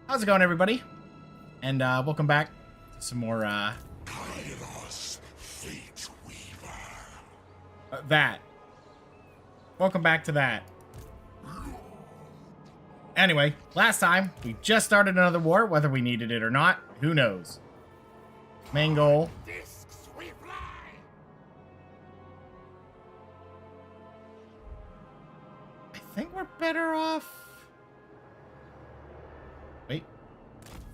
How's it going, everybody? And welcome back to some more Kairos Tzeentch Legendary. that. Welcome back to that. Anyway, last time we just started another war, whether we needed it or not, who knows. Main goal. Discs we fly. I think we're better off. Wait.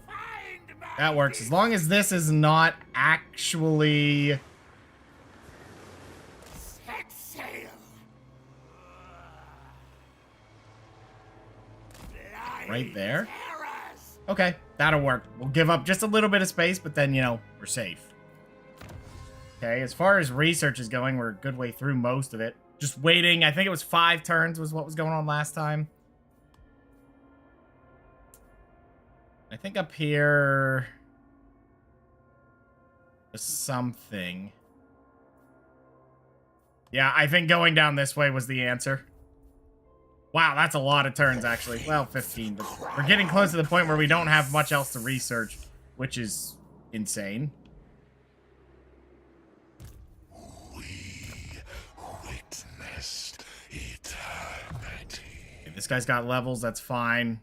Find my That works as long as this is not actually set sail. right there. Terrors. Okay, that'll work. We'll give up just a little bit of space, but then, you know, we're safe. Okay, as far as research is going, we're a good way through most of it. Just waiting. I think it was 5 turns was what was going on last time. I think up here there's something. Yeah, I think going down this way was the answer. Wow, that's a lot of turns, actually. Well, 15, but we're getting close to the point where we don't have much else to research, which is insane. We witnessed eternity. Okay, this guy's got levels, that's fine.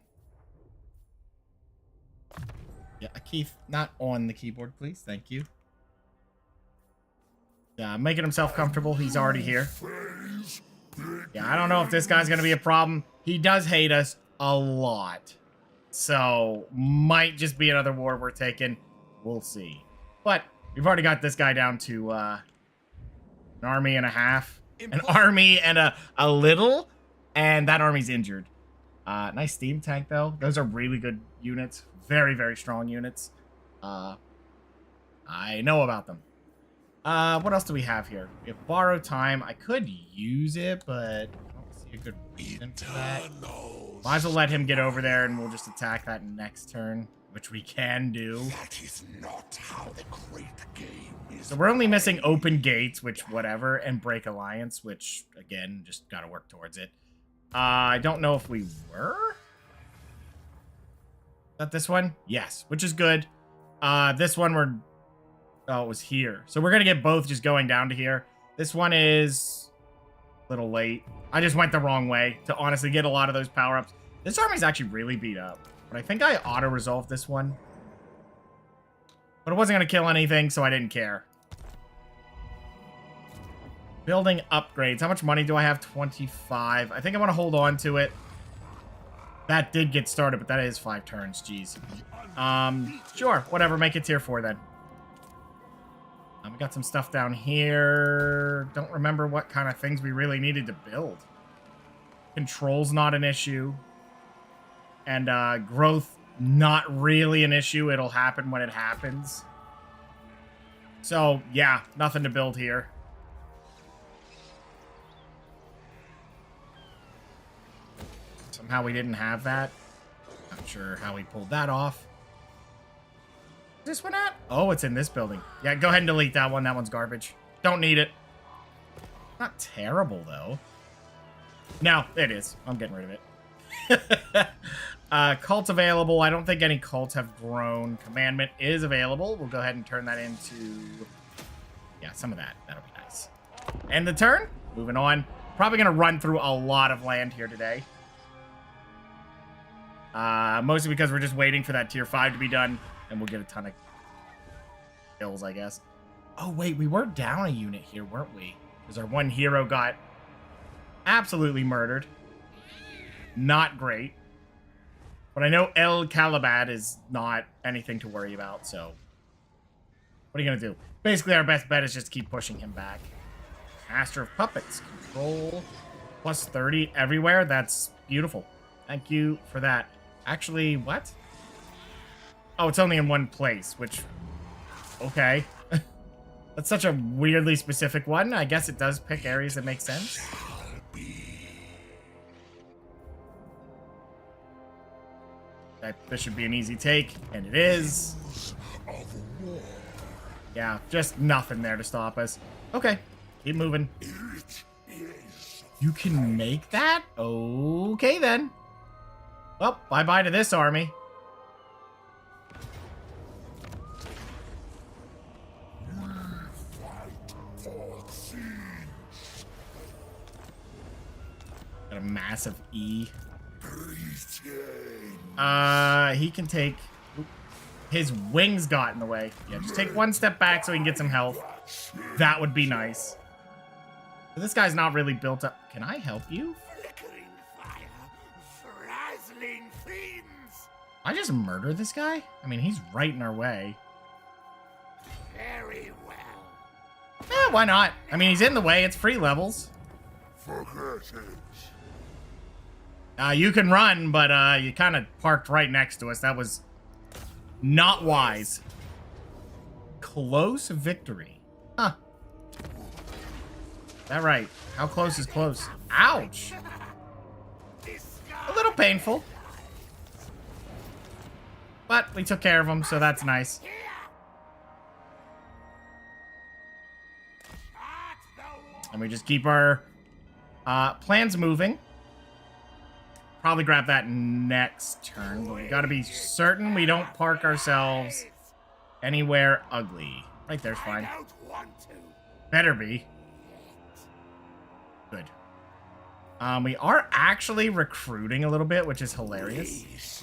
Yeah, Keith, not on the keyboard, please. Thank you. Yeah, making himself comfortable. He's already here. Yeah, I don't know if this guy's going to be a problem. He does hate us a lot. So, might just be another war we're taking. We'll see. But, we've already got this guy down to an army and a half. An army and a little. And that army's injured. Nice steam tank, though. Those are really good units. Very, very strong units. I know about them. What else do we have here? We have borrow time. I could use it, but I don't see a good reason for that. Might as well let him get over there, and we'll just attack that next turn, which we can do. That is not how the great game is. So we're only missing open gates, which whatever, and break alliance, which again, just gotta work towards it. I don't know if we were. Is that this one? Yes, which is good. This one we're... Oh, it was here. So we're going to get both just going down to here. This one is a little late. I just went the wrong way to honestly get a lot of those power-ups. This army's actually really beat up. But I think I auto-resolved this one. But it wasn't going to kill anything, so I didn't care. Building upgrades. How much money do I have? 25. I think I want to hold on to it. That did get started, but that is 5 turns. Jeez. Sure. Whatever. Make it tier 4 then. We got some stuff down here. Don't remember what kind of things we really needed to build. Control's not an issue. And growth, not really an issue. It'll happen when it happens. So, yeah, nothing to build here. Somehow we didn't have that. Not sure how we pulled that off. This one at? Oh, it's in this building. Yeah, go ahead and delete that one. That one's garbage. Don't need it. Not terrible, though. No, it is. I'm getting rid of it. Cult's available. I don't think any cults have grown. Commandment is available. We'll go ahead and turn that into... Yeah, some of that. That'll be nice. End the turn. Moving on. Probably going to run through a lot of land here today. Mostly because we're just waiting for that tier 5 to be done. And we'll get a ton of kills, I guess. Oh, wait, we were down a unit here, weren't we? Because our one hero got absolutely murdered. Not great. But I know El Calibat is not anything to worry about, so... What are you going to do? Basically, our best bet is just keep pushing him back. Master of Puppets. Control. Plus 30 everywhere. That's beautiful. Thank you for that. Actually, what? Oh, it's only in one place, which... Okay. That's such a weirdly specific one. I guess it does pick areas that make sense. This should be an easy take, and it is. Yeah, just nothing there to stop us. Okay, keep moving. You can make that? Okay, then. Well, bye-bye to this army. massive E. Breathing. He can take... His wings got in the way. Yeah, just take one step back so he can get some health. That would be nice. But this guy's not really built up. Can I help you? Flickering fire, frazzling fiends. I just murder this guy? I mean, he's right in our way. Very well. Eh, why not? I mean, he's in the way. It's free levels. Forget it. You can run, but you kind of parked right next to us. That was not wise. Close victory. Huh. Is that right? How close is close? Ouch. A little painful. But we took care of him, so that's nice. And we just keep our plans moving. Probably grab that next turn, but we gotta be certain we don't park ourselves anywhere ugly. Right there's fine. Better be. Good. We are actually recruiting a little bit, which is hilarious.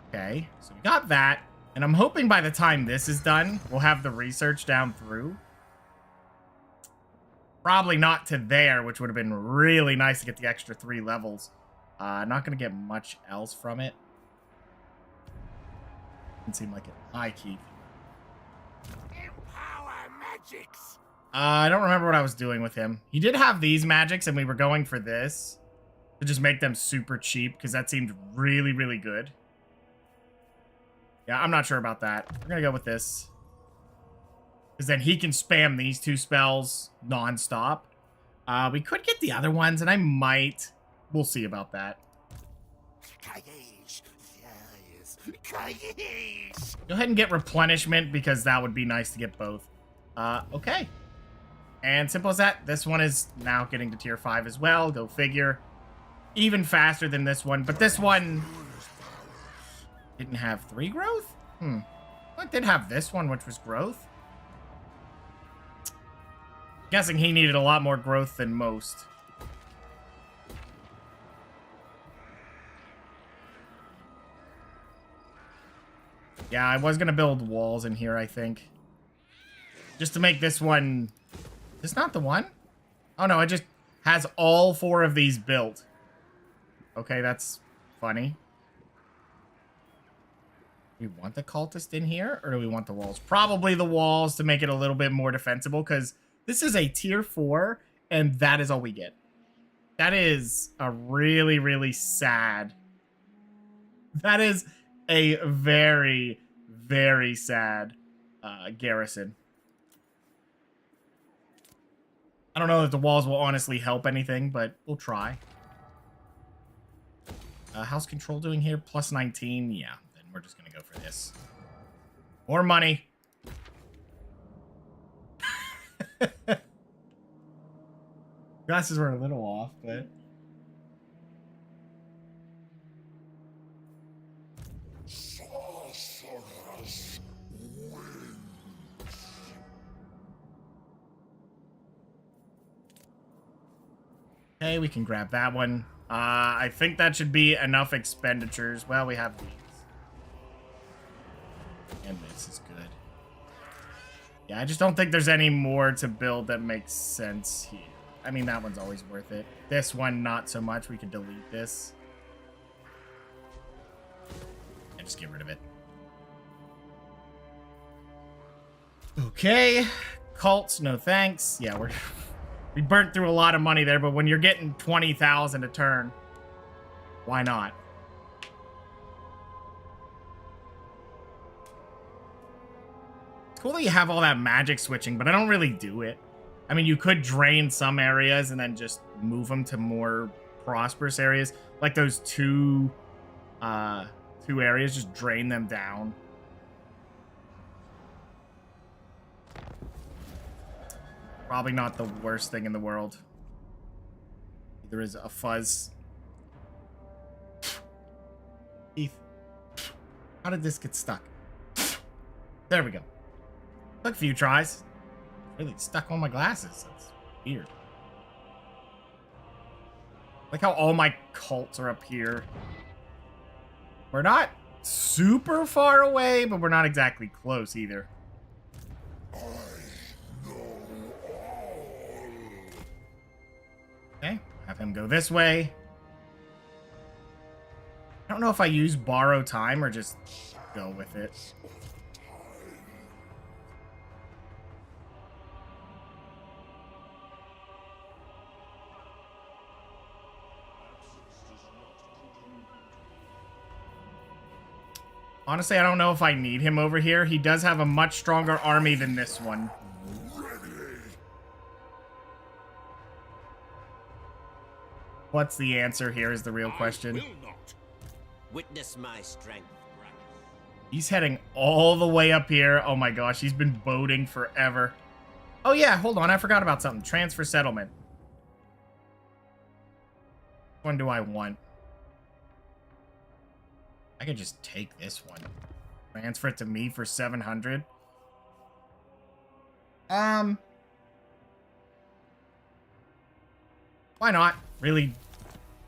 Okay, so we got that. And I'm hoping by the time this is done, we'll have the research down through. Probably not to there, which would have been really nice to get the extra 3 levels. Not going to get much else from it. Doesn't seem like it. High keep. Empower magics. I don't remember what I was doing with him. He did have these magics, and we were going for this. To just make them super cheap, because that seemed really, really good. Yeah, I'm not sure about that. We're going to go with this. Because then he can spam these 2 spells nonstop. We could get the other ones, and I might. We'll see about that. Go ahead and get replenishment, because that would be nice to get both. Okay. And simple as that, this one is now getting to tier 5 as well. Go figure. Even faster than this one, but this one didn't have 3 growth? It did have this one, which was growth. Guessing he needed a lot more growth than most. Yeah, I was going to build walls in here, I think. Just to make this one... Is this not the one? Oh, no, it just has all 4 of these built. Okay, that's funny. Do we want the cultist in here, or do we want the walls? Probably the walls to make it a little bit more defensible, because this is a tier 4, and that is all we get. That is a really, really sad... That is a very, very sad garrison. I don't know if the walls will honestly help anything, but we'll try. How's control doing here? Plus 19. Yeah, then we're just going to go for this. More money. Glasses were a little off, but... Okay, we can grab that one. I think that should be enough expenditures. Well, we have these. And this is good. Yeah, I just don't think there's any more to build that makes sense here. I mean, that one's always worth it. This one, not so much. We could delete this. And just get rid of it. Okay. Cults, no thanks. Yeah, we burnt through a lot of money there, but when you're getting 20,000 a turn, why not? It's cool that you have all that magic switching, but I don't really do it. I mean, you could drain some areas and then just move them to more prosperous areas. Like those two areas, just drain them down. Probably not the worst thing in the world. There is a fuzz. Keith. How did this get stuck? There we go. Took a few tries. Really stuck on my glasses. That's weird. Like how all my cults are up here. We're not super far away, but we're not exactly close either. Okay, have him go this way. I don't know if I use borrow time or just go with it. Honestly, I don't know if I need him over here. He does have a much stronger army than this one. What's the answer here is the real question. Witness my strength. He's heading all the way up here. Oh my gosh, he's been boating forever. Oh yeah, hold on, I forgot about something. Transfer settlement. Which one do I want? I could just take this one. Transfer it to me for 700. Why not? Really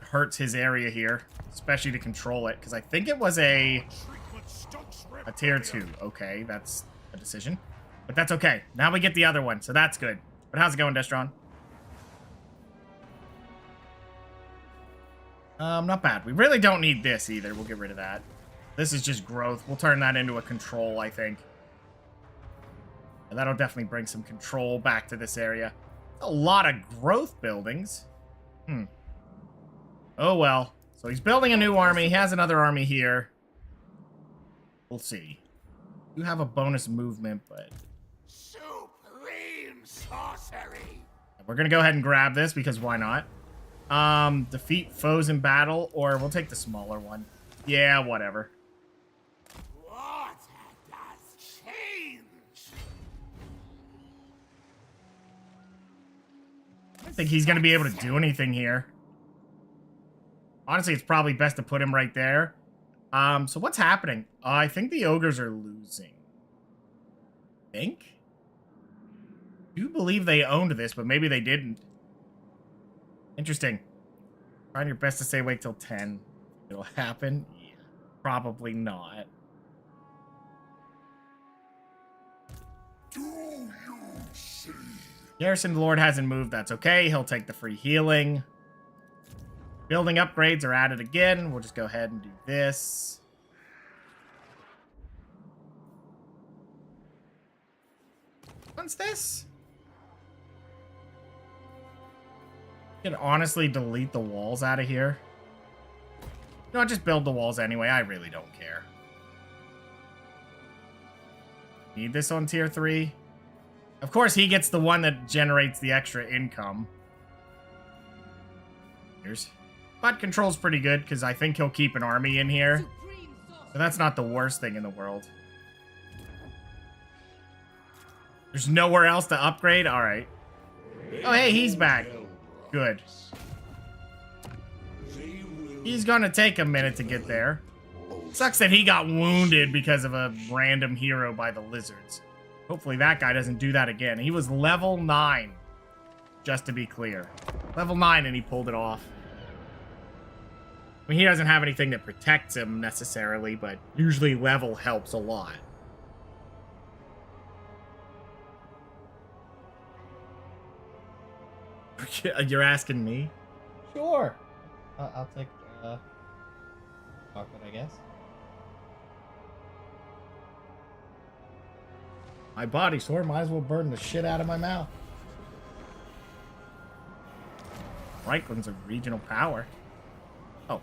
hurts his area here, especially to control it, because I think it was a tier 2. Okay, that's a decision. But that's okay. Now we get the other one, so that's good. But how's it going, Destron? Not bad. We really don't need this either. We'll get rid of that. This is just growth. We'll turn that into a control, I think. And that'll definitely bring some control back to this area. A lot of growth buildings. Oh, well. So he's building a new army. He has another army here. We'll see. You have a bonus movement, but... Supreme sorcery! We're going to go ahead and grab this, because why not? Defeat foes in battle, or we'll take the smaller one. Yeah, whatever. What does change? I don't think he's going to be able to do anything here. Honestly, it's probably best to put him right there. So what's happening? I think the ogres are losing. Think? I do believe they owned this, but maybe they didn't. Interesting. Trying your best to stay awake till 10. It'll happen? Yeah, probably not. Do you see? Garrison Lord hasn't moved. That's okay. He'll take the free healing. Building upgrades are added again. We'll just go ahead and do this. What's this? You can honestly delete the walls out of here. No, just build the walls anyway. I really don't care. Need this on tier 3. Of course, he gets the one that generates the extra income. Here's... But control's pretty good, because I think he'll keep an army in here. So that's not the worst thing in the world. There's nowhere else to upgrade? Alright. Oh, hey, he's back. Good. He's gonna take a minute to get there. Sucks that he got wounded because of a random hero by the lizards. Hopefully that guy doesn't do that again. He was level 9, just to be clear. Level 9 and he pulled it off. I mean, he doesn't have anything that protects him necessarily, but usually level helps a lot. You're asking me? Sure. I'll take chocolate, I guess. My body sore, might as well burn the shit out of my mouth. Franklin's a regional power. Oh.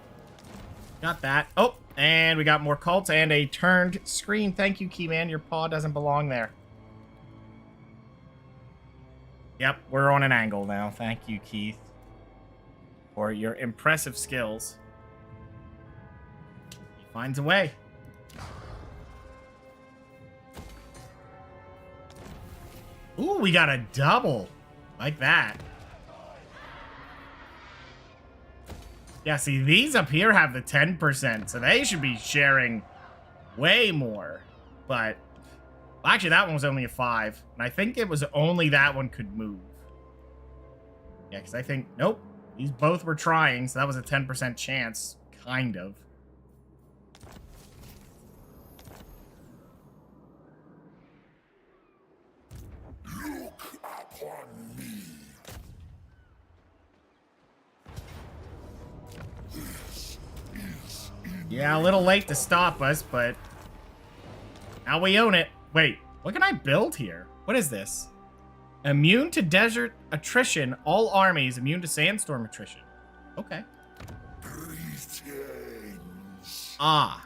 Got that. Oh, and we got more cults and a turned screen. Thank you, Keyman. Your paw doesn't belong there. Yep, we're on an angle now. Thank you, Keith, for your impressive skills. He finds a way. Ooh, we got a double. Like that. Yeah, see, these up here have the 10%, so they should be sharing way more. But, well, actually, that one was only a 5. And I think it was only that one could move. Yeah, because I think, nope. These both were trying, so that was a 10% chance, kind of. Look upon me. This is Yeah, a little late to stop us, but now we own it. Wait, what can I build here? What is this? Immune to desert attrition. All armies immune to sandstorm attrition. Okay. greetings. Ah.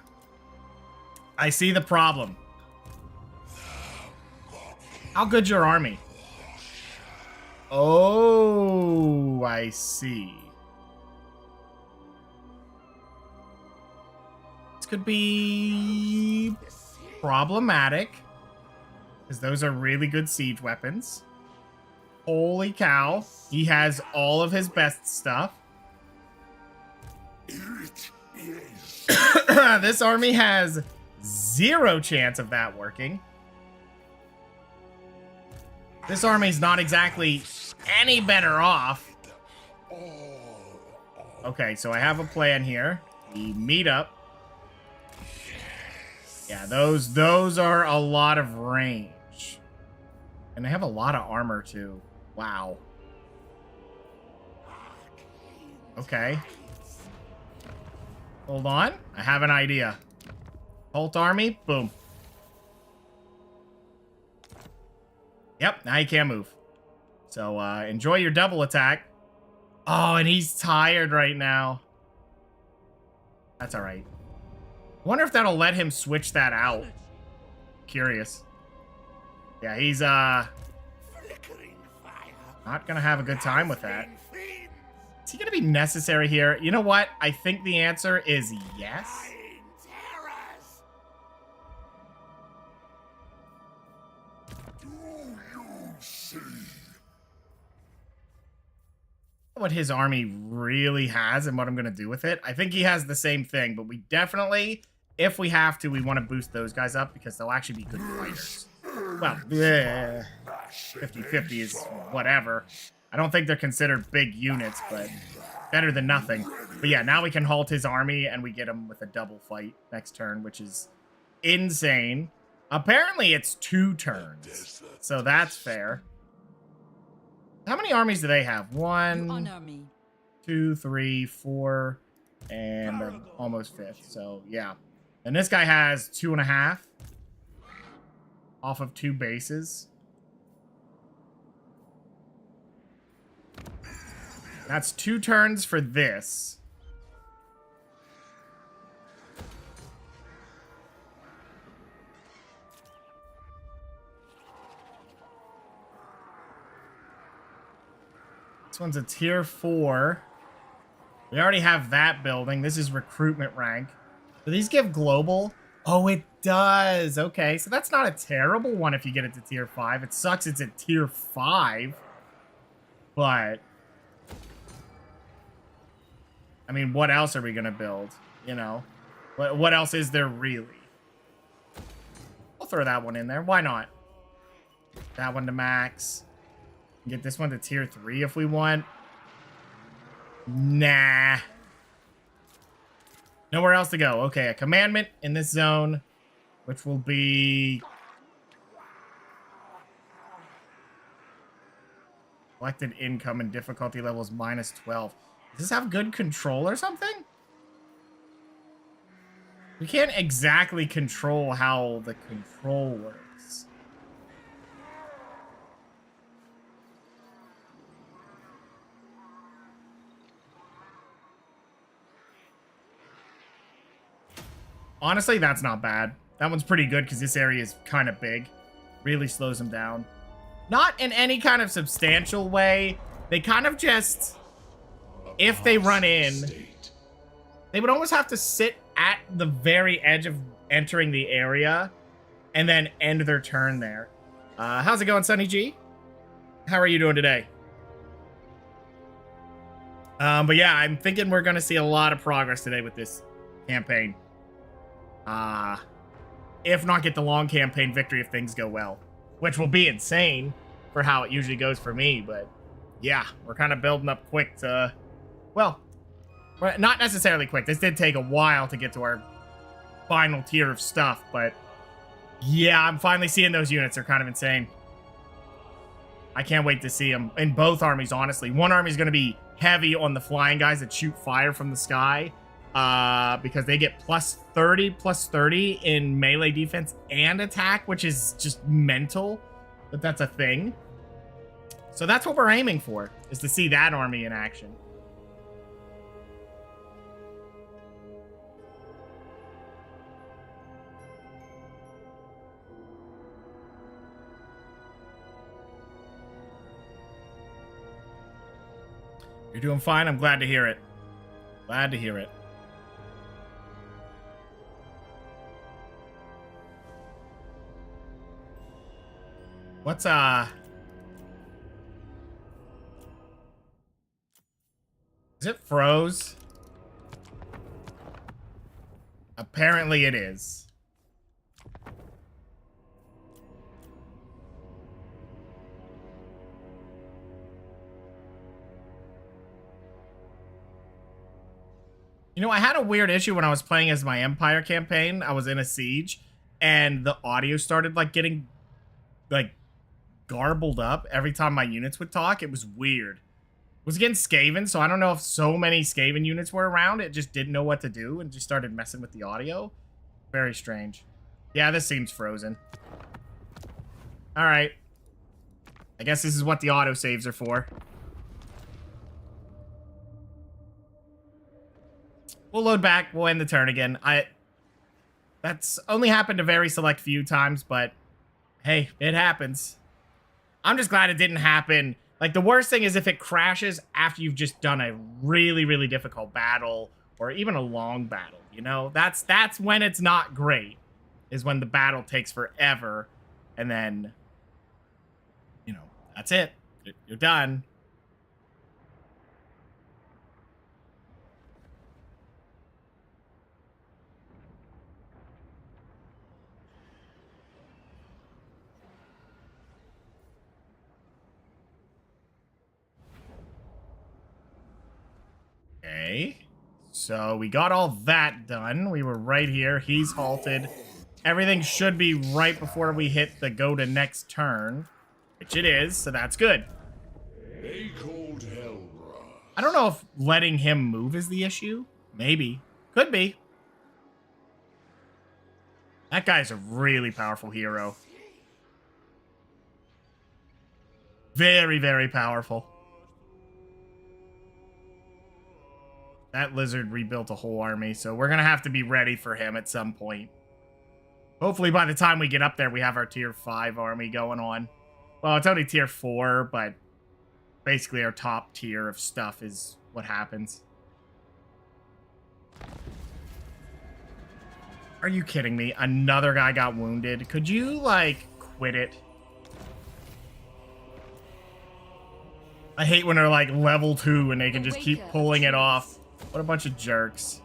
I see the problem. How good's your army? Oh, I see. This could be problematic, because those are really good siege weapons. Holy cow. He has all of his best stuff. It is This army has 0 chance of that working. This army's not exactly any better off. Okay, so I have a plan here. We meet up. Yeah, those are a lot of range. And they have a lot of armor too. Wow. Okay. Hold on. I have an idea. Cult army. Boom. Yep, now you can't move. So, enjoy your double attack. Oh, and he's tired right now. That's all right. I wonder if that'll let him switch that out. Curious. Yeah, he's, flickering fire. not gonna have a good time with that. Is he gonna be necessary here? You know what? I think the answer is yes. Dying terrors. Do you see? What his army really has and what I'm going to do with it. I think he has the same thing, but we definitely, if we have to, we want to boost those guys up because they'll actually be good fighters. Well, 50-50 is whatever. I don't think they're considered big units, but better than nothing. But yeah, now we can halt his army and we get him with a double fight next turn, which is insane. Apparently it's 2 turns, so that's fair. How many armies do they have? 1, 2, 3, 4, and they're almost 5th. So yeah, and this guy has 2.5 off of 2 bases. That's 2 turns for this. This one's a tier 4. We already have that building. This is recruitment rank. Do these give global? Oh, it does. Okay, so that's not a terrible one if you get it to tier 5. It sucks it's at tier 5. But I mean, what else are we gonna build? You know? What else is there really? We'll throw that one in there. Why not? That one to max. Get this one to tier 3 if we want. Nah. Nowhere else to go. Okay, a commandment in this zone, which will be collected income and difficulty levels -12. Does this have good control or something? We can't exactly control how the control works. Honestly, that's not bad. That one's pretty good because this area is kind of big. Really slows them down. Not in any kind of substantial way. They kind of just, if they run in, they would almost have to sit at the very edge of entering the area and then end their turn there. How's it going, Sunny G? How are you doing today? But yeah, I'm thinking we're going to see a lot of progress today with this campaign. If not get the long campaign victory if things go well, which will be insane for how it usually goes for me. But yeah, we're kind of building up quick to Well, not necessarily quick. This did take a while to get to our final tier of stuff, but yeah, I'm finally seeing those units. They're kind of insane. I can't wait to see them in both armies, honestly. One army is going to be heavy on the flying guys that shoot fire from the sky because they get plus 30 in melee defense and attack, which is just mental that that's a thing. So that's what we're aiming for, is to see that army in action. You're doing fine. I'm glad to hear it. Glad to hear it. What's, is it froze? Apparently it is. You know, I had a weird issue when I was playing as my Empire campaign. I was in a siege, and the audio started, like, getting, like, garbled up every time my units would talk. It was weird. It was against Skaven, so I don't know if so many Skaven units were around. It just didn't know what to do and just started messing with the audio. Very strange. Yeah, this seems frozen. All right. I guess this is what the autosaves are for. We'll load back. We'll end the turn again. That's only happened a very select few times, but hey, it happens. I'm just glad it didn't happen. Like, the worst thing is if it crashes after you've just done a really, really difficult battle or even a long battle, you know? That's when it's not great, is when the battle takes forever and then, you know, that's it. You're done. Okay, so we got all that done. We were right here. He's halted. Everything should be right before we hit the go to next turn, which it is, so that's good. I don't know if letting him move is the issue. Maybe. Could be. That guy's a really powerful hero. Very, very powerful. That lizard rebuilt a whole army, so we're gonna have to be ready for him at some point. Hopefully by the time we get up there, we have our tier 5 army going on. Well, it's only tier 4, but basically our top tier of stuff is what happens. Are you kidding me? Another guy got wounded. Could you, like, quit it? I hate when they're, like, level 2 and they can just keep pulling it off. What a bunch of jerks.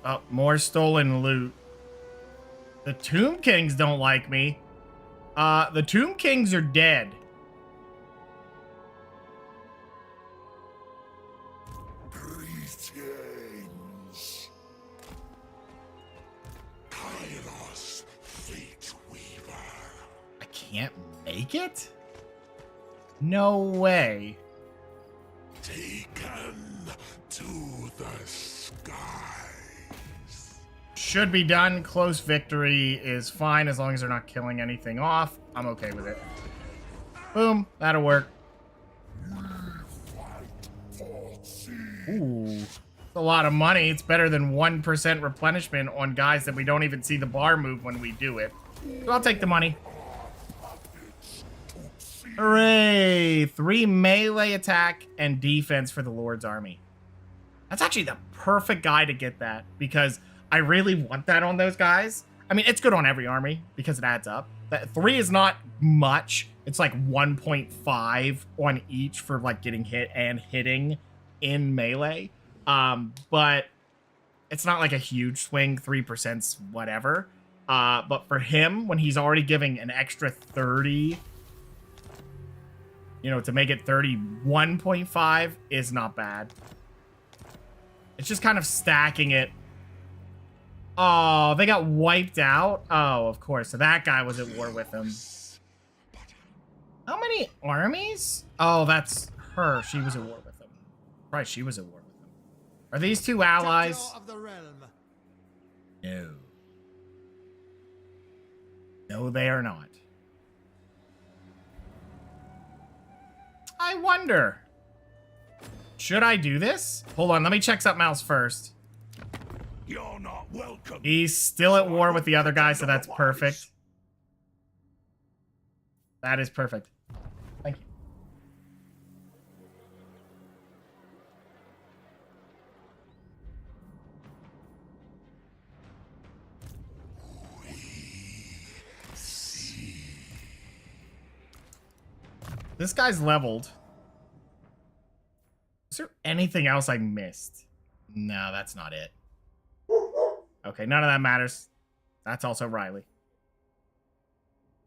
Oh, more stolen loot. The Tomb Kings don't like me. The Tomb Kings are dead. Greetings. Kairos Tzeentch Legendary. I can't make it? No way. Taken to the skies. Should be done. Close victory is fine as long as they're not killing anything off. I'm okay with it. Boom. That'll work. Ooh. It's a lot of money. It's better than 1% replenishment on guys that we don't even see the bar move when we do it. So I'll take the money. Hooray! 3 melee attack and defense for the Lord's army. That's actually the perfect guy to get that, because I really want that on those guys. I mean, it's good on every army because it adds up. That 3 is not much. It's like 1.5 on each for like getting hit and hitting in melee. But it's not like a huge swing. 3%'s whatever. But for him, when he's already giving an extra 30, you know, to make it 31.5 is not bad. It's just kind of stacking it. Oh, they got wiped out? Oh, of course. So that guy was at war with him. How many armies? Oh, that's her. She was at war with him. Right, she was at war with him. Are these two allies? Of the realm. No. No, they are not. I wonder. Should I do this? Hold on, let me check something else first. You're not welcome. He's still at war with the other guy, so that's perfect. That is perfect. Thank you. This guy's leveled. Is there anything else I missed? No, that's not it. Okay, none of that matters. That's also Riley.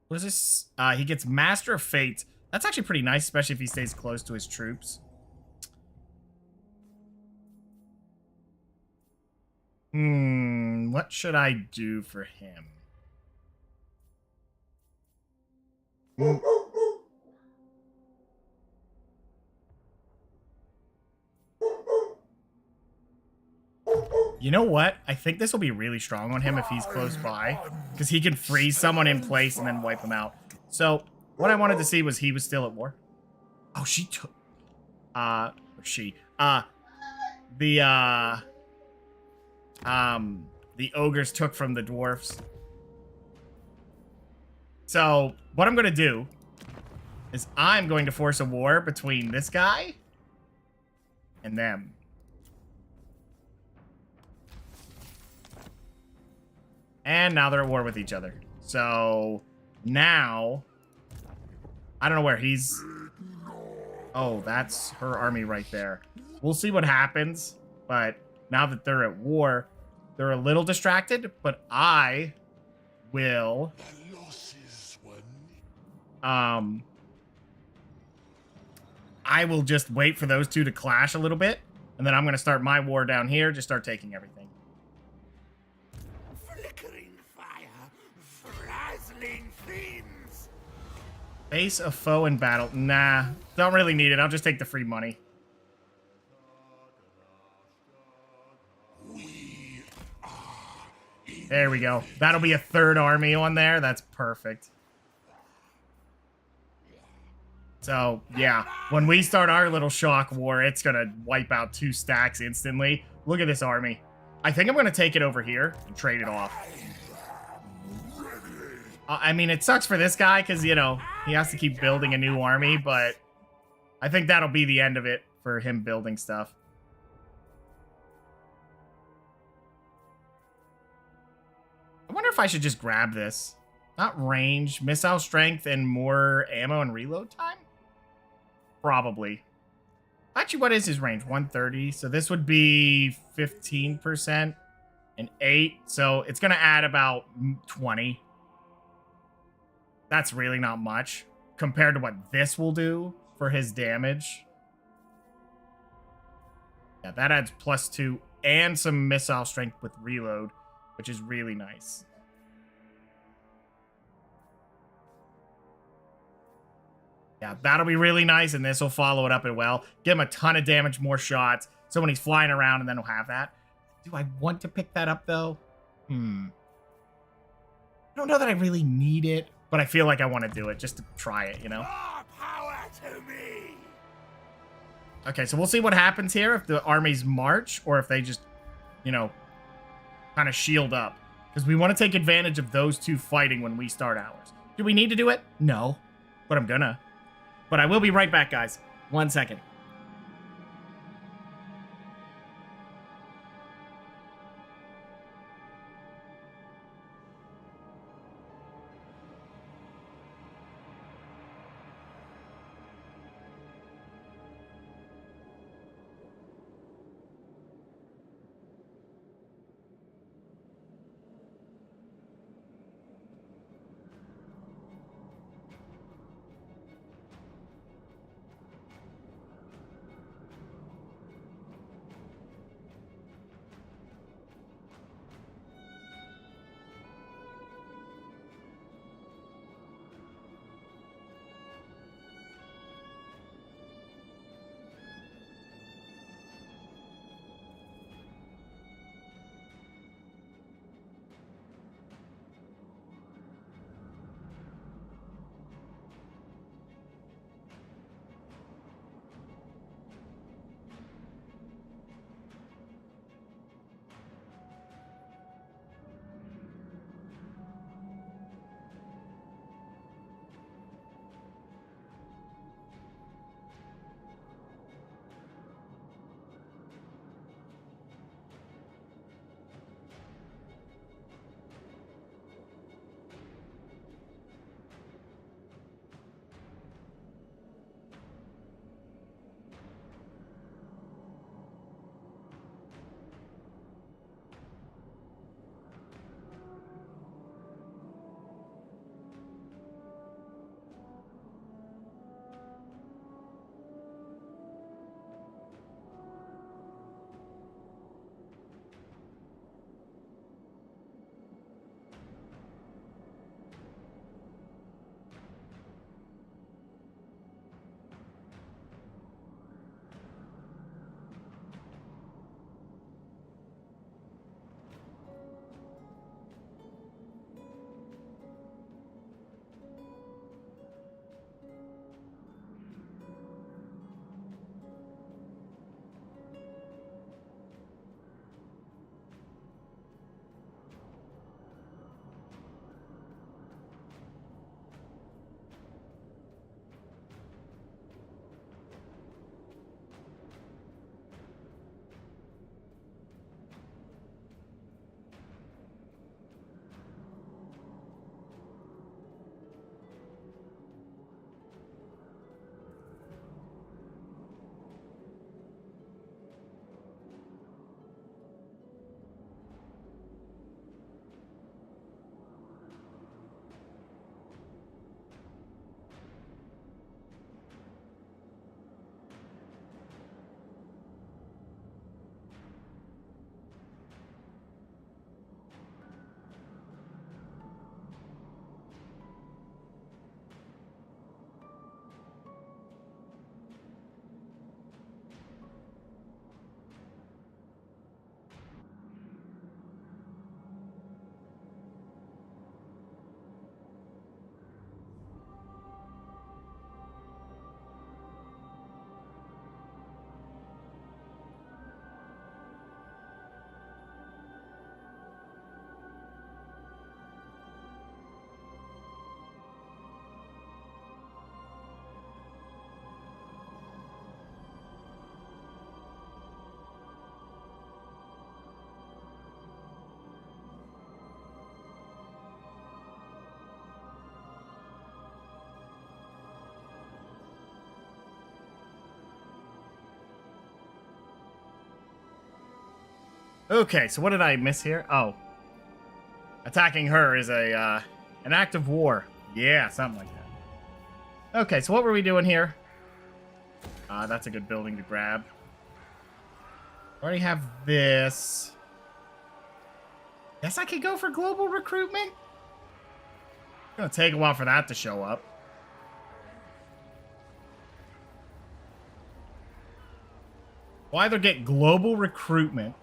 What is this? He gets Master of Fate. That's actually pretty nice, especially if he stays close to his troops. What should I do for him? You know what? I think this will be really strong on him if he's close by. Because he can freeze someone in place and then wipe them out. So, what I wanted to see was he was still at war. Oh, she took... The ogres took from the dwarves. So, what I'm going to do is I'm going to force a war between this guy and them. And now they're at war with each other. So now, I don't know where he's... Oh, that's her army right there. We'll see what happens. But now that they're at war, they're a little distracted. But I will... I will just wait for those two to clash a little bit. And then I'm going to start my war down here. Just start taking everything. Face a foe in battle. Nah, don't really need it. I'll just take the free money. There we go. That'll be a third army on there. That's perfect. So, yeah. When we start our little shock war, it's going to wipe out 2 stacks instantly. Look at this army. I think I'm going to take it over here and trade it off. I mean, it sucks for this guy because, you know, he has to keep building a new army, but I think that'll be the end of it for him building stuff. I wonder if I should just grab this. Not range, missile strength, and more ammo and reload time? Probably. Actually, what is his range? 130. So this would be 15% and 8. So it's going to add about 20. That's really not much compared to what this will do for his damage. Yeah, that adds +2 and some missile strength with reload, which is really nice. Yeah, that'll be really nice, and this will follow it up as well. Give him a ton of damage, more shots, so when he's flying around, and then he'll have that. Do I want to pick that up, though? I don't know that I really need it. But I feel like I want to do it just to try it, you know? Power to me. Okay, so we'll see what happens here if the armies march or if they just, you know, kind of shield up. Because we want to take advantage of those two fighting when we start ours. Do we need to do it? No. But I'm gonna. But I will be right back, guys. 1 second. Okay, so what did I miss here? Oh. Attacking her is an act of war. Yeah, something like that. Okay, so what were we doing here? That's a good building to grab. Already have this. Guess I could go for global recruitment? It's gonna take a while for that to show up. We'll either get global recruitment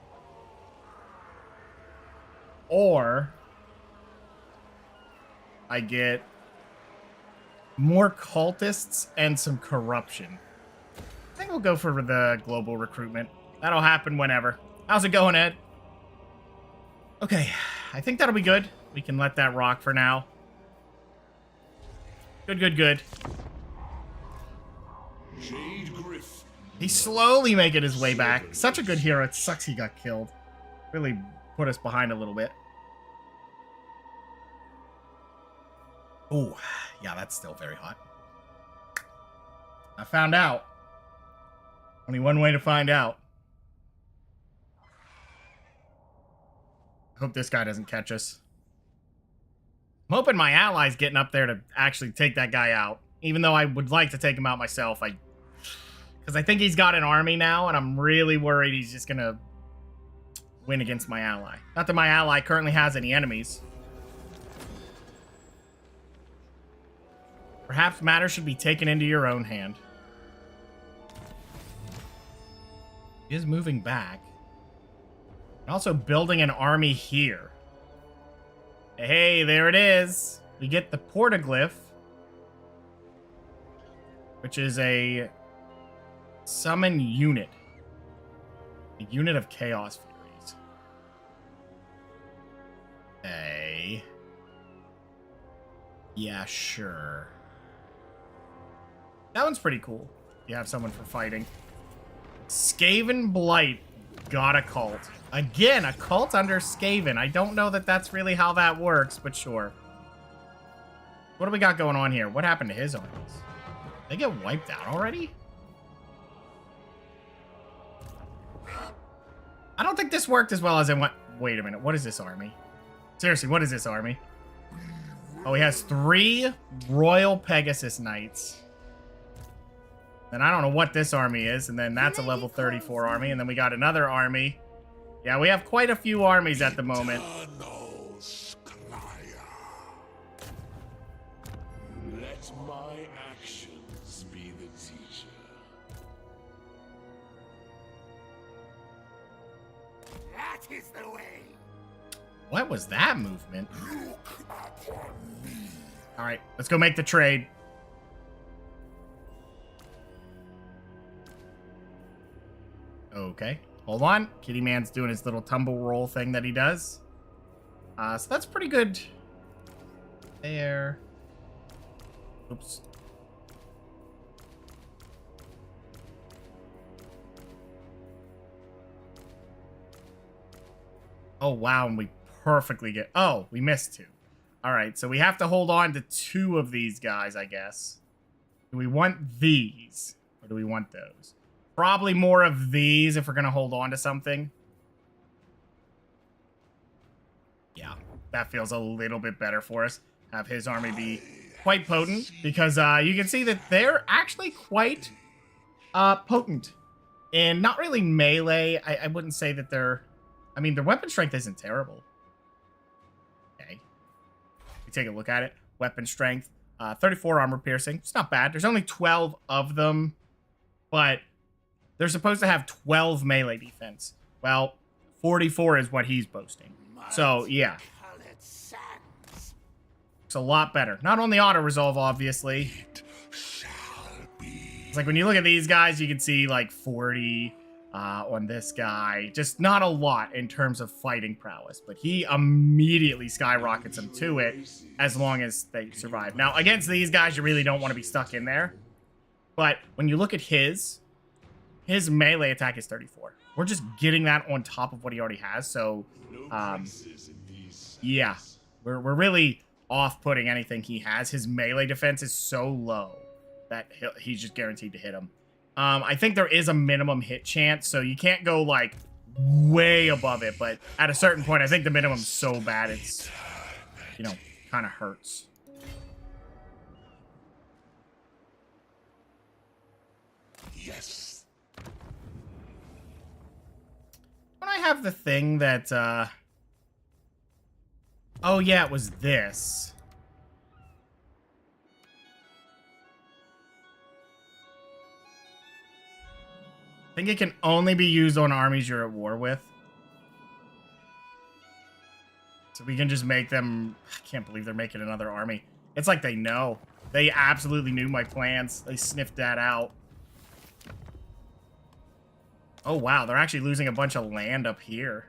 or I get more cultists and some corruption. I think we'll go for the global recruitment. That'll happen whenever. How's it going, Ed? Okay, I think that'll be good. We can let that rock for now. Good, good, good. He's slowly making his way back. Such a good hero. It sucks he got killed. Really put us behind a little bit. Oh, yeah, that's still very hot. I found out. Only one way to find out. I hope this guy doesn't catch us. I'm hoping my ally's getting up there to actually take that guy out. Even though I would like to take him out myself. Because I think he's got an army now, and I'm really worried he's just going to win against my ally. Not that my ally currently has any enemies. Perhaps matters should be taken into your own hand. He is moving back. And also building an army here. Hey, there it is. We get the Portaglyph, which is a summon unit. A unit of Chaos Furies. Okay. Yeah, sure. That one's pretty cool. You have someone for fighting. Skaven Blight got a cult. Again, a cult under Skaven. I don't know that that's really how that works, but sure. What do we got going on here? What happened to his armies? They get wiped out already? I don't think this worked as well as I went. Wait a minute. What is this army? Seriously, what is this army? Oh, he has 3 Royal Pegasus Knights. Then I don't know what this army is. And then that's a level 34 army. And then we got another army. Yeah, we have quite a few armies at the moment. Let my actions be the teacher. That is the way. What was that movement? All right, let's go make the trade. Okay, hold on. Kitty Man's doing his little tumble roll thing that he does. So that's pretty good. There. Oops. Oh, wow, and we perfectly get... Oh, we missed 2. All right, so we have to hold on to 2 of these guys, I guess. Do we want these? Or do we want those? Probably more of these if we're going to hold on to something. Yeah, that feels a little bit better for us. Have his army be quite potent. Because you can see that they're actually quite potent. And not really melee. I wouldn't say that they're... I mean, their weapon strength isn't terrible. Okay. We take a look at it. Weapon strength. 34 armor piercing. It's not bad. There's only 12 of them. But... they're supposed to have 12 melee defense. Well, 44 is what he's boasting. So, yeah. It's a lot better. Not on the auto-resolve, obviously. It's like when you look at these guys, you can see like 40 on this guy. Just not a lot in terms of fighting prowess. But he immediately skyrockets them to it as long as they survive. Now, against these guys, you really don't want to be stuck in there. But when you look at his melee attack is 34. We're just getting that on top of what he already has. So, yeah, we're really off-putting anything he has. His melee defense is so low that he's just guaranteed to hit him. I think there is a minimum hit chance, so you can't go, like, way above it, but at a certain point, I think the minimum's so bad it's, you know, kind of hurts. Yes. Don't I have the thing that, oh yeah, it was this. I think it can only be used on armies you're at war with. So we can just make them... I can't believe they're making another army. It's like they know. They absolutely knew my plans. They sniffed that out. Oh, wow. They're actually losing a bunch of land up here.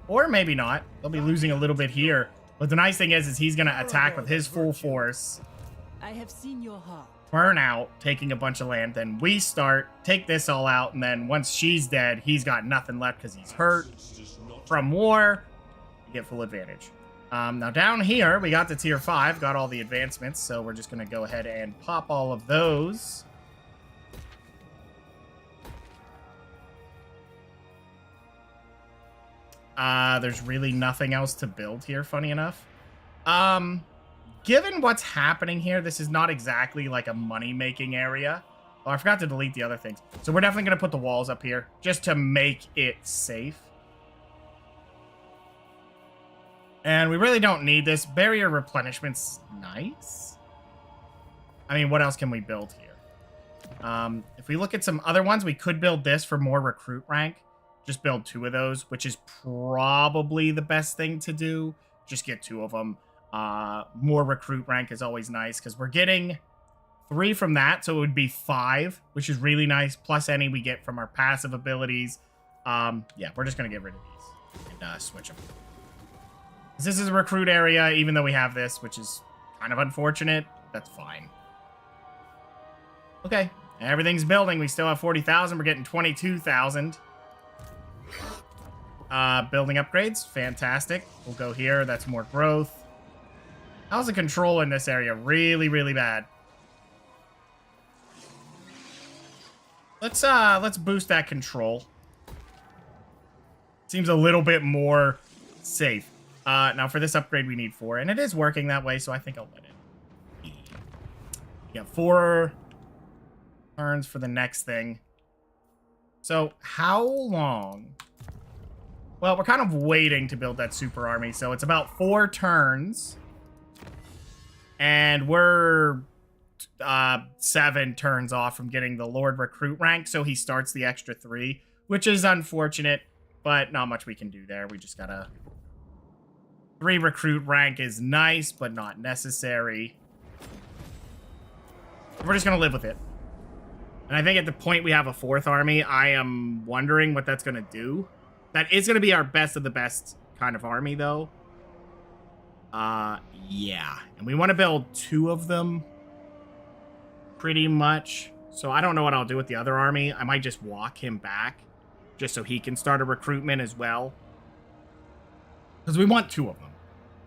Or maybe not. They'll be losing a little bit here. But the nice thing is he's going to attack with his full force. I have seen your heart. Burn out, taking a bunch of land. Then we start, take this all out, and then once she's dead, he's got nothing left because he's hurt from war. You get full advantage. Now down here, we got the tier 5, got all the advancements, so we're just going to go ahead and pop all of those. There's really nothing else to build here, funny enough. Given what's happening here, this is not exactly like a money-making area. Oh, I forgot to delete the other things. So we're definitely going to put the walls up here just to make it safe. And we really don't need this. Barrier replenishment's nice. I mean, what else can we build here? If we look at some other ones, we could build this for more recruit rank. Just build 2 of those, which is probably the best thing to do. Just get 2 of them. More recruit rank is always nice because we're getting 3 from that, so it would be 5, which is really nice, plus any we get from our passive abilities. Yeah, we're just gonna get rid of these and switch them. This is a recruit area, even though we have this, which is kind of unfortunate. That's fine. Okay, everything's building. We still have 40,000. We're getting 22,000. Building upgrades, fantastic. We'll go here. That's more growth. How's the control in this area? Really, really bad. Let's boost that control. Seems a little bit more safe. Now for this upgrade we need 4, and it is working that way, so I think I'll let it be. We got 4 turns for the next thing. So how long? Well, we're kind of waiting to build that super army, so it's about 4 turns. And we're 7 turns off from getting the Lord Recruit rank, so he starts the extra 3, which is unfortunate, but not much we can do there. We just gotta... 3 recruit rank is nice, but not necessary. We're just gonna live with it. And I think at the point we have a 4th army, I am wondering what that's gonna do. That is gonna be our best of the best kind of army, though. Yeah. And we want to build 2 of them. Pretty much. So I don't know what I'll do with the other army. I might just walk him back. Just so he can start a recruitment as well. Because we want 2 of them.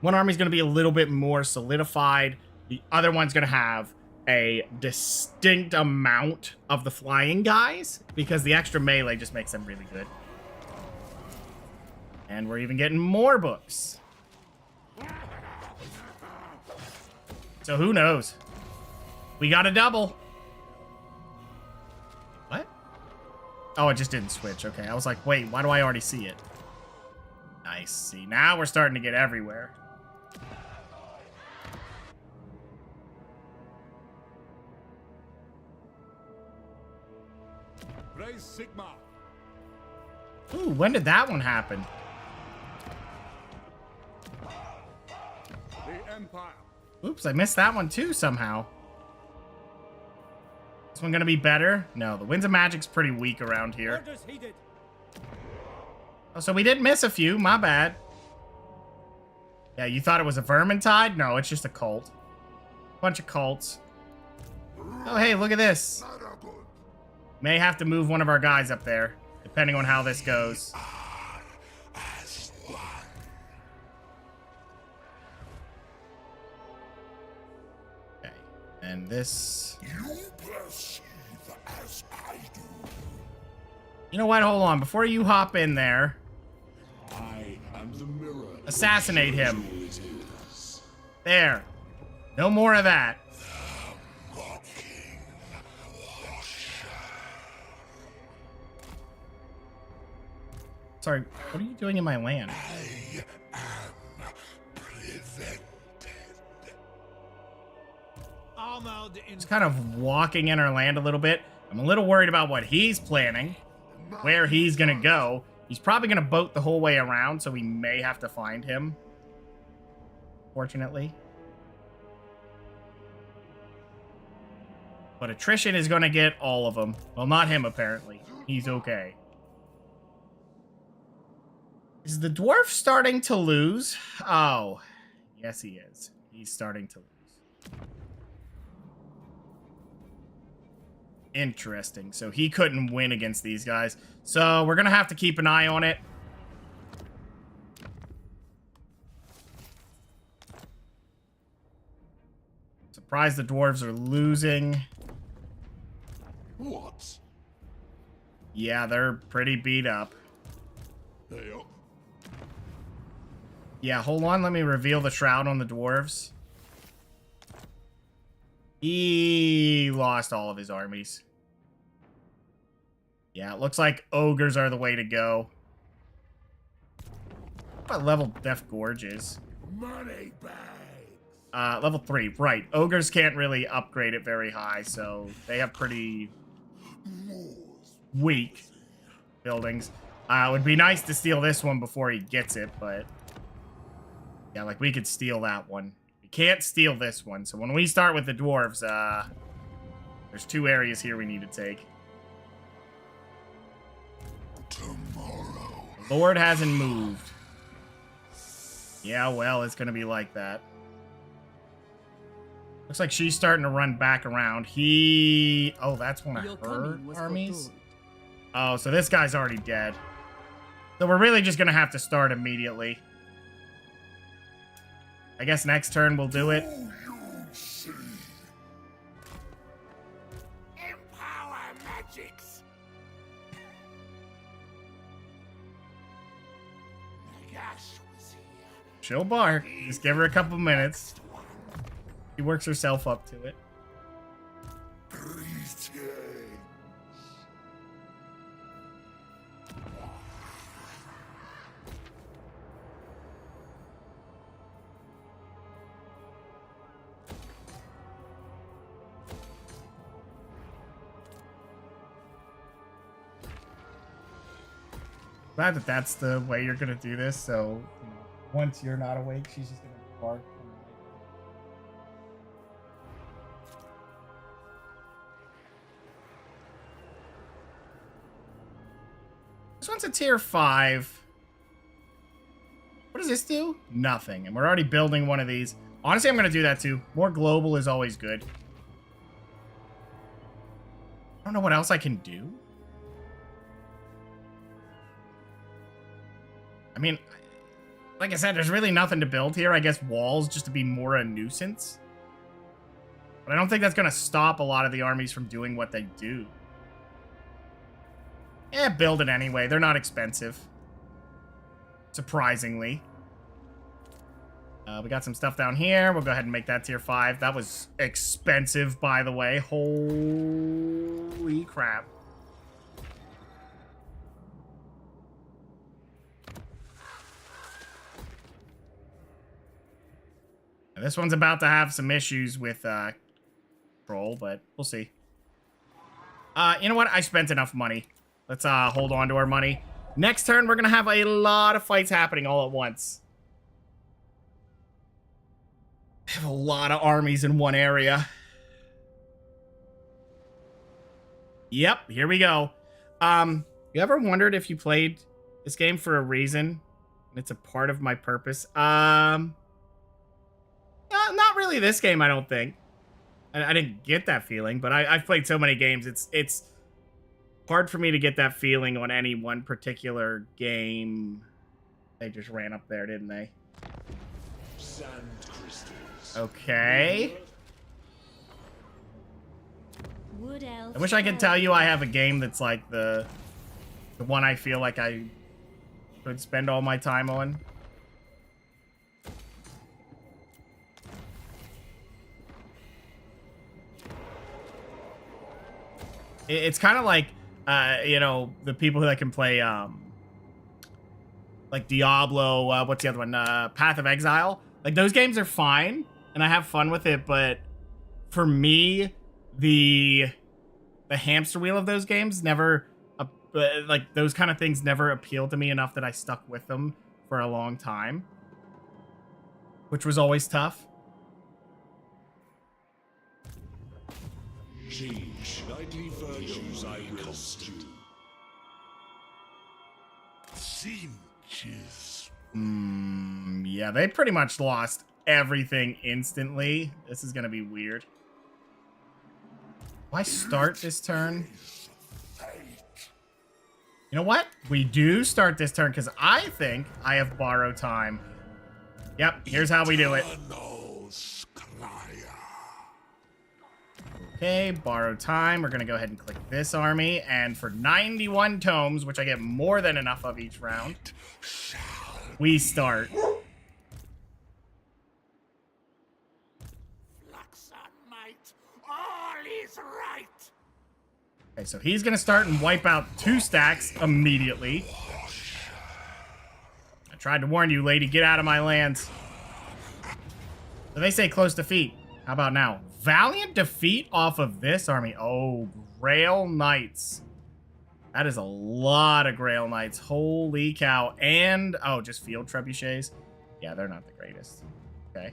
One army's going to be a little bit more solidified. The other one's going to have a distinct amount of the flying guys. Because the extra melee just makes them really good. And we're even getting more books. So who knows? We got a double. What? Oh, it just didn't switch. Okay, I was like, wait, why do I already see it? Nice. See, now we're starting to get everywhere. Praise Sigma. Ooh, when did that one happen? The Empire. Oops, I missed that one too somehow. This one gonna be better? No, the Winds of Magic's pretty weak around here. Oh, so we did miss a few, my bad. Yeah, you thought it was a Vermintide? No, it's just a cult. Bunch of cults. Oh, hey, look at this. May have to move one of our guys up there, depending on how this goes. Okay, and this... You perceive as I do. You know what? Hold on. Before you hop in there, I am the mirror. assassinate him. It is. There. No more of that. Mocking. Sorry, what are you doing in my land? I am prevented. Armored in Just kind of walking in our land a little bit. I'm a little worried about what he's planning, where he's gonna go. He's probably gonna boat the whole way around, so we may have to find him. Fortunately. But attrition is gonna get all of them. Well, not him, apparently. He's okay. Is the dwarf starting to lose? Oh, yes he is. He's starting to lose. Interesting. So he couldn't win against these guys. So we're going to have to keep an eye on it. Surprised the dwarves are losing. What? Yeah, they're pretty beat up. They are. Yeah, hold on. Let me reveal the shroud on the dwarves. He lost all of his armies. Yeah, it looks like ogres are the way to go. What level Death Gorge is? Money bags. Level 3. Right. Ogres can't really upgrade it very high, so they have pretty weak buildings. It would be nice to steal this one before he gets it, but... yeah, like, we could steal that one. We can't steal this one, so when we start with the dwarves, there's 2 areas here we need to take. Tomorrow. The Lord hasn't moved. Yeah, well, it's gonna be like that. Looks like she's starting to run back around. Oh, that's one Your of her coming was armies? foretold. Oh, so this guy's already dead. So we're really just gonna have to start immediately. I guess next turn we'll do it. You see. Empower magics. Nagash was here. She'll bark. Just give her a couple minutes. She works herself up to it. Greetings. Glad that that's the way you're gonna do this. So once you're not awake, she's just gonna bark. This one's a tier 5. What does this do? Nothing. And we're already building one of these. Honestly, I'm gonna do that too. More global is always good. I don't know what else I can do. I mean, like I said, there's really nothing to build here. I guess walls just to be more a nuisance. But I don't think that's going to stop a lot of the armies from doing what they do. Yeah, build it anyway. They're not expensive. Surprisingly. We got some stuff down here. We'll go ahead and make that tier 5. That was expensive, by the way. Holy crap. This one's about to have some issues with control, but we'll see. You know what? I spent enough money. Let's hold on to our money. Next turn, we're going to have a lot of fights happening all at once. I have a lot of armies in one area. Yep, here we go. You ever wondered if you played this game for a reason? And it's a part of my purpose? Not really this game, I don't think. I didn't get that feeling, but I've played so many games. It's hard for me to get that feeling on any one particular game. They just ran up there, didn't they? Sand crystals. Okay. Wood elf I wish I could tell you I have a game that's like the The one I feel like I could spend all my time on. It's kind of like, you know, the people that can play, like Diablo, what's the other one? Path of Exile. Like, those games are fine, and I have fun with it, but for me, the hamster wheel of those games never, like, those kind of things never appealed to me enough that I stuck with them for a long time, which was always tough. Change knightly virtues I cost you. Tzeentches. Yeah, they pretty much lost everything instantly. This is gonna be weird. Why start this turn? You know what? We do start this turn because I think I have borrow time. Yep, here's how we do it. Okay, borrow time. We're gonna go ahead and click this army, and for 91 tomes, which I get more than enough of each round, we start. Okay, so he's gonna start and wipe out 2 stacks immediately. I tried to warn you, lady. Get out of my lands. So they say close defeat. How about now? Valiant defeat off of this army. Oh, Grail Knights. That is a lot of Grail Knights. Holy cow. And, oh, just field trebuchets. Yeah, they're not the greatest. Okay.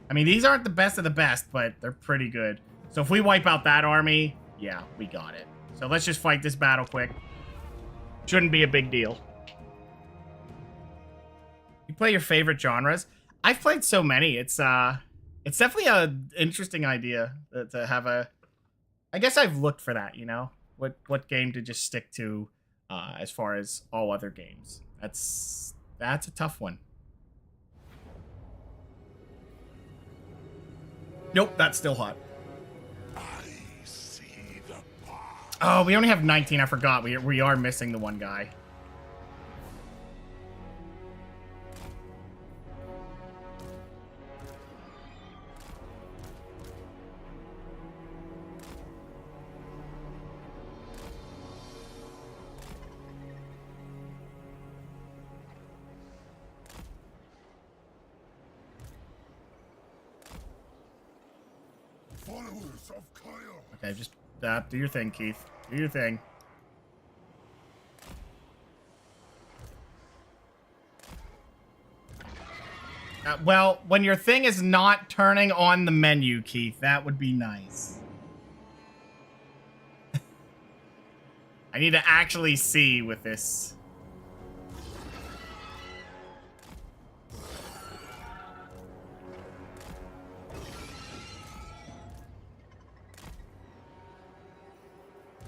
I mean, these aren't the best of the best, but they're pretty good. So if we wipe out that army, yeah, we got it. So let's just fight this battle quick. Shouldn't be a big deal. You play your favorite genres? I've played so many. It's definitely an interesting idea to have a... I guess I've looked for that, you know? What game to just stick to as far as all other games. That's a tough one. Nope, that's still hot. Oh, we only have 19. I forgot. We are missing the one guy. Followers of Kyle. Okay, just do your thing, Keith. Do your thing. Well, when your thing is not turning on the menu, Keith, that would be nice. I need to actually see with this.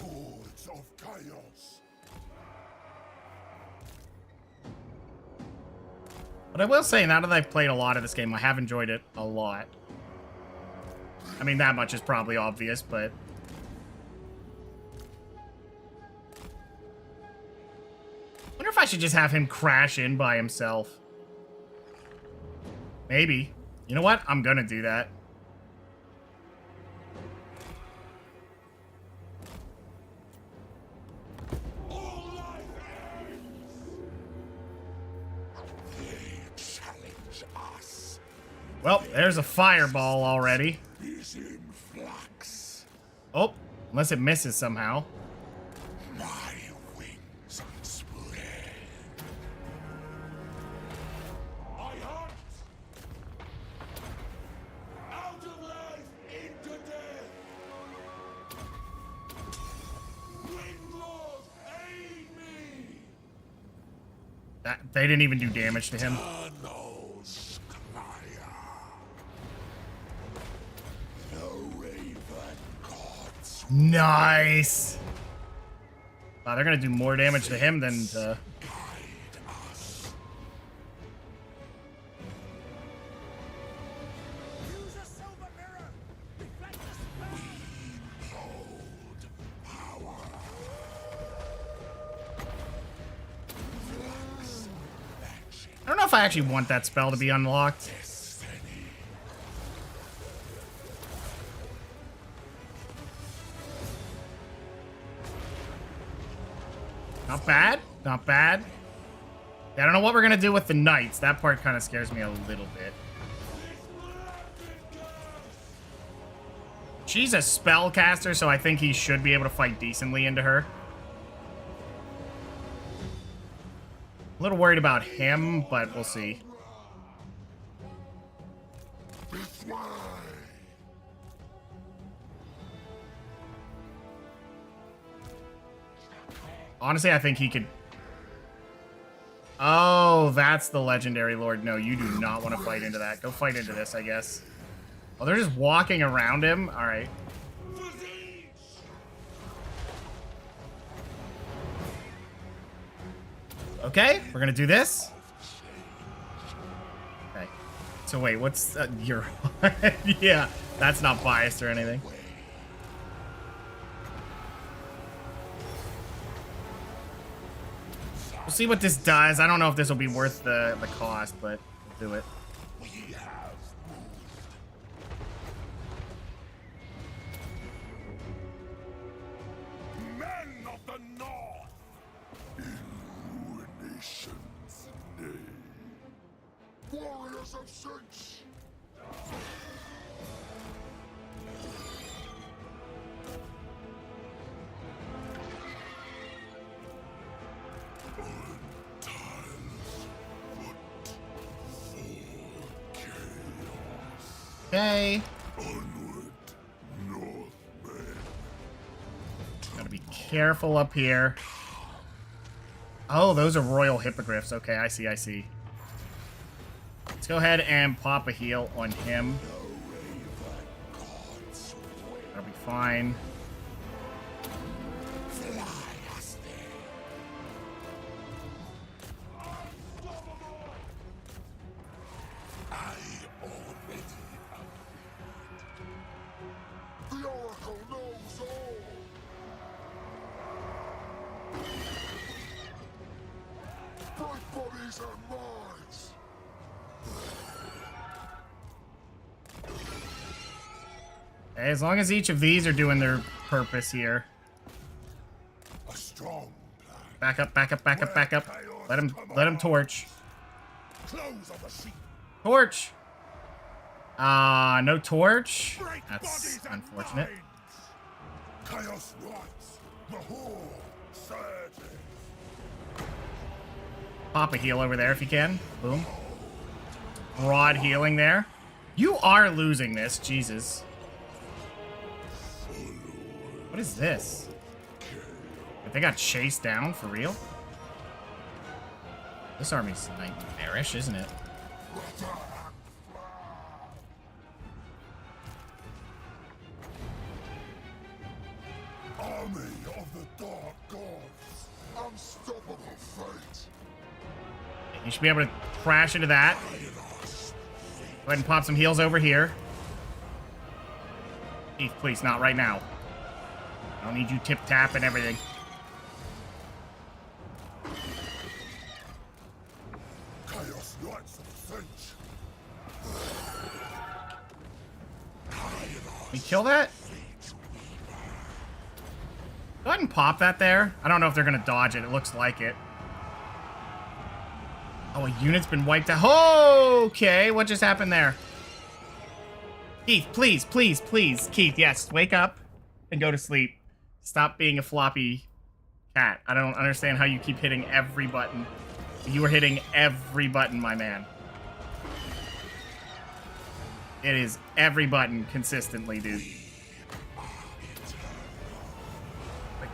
Lords of Chaos. But I will say, now that I've played a lot of this game, I have enjoyed it a lot. I mean, that much is probably obvious, but... I wonder if I should just have him crash in by himself. Maybe. You know what? I'm gonna do that. Well, there's a fireball already. Oh, unless it misses somehow. My wings spread. I hunt out of life into death. Windlord, aid me. They didn't even do damage to him. Nice. Wow, they're gonna do more damage to him than to... if I actually want that spell to be unlocked. Not bad. Not bad. I don't know what we're going to do with the knights. That part kind of scares me a little bit. She's a spellcaster, so I think he should be able to fight decently into her. A little worried about him, but we'll see. Honestly, I think he could... Oh, that's the legendary lord. No, you do not want to fight into that. Go fight into this, I guess. Oh, they're just walking around him? Alright. Okay, we're gonna do this. Okay. So wait, what's... your... yeah, that's not biased or anything. We'll see what this does. I don't know if this will be worth the cost, but we'll do it. Men of the North, in ruination's name, warriors of Tzeentch. Okay. Onward, Northmen. Gotta be careful up here. Oh, those are royal hippogriffs. Okay, I see, I see. Let's go ahead and pop a heal on him. That'll be fine. The Oracle knows all. Bright bodies and minds. Okay, as long as each of these are doing their purpose here. A strong plan. Back up, back up, back up, back up. Let him torch. Close of the sheep. Torch! No torch. Break That's bodies and unfortunate. minds. Chaos rights. The horde surges. Pop a heal over there if you can. Boom. Broad healing there. You are losing this. Jesus. What is this? They got chased down for real? This army's nightmarish, isn't it? Army of the Dark Gods. Unstoppable fate. You should be able to crash into that. Go ahead and pop some heals over here. Keith, please, not right now. I don't need you tip-tap and everything. Chaos Knights of Tzeentch. Can we kill that? Go ahead and pop that there. I don't know if they're going to dodge it. It looks like it. Oh, a unit's been wiped out. Okay, what just happened there? Keith, please, please, please. Keith, yes, wake up and go to sleep. Stop being a floppy cat. I don't understand how you keep hitting every button. You are hitting every button, my man. It is every button consistently, dude.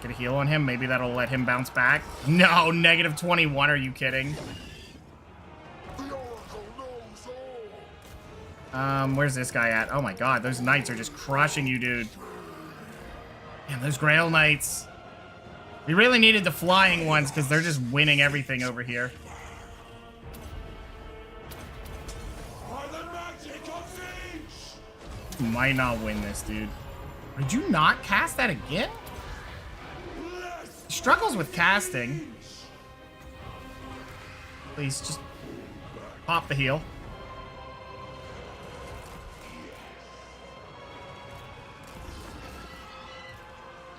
Get a heal on him. Maybe that'll let him bounce back. No, negative 21. Are you kidding? The Oracle knows all. Where's this guy at? Oh my god, those knights are just crushing you, dude. Damn, those Grail Knights. We really needed the flying ones because they're just winning everything over here. By the magic of Tzeentch. Might not win this, dude. Did you not cast that again? He struggles with casting. Please, just Pop the heal.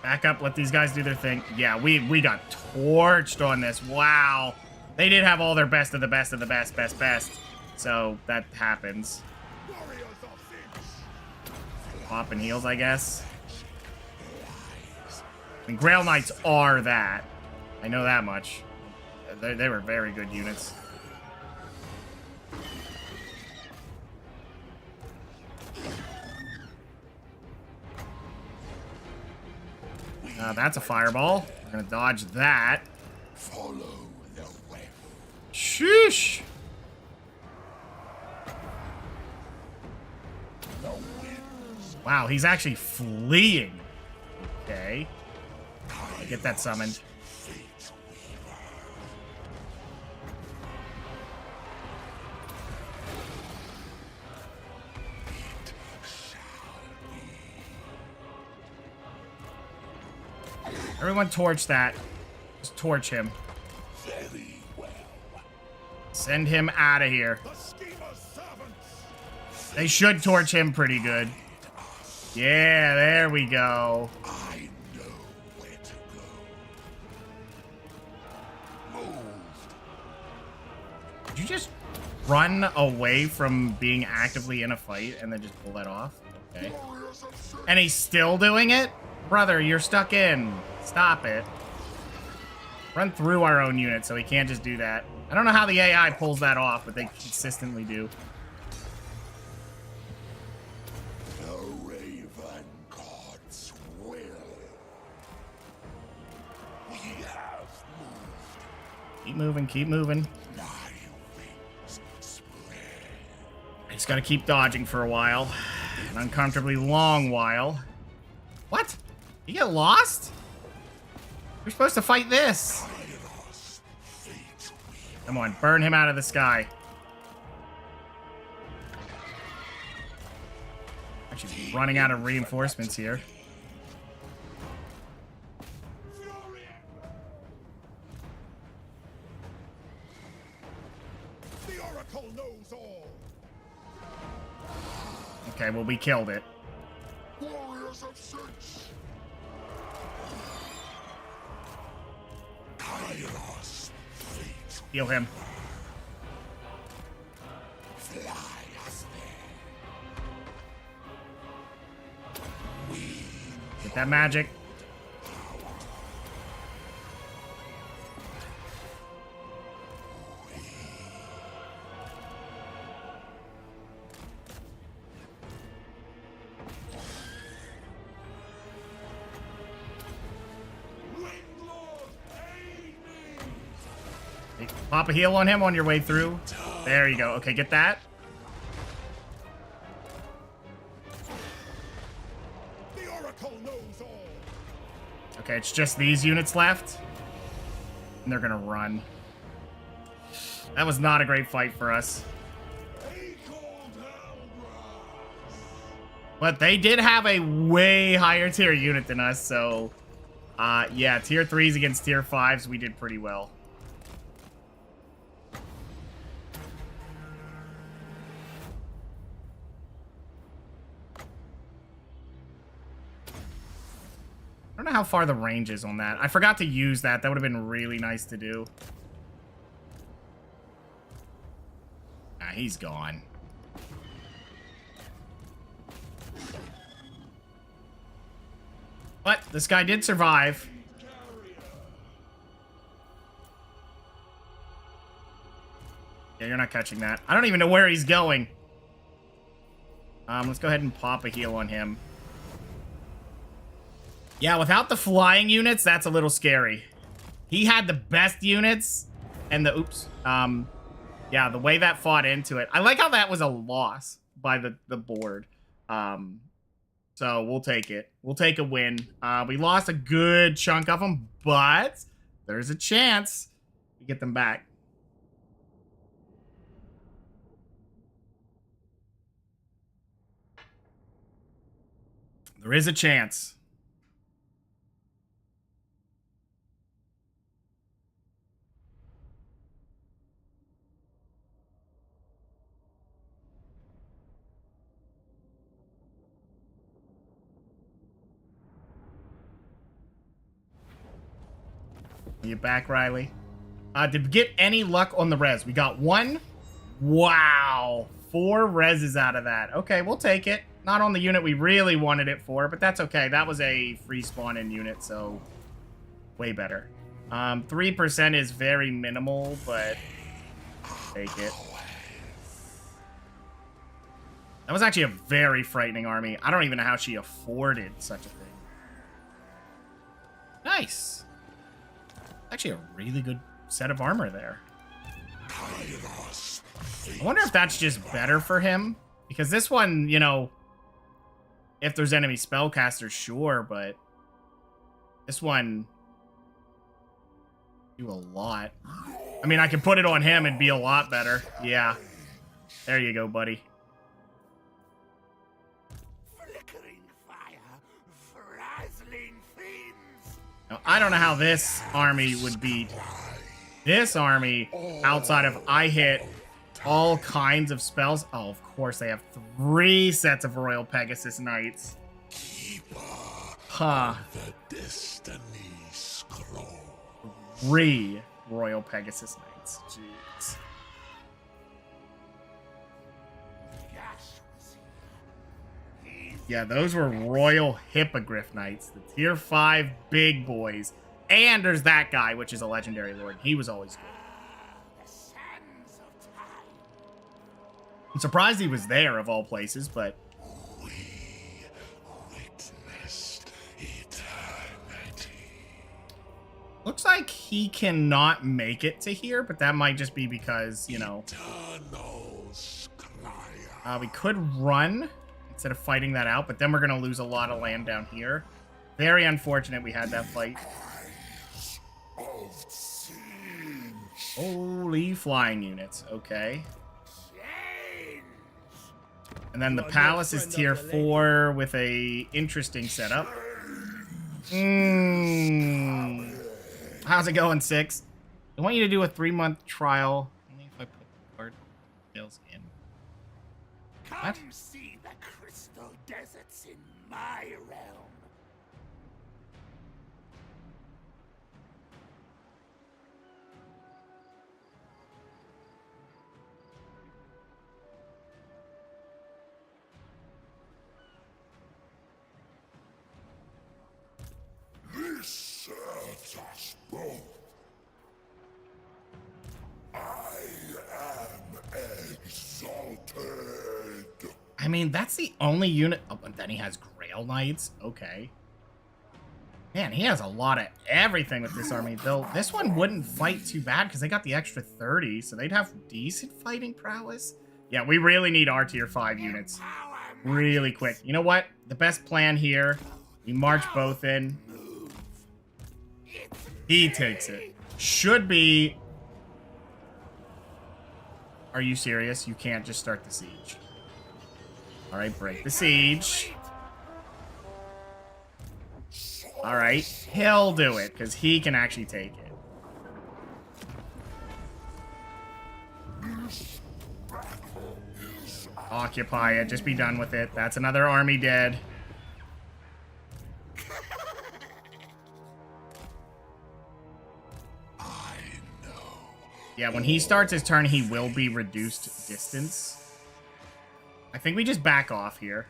Back up, let these guys do their thing. Yeah, we got torched on this. Wow. They did have all their best of the best of the best. So that happens. Popping heals, I guess. I mean, Grail Knights are that. I know that much. They were very good units. That's a fireball. We're gonna dodge that. Follow the way. Sheesh. Wow, he's actually fleeing. Okay. Get that summoned. Everyone torch that. Just torch him. Very well. Send him out of here. They should torch him pretty good. Yeah, there we go. I know where to go. Move. Did you just run away from being actively in a fight and then just pull that off? Okay. And he's still doing it? Brother, you're stuck in. Stop it. Run through our own unit so he can't just do that. I don't know how the AI pulls that off, but they consistently do. The Raven God's will. We have moved. Keep moving, keep moving. My wings spread. I just gotta keep dodging for a while. An uncomfortably long while. What? You get lost? You're supposed to fight this. Kairos Tzeentch Legendary. Come on, burn him out of the sky. Actually, running out of reinforcements here. The Oracle knows all. Okay, well, we killed it. Warriors of Tzeentch. Kairos Tzeentch. Heal him. Fly us there. Get that magic. Pop a heal on him on your way through. There you go. Okay, get that. The Oracle knows all. Okay, it's just these units left. And they're gonna run. That was not a great fight for us. But they did have a way higher tier unit than us, so... yeah, tier 3s against tier 5s, we did pretty well. I don't know how far the range is on that. I forgot to use that. That would have been really nice to do. Ah, he's gone. But this guy did survive. Yeah, you're not catching that. I don't even know where he's going. Let's go ahead and pop a heal on him. Yeah, without the flying units, that's a little scary. He had the best units, and the yeah, the way that fought into it. I like how that was a loss by the board. So we'll take it. We'll take a win. We lost a good chunk of them, but there's a chance we get them back. There is a chance. You back, Riley? To get any luck on the res, we got 1. Wow. 4 reses out of that. Okay, we'll take it. Not on the unit we really wanted it for, but that's okay. That was a free spawn-in unit, so way better. 3% is very minimal, but take it. That was actually a very frightening army. I don't even know how she afforded such a thing. Nice. Actually a really good set of armor there. I wonder if that's just better for him. Because this one, you know, if there's enemy spellcasters, sure, but this one do a lot. I mean, I can put it on him and be a lot better. Yeah. There you go, buddy. Flickering fire, frazzling fiends. Now, I don't know how this army would beat this army outside of I hit all kinds of spells. Oh, of course, they have 3 sets of Royal Pegasus Knights. Huh. The destiny scroll. 3 Royal Pegasus Knights. Jeez. Yeah, those were Royal Hippogriff Knights. The tier 5 big boys. And there's that guy, which is a legendary lord. He was always good. I'm surprised he was there, of all places, but... We witnessed eternity. Looks like he cannot make it to here, but that might just be because, you know... we could run instead of fighting that out, but then we're going to lose a lot of land down here. Very unfortunate we had that fight. Holy flying units. Okay. And then the palace is tier 4 with a interesting setup. How's it going, 6? I want you to do a 3-month trial. Only if I put the card details in. What? Come see the crystal deserts in my realm. This serves us both. I am exalted. I mean, that's the only unit. Oh, and then he has Grail Knights. Okay. Man, he has a lot of everything with this army. Though this one wouldn't fight too bad because they got the extra 30, so they'd have decent fighting prowess. Yeah, we really need our tier 5 units really quick. You know what? The best plan here, we march both in. He takes it. Should be... Are you serious? You can't just start the siege. Alright, break the siege. Alright, he'll do it, because he can actually take it. Occupy it, just be done with it. That's another army dead. Yeah, when he starts his turn, he will be reduced distance. I think we just back off here.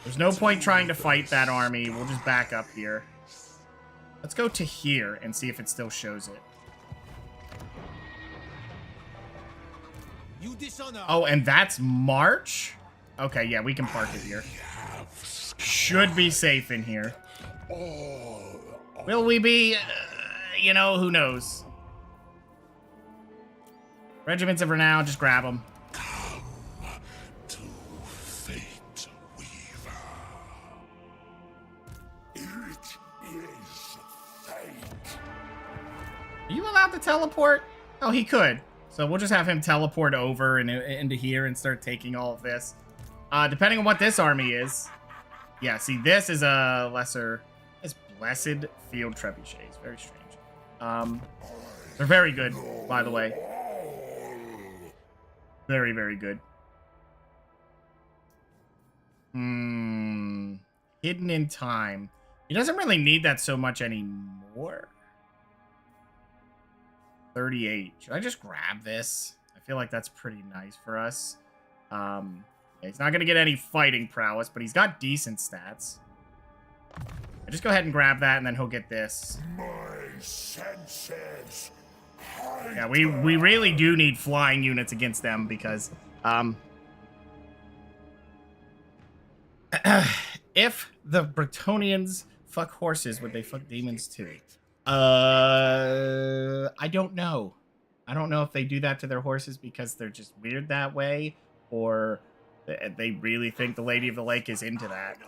There's no point trying to fight that army. We'll just back up here. Let's go to here and see if it still shows it. You dishonor. Oh, and that's March? Okay, yeah, we can park it here. Should be safe in here. Will we be? You know, who knows? Regiments of Renown, just grab them. Come to Fate Weaver. It is fate. Are you allowed to teleport? Oh, he could. So we'll just have him teleport over and into here and start taking all of this. Depending on what this army is. Yeah, see, this is a lesser... It's Blessed Field Trebuchets. Very strange. They're very good, by the way. Very, very good. Hidden in Time. He doesn't really need that so much anymore. 38. Should I just grab this? I feel like that's pretty nice for us. Yeah, he's not going to get any fighting prowess, but he's got decent stats. I just go ahead and grab that, and then he'll get this. My senses. Yeah, we really do need flying units against them because if the Bretonnians fuck horses, would they fuck demons too? I don't know. I don't know if they do that to their horses because they're just weird that way, or they really think the Lady of the Lake is into that.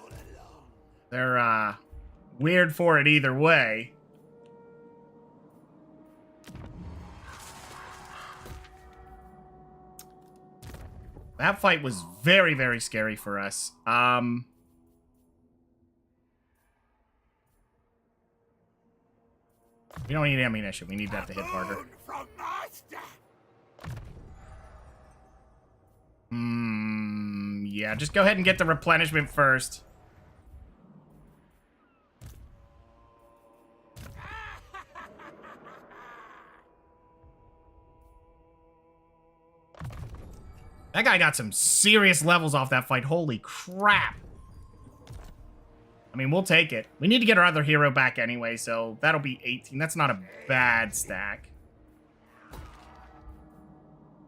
They're weird for it either way. That fight was very, very scary for us. We don't need ammunition. We need that to hit harder. Yeah, just go ahead and get the replenishment first. That guy got some serious levels off that fight. Holy crap. I mean, we'll take it. We need to get our other hero back anyway, so that'll be 18. That's not a bad stack.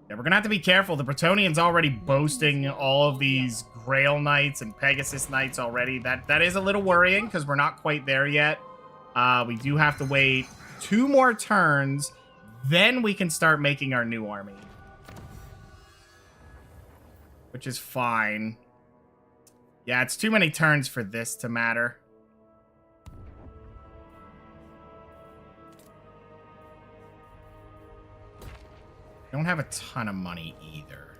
Yeah, we're gonna have to be careful. The Bretonnian's already boasting all of these Grail Knights and Pegasus Knights already. That is a little worrying, because we're not quite there yet. We do have to wait 2 more turns, then we can start making our new army. Which is fine. Yeah, it's too many turns for this to matter. Don't have a ton of money either.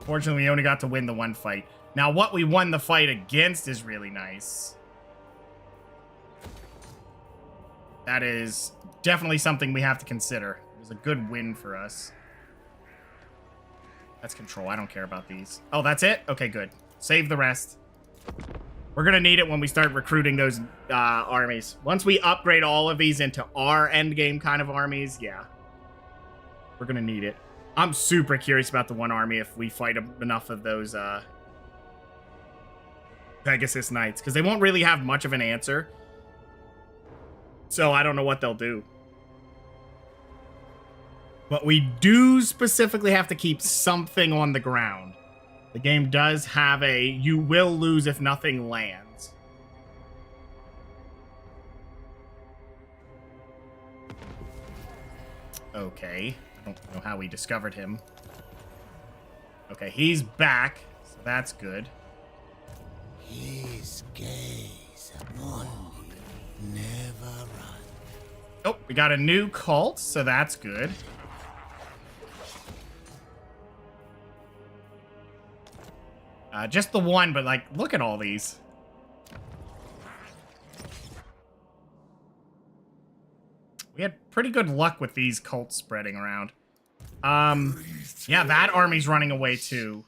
Fortunately, we only got to win the one fight. Now, what we won the fight against is really nice. That is definitely something we have to consider. It was a good win for us. That's control. I don't care about these. Oh, that's it? Okay, good. Save the rest. We're going to need it when we start recruiting those armies. Once we upgrade all of these into our endgame kind of armies, yeah. We're going to need it. I'm super curious about the one army if we fight enough of those Pegasus Knights, because they won't really have much of an answer. So I don't know what they'll do. But we do specifically have to keep something on the ground. The game does have a you will lose if nothing lands. Okay. I don't know how we discovered him. Okay, he's back. So that's good. His gaze upon you never run. Oh, we got a new cult, so that's good. Just the one, but, like, look at all these. We had pretty good luck with these cults spreading around. Yeah, that army's running away, too.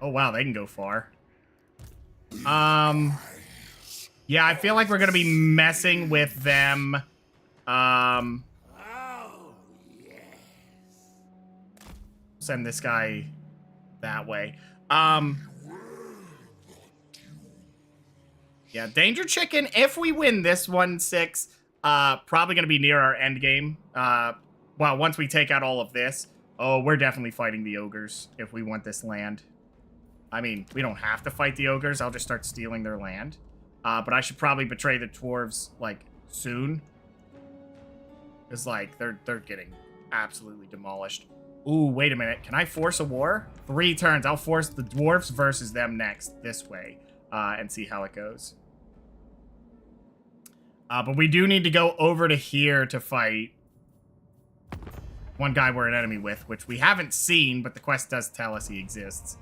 Oh, wow, they can go far. Yeah, I feel like we're gonna be messing with them. Send this guy that way. Yeah, Danger Chicken, if we win this 1-6, probably going to be near our end game. Well, once we take out all of this. Oh, we're definitely fighting the ogres if we want this land. I mean, we don't have to fight the ogres. I'll just start stealing their land. But I should probably betray the dwarves, like, soon. Because, like, they're getting absolutely demolished. Ooh, wait a minute. Can I force a war? 3 turns. I'll force the dwarves versus them next this way and see how it goes. But we do need to go over to here to fight one guy we're an enemy with, which we haven't seen, but the quest does tell us he exists.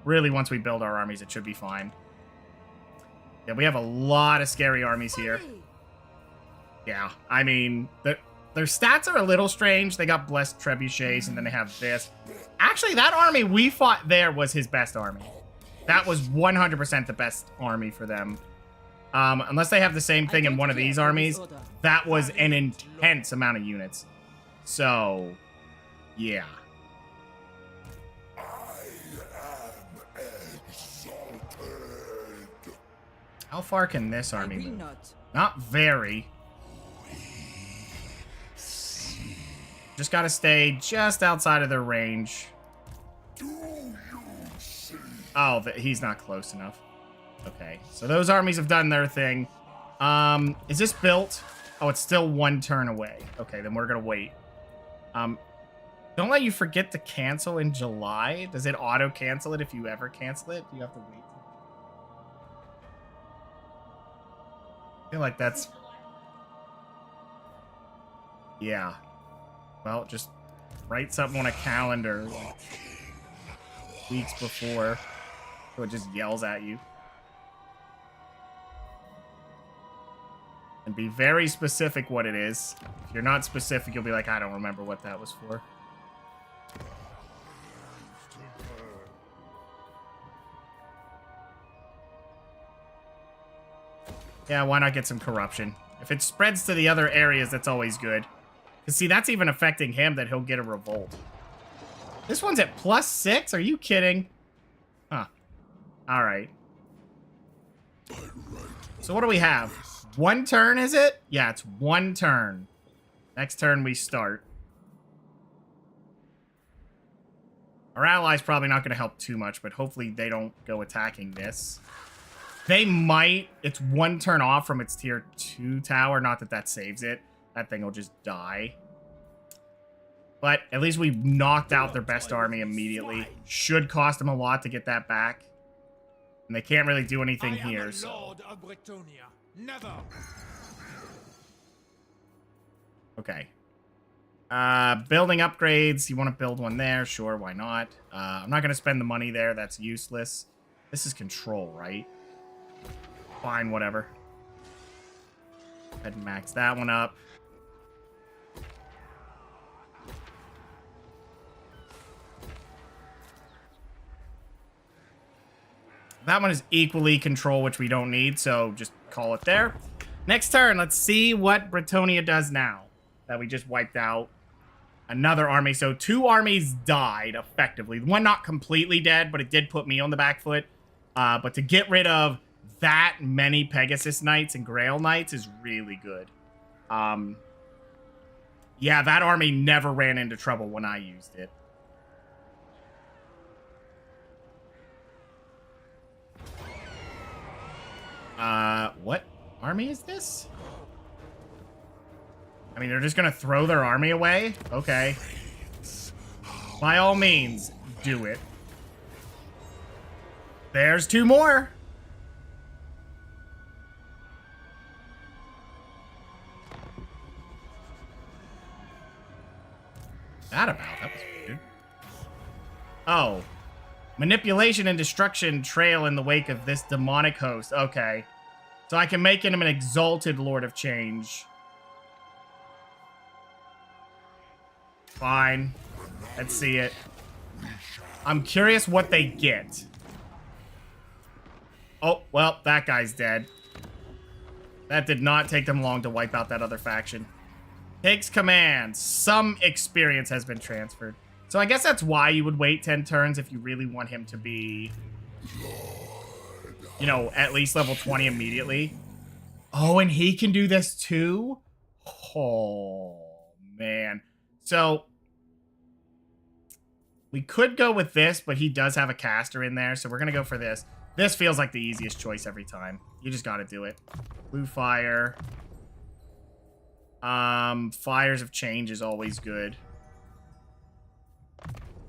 Really, once we build our armies, it should be fine. Yeah, we have a lot of scary armies here. Yeah, I mean, their stats are a little strange. They got blessed trebuchets, and then they have this. Actually, that army we fought there was his best army. That was 100% the best army for them. Unless they have the same thing I in don't one of care these for this armies. order. That was an intense amount of units. So, yeah. I am exalted. How far can this I army will move? not. Not very. Just gotta stay just outside of their range. Do you see? Oh, he's not close enough. Okay, so those armies have done their thing. Is this built? Oh, it's still 1 turn away. Okay, then we're gonna wait. Don't let you forget to cancel in July. Does it auto cancel it if you ever cancel it? You have to wait. I feel like that's... Yeah. Well, just write something on a calendar like weeks before, so it just yells at you. And be very specific what it is. If you're not specific, you'll be like, I don't remember what that was for. Yeah, why not get some corruption? If it spreads to the other areas, that's always good. Because, see, that's even affecting him that he'll get a revolt. This one's at +6? Are you kidding? Huh. Alright. So what do we have? 1 turn, is it? Yeah, it's 1 turn. Next turn we start. Our ally's probably not going to help too much, but hopefully they don't go attacking this. They might. It's 1 turn off from its tier 2 tower. Not that that saves it. That thing will just die. But at least we knocked out their best army immediately. Should cost them a lot to get that back. And they can't really do anything here, so... Lord of Bretonia. Never. Okay. Building upgrades. You want to build one there? Sure, why not? I'm not going to spend the money there. That's useless. This is control, right? Fine, whatever. Go ahead and max that one up. That one is equally control, which we don't need, so just call it there. Next turn, let's see what Bretonia does now that we just wiped out another army. So 2 armies died, effectively. One not completely dead, but it did put me on the back foot. But to get rid of that many Pegasus Knights and Grail Knights is really good. Yeah, that army never ran into trouble when I used it. What army is this? I mean, they're just gonna throw their army away? Okay. By all means, do it. There's 2 more. That was weird. Oh. Manipulation and destruction trail in the wake of this demonic host. Okay. So I can make him an exalted Lord of Change. Fine. Let's see it. I'm curious what they get. Oh, well, that guy's dead. That did not take them long to wipe out that other faction. Takes command. Some experience has been transferred. So I guess that's why you would wait 10 turns if you really want him to be, you know, at least level 20 immediately. Oh, and he can do this too? Oh, man. So we could go with this, but he does have a caster in there, so we're going to go for this. This feels like the easiest choice every time. You just got to do it. Blue fire. Fires of Change is always good.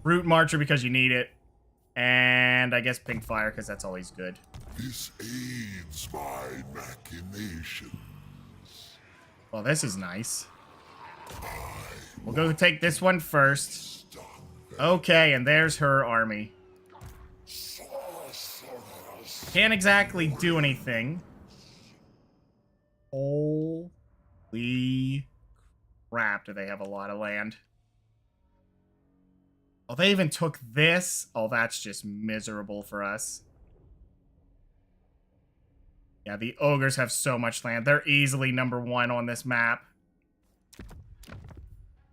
Root Marcher because you need it. And I guess Pink Fire because that's always good. This aids my machinations. Well, this is nice. We'll go take this one first. Okay, and there's her army. Can't exactly do anything. Holy crap, do they have a lot of land. Oh, they even took this? Oh, that's just miserable for us. Yeah, the ogres have so much land. They're easily #1 on this map.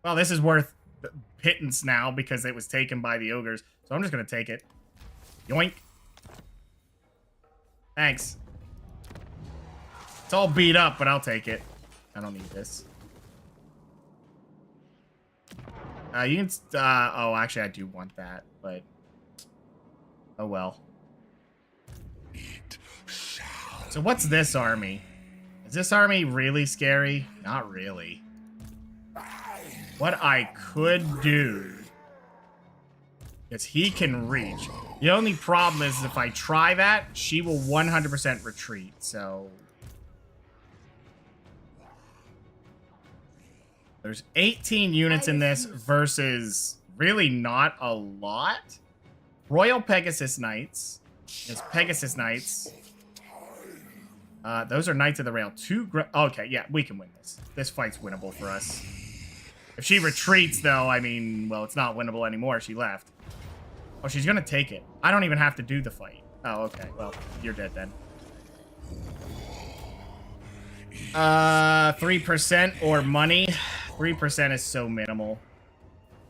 Well, this is worth pittance now because it was taken by the ogres. So I'm just going to take it. Yoink. Thanks. It's all beat up, but I'll take it. I don't need this. You can... oh, actually, I do want that, but... Oh, well. So what's this army? Is this army really scary? Not really. What I could do... Because he can reach. The only problem is if I try that, she will 100% retreat, so... There's 18 units in this versus really not a lot. Royal Pegasus Knights. There's Pegasus Knights. Those are Knights of the Rail. Okay, yeah, we can win this. This fight's winnable for us. If she retreats, though, I mean, well, it's not winnable anymore. She left. Oh, she's gonna take it. I don't even have to do the fight. Oh, okay. Well, you're dead then. 3% or money. 3% is so minimal.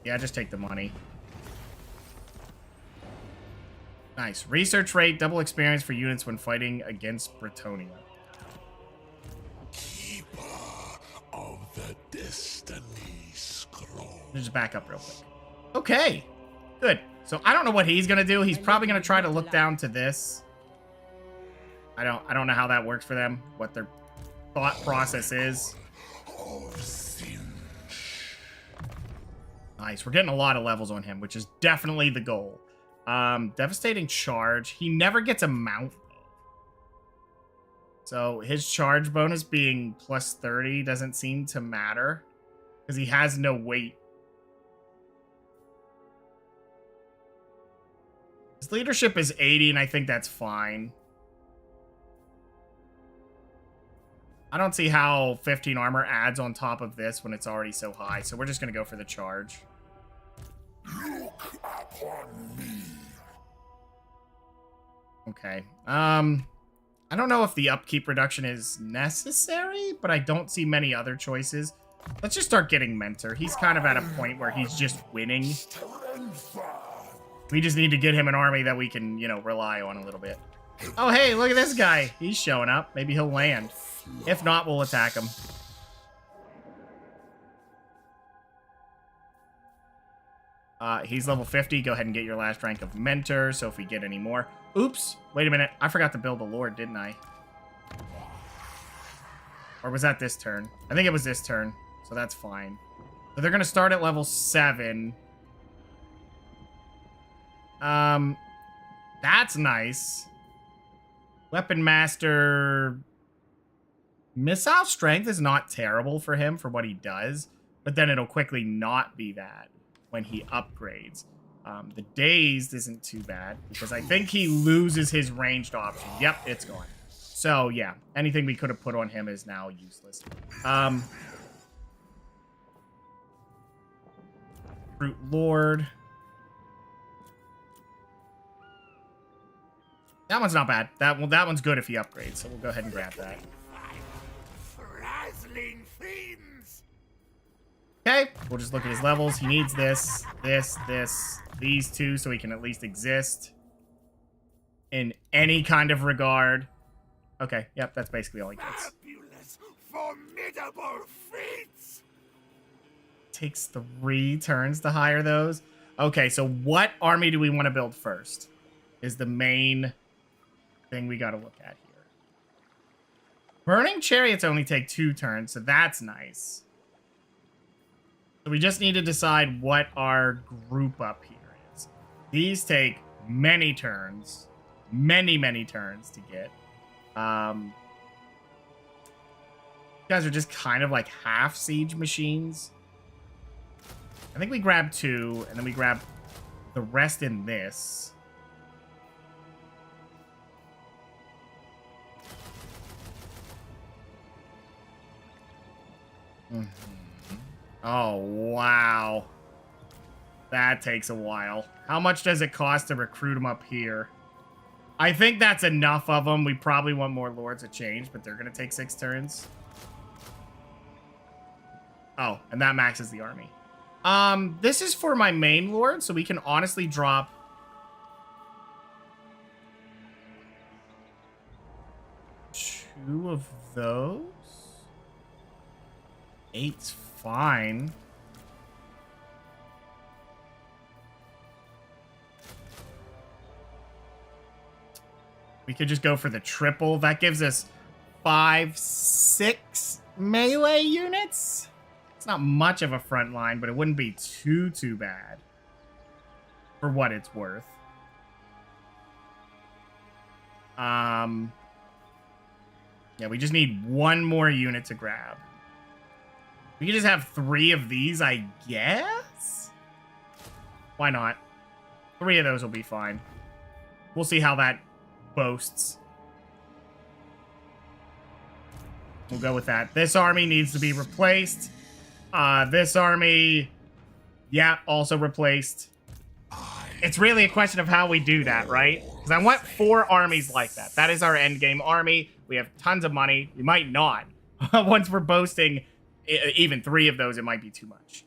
Yeah, just take the money. Nice. Research rate, double experience for units when fighting against Bretonnia. Keeper of the Destiny Scroll. Just back up real quick. Okay. Good. So I don't know what he's gonna do. He's probably gonna try to look down to this. I don't know how that works for them. What their thought process is. Nice. We're getting a lot of levels on him, which is definitely the goal. Devastating charge. He never gets a mount. So his charge bonus being plus 30 doesn't seem to matter because he has no weight. His leadership is 80, and I think that's fine. I don't see how 15 armor adds on top of this when it's already so high, so we're just going to go for the charge. Look upon me. Okay. I don't know if the upkeep reduction is necessary, but I don't see many other choices. Let's just start getting Mentor. He's kind of at a point where he's just winning. We just need to get him an army that we can, you know, rely on a little bit. Oh, hey, look at this guy. He's showing up. Maybe he'll land. If not, we'll attack him. He's level 50. Go ahead and get your last rank of Mentor, so if we get any more... Oops! Wait a minute. I forgot to build a Lord, didn't I? Or was that this turn? I think it was this turn, so that's fine. So they're going to start at level 7. That's nice. Weapon Master... Missile Strength is not terrible for him for what he does, but then it'll quickly not be that when he upgrades. The Dazed isn't too bad, because I think he loses his ranged option. Yep, it's gone. So, yeah, anything we could have put on him is now useless. Brute Lord. That one's not bad. That one's good if he upgrades, so we'll go ahead and grab that. Okay, we'll just look at his levels. He needs this, these two, so he can at least exist in any kind of regard. Okay, yep, that's basically all he gets. Formidable feats. Takes 3 turns to hire those. Okay, so what army do we want to build first? Is the main thing we got to look at here. Burning Chariots only take 2 turns, so that's nice. So we just need to decide what our group up here is. These take many turns. Many turns to get. You guys are just kind of like half siege machines. I think we grab 2, and then we grab the rest in this. Oh, wow. That takes a while. How much does it cost to recruit them up here? I think that's enough of them. We probably want more Lords of Change, but they're going to take 6 turns. Oh, and that maxes the army. This is for my main Lord, so we can honestly drop... 2 of those? 8's fine. We could just go for the triple. That gives us 5, 6 melee units. It's not much of a front line, but it wouldn't be too bad for what it's worth. Yeah, we just need 1 more unit to grab. We can just have 3 of these, I guess? Why not? 3 of those will be fine. We'll see how that boasts. We'll go with that. This army needs to be replaced. This army, yeah, also replaced. It's really a question of how we do that, right? Because I want 4 armies like that. That is our endgame army. We have tons of money. We might not. Once we're boasting even 3 of those, it might be too much.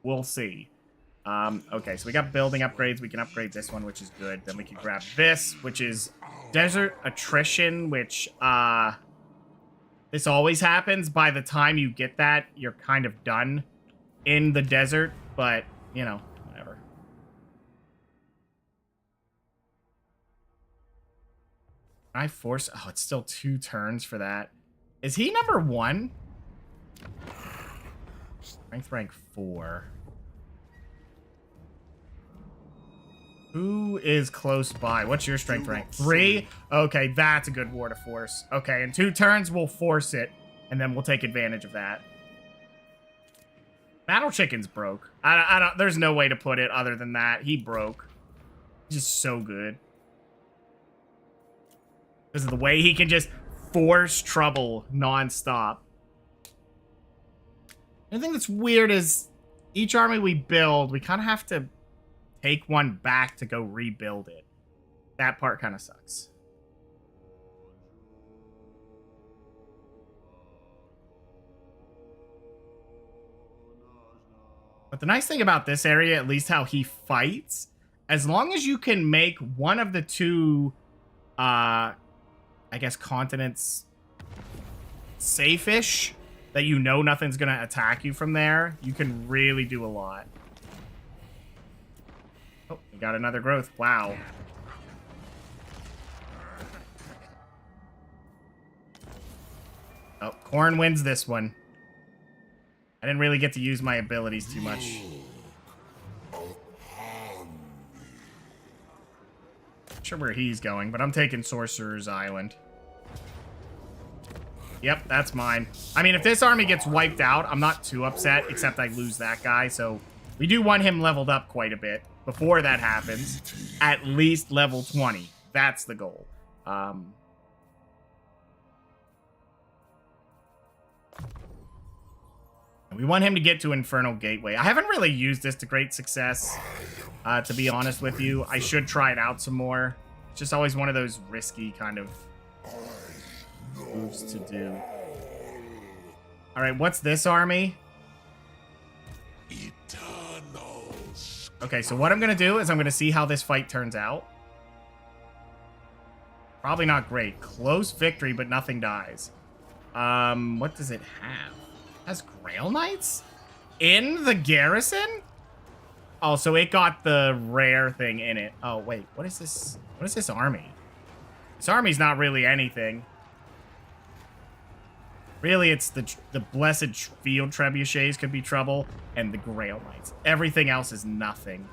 We'll see. Okay, so we got building upgrades. We can upgrade this one, which is good. Then we can grab this, which is Desert Attrition, which, this always happens. By the time you get that, you're kind of done in the desert, but, you know, whatever. I force... Oh, it's still 2 turns for that. Is he number 1? Strength rank 4. Who is close by? What's your strength rank? 3? Okay, that's a good war to force. Okay, in 2 turns, we'll force it, and then we'll take advantage of that. Battle Chicken's broke. I don't... There's no way to put it other than that. He broke. He's just so good. Because of the way he can just force trouble nonstop. The thing that's weird is each army we build, we kind of have to take one back to go rebuild it. That part kind of sucks. But the nice thing about this area, at least how he fights, as long as you can make one of the 2, I guess, continents safe-ish, that you know nothing's going to attack you from there, you can really do a lot. Oh, we got another growth. Wow. Oh, Corn wins this one. I didn't really get to use my abilities too much. Not sure where he's going, but I'm taking Sorcerer's Island. Yep, that's mine. I mean, if this army gets wiped out, I'm not too upset, except I lose that guy, so we do want him leveled up quite a bit before that happens. At least level 20. That's the goal. We want him to get to Infernal Gateway. I haven't really used this to great success, to be honest with you. I should try it out some more. It's just always one of those risky kind of moves to do. Alright, what's this army? Okay, so what I'm going to do is I'm going to see how this fight turns out. Probably not great. Close victory, but nothing dies. What does it have? It has Grail Knights? In the garrison? Oh, so it got the rare thing in it. Oh, wait. What is this? What is this army? This army's not really anything. Really, it's the Blessed Field Trebuchets could be trouble, and the Grail Knights. Everything else is nothing.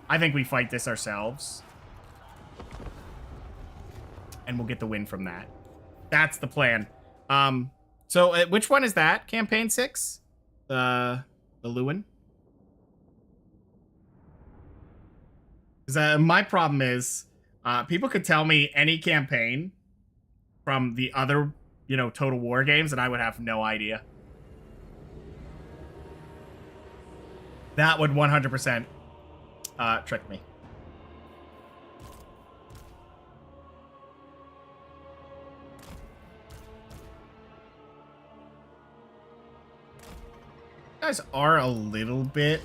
I think we fight this ourselves. And we'll get the win from that. That's the plan. So which one is that? Campaign 6? The Lewin? Because my problem is, people could tell me any campaign from the other, you know, Total War games, and I would have no idea. That would 100% trick me. guys are a little bit...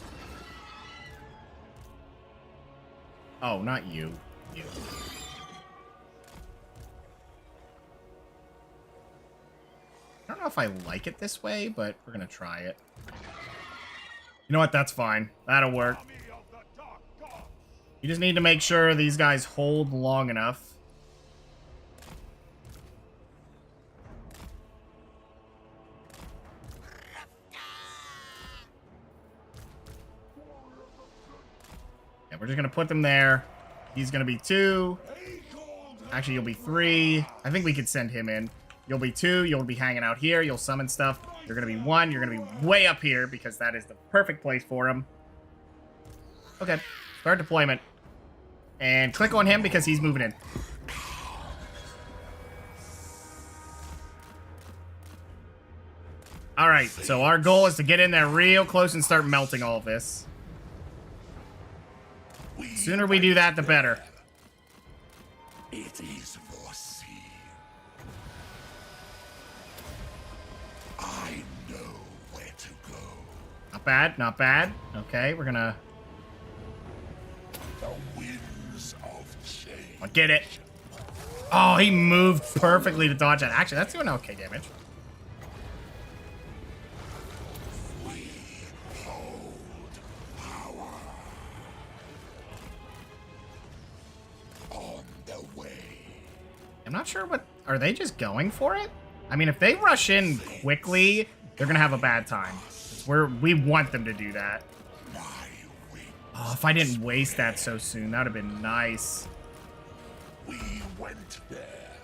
Oh, not you. You. I don't know if I like it this way, but we're gonna try it. You know what? That's fine. That'll work. You just need to make sure these guys hold long enough. Yeah, we're just gonna put them there. He's gonna be 2. Actually, you'll be 3. I think we could send him in. You'll be 2. You'll be hanging out here. You'll summon stuff. You're gonna be 1. You're gonna be way up here because that is the perfect place for him. Okay, start deployment. And click on him because he's moving in. Alright, so our goal is to get in there real close and start melting all of this. The sooner we do that, the better. It is foreseen. I know where to go. Not bad, not bad. Okay, we're gonna... The winds of change. I'll get it. Oh, he moved perfectly to dodge that. Actually, that's doing okay damage. We hold power. On the way. I'm not sure what... Are they just going for it? I mean, if they rush in quickly, they're gonna have a bad time. We want them to do that. Oh, if I didn't waste that so soon, that would have been nice. We went there.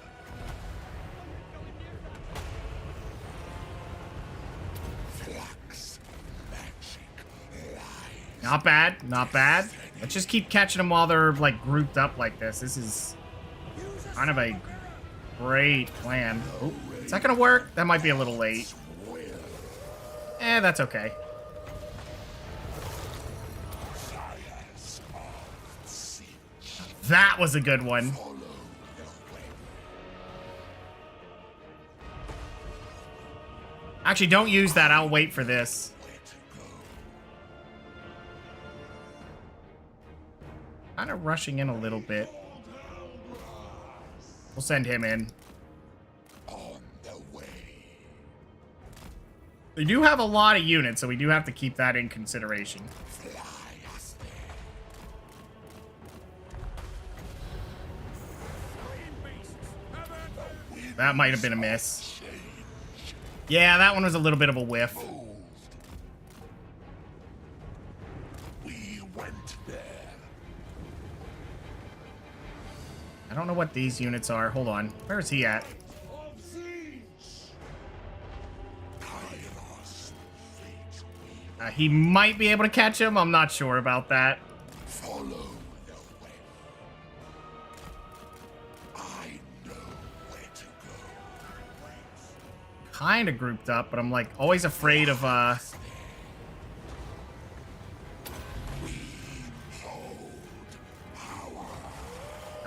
Flux, magic, lies. Not bad, not bad. Let's just keep catching them while they're, like, grouped up like this. This is kind of a great plan. Oh, is that gonna work? That might be a little late. That's okay. That was a good one. Actually, don't use that. I'll wait for this. Kind of rushing in a little bit. We'll send him in. On the way. They do have a lot of units, so we do have to keep that in consideration. Fly us there. That might have been a miss. Yeah, that one was a little bit of a whiff. We went there. I don't know what these units are. Hold on. Where is he at? Kairos Tzeentch. He might be able to catch him. I'm not sure about that. Follow the way. I know where to go. Kind of grouped up, but I'm like always afraid of That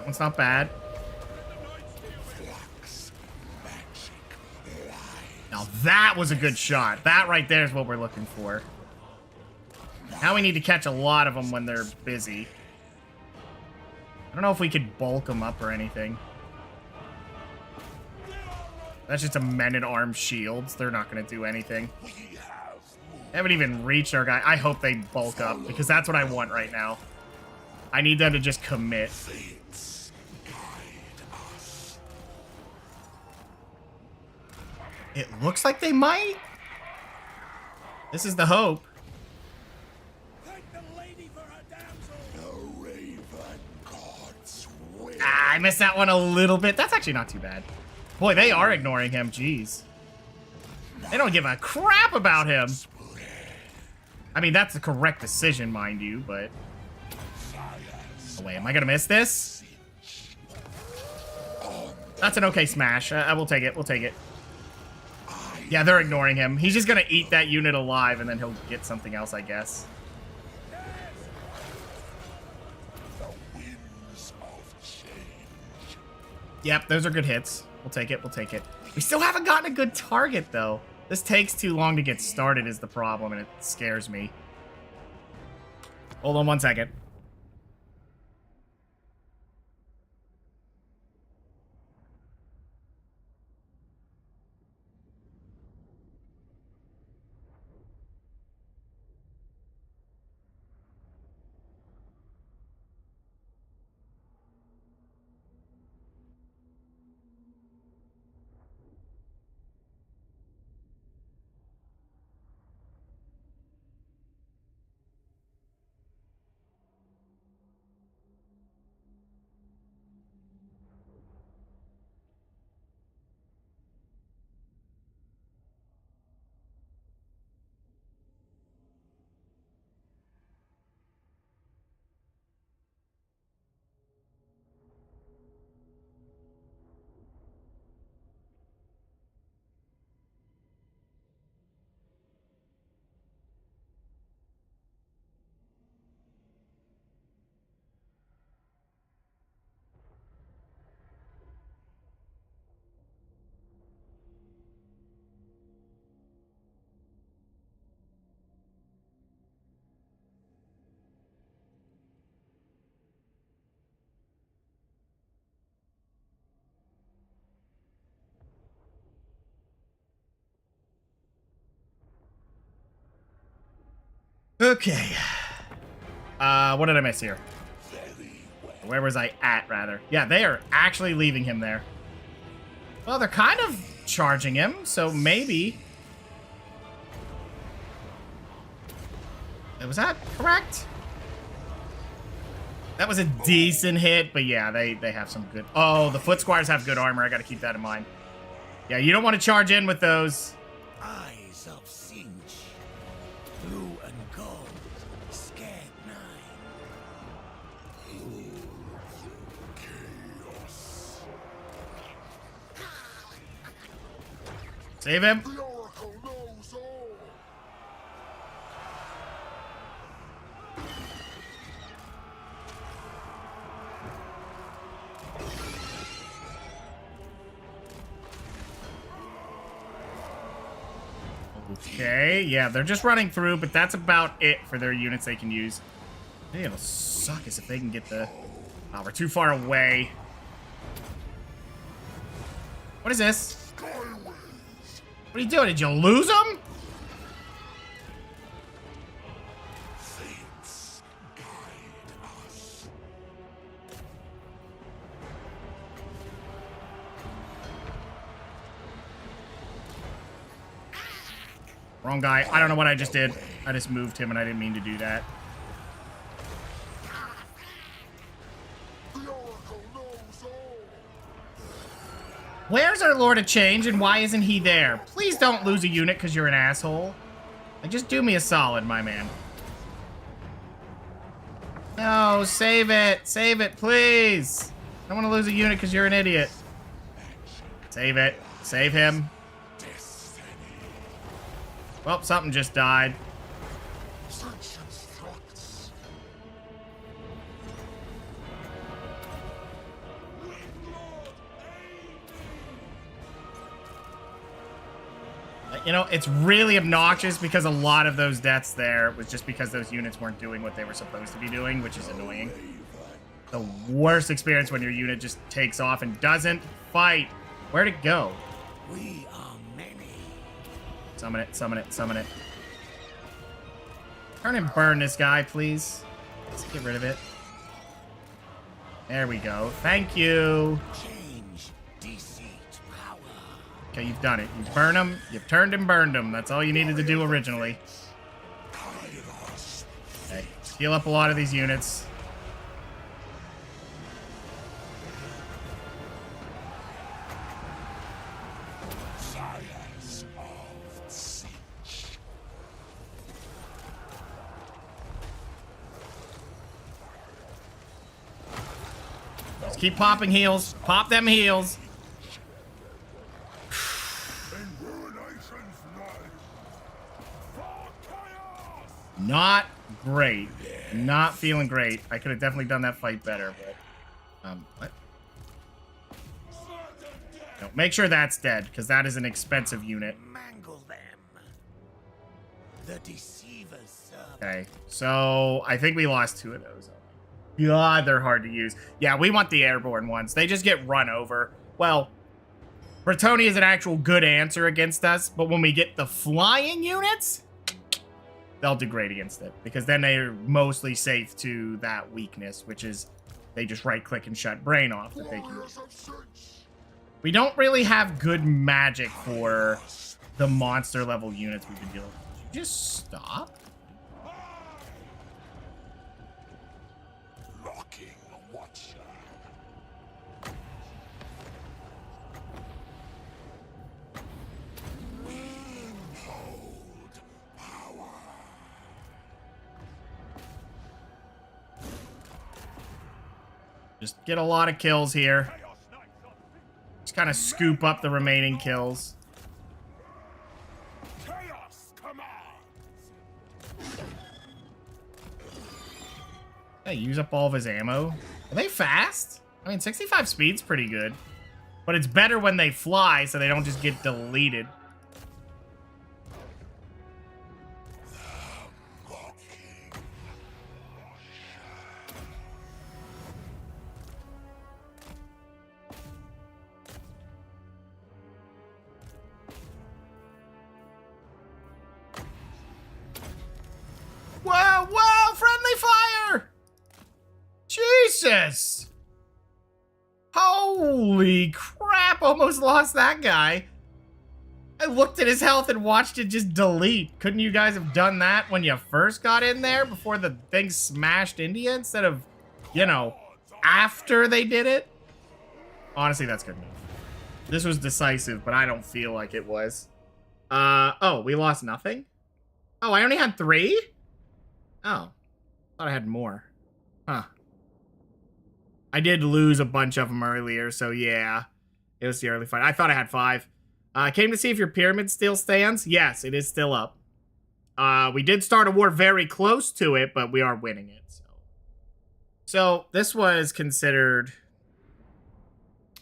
one's not bad. Flux, magic, lies. Now that was a good shot. That right there is what we're looking for. Now we need to catch a lot of them when they're busy. I don't know if we could bulk them up or anything. That's just a men-at-arms shields. They're not going to do anything. We have They haven't even reached our guy. I hope they bulk up, because that's what I want right now. I need them to just commit. fates guide us. It looks like they might. This is the hope. Thank the lady for her damsel. The raven god's will. Ah, I missed that one a little bit. That's actually not too bad. Boy, they are ignoring him. Jeez. They don't give a crap about him. I mean, that's the correct decision, mind you, but... Oh, wait, am I gonna miss this? That's an okay smash. I will take it. We'll take it. Yeah, they're ignoring him. He's just gonna eat that unit alive, and then he'll get something else, I guess. The winds of change. Yep, those are good hits. We'll take it. We'll take it. We still haven't gotten a good target, though. This takes too long to get started is the problem, and it scares me. Hold on 1 second. Okay. What did I miss here? Where was I at, rather? Yeah, they are actually leaving him there. Well, they're kind of charging him, so maybe... Was that correct? That was a decent hit, but yeah, they have some good... Oh, the foot squires have good armor. I gotta keep that in mind. Yeah, you don't want to charge in with those. Eyes of Tzeentch. Blue and gold. Scared 9. Save him. The Oracle knows all. Okay, yeah, they're just running through, but that's about it for their units they can use. Maybe it'll suck as if they can get the... Oh, we're too far away. What is this? What are you doing? Did you lose them? Fates guide us. Wrong guy. I don't know what I just did. I just moved him and I didn't mean to do that. The Oracle knows all. Where's our Lord of Change and why isn't he there? Please don't lose a unit because you're an asshole. Like, just do me a solid, my man. No, save it. Save it, please. I don't want to lose a unit because you're an idiot. Save it. Save him. Well, something just died. Tzeentch instructs. You know, it's really obnoxious because a lot of those deaths there was just because those units weren't doing what they were supposed to be doing, which is annoying. The worst experience when your unit just takes off and doesn't fight. Where'd it go? We are many. Summon it, summon it, summon it. Turn and burn this guy, please. Let's get rid of it. There we go. Thank you. Change. Deceit. Power. Okay, you've done it. You burn him. You've turned and burned him. That's all you needed to do originally. Okay, heal up a lot of these units. Science of Tzeentch. Just keep popping heals. Pop them heals. In ruination's name. For chaos. Not great. Not feeling great. I could have definitely done that fight better, but... what? No, make sure that's dead, because that is an expensive unit. Mangle them. The deceivers serve. Okay, so I think we lost 2 of those. God, they're hard to use. Yeah, we want the airborne ones. They just get run over. Well, Bretonnia is an actual good answer against us, but when we get the flying units, they'll do great against it, because then they're mostly safe to that weakness, which is they just right-click and shut brain off that they can. Warriors of Tzeentch. We don't really have good magic for the monster level units we've been dealing with. Did you just stop? Locking Watcher. Hold power. Just get a lot of kills here. Just kind of scoop up the remaining kills. Chaos commands. Yeah, use up all of his ammo. Are they fast? I mean, 65 speed's pretty good. But it's better when they fly so they don't just get deleted. Whoa, whoa, friendly fire! Jesus! Holy crap, almost lost that guy. I looked at his health and watched it just delete. Couldn't you guys have done that when you first got in there before the thing smashed into you instead of, you know, after they did it? Honestly, that's good enough. This was decisive, but I don't feel like it was. Oh, we lost nothing? Oh, I only had 3? Oh, thought I had more. Huh. I did lose a bunch of them earlier, so yeah. It was the early fight. I thought I had 5. Came to see if your pyramid still stands. Yes, it is still up. We did start a war very close to it, but we are winning it. So this was considered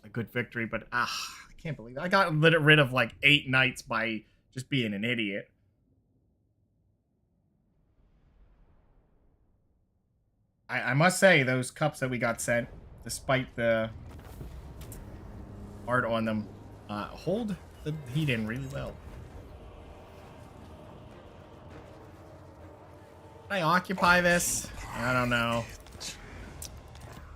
a good victory, but I can't believe it. I got rid of like 8 knights by just being an idiot. I must say, those cups that we got sent, despite the art on them, hold the heat in really well. Can I occupy this? I don't know.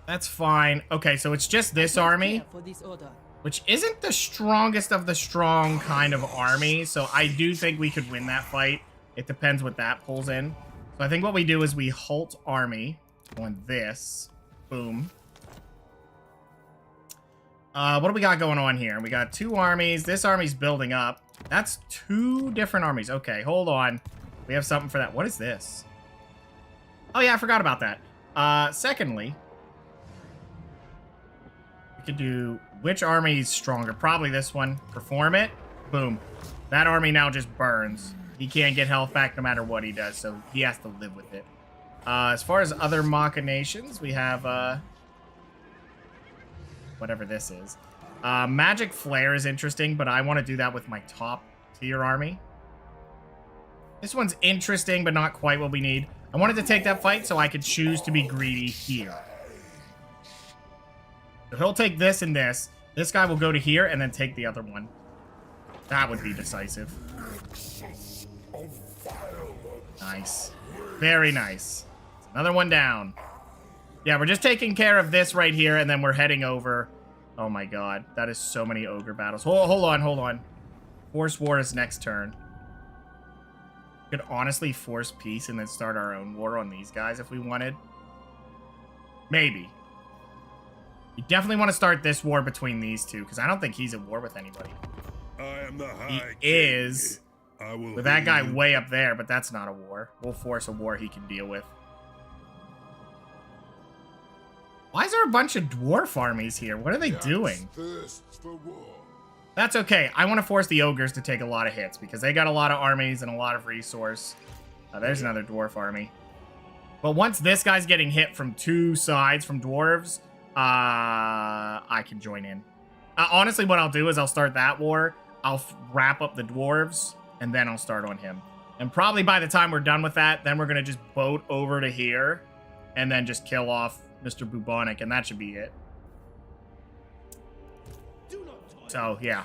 That's fine. Okay, so it's just this army, For this order. which isn't the strongest of the strong kind of army, so I do think we could win that fight. It depends what that pulls in. So I think what we do is we halt army on this. Boom. What do we got going on here? We got 2 armies. This army's building up. That's 2 different armies. Okay, hold on. We have something for that. What is this? Oh, yeah, I forgot about that. Secondly, we could do which army is stronger? Probably this one. Perform it. Boom. That army now just burns. He can't get health back no matter what he does, so he has to live with it. As far as other machinations, we have, whatever this is. Magic Flare is interesting, but I want to do that with my top tier army. This one's interesting, but not quite what we need. I wanted to take that fight so I could choose to be greedy here. So he'll take this and this. This guy will go to here and then take the other one. That would be decisive. Nice. Very nice. Another one down. Yeah, we're just taking care of this right here, and then we're heading over. Oh my god, that is so many ogre battles. Hold on. Force war is next turn. We could honestly force peace and then start our own war on these guys if we wanted. Maybe. You definitely want to start this war between these two, because I don't think he's at war with anybody. I am the High He King. is I will with that guy heal. way up there, but that's not a war. We'll force a war he can deal with. Why is there a bunch of dwarf armies here? What are they doing? Thirsts for war. That's okay. I want to force the ogres to take a lot of hits because they got a lot of armies and a lot of resource. There's another dwarf army. But once this guy's getting hit from 2 sides from dwarves, I can join in. Honestly, what I'll do is I'll start that war. I'll wrap up the dwarves, and then I'll start on him. And probably by the time we're done with that, then we're going to just boat over to here and then just kill off Mr. Bubonic, and that should be it. So, yeah.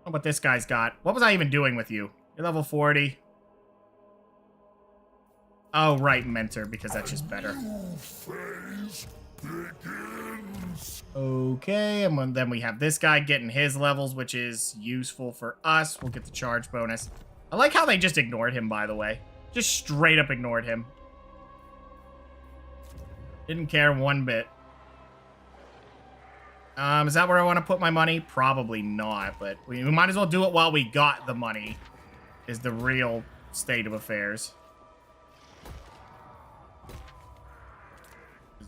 Oh, what this guy's got. What was I even doing with you? You're level 40. Oh, right, Mentor, because that's just better. Phase begins. Okay, and then we have this guy getting his levels, which is useful for us. We'll get the charge bonus. I like how they just ignored him, by the way. Just straight up ignored him. Didn't care one bit. Is that where I want to put my money? Probably not, but we might as well do it while we got the money, is the real state of affairs.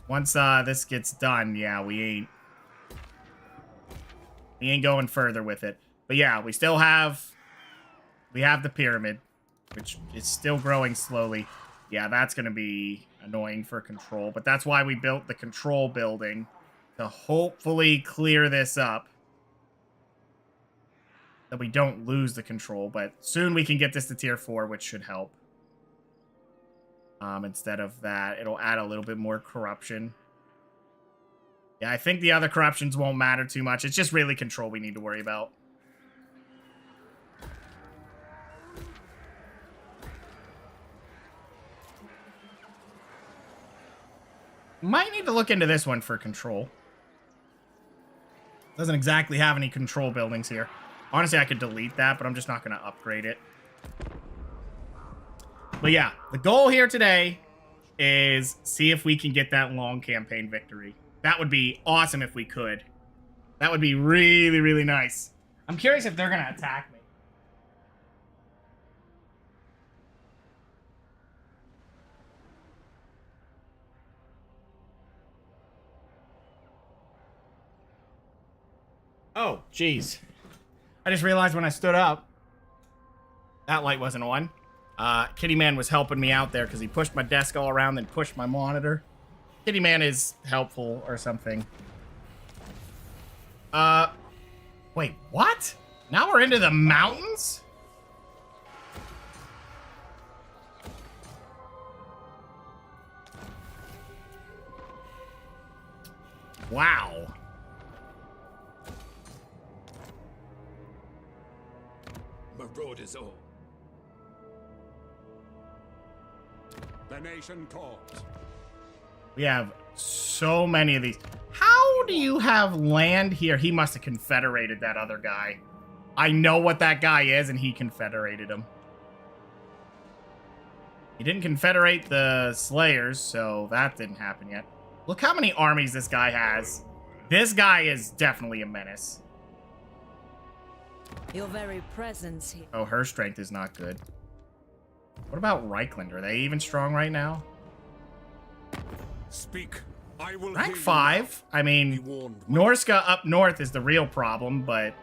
Once this gets done, yeah, we ain't going further with it. But yeah, we have the pyramid, which is still growing slowly. Yeah, that's going to be annoying for control, but that's why we built the control building, to hopefully clear this up, that we don't lose the control. But soon we can get this to tier 4, which should help. Instead of that, it'll add a little bit more corruption. Yeah, I think the other corruptions won't matter too much. It's just really control we need to worry about. Might need to look into this one for control. Doesn't exactly have any control buildings here. Honestly, I could delete that, but I'm just not going to upgrade it. But yeah, the goal here today is see if we can get that long campaign victory. That would be awesome if we could. That would be really, really nice. I'm curious if they're going to attack me. Oh, jeez. I just realized when I stood up, that light wasn't on. Kitty Man was helping me out there because he pushed my desk all around and pushed my monitor. Kitty Man is helpful or something. Wait, what? Now we're into the mountains? Wow. Marauders all. The nation calls. We have so many of these. How do you have land here? He must have confederated that other guy. I know what that guy is, and he confederated him. He didn't confederate the Slayers, so that didn't happen yet. Look how many armies this guy has. This guy is definitely a menace. Your very presence here. Oh, her strength is not good. What about Reichland? Are they even strong right now? Speak. I will Rank hear you. 5. I mean, Norska up north is the real problem, but...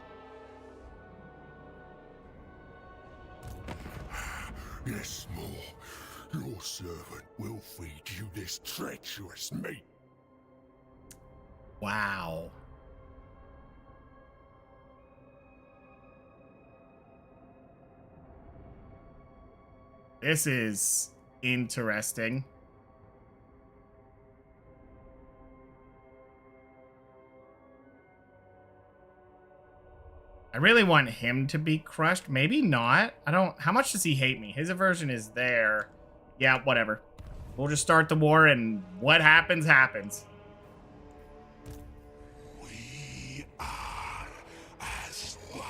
Yes, more. Your servant will feed you this treacherous meat. Wow. This is interesting. I really want him to be crushed. Maybe not. I don't... How much does he hate me? His aversion is there. Yeah, whatever. We'll just start the war, and what happens, happens. We are as one.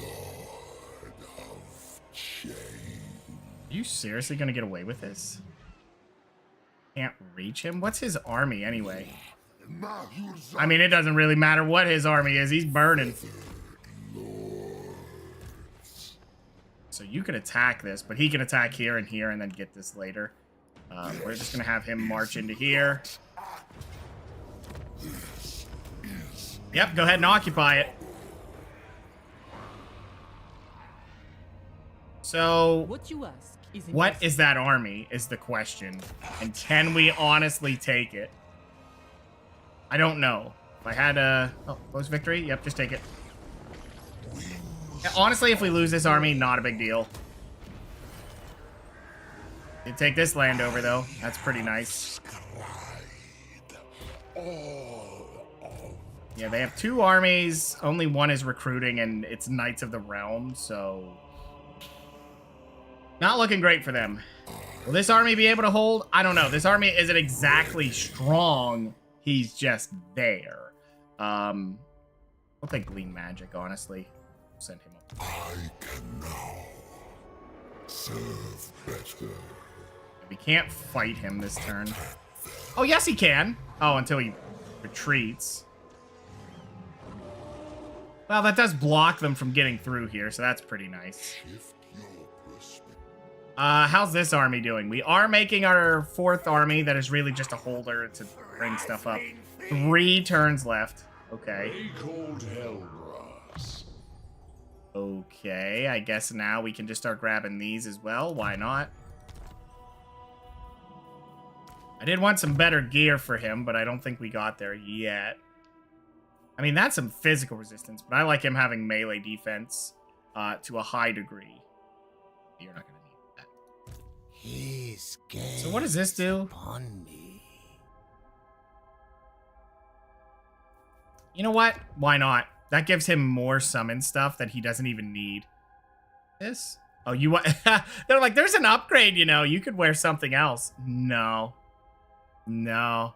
Lord of Change. Are you seriously going to get away with this? Can't reach him? What's his army, anyway? I mean, it doesn't really matter what his army is. He's burning. So you can attack this, but he can attack here and here and then get this later. We're just going to have him march into here. Yep, go ahead and occupy it. So, What you ask is what is that army is the question. And can we honestly take it? I don't know. If I had a... Oh, close victory? Yep, just take it. Honestly, if we lose this army, not a big deal. They take this land over, though. That's pretty nice. Yeah, they have 2 armies. Only one is recruiting, and it's Knights of the Realm, so... Not looking great for them. Will this army be able to hold? I don't know. This army isn't exactly strong. He's just there. I'll take Glean Magic, honestly. Send him up. I can now serve better. We can't fight him this turn. Oh, yes, he can. Oh, until he retreats. Well, that does block them from getting through here, so that's pretty nice. How's this army doing? We are making our 4th army that is really just a holder to bring stuff up. 3 turns left. Okay. Okay, I guess now we can just start grabbing these as well. Why not? I did want some better gear for him, but I don't think we got there yet. I mean, that's some physical resistance, but I like him having melee defense to a high degree. You're not going to need that. His So what does this do? upon me. You know what? Why not? That gives him more summon stuff that he doesn't even need. This? Oh, you want... They're like, there's an upgrade, you know. You could wear something else. No. No.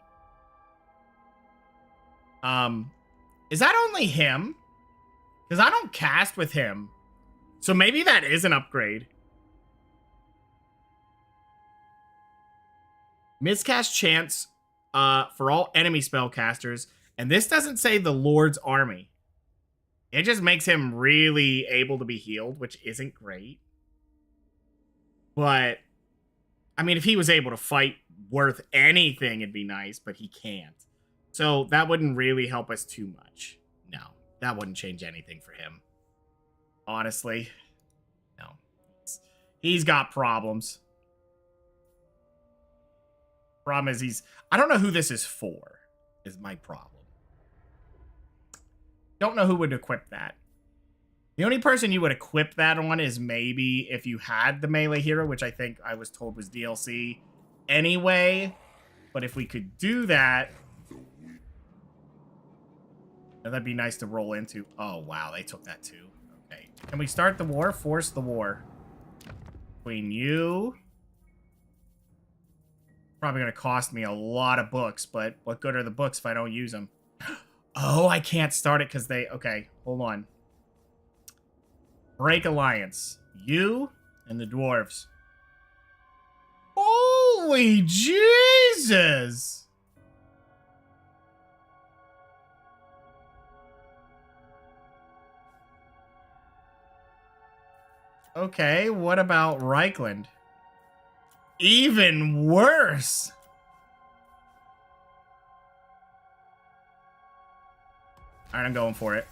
Is that only him? Because I don't cast with him. So maybe that is an upgrade. Miscast chance for all enemy spellcasters. And this doesn't say the Lord's army. It just makes him really able to be healed, which isn't great. But, I mean, if he was able to fight worth anything, it'd be nice, but he can't. So that wouldn't really help us too much. No, that wouldn't change anything for him. Honestly, no. He's got problems. Problem is I don't know who this is for, is my problem. Don't know who would equip that. The only person you would equip that on is maybe if you had the melee hero, which I think I was told was DLC anyway. But if we could do that, that'd be nice to roll into. Oh, wow, they took that too. Okay. Can we start the war? Force the war. Between you. Probably going to cost me a lot of books, but what good are the books if I don't use them? Oh, I can't start it because they... Okay, hold on. Break alliance. You and the dwarves. Holy Jesus! Okay, what about Reichland? Even worse! Alright, I'm going for it.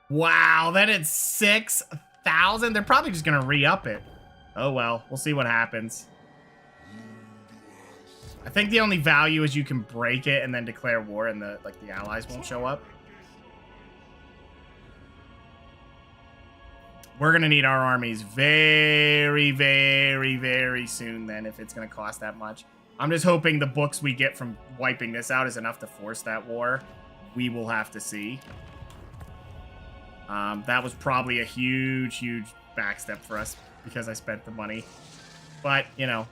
Wow, that is 6,000? They're probably just gonna re-up it. Oh well, we'll see what happens. I think the only value is you can break it and then declare war and the allies won't show up. We're gonna need our armies very, very, very soon then if it's gonna cost that much. I'm just hoping the books we get from wiping this out is enough to force that war. We will have to see. That was probably a huge, huge backstep for us because I spent the money. But, you know,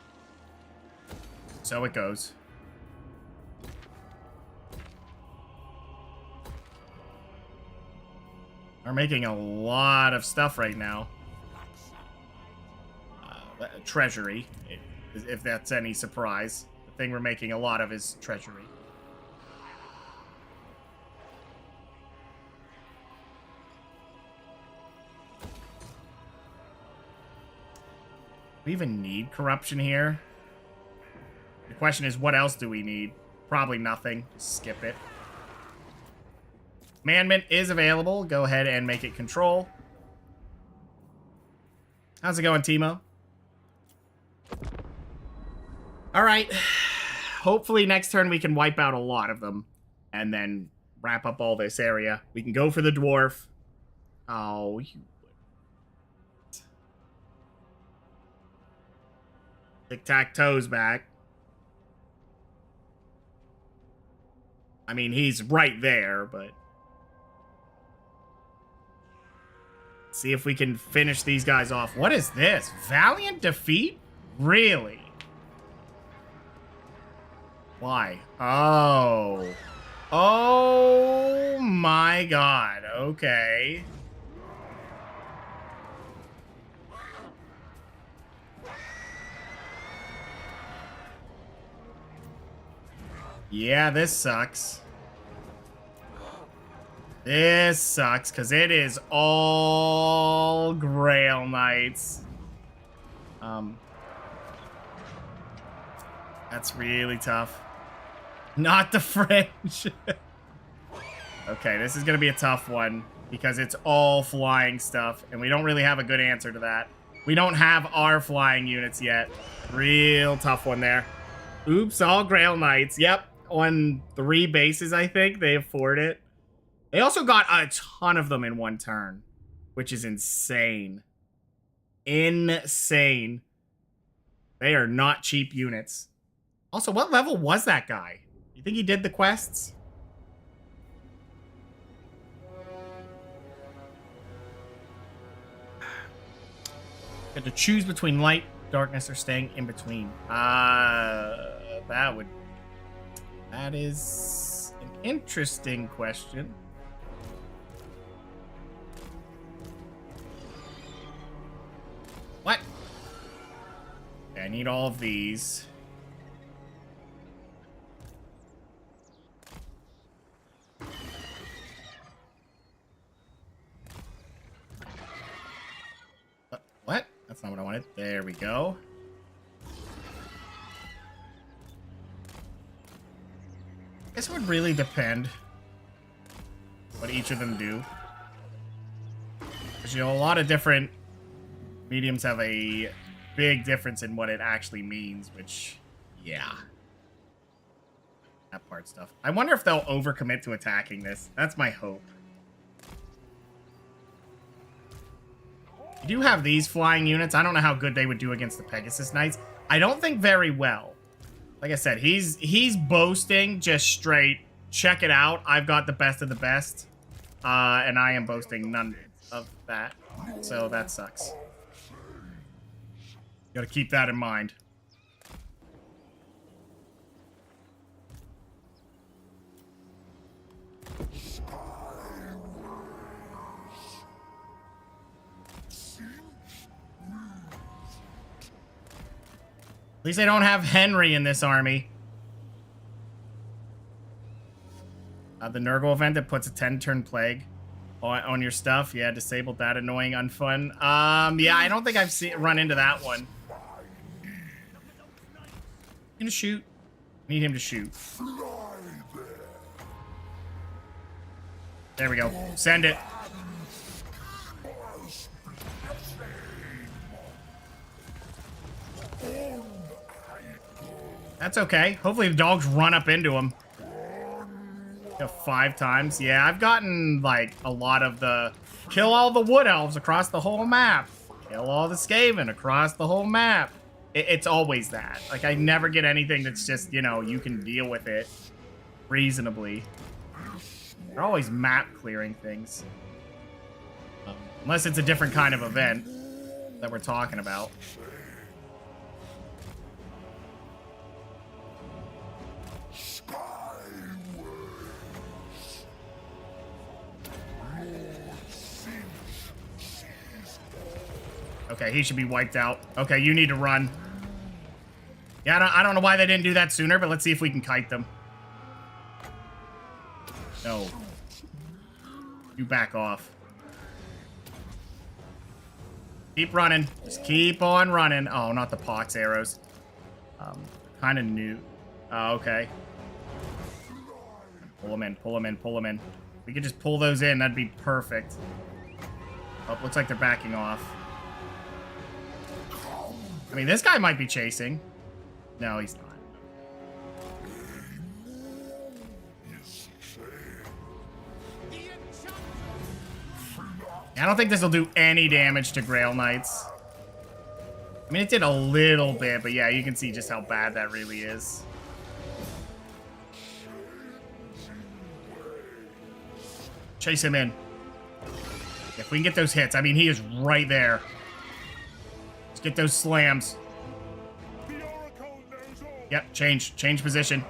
so it goes. We're making a lot of stuff right now. Treasury, if that's any surprise. The thing we're making a lot of is treasury. We even need corruption here? The question is, what else do we need? Probably nothing. Skip it. Commandment is available. Go ahead and make it control. How's it going, Timo? All right. Hopefully next turn we can wipe out a lot of them and then wrap up all this area. We can go for the dwarf. Oh, you... Tic-tac-toe's back. I mean, he's right there, but... See if we can finish these guys off. What is this? Valiant defeat? Really? Why? Oh. Oh my god. Okay. Yeah, this sucks. This sucks, because it is all Grail Knights. That's really tough. Not the French. Okay, this is going to be a tough one, because it's all flying stuff, and we don't really have a good answer to that. We don't have our flying units yet. Real tough one there. Oops, all Grail Knights. Yep, on 3 bases, I think. They afford it. They also got a ton of them in one turn, which is insane. Insane. They are not cheap units. Also, what level was that guy? You think he did the quests? Got to choose between light, darkness, or staying in between. That is an interesting question. What? Okay, I need all of these. What? That's not what I wanted. There we go. I guess it would really depend what each of them do. Because, you know, a lot of different mediums have a big difference in what it actually means, which, yeah. That part stuff. I wonder if they'll overcommit to attacking this. That's my hope. You do have these flying units. I don't know how good they would do against the Pegasus Knights. I don't think very well. Like I said, he's boasting just straight. Check it out. I've got the best of the best. And I am boasting none of that. So that sucks. Gotta keep that in mind. At least they don't have Henry in this army. The Nurgle event that puts a 10-turn plague on your stuff. Yeah, disabled that annoying unfun. Yeah, I don't think I've run into that one. Gonna shoot. Need him to shoot. There we go. Send it. That's okay. Hopefully the dogs run up into him. 5 times. Yeah, I've gotten, like, a lot of the... Kill all the Wood Elves across the whole map. Kill all the Skaven across the whole map. It's always that. Like, I never get anything that's just, you know, you can deal with it reasonably. They're always map clearing things. Unless it's a different kind of event that we're talking about. Okay, he should be wiped out. Okay, you need to run. Yeah, I don't know why they didn't do that sooner, but let's see if we can kite them. No. You back off. Keep running. Just keep on running. Oh, not the pox arrows. Kind of new. Oh, okay. Pull them in, pull them in, pull them in. We could just pull those in. That'd be perfect. Oh, looks like they're backing off. I mean, this guy might be chasing. No, he's not. I don't think this will do any damage to Grail Knights. I mean, it did a little bit, but yeah, you can see just how bad that really is. Chase him in. If we can get those hits, I mean, he is right there. Let's get those slams. Yep, change position.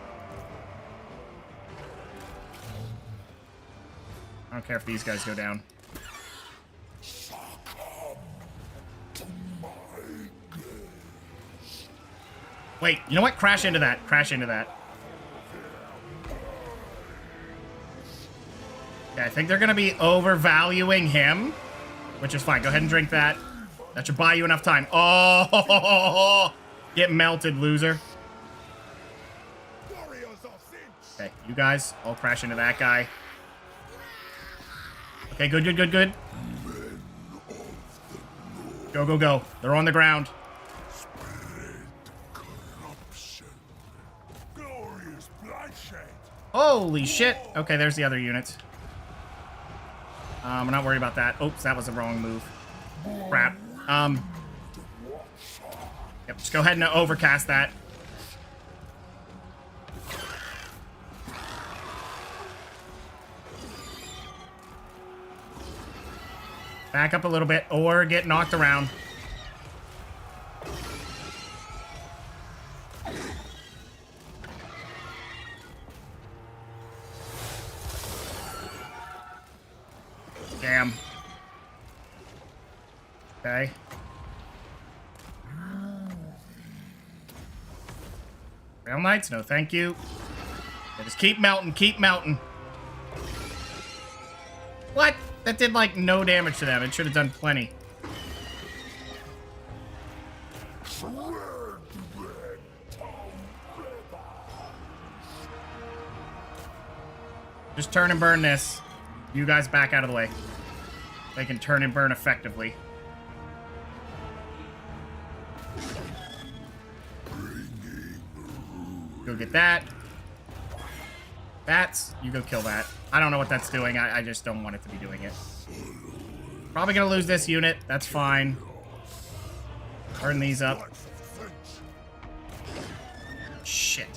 I don't care if these guys go down. Wait, you know what? Crash into that. Crash into that. Okay, I think they're going to be overvaluing him, which is fine. Go ahead and drink that. That should buy you enough time. Oh, get melted, loser. Okay, you guys all crash into that guy. Okay, good, good, good, good. Go, go, go. They're on the ground. Holy shit. Okay, there's the other units. I'm not worried about that. Oops, that was the wrong move. Crap. Yep, just go ahead and overcast that. Back up a little bit or get knocked around. Damn. Okay. Rail Knights? No, thank you. Yeah, just keep melting, keep melting. What? That did, like, no damage to them. It should have done plenty. Just turn and burn this. You guys back out of the way. They can turn and burn effectively. Go get that. Bats, you go kill that. I don't know what that's doing. I just don't want it to be doing it. Probably gonna lose this unit. That's fine. Burn these up. Shit.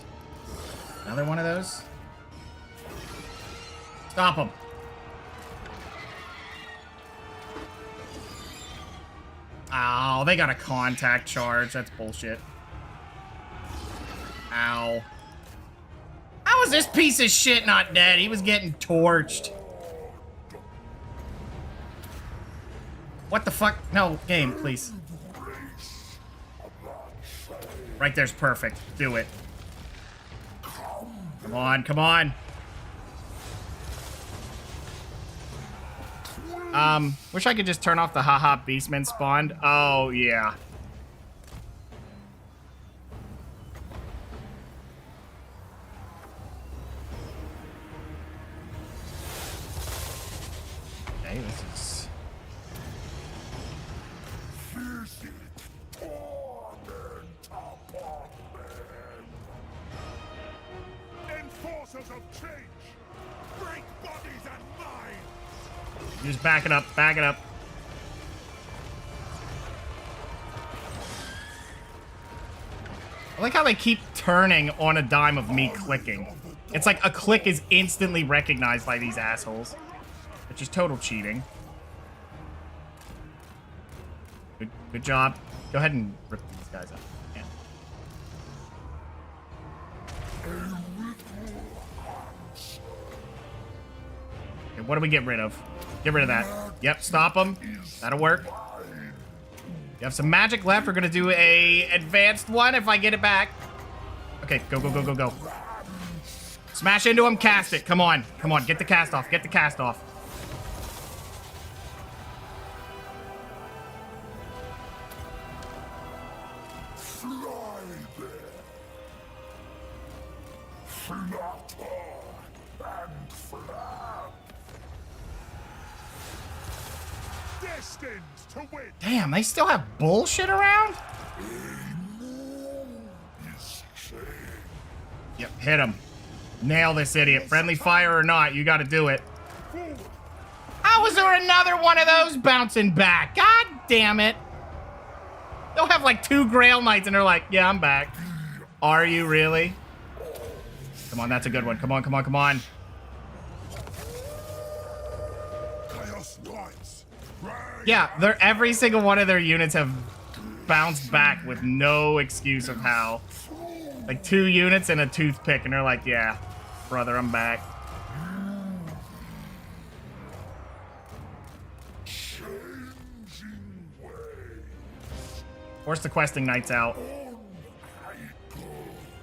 Another one of those? Stop them. Oh, they got a contact charge. That's bullshit. Ow. How is this piece of shit not dead? He was getting torched. What the fuck? No, game, please. Right there's perfect. Do it. Come on, come on. Wish I could just turn off the haha beastmen spawned. Oh, yeah. Okay, this is... Enforcers of change! Break bodies and minds! Just back it up, back it up. I like how they keep turning on a dime of me clicking. It's like a click is instantly recognized by these assholes. Which is total cheating. Good job. Go ahead and rip these guys up. Yeah. Okay, what do we get rid of? Get rid of that. Yep, stop them. That'll work. You have some magic left. We're gonna do a advanced one if I get it back. Okay, go, go, go, go, go. Smash into him, cast it. Come on. Come on, get the cast off. Get the cast off. Damn, they still have bullshit around? Yep, hit him. Nail this idiot. Friendly fire or not, you gotta do it. How How is there another one of those bouncing back? God damn it. They'll have like 2 Grail Knights and they're like, yeah, I'm back. Are you really? Come on, that's a good one. Come on, come on, come on. Chaos Knights. Yeah, every single one of their units have bounced back with no excuse of how. Like 2 units and a toothpick, and they're like, yeah, brother, I'm back. Force the questing knights out.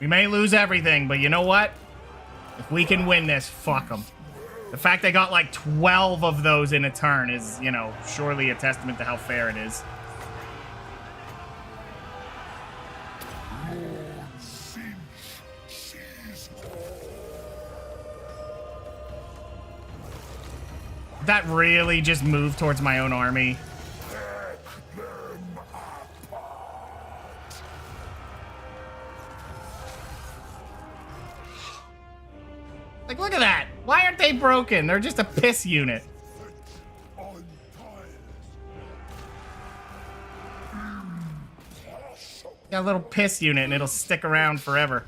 We may lose everything, but you know what? If we can win this, fuck them. The fact they got like 12 of those in a turn is, you know, surely a testament to how fair it is. That really just moved towards my own army. Like, look at that. Why aren't they broken? They're just a piss unit. Got a little piss unit and it'll stick around forever.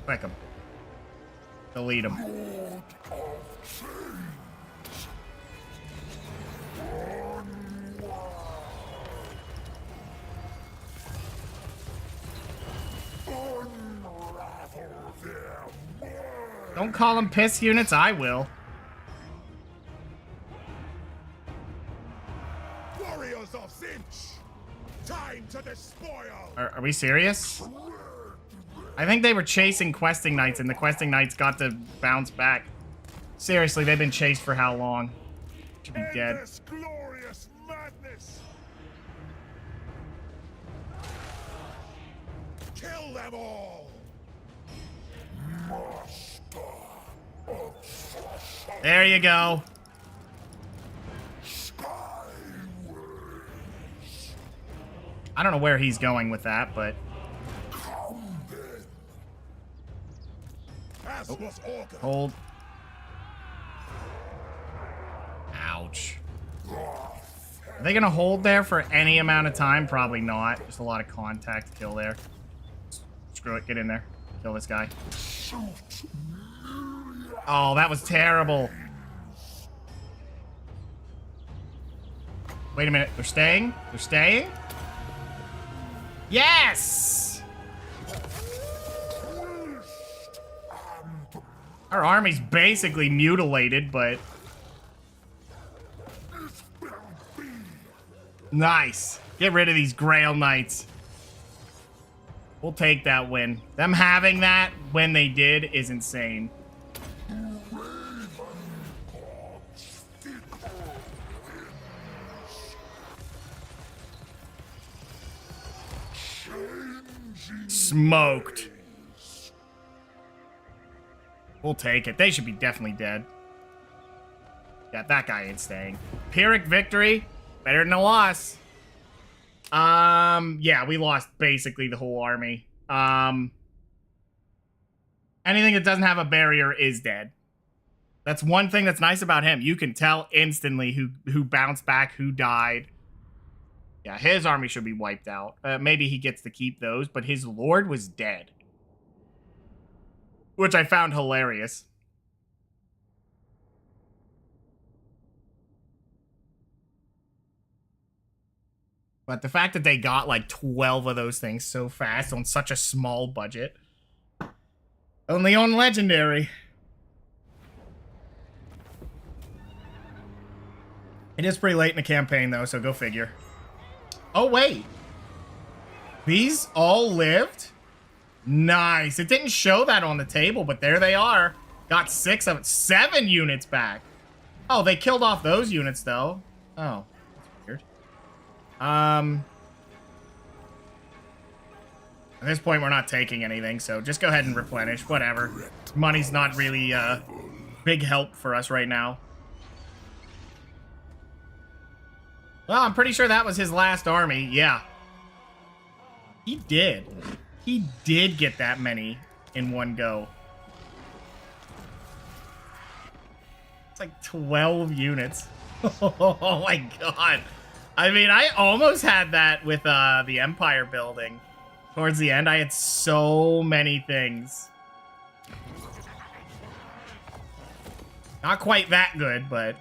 Click them. Delete them. Don't call them piss units, I will. Warriors of Tzeentch. Time to despoil. Are we serious? I think they were chasing questing knights and the questing knights got to bounce back. Seriously, they've been chased for how long? Should be dead. Endless glorious madness. Kill them all. There you go. I don't know where he's going with that, but... Oh, hold. Ouch. Are they gonna hold there for any amount of time? Probably not. Just a lot of contact kill there. Screw it, get in there. Kill this guy. Oh, that was terrible. Wait a minute, they're staying? They're staying? Yes! Our army's basically mutilated, but... Nice. Get rid of these Grail Knights. We'll take that win. Them having that when they did is insane. Smoked. We'll take it. They should be definitely dead. Yeah, that guy ain't staying. Pyrrhic victory. Better than a loss. Yeah, we lost basically the whole army. Anything that doesn't have a barrier is dead. That's one thing that's nice about him. You can tell instantly who bounced back, who died. Yeah, his army should be wiped out. Maybe he gets to keep those, but his lord was dead. Which I found hilarious. But the fact that they got like 12 of those things so fast on such a small budget. Only on Legendary. It is pretty late in the campaign though, so go figure. Oh, wait. These all lived? Nice. It didn't show that on the table, but there they are. Got 6 of it. 7 units back. Oh, they killed off those units, though. Oh, that's weird. At this point, we're not taking anything, so just go ahead and replenish. Whatever. Money's not really big help for us right now. Well, I'm pretty sure that was his last army. Yeah. He did. He did get that many in one go. It's like 12 units. Oh my god. I mean, I almost had that with the Empire building. Towards the end, I had so many things. Not quite that good, but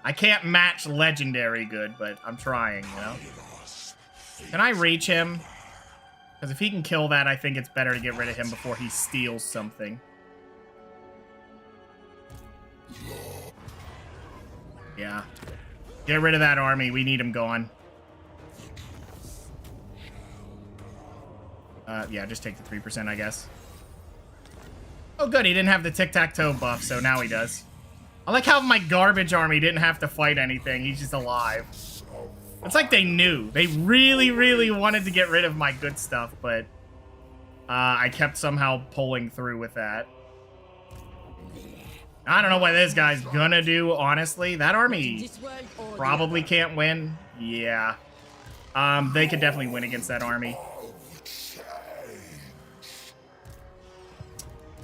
I can't match Legendary good, but I'm trying, you know? Can I reach him? Because if he can kill that, I think it's better to get rid of him before he steals something. Yeah. Get rid of that army. We need him gone. Yeah, just take the 3%, I guess. Oh, good. He didn't have the tic-tac-toe buff, so now he does. I like how my garbage army didn't have to fight anything. He's just alive. It's like they knew. They really, really wanted to get rid of my good stuff, but I kept somehow pulling through with that. I don't know what this guy's gonna do, honestly. That army probably can't win. Yeah. They could definitely win against that army.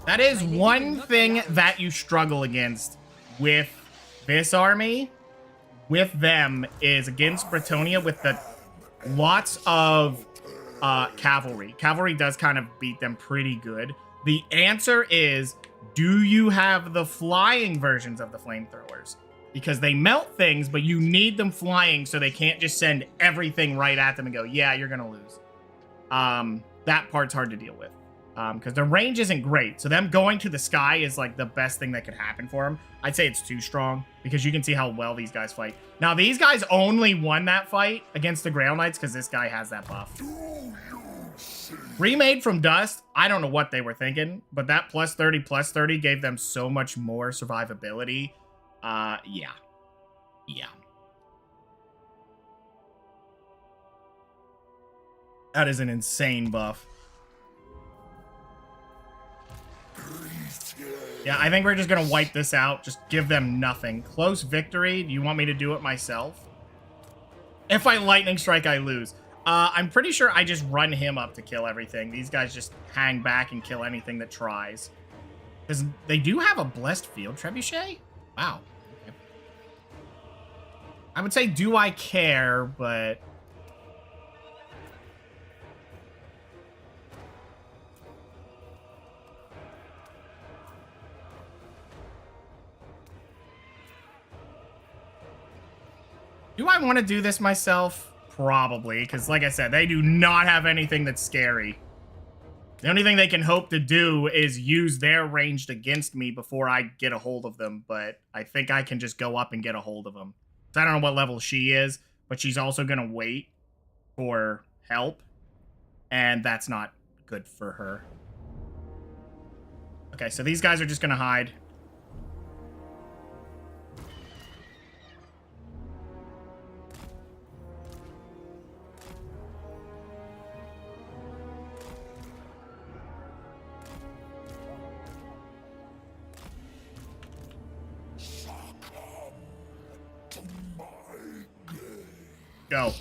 That is one thing that you struggle against with this army, with them, is against Bretonia with the lots of cavalry. Cavalry does kind of beat them pretty good. The answer is, do you have the flying versions of the flamethrowers? Because they melt things, but you need them flying so they can't just send everything right at them and go, yeah, you're gonna lose. That part's hard to deal with. Because their range isn't great. So them going to the sky is like the best thing that could happen for them. I'd say it's too strong because you can see how well these guys fight. Now, these guys only won that fight against the Grail Knights because this guy has that buff. Remade from dust, I don't know what they were thinking, but that +30/+30 gave them so much more survivability. Yeah. That is an insane buff. Yeah, I think we're just gonna wipe this out. Just give them nothing. Close victory. Do you want me to do it myself? If I lightning strike, I lose. I'm pretty sure I just run him up to kill everything. These guys just hang back and kill anything that tries. Because they do have a blessed field trebuchet? Wow. Okay. I would say, do I care, but... do I want to do this myself? Probably, because like I said, they do not have anything that's scary. The only thing they can hope to do is use their ranged against me before I get a hold of them, but I think I can just go up and get a hold of them. So I don't know what level she is, but she's also going to wait for help, and that's not good for her. Okay, so these guys are just going to hide. Go.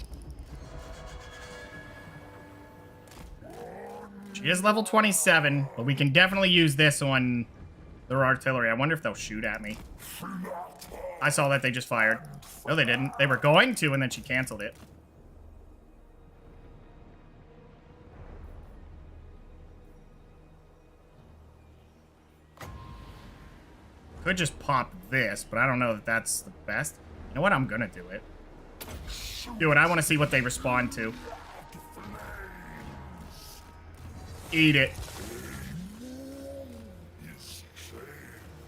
She is level 27, but we can definitely use this on their artillery. I wonder if they'll shoot at me. I saw that they just fired. No, they didn't. They were going to, and then she canceled it. Could just pop this, but I don't know that that's the best. You know what? I'm gonna do it. Do it. I want to see what they respond to. Eat it.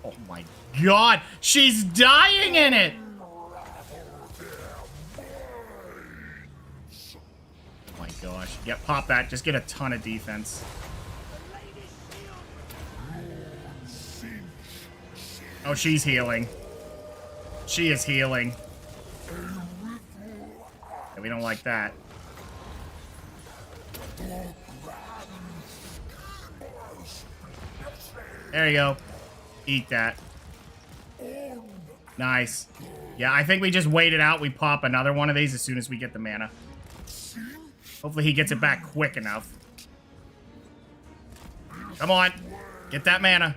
Oh my god. She's dying in it. Oh my gosh. Yep, pop that. Just get a ton of defense. Oh, she's healing. She is healing. Yeah, we don't like that. There you go. Eat that. Nice. Yeah, I think we just wait it out. We pop another one of these as soon as we get the mana. Hopefully he gets it back quick enough. Come on. Get that mana.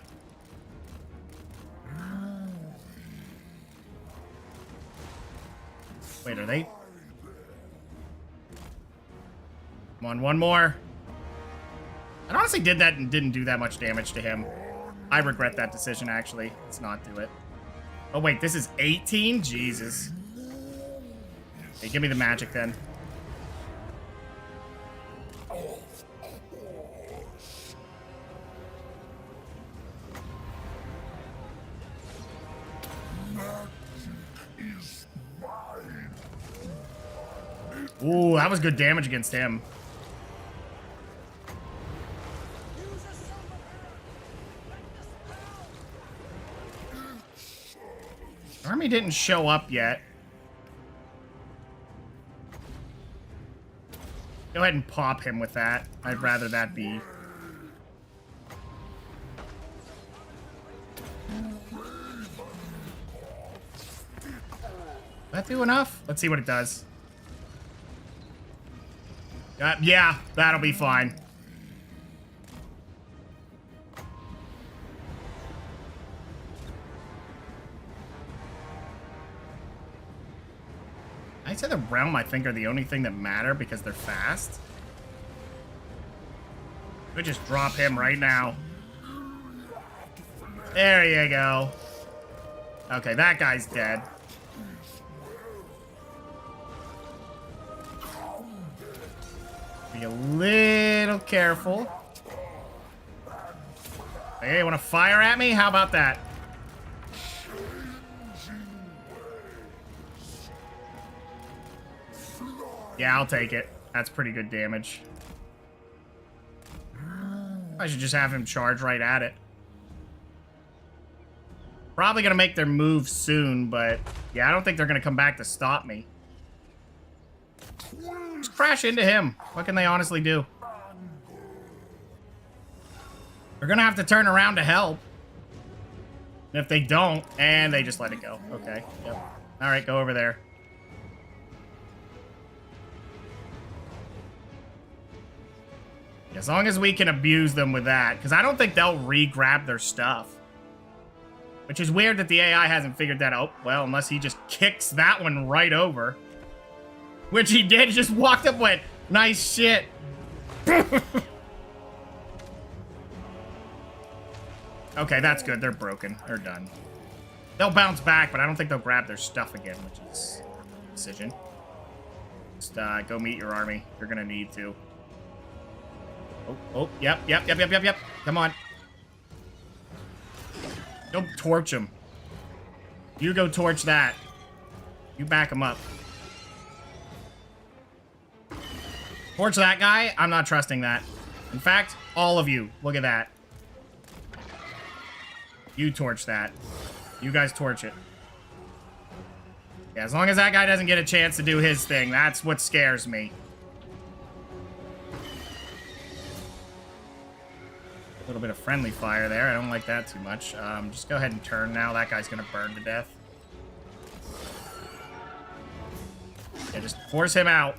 Wait, are they? Come on, one more. I honestly did that and didn't do that much damage to him. I regret that decision, actually. Let's not do it. Oh, wait, this is 18? Jesus. Hey, give me the magic, then. Ooh, that was good damage against him. Army didn't show up yet. Go ahead and pop him with that. I'd rather that be. That do enough? Let's see what it does. Yeah, that'll be fine. Knights of the Realm, I think, are the only thing that matter because they're fast. We'll just drop him right now. There you go. Okay, that guy's dead. Be a little careful. Hey, you want to fire at me? How about that? Yeah, I'll take it. That's pretty good damage. I should just have him charge right at it. Probably gonna make their move soon, but yeah, I don't think they're gonna come back to stop me. Just crash into him. What can they honestly do? They're gonna have to turn around to help. And if they don't, and they just let it go. Okay, yep. Alright, go over there. As long as we can abuse them with that, because I don't think they'll re-grab their stuff. Which is weird that the AI hasn't figured that out. Well, unless he just kicks that one right over. Which he did, he just walked up and went, nice shit. Okay, that's good. They're broken. They're done. They'll bounce back, but I don't think they'll grab their stuff again, which is a decision. Just go meet your army. You're going to need to. Oh, yep. Come on. Go torch him. You go torch that. You back him up. Torch that guy? I'm not trusting that. In fact, all of you. Look at that. You torch that. You guys torch it. Yeah, as long as that guy doesn't get a chance to do his thing, that's what scares me. A little bit of friendly fire there. I don't like that too much. Just go ahead and turn now. That guy's gonna burn to death. Yeah, just force him out.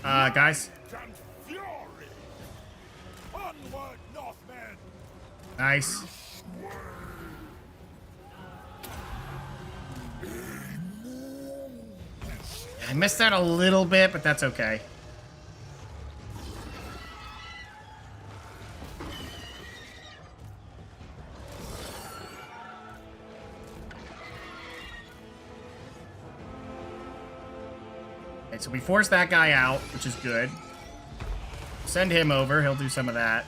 Guys. Nice. I missed out a little bit, but that's okay. Okay, so we forced that guy out, which is good. Send him over. He'll do some of that.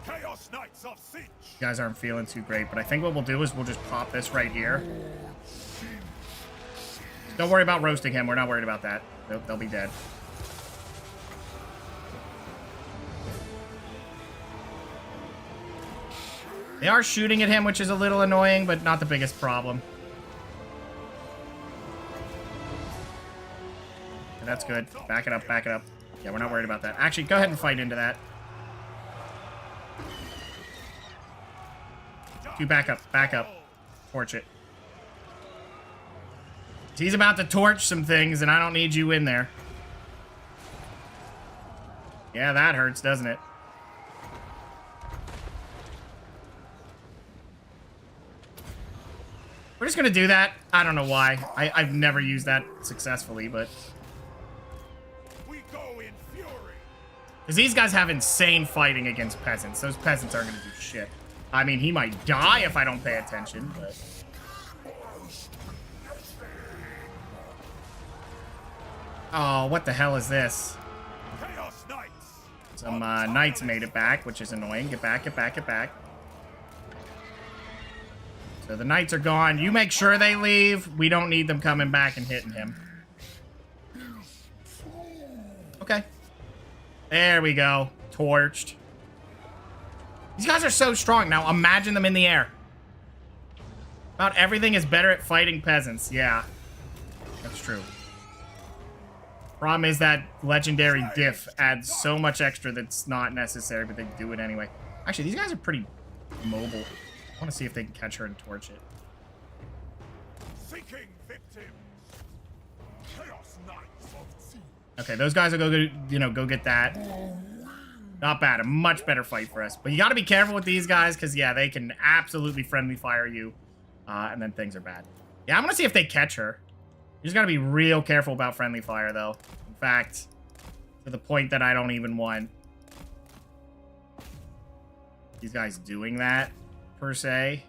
Chaos Knights of Tzeentch. You guys aren't feeling too great, but I think what we'll do is we'll just pop this right here. Don't worry about roasting him. We're not worried about that. They'll be dead. They are shooting at him, which is a little annoying, but not the biggest problem. And that's good. Back it up, back it up. Yeah, we're not worried about that. Actually, go ahead and fight into that. You back up, back up. Torch it. He's about to torch some things, and I don't need you in there. Yeah, that hurts, doesn't it? We're just gonna do that. I don't know why. I've never used that successfully, but... We go in fury. Because these guys have insane fighting against peasants. Those peasants aren't gonna do shit. I mean, he might die if I don't pay attention, but... Oh, what the hell is this? Chaos Knights. Some knights made it back, which is annoying. Get back, get back, get back. So the knights are gone. You make sure they leave. We don't need them coming back and hitting him. Okay. There we go. Torched. These guys are so strong. Now imagine them in the air. About everything is better at fighting peasants. Yeah. That's true. Problem is that legendary diff adds so much extra that's not necessary, but they do it anyway. Actually, these guys are pretty mobile. I want to see if they can catch her and torch it. Seeking victims. Chaos Knights of Tzeentch. Okay, those guys will go, go get that. Not bad. A much better fight for us. But you got to be careful with these guys because, yeah, they can absolutely friendly fire you. And then things are bad. Yeah, I'm going to see if they catch her. You just got to be real careful about friendly fire, though. In fact, to the point that I don't even want these guys doing that, per se.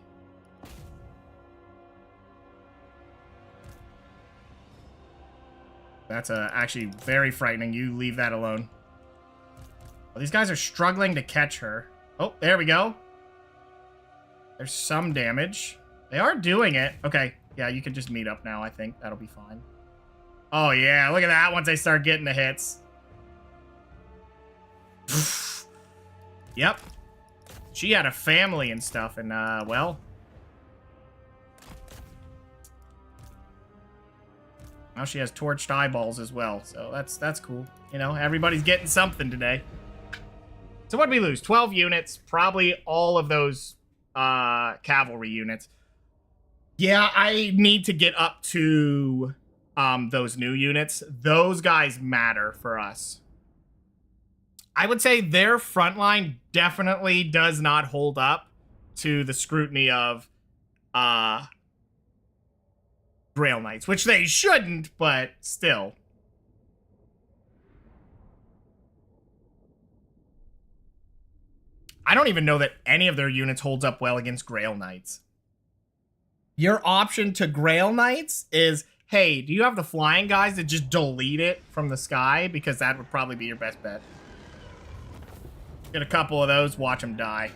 That's actually very frightening. You leave that alone. Well, these guys are struggling to catch her. Oh, there we go. There's some damage. They are doing it. Okay. Yeah, you can just meet up now, I think. That'll be fine. Oh, yeah. Look at that once they start getting the hits. Yep. She had a family and stuff, and, well... now she has torched eyeballs as well, so that's cool. You know, everybody's getting something today. So what did we lose? 12 units. Probably all of those, cavalry units. Yeah, I need to get up to those new units. Those guys matter for us. I would say their front line definitely does not hold up to the scrutiny of Grail Knights, which they shouldn't, but still. I don't even know that any of their units holds up well against Grail Knights. Your option to Grail Knights is, hey, do you have the flying guys that just delete it from the sky? Because that would probably be your best bet. Get a couple of those, watch them die.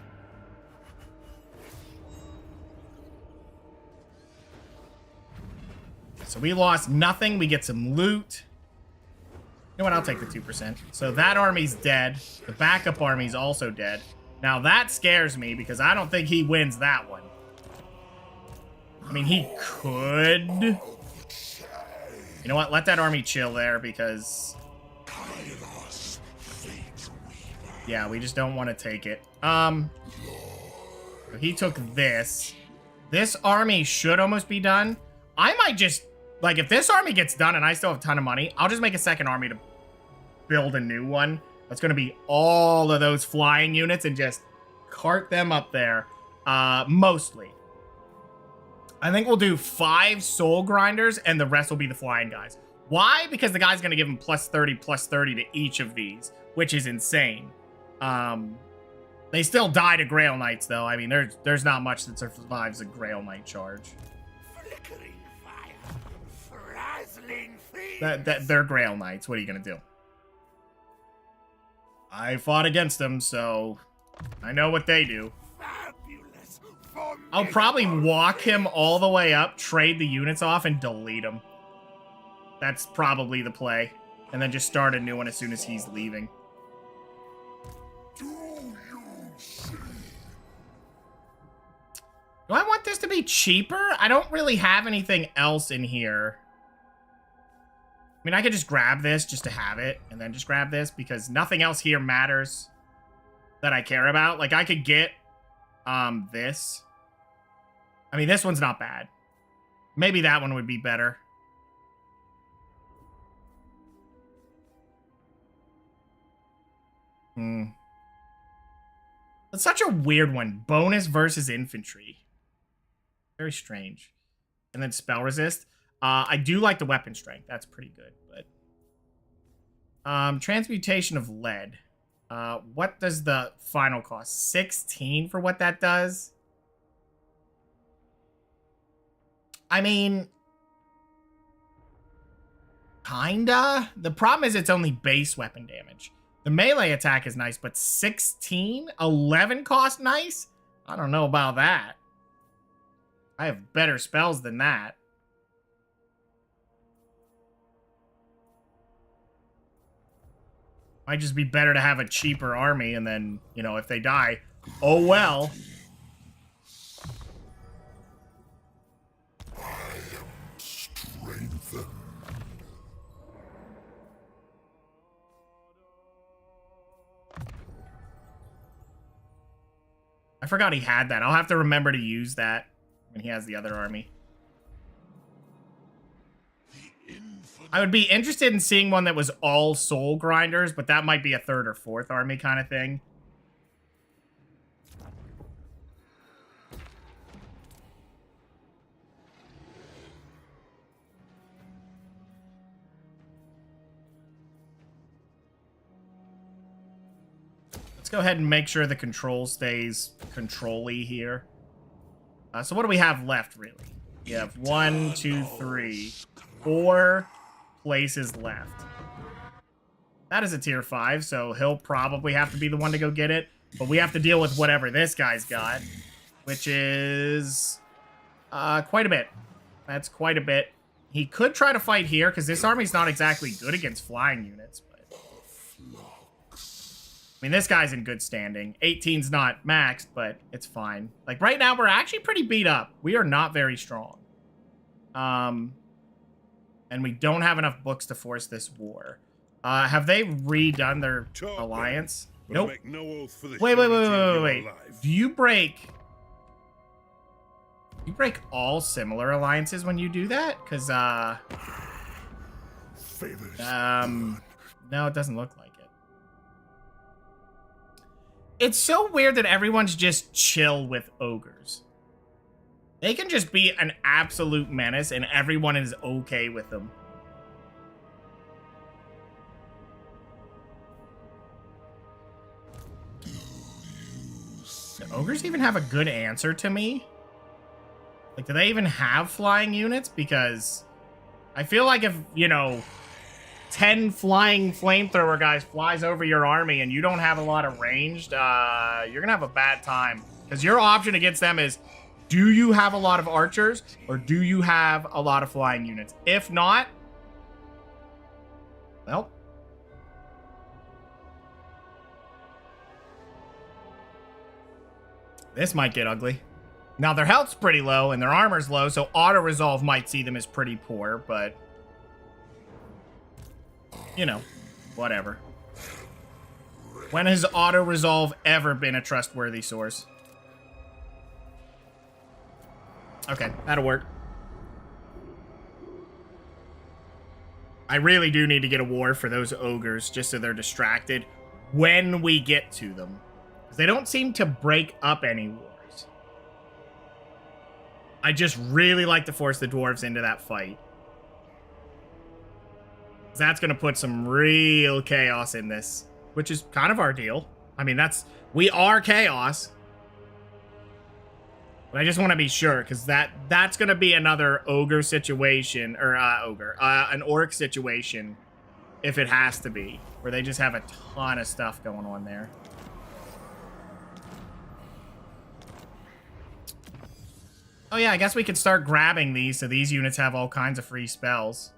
So we lost nothing. We get some loot. You know what? I'll take the 2%. So that army's dead. The backup army's also dead. Now that scares me because I don't think he wins that one. I mean, he could. You know what? Let that army chill there because... Kairos Tzeentch Legendary. yeah, we just don't want to take it. So he took this. This army should almost be done. I might just... like, if this army gets done and I still have a ton of money, I'll just make a second army to build a new one. That's going to be all of those flying units and just cart them up there. Mostly. I think we'll do 5 soul grinders and the rest will be the flying guys. Why? Because the guy's going to give them plus 30 to each of these, which is insane. They still die to Grail Knights, though. I mean, there's not much that survives a Grail Knight charge. Flickering fire. Frazzling feet. They're Grail Knights. What are you going to do? I fought against them, so I know what they do. Fabulous. I'll probably walk him all the way up, trade the units off, and delete them. That's probably the play. And then just start a new one as soon as he's leaving. Do you see? Do I want this to be cheaper? I don't really have anything else in here. I mean, I could just grab this just to have it, and then just grab this, because nothing else here matters that I care about. Like, I could get, this. I mean, this one's not bad. Maybe that one would be better. It's such a weird one. Bonus versus infantry. Very strange. and then spell resist. I do like the weapon strength. That's pretty good, but transmutation of lead. What does the final cost? 16 for what that does? I mean, kinda. The problem is it's only base weapon damage. The melee attack is nice, but 16? 11 cost nice? I don't know about that. I have better spells than that. Might just be better to have a cheaper army, and then, you know, if they die, oh well. I am strengthened. I forgot he had that. I'll have to remember to use that when he has the other army. I would be interested in seeing one that was all soul grinders, but that might be a third or fourth army kind of thing. Let's go ahead and make sure the control stays control-y here. So what do we have left, really? We have 1, 2, 3, 4 places left. That is a tier 5, so he'll probably have to be the one to go get it. But we have to deal with whatever this guy's got, which is quite a bit. That's quite a bit. He could try to fight here, because this army's not exactly good against flying units. But I mean, this guy's in good standing. 18's not maxed, but it's fine. Like, right now, we're actually pretty beat up. We are not very strong. And we don't have enough books to force this war. Have they redone their alliance? Nope. Wait. Do you break all similar alliances when you do that? Because, no, it doesn't look like it. It's so weird that everyone's just chill with ogres. They can just be an absolute menace and everyone is okay with them. Do ogres even have a good answer to me? Like, do they even have flying units? Because I feel like if, you know, 10 flying flamethrower guys flies over your army and you don't have a lot of ranged, you're gonna have a bad time. Because your option against them is, do you have a lot of archers or do you have a lot of flying units? If not, well, this might get ugly. Now, their health's pretty low and their armor's low, so auto-resolve might see them as pretty poor, but, you know, whatever. When has auto-resolve ever been a trustworthy source? Okay, that'll work. I really do need to get a war for those ogres, just so they're distracted when we get to them. Because they don't seem to break up any wars. I just really like to force the dwarves into that fight. That's going to put some real chaos in this, which is kind of our deal. I mean, we are chaos. But I just want to be sure, because that's going to be another ogre situation, or an orc situation, if it has to be, where they just have a ton of stuff going on there. Oh yeah, I guess we could start grabbing these, so these units have all kinds of free spells.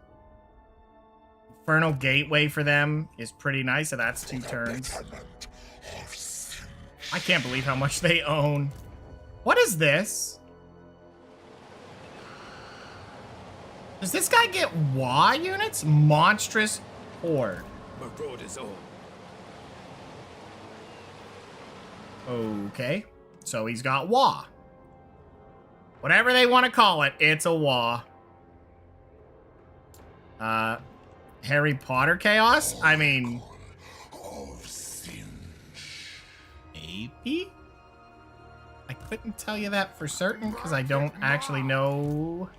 Infernal Gateway for them is pretty nice, so that's 2 turns. I can't believe how much they own. What is this? Does this guy get WA units? Monstrous Horde. Okay. So he's got WA. Whatever they want to call it, it's a WA. Harry Potter Chaos? I mean... maybe? I couldn't tell you that for certain because I don't actually know.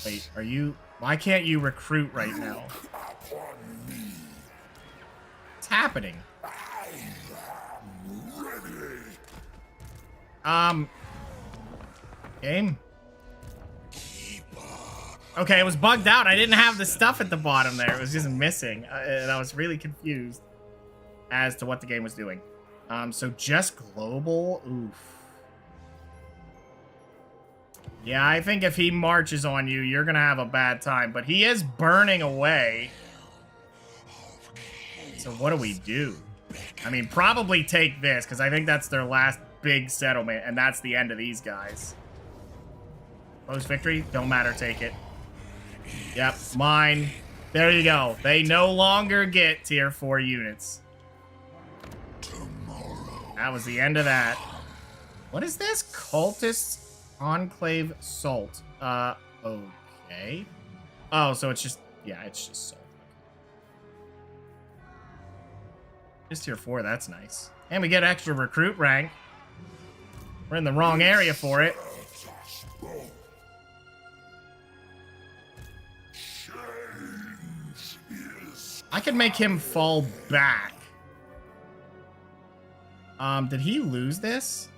Wait, are you... Why can't you recruit right now? What's happening? Game? Okay, it was bugged out. I didn't have the stuff at the bottom there. It was just missing. And I was really confused as to what the game was doing. So just global? Oof. Yeah, I think if he marches on you, you're gonna have a bad time. But he is burning away. So what do we do? I mean, probably take this, because I think that's their last big settlement, and that's the end of these guys. Close victory? Don't matter, take it. Yep, mine. There you go. They no longer get tier 4 units. That was the end of that. What is this? Cultist Enclave Salt. Okay. Oh, so it's just... Yeah, it's just salt. Just tier 4, that's nice. And we get extra recruit rank. We're in the wrong area for it. I can make him fall back. Did he lose this?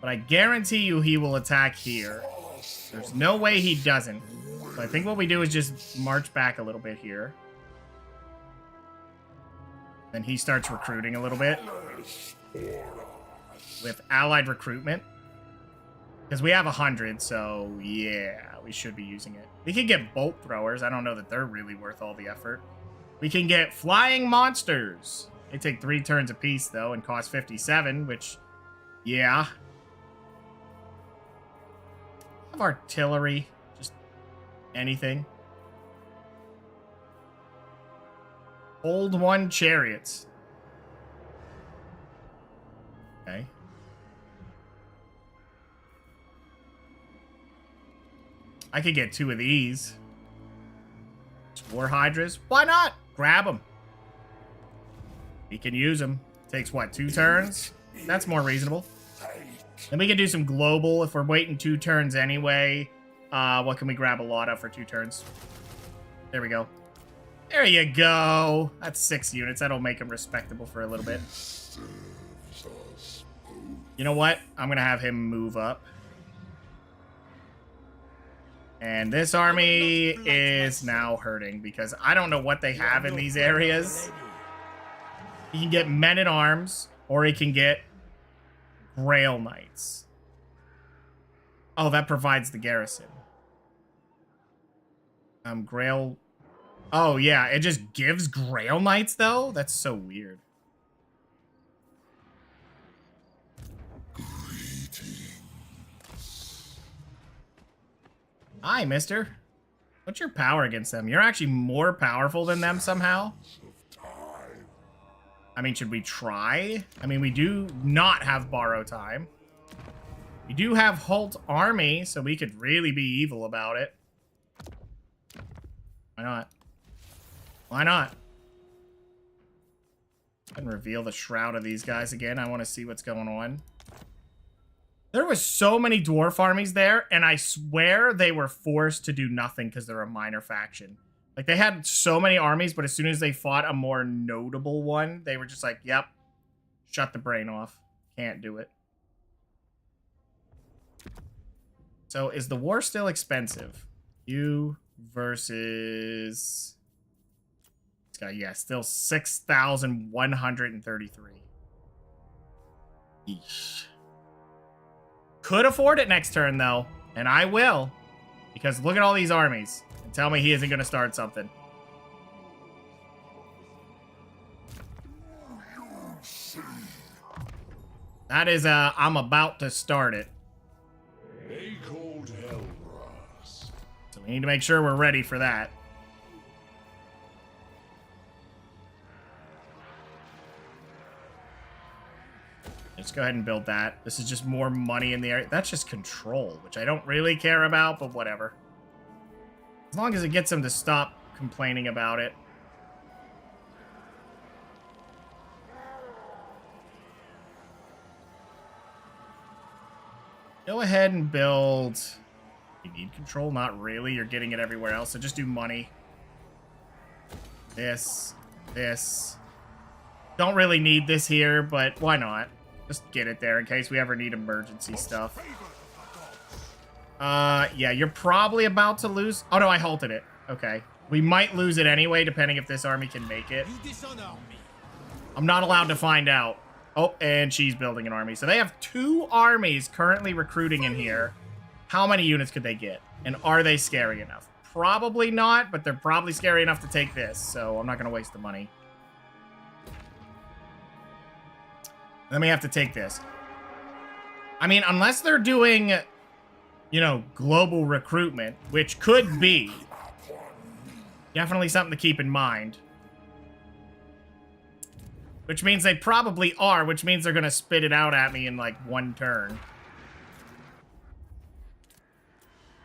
But I guarantee you he will attack here. There's no way he doesn't. So I think what we do is just march back a little bit here. Then he starts recruiting a little bit. With allied recruitment. Because we have 100, so yeah, we should be using it. We can get bolt throwers. I don't know that they're really worth all the effort. We can get flying monsters. They take 3 turns apiece, though, and cost 57, which, yeah. Have artillery. Just anything. Hold 1 chariots. Okay. I could get 2 of these. War hydras. Why not? Grab them. We can use them. Takes what, 2 turns? That's more reasonable. Then we can do some global if we're waiting 2 turns anyway. What can we grab a lot of for 2 turns? There we go. There you go. That's 6 units. That'll make him respectable for a little bit. You know what? I'm going to have him move up. And this army is now hurting because I don't know what they have in these areas. He can get men-at-arms, or he can get Grail Knights. Oh, that provides the garrison. Grail... Oh, yeah, it just gives Grail Knights, though? That's so weird. Hi, mister. What's your power against them? You're actually more powerful than them somehow? I mean, should we try? I mean, we do not have borrow time. We do have Halt Army, so we could really be evil about it. Why not? Why not? And reveal the shroud of these guys again. I want to see what's going on. There was so many dwarf armies there, and I swear they were forced to do nothing because they're a minor faction. Like, they had so many armies, but as soon as they fought a more notable one, they were just like, yep, shut the brain off. Can't do it. So, is the war still expensive? You versus... This guy, yeah, still 6,133. Yeesh. Could afford it next turn, though. And I will. Because look at all these armies. And tell me he isn't going to start something. That is, I'm about to start it. So we need to make sure we're ready for that. Let's go ahead and build that. This is just more money in the area. That's just control, which I don't really care about, but whatever. As long as it gets them to stop complaining about it. Go ahead and build... You need control? Not really. You're getting it everywhere else, so just do money. This. Don't really need this here, but why not? Just get it there in case we ever need emergency stuff. Yeah, you're probably about to lose... Oh, no, I halted it. Okay. We might lose it anyway, depending if this army can make it. I'm not allowed to find out. Oh, and she's building an army. So they have 2 armies currently recruiting in here. How many units could they get? And are they scary enough? Probably not, but they're probably scary enough to take this. So I'm not going to waste the money. Then we have to take this. I mean, unless they're doing, you know, global recruitment, which could be. Definitely something to keep in mind. Which means they probably are, which means they're going to spit it out at me in, like, 1 turn.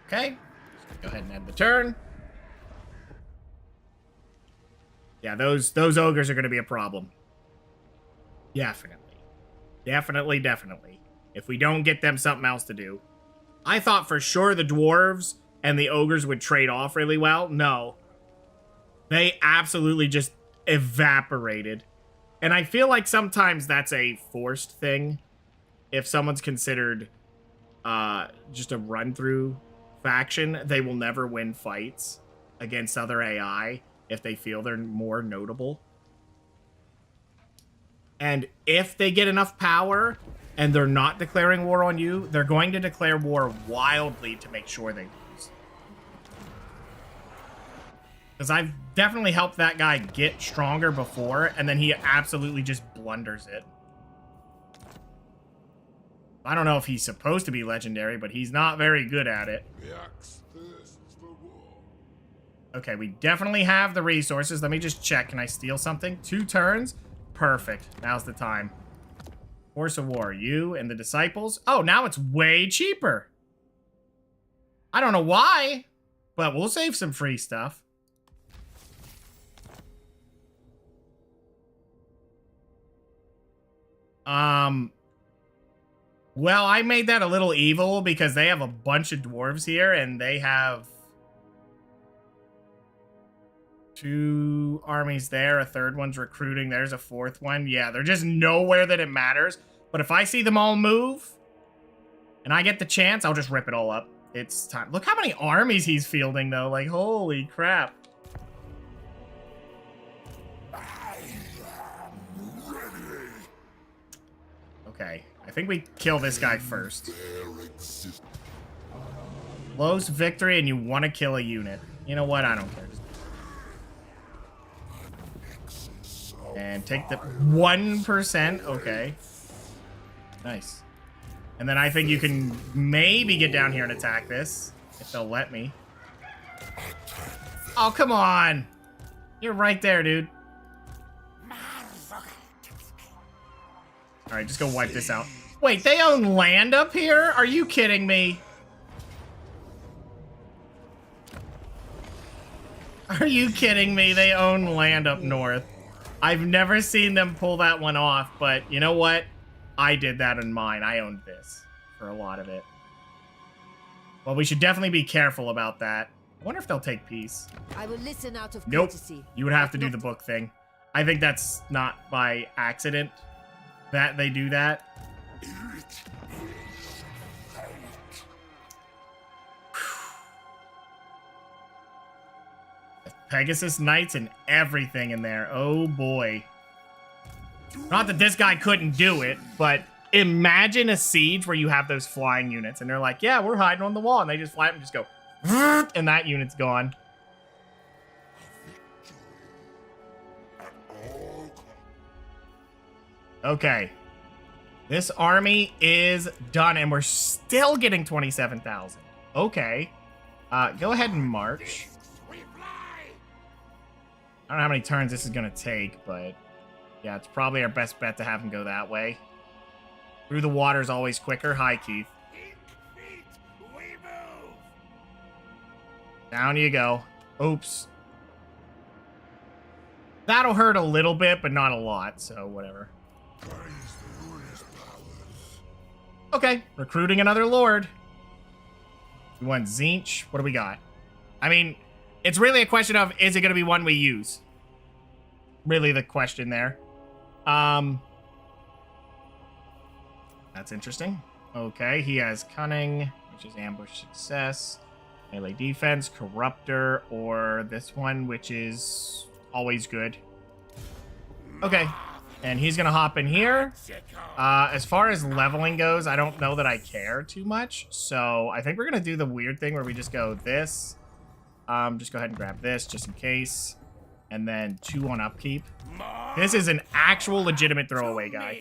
Okay. Go ahead and end the turn. Yeah, those ogres are going to be a problem. Definitely. Definitely. If we don't get them something else to do. I thought for sure the dwarves and the ogres would trade off really well. No. They absolutely just evaporated. And I feel like sometimes that's a forced thing. If someone's considered just a run-through faction, they will never win fights against other AI if they feel they're more notable. And if they get enough power and they're not declaring war on you, they're going to declare war wildly to make sure they lose. Because I've definitely helped that guy get stronger before, and then he absolutely just blunders it. I don't know if he's supposed to be legendary, but he's not very good at it. Okay, we definitely have the resources. Let me just check. Can I steal something? 2 turns? Perfect. Now's the time. Horse of War. You and the disciples. Oh, now it's way cheaper. I don't know why, but we'll save some free stuff. Well, I made that a little evil because they have a bunch of dwarves here and they have 2 armies there. A 3rd one's recruiting. There's a 4th one. Yeah, they're just nowhere that it matters. But if I see them all move and I get the chance, I'll just rip it all up. It's time. Look how many armies he's fielding, though. Like, holy crap. Okay, I think we kill this guy first. Close victory and you want to kill a unit. You know what? I don't care. And take the 1%. Okay. Nice. And then I think you can maybe get down here and attack this. If they'll let me. Oh, come on. You're right there, dude. Alright, just go wipe this out. Wait, they own land up here? Are you kidding me? Are you kidding me? They own land up north. I've never seen them pull that one off, but you know what? I did that in mine. I owned this for a lot of it. Well, we should definitely be careful about that. I wonder if they'll take peace. I will listen out of Nope. courtesy. You would have to do the book thing. I think that's not by accident that they do that. Pegasus Knights and everything in there. Oh boy. Not that this guy couldn't do it, but imagine a siege where you have those flying units and they're like, yeah, we're hiding on the wall. And they just fly up and just go, and that unit's gone. Okay. This army is done, and we're still getting 27,000. Okay. Go ahead and march. I don't know how many turns this is going to take, but yeah, it's probably our best bet to have him go that way. Through the water is always quicker. Hi, Keith. Down you go. Oops. That'll hurt a little bit, but not a lot, so whatever. Okay, recruiting another lord. We want Tzeentch. What do we got? I mean, it's really a question of, is it going to be one we use? Really the question there. That's interesting. Okay, he has Cunning, which is ambush success, melee defense, Corruptor, or this one, which is always good. Okay, and he's gonna hop in here. As far as leveling goes, I don't know that I care too much, so I think we're gonna do the weird thing where we just go this. Just go ahead and grab this just in case, and then 2 on upkeep. This is an actual legitimate throwaway guy.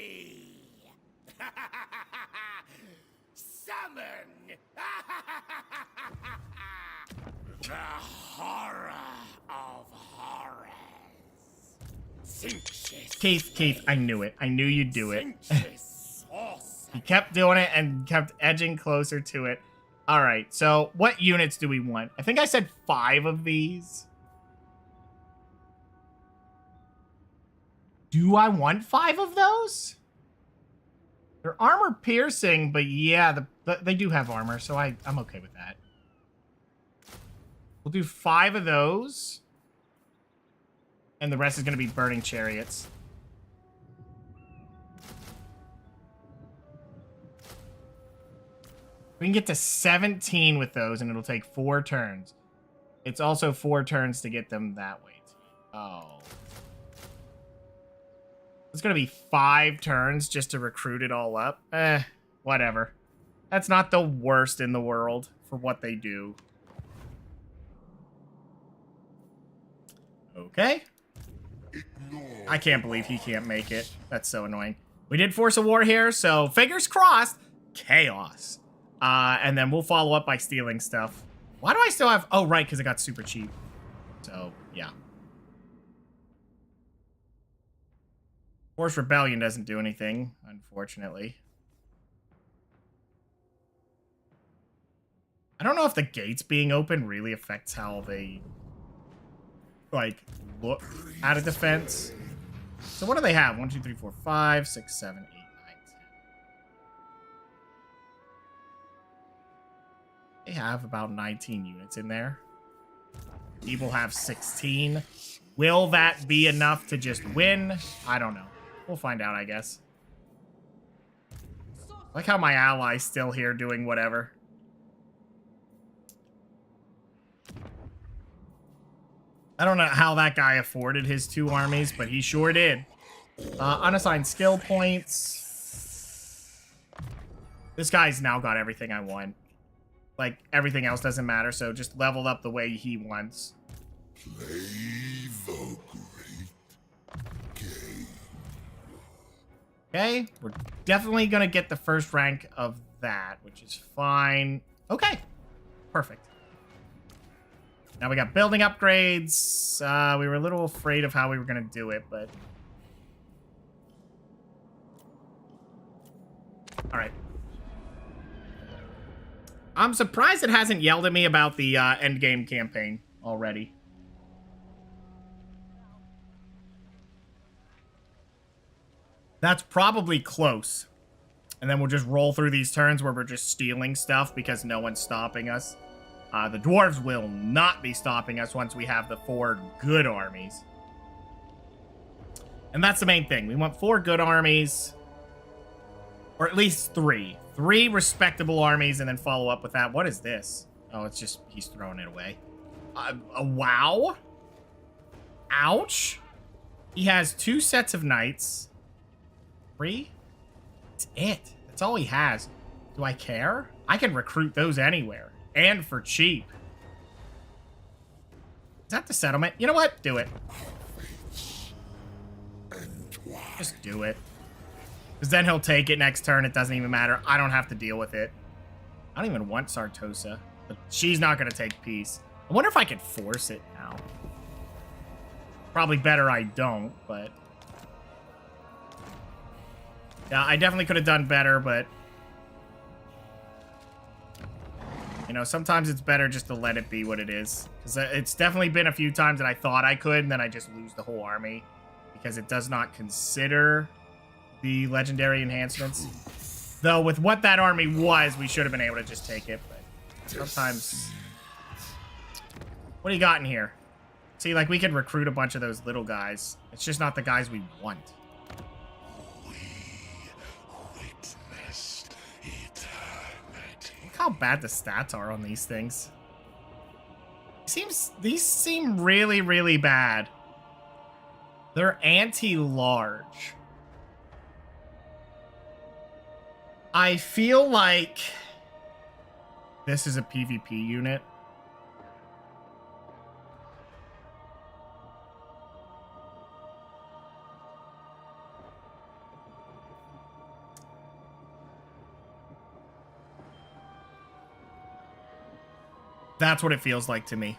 Summon the horror of horrors. Keith, I knew it. I knew you'd do it. He kept doing it and kept edging closer to it. All right, so what units do we want? I think I said 5 of these. Do I want 5 of those? They're armor piercing, but yeah, they do have armor, so I'm okay with that. We'll do 5 of those. And the rest is going to be burning chariots. We can get to 17 with those, and it'll take 4 turns. It's also 4 turns to get them that way. Oh. It's going to be 5 turns just to recruit it all up. Whatever. That's not the worst in the world for what they do. Okay. I can't believe he can't make it. That's so annoying. We did force a war here, so fingers crossed. Chaos. And then we'll follow up by stealing stuff. Why do I still have... Oh, right, because it got super cheap. So, yeah. Force Rebellion doesn't do anything, unfortunately. I don't know if the gates being open really affects how they, like, look at a defense. So what do they have? 1, 2, 3, 4, 5, 6, 7, 8, 9, 10. They have about 19 units in there. People have 16. Will that be enough to just win? I don't know. We'll find out, I guess. I like how my ally's still here doing whatever. I don't know how that guy afforded his 2 armies, but he sure did. Unassigned skill points. This guy's now got everything I want. Like, everything else doesn't matter, so just leveled up the way he wants. Play the great game. Okay, we're definitely gonna get the first rank of that, which is fine. Okay, perfect. Now we got building upgrades. We were a little afraid of how we were gonna do it, but... Alright. I'm surprised it hasn't yelled at me about the endgame campaign already. That's probably close. And then we'll just roll through these turns where we're just stealing stuff because no one's stopping us. The dwarves will not be stopping us once we have the 4 good armies. And that's the main thing. We want 4 good armies. Or at least 3. 3 respectable armies and then follow up with that. What is this? Oh, it's just, he's throwing it away. Wow. Ouch. He has 2 sets of knights. 3? That's it. That's all he has. Do I care? I can recruit those anywhere. And for cheap. Is that the settlement? You know what? Do it. Just do it. Because then he'll take it next turn. It doesn't even matter. I don't have to deal with it. I don't even want Sartosa. But she's not going to take peace. I wonder if I can force it now. Probably better I don't, but... Yeah, I definitely could have done better, but... You know, sometimes it's better just to let it be what it is. Because it's definitely been a few times that I thought I could, and then I just lose the whole army. Because it does not consider the legendary enhancements. Though with what that army was, we should have been able to just take it. But sometimes... What do you got in here? See, like, we could recruit a bunch of those little guys. It's just not the guys we want. Look how bad the stats are on these things. These seem really, really bad. They're anti-large. I feel like this is a PvP unit. That's what it feels like to me.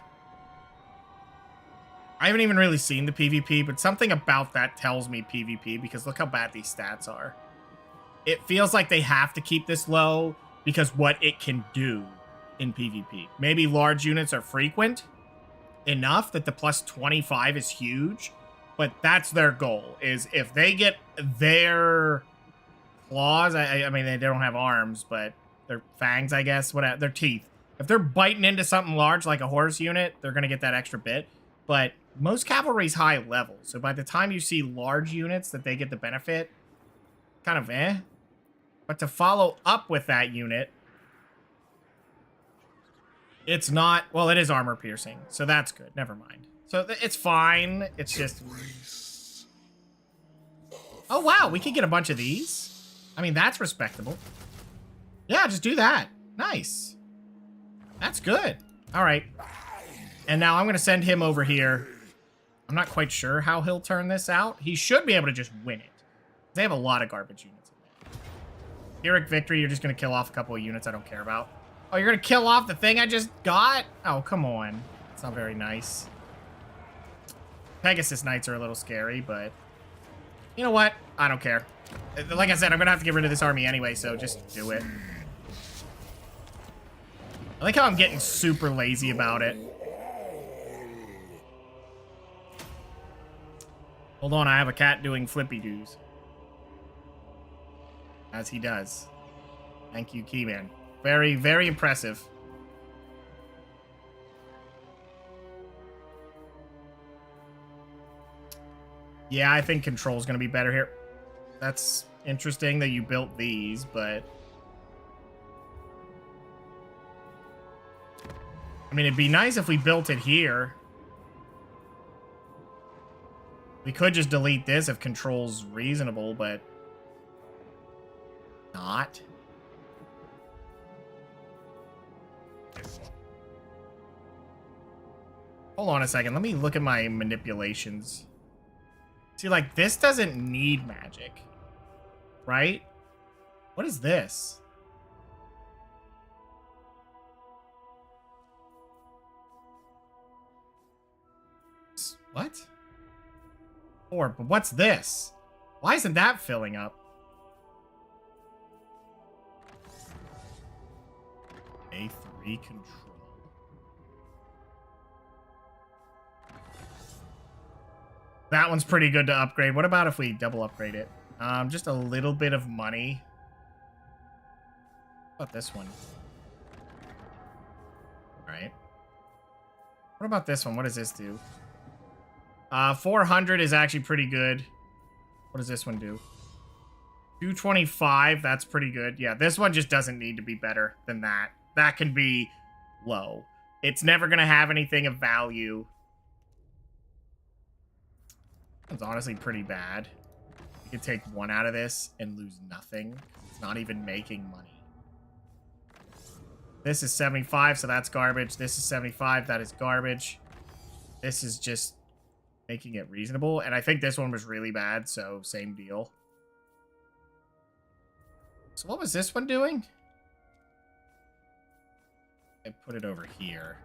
I haven't even really seen the PvP, but something about that tells me PvP because look how bad these stats are. It feels like they have to keep this low because what it can do in PvP. Maybe large units are frequent enough that the plus 25 is huge, but that's their goal, is if they get their claws, I mean, they don't have arms, but their fangs, I guess, whatever, their teeth. If they're biting into something large like a horse unit, they're going to get that extra bit. But most cavalry's high level, so by the time you see large units that they get the benefit, kind of eh. But to follow up with that unit, it's not... Well, it is armor piercing, so that's good. Never mind. So it's fine. It's just... Oh, wow. We could get a bunch of these. I mean, that's respectable. Yeah, just do that. Nice. That's good. All right. And now I'm going to send him over here. I'm not quite sure how he'll turn this out. He should be able to just win it. They have a lot of garbage units in there. Pyrrhic victory, you're just going to kill off a couple of units I don't care about. Oh, you're going to kill off the thing I just got? Oh, come on. It's not very nice. Pegasus Knights are a little scary, but... You know what? I don't care. Like I said, I'm going to have to get rid of this army anyway, so just do it. I like how I'm getting super lazy about it. Hold on, I have a cat doing flippy doos. As he does. Thank you, Keyman. Very, very impressive. Yeah, I think control's gonna be better here. That's interesting that you built these, but... I mean, it'd be nice if we built it here. We could just delete this if control's reasonable, but... Not. Hold on a second. Let me look at my manipulations. See, like, this doesn't need magic. Right? What is this? What? Or, but what's this? Why isn't that filling up? A3 control. That one's pretty good to upgrade. What about if we double upgrade it? Just a little bit of money. What about this one? Alright. What about this one? What does this do? 400 is actually pretty good. What does this one do? 225, that's pretty good. Yeah, this one just doesn't need to be better than that. That can be low. It's never going to have anything of value. It's honestly pretty bad. You could take one out of this and lose nothing. It's not even making money. This is 75, so that's garbage. This is 75, that is garbage. This is just making it reasonable. And I think this one was really bad, so same deal. So what was this one doing? I put it over here.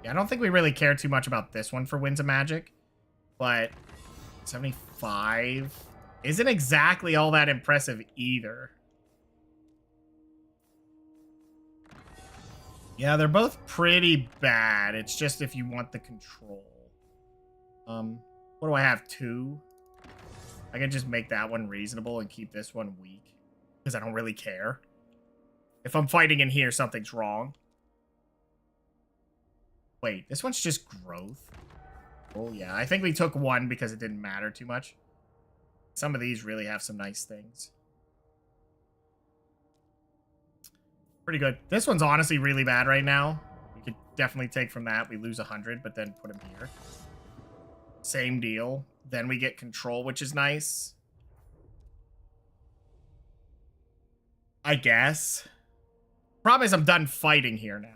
Yeah, I don't think we really care too much about this one for Winds of Magic, but 75 isn't exactly all that impressive either. Yeah, they're both pretty bad. It's just if you want the control. What do I have? 2? I can just make that one reasonable and keep this one weak. Because I don't really care. If I'm fighting in here, something's wrong. Wait, this one's just growth. Oh, yeah. I think we took 1 because it didn't matter too much. Some of these really have some nice things. Pretty good. This one's honestly really bad right now. We could definitely take from that. We lose 100, but then put him here. Same deal. Then we get control, which is nice. I guess. Problem is I'm done fighting here now.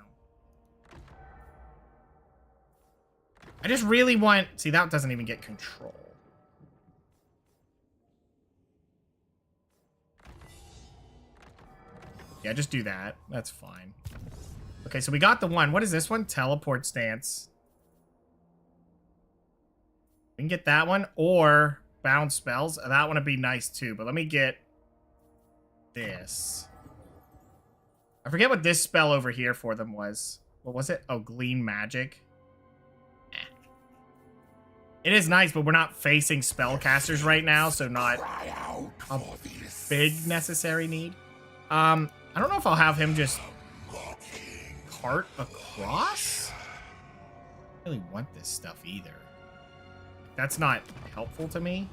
I just really want... See, that doesn't even get control. Yeah, just do that. That's fine. Okay, so we got the one. What is this one? Teleport stance. We can get that one. Or bounce spells. That one would be nice too. But let me get this. I forget what this spell over here for them was. What was it? Oh, Glean Magic. It is nice, but we're not facing spellcasters right now, so not a big necessary need. I don't know if I'll have him just cart across. I don't really want this stuff either. That's not helpful to me.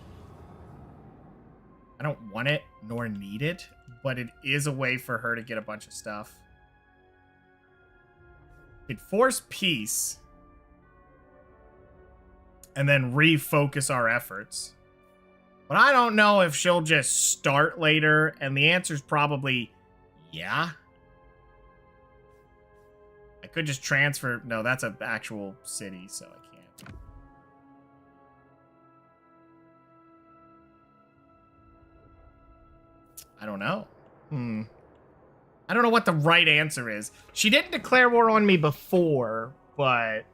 I don't want it nor need it, but it is a way for her to get a bunch of stuff. It force peace and then refocus our efforts. But I don't know if she'll just start later, and the answer's probably yeah. I could just transfer. No, that's an actual city, so I can't. I don't know. I don't know what the right answer is. She didn't declare war on me before, but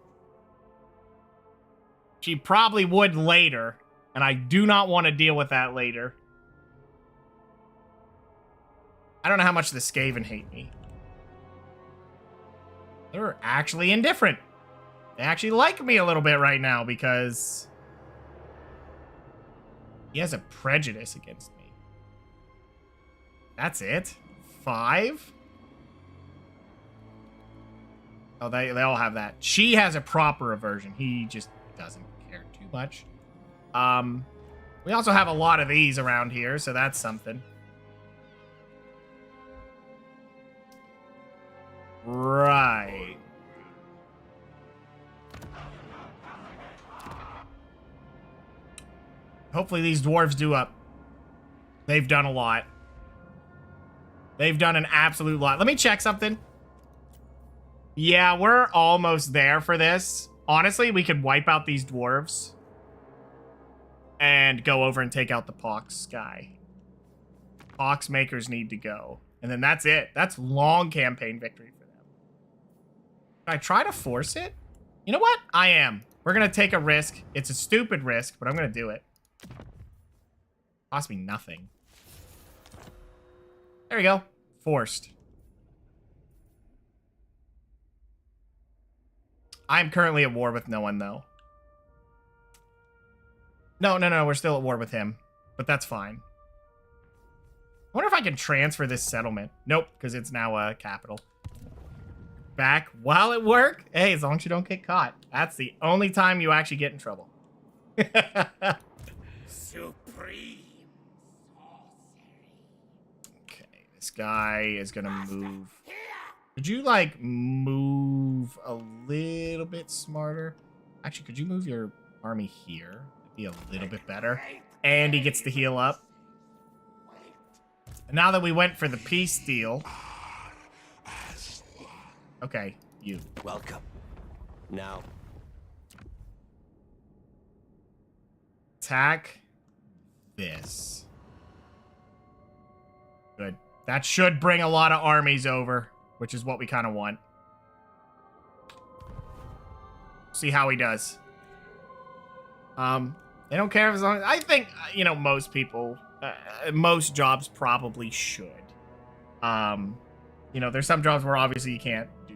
she probably would later, and I do not want to deal with that later. I don't know how much the Skaven hate me. They're actually indifferent. They actually like me a little bit right now because he has a prejudice against me. That's it? 5? Oh, they all have that. She has a proper aversion. He just doesn't care too much. We also have a lot of these around here, so that's something. Right. Hopefully these dwarves do up. They've done a lot. They've done an absolute lot. Let me check something. Yeah, we're almost there for this. Honestly, we could wipe out these dwarves and go over and take out the Pox guy. Pox makers need to go. And then that's it. That's long campaign victory for them. Should I try to force it? You know what? I am. We're going to take a risk. It's a stupid risk, but I'm going to do it. Cost me nothing. There we go. Forced. I'm currently at war with no one, though. No, we're still at war with him. But that's fine. I wonder if I can transfer this settlement. Nope, because it's now a capital. Back while at work? Hey, as long as you don't get caught. That's the only time you actually get in trouble. Supreme sorcery. Okay, this guy is gonna move. Could you, like, move a little bit smarter? Actually, could you move your army here? It'd be a little bit better. And he gets to heal up. And now that we went for the peace deal... Okay, you. Welcome. Now. Attack this. Good. That should bring a lot of armies over, which is what we kind of want. See how he does. They don't care as long as... I think, you know, most people... most jobs probably should. You know, there's some jobs where obviously you can't do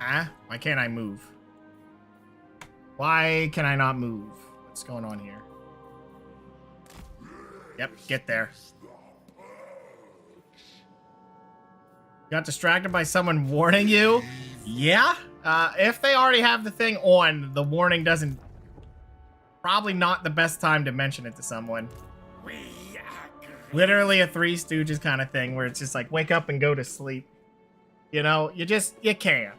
Ah, why can't I move? Why can I not move? What's going on here? Yep, get there. Got distracted by someone warning you? Yeah? If they already have the thing on, the warning doesn't... Probably not the best time to mention it to someone. Literally a Three Stooges kind of thing where it's just like, wake up and go to sleep. You know, you can't.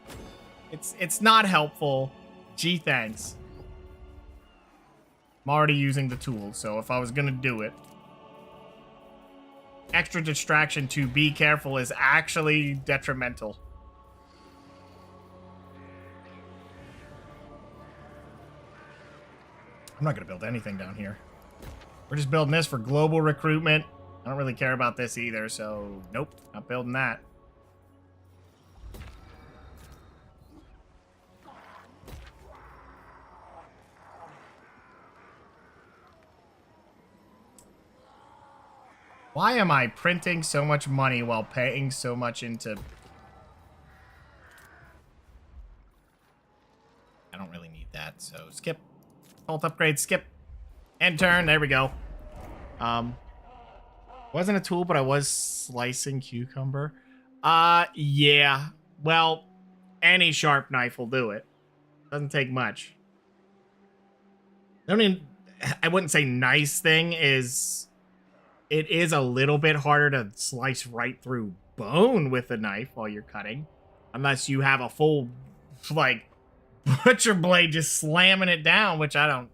It's not helpful. Gee, thanks. I'm already using the tool, so if I was gonna do it, extra distraction to be careful is actually detrimental. I'm not gonna build anything down here. We're just building this for global recruitment. I don't really care about this either, so nope, not building that. Why am I printing so much money while paying so much into... I don't really need that, so skip. Alt upgrade, skip. End turn, there we go. Wasn't a tool, but I was slicing cucumber. Yeah. Well, any sharp knife will do it. Doesn't take much. I wouldn't say nice thing is... It is a little bit harder to slice right through bone with a knife while you're cutting. Unless you have a full, like, butcher blade just slamming it down, which I don't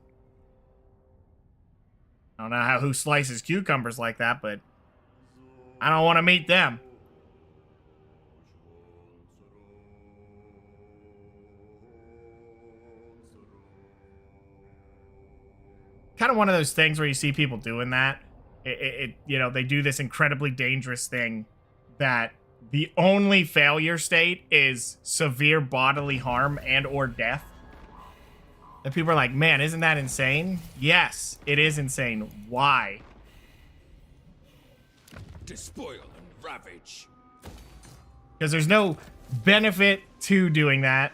know who slices cucumbers like that, but I don't want to meet them. Kind of one of those things where you see people doing that. You know, they do this incredibly dangerous thing that the only failure state is severe bodily harm and or death. And people are like, man, isn't that insane? Yes, it is insane. Why? Despoil and ravage. Because there's no benefit to doing that.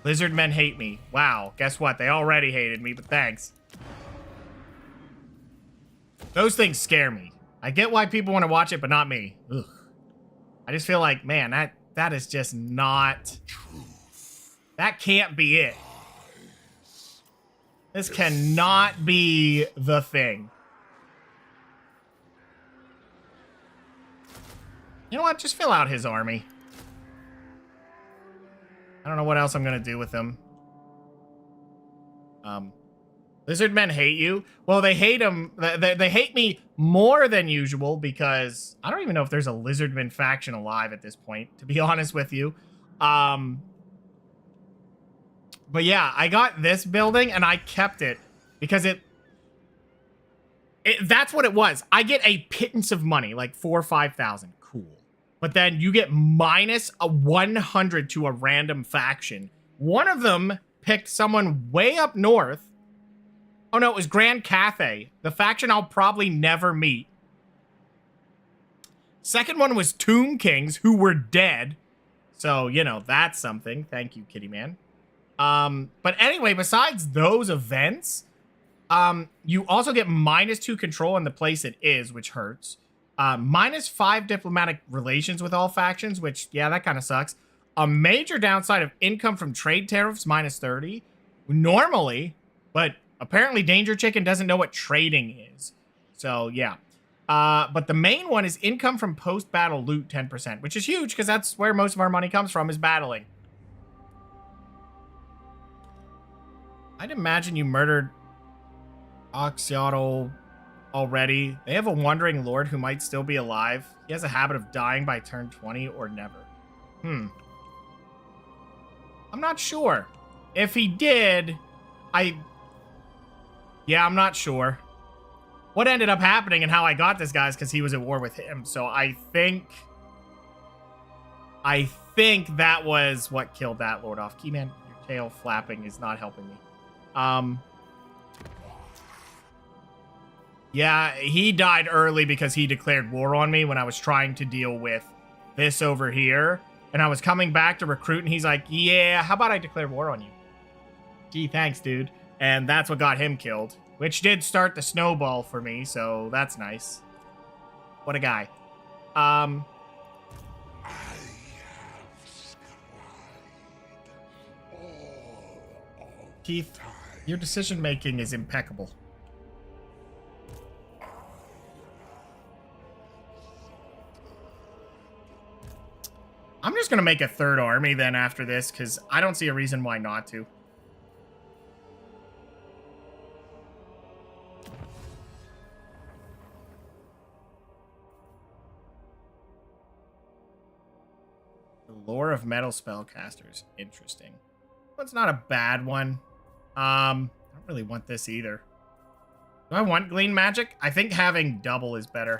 Lizard men hate me. Wow, guess what? They already hated me, but thanks. Those things scare me. I get why people want to watch it, but not me. Ugh. I just feel like, man, that is just not... That can't be it. This cannot be the thing. You know what? Just fill out his army. I don't know what else I'm going to do with him. Lizard men hate you. Well, they hate him. They hate me more than usual because I don't even know if there's a lizardman faction alive at this point, to be honest with you. But yeah, I got this building and I kept it because that's what it was. I get a pittance of money, like 4,000 or 5,000. Cool. But then you get minus a 100 to a random faction. One of them picked someone way up north. Oh, no, it was Grand Cathay, the faction I'll probably never meet. Second one was Tomb Kings, who were dead. So, you know, that's something. Thank you, Kitty Man. But anyway, besides those events, you also get -2 control in the place it is, which hurts. -5 diplomatic relations with all factions, which, yeah, that kind of sucks. A major downside of income from trade tariffs, -30. Normally, but... Apparently, Danger Chicken doesn't know what trading is. So, yeah. But the main one is income from post-battle loot, 10%, which is huge because that's where most of our money comes from, is battling. I'd imagine you murdered Oxiato already. They have a wandering lord who might still be alive. He has a habit of dying by turn 20 or never. I'm not sure. If he did, Yeah, I'm not sure. What ended up happening and how I got this guy is because he was at war with him. So I think that was what killed that lord off. Keyman, your tail flapping is not helping me. Yeah, he died early because he declared war on me when I was trying to deal with this over here. and I was coming back to recruit, and he's like, yeah, how about I declare war on you? Gee, thanks, dude. And that's what got him killed, which did start the snowball for me, so that's nice. What a guy. Keith, your decision-making is impeccable. I'm just going to make a third army then after this, because I don't see a reason why not to. The lore of metal spellcasters. Interesting. Well, it's not a bad one. I don't really want this either. Do I want Glean Magic? I think having double is better.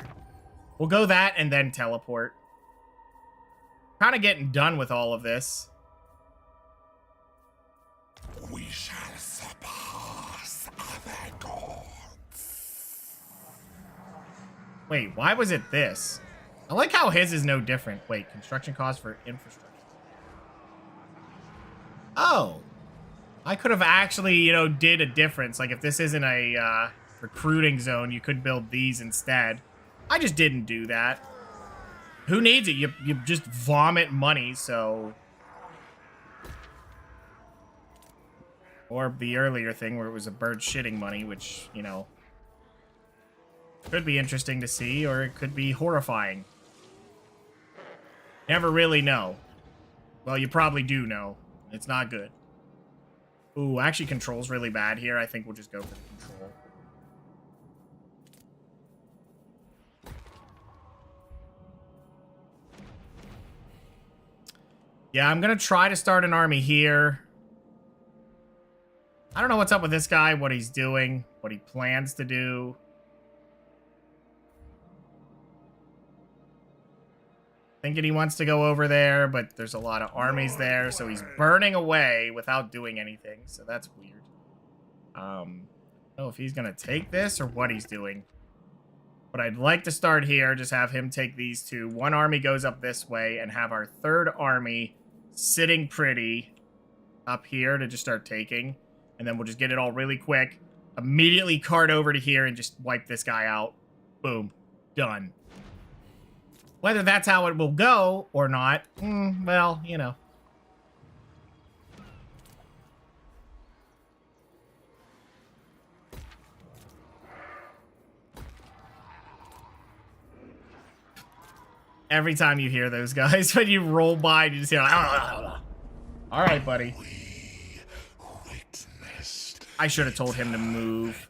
We'll go that and then teleport. Kind of getting done with all of this. We shall surpass other gods. Wait, why was it this? I like how his is no different. Wait, construction cost for infrastructure. Oh. I could have actually, you know, did a difference. Like, if this isn't a recruiting zone, you could build these instead. I just didn't do that. Who needs it? You just vomit money, so... Or the earlier thing where it was a bird shitting money, which, you know... could be interesting to see, or it could be horrifying. Never really know. Well, you probably do know. It's not good. Ooh, actually control's really bad here. I think we'll just go for the control. Yeah, I'm gonna try to start an army here. I don't know what's up with this guy, what he's doing, what he plans to do. Thinking he wants to go over there, but there's a lot of armies there, so he's burning away without doing anything, so that's weird. I don't know if he's gonna take this or what he's doing. But I'd like to start here, just have him take these two. One army goes up this way, and have our third army sitting pretty up here to just start taking. And then we'll just get it all really quick. Immediately cart over to here and just wipe this guy out. Boom. Done. Whether that's how it will go or not, well, you know. Every time you hear those guys, when you roll by, you just hear like, all right, buddy. I should have told him to move.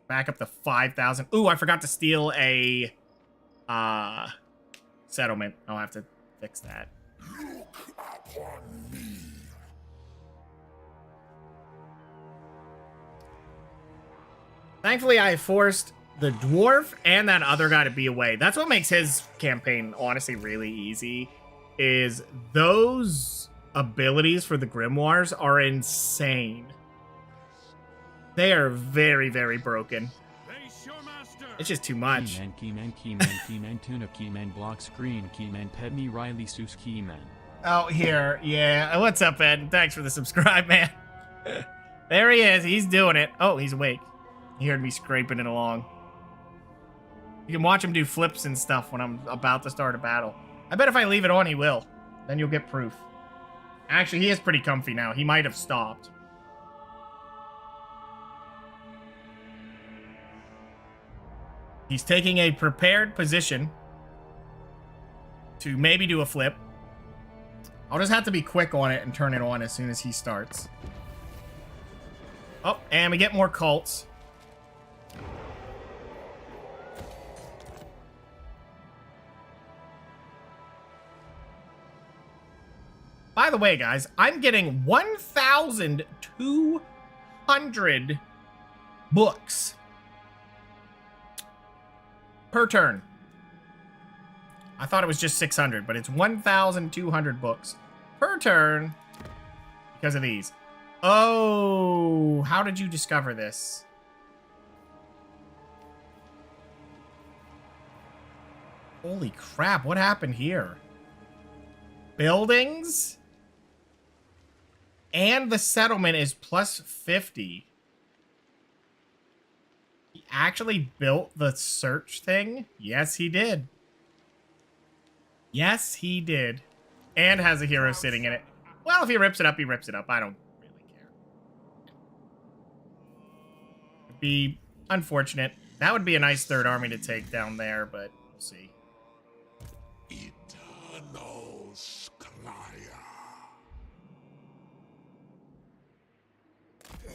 Back up to 5,000. Ooh, I forgot to steal a settlement. I'll have to fix that. Look upon me. Thankfully, I forced the dwarf and that other guy to be away. That's what makes his campaign, honestly, really easy. Is those abilities for the grimoires are insane. They are very, very broken. It's just too much. Keyman, tuna, Keyman, block screen, Keyman, Pedme, Riley, Seuss, Keyman. Oh, here. Yeah. What's up, Ed? Thanks for the subscribe, man. There he is. He's doing it. Oh, he's awake. He heard me scraping it along. You can watch him do flips and stuff when I'm about to start a battle. I bet if I leave it on, he will. Then you'll get proof. Actually, he is pretty comfy now. He might have stopped. He's taking a prepared position to maybe do a flip. I'll just have to be quick on it and turn it on as soon as he starts. Oh, and we get more cults. By the way, guys, I'm getting 1,200 books per turn. I thought it was just 600, but it's 1,200 books per turn because of these. Oh, how did you discover this? Holy crap, what happened here? buildings and the settlement is plus 50. He actually built the search thing? Yes, he did. Yes, he did. And has a hero sitting in it. Well, if he rips it up, he rips it up. I don't really care. It'd be unfortunate. That would be a nice third army to take down there, but we'll see. Eternal Scryer.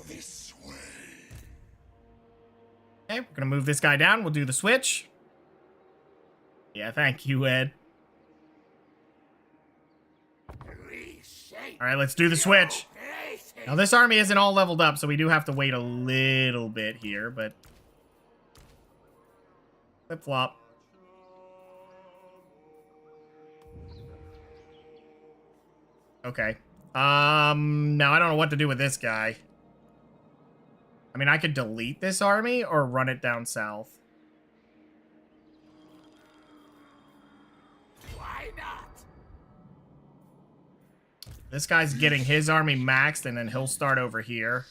This way. Okay, we're gonna move this guy down. We'll do the switch. Yeah, thank you, Ed. All right, let's do the switch. Now, this army isn't all leveled up, so we do have to wait a little bit here, but... Flip-flop. Okay. Now I don't know what to do with this guy. I mean, I could delete this army or run it down south. Why not? This guy's getting his army maxed, and then he'll start over here.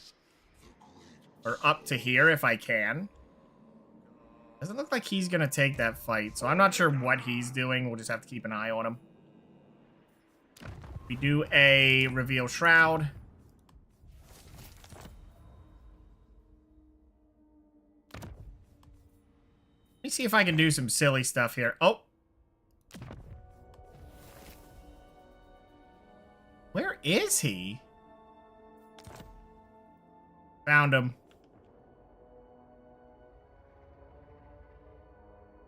Or up to here, if I can. Doesn't look like he's gonna take that fight, so I'm not sure what he's doing. We'll just have to keep an eye on him. We do a reveal shroud. Let me see if I can do some silly stuff here. Oh! Where is he? Found him.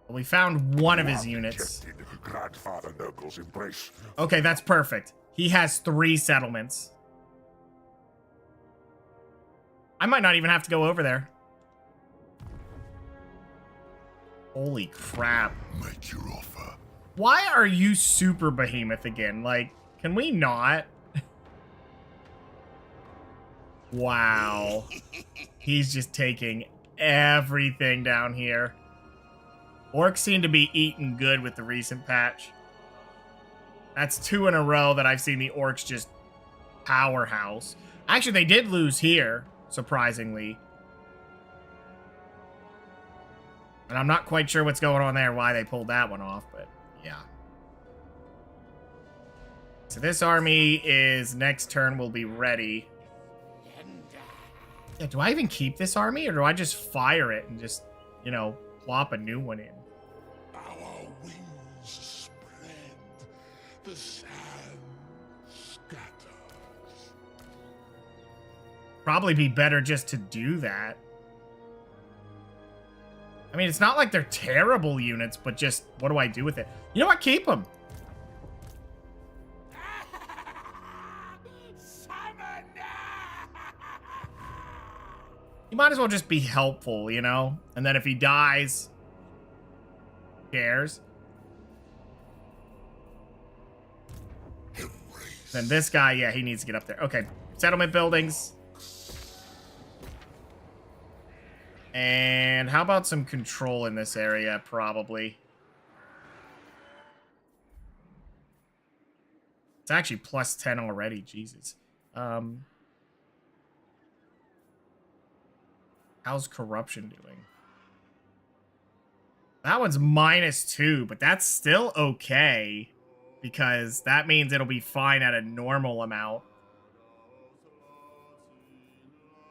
Well, we found one of his units. Grandfather Nurgle's embrace. Okay, that's perfect. He has 3 settlements. I might not even have to go over there. Holy crap. Make your offer. Why are you super behemoth again? Like, can we not? Wow. He's just taking everything down here. Orcs seem to be eating good with the recent patch. That's 2 in a row that I've seen the orcs just powerhouse. Actually, they did lose here, surprisingly. And I'm not quite sure what's going on there, why they pulled that one off, but yeah. So this army is, next turn will be ready. Yeah, do I even keep this army, or do I just fire it and just, you know, plop a new one in? Our wings spread, the sand scatters. Probably be better just to do that. I mean, it's not like they're terrible units, but just, what do I do with it? You know what? Keep them. You might as well just be helpful, you know? And then if he dies, who cares? Then this guy, yeah, he needs to get up there. Okay, settlement buildings. And how about some control in this area, probably? It's actually plus 10 already, Jesus. How's corruption doing? That one's -2, but that's still okay. Because that means it'll be fine at a normal amount.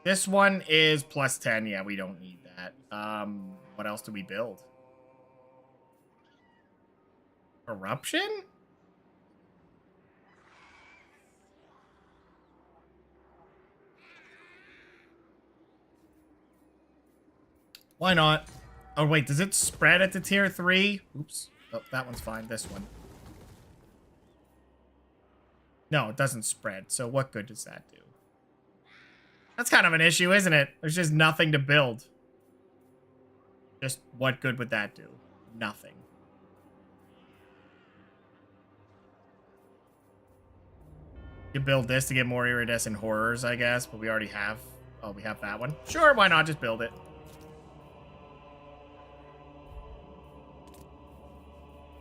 This one is plus 10. Yeah, we don't need that. What else do we build? Corruption? Why not? Oh, wait, does it spread at the tier 3? Oops. Oh, that one's fine. This one. No, it doesn't spread. So what good does that do? That's kind of an issue, isn't it? There's just nothing to build. Just what good would that do? Nothing. You build this to get more iridescent horrors, I guess, but we already have... Oh, we have that one. Sure, why not? Just build it.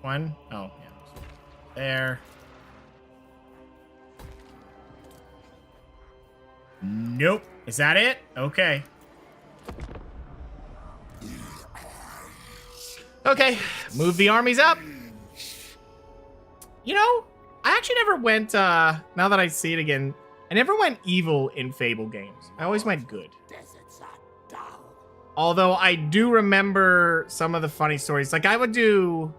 One. Oh, yeah. There. Nope. Is that it? Okay. Okay, move the armies up. You know, I actually never went, now that I see it again, I never went evil in Fable games. I always went good. Although I do remember some of the funny stories. Like, I would do...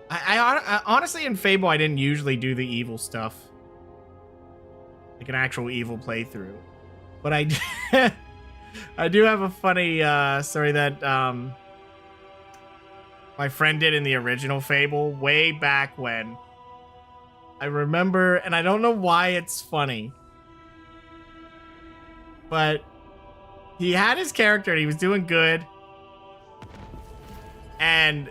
I honestly, in Fable, I didn't usually do the evil stuff. Like an actual evil playthrough. But I do have a funny story that my friend did in the original Fable way back when. I remember, and I don't know why it's funny, but he had his character and he was doing good. And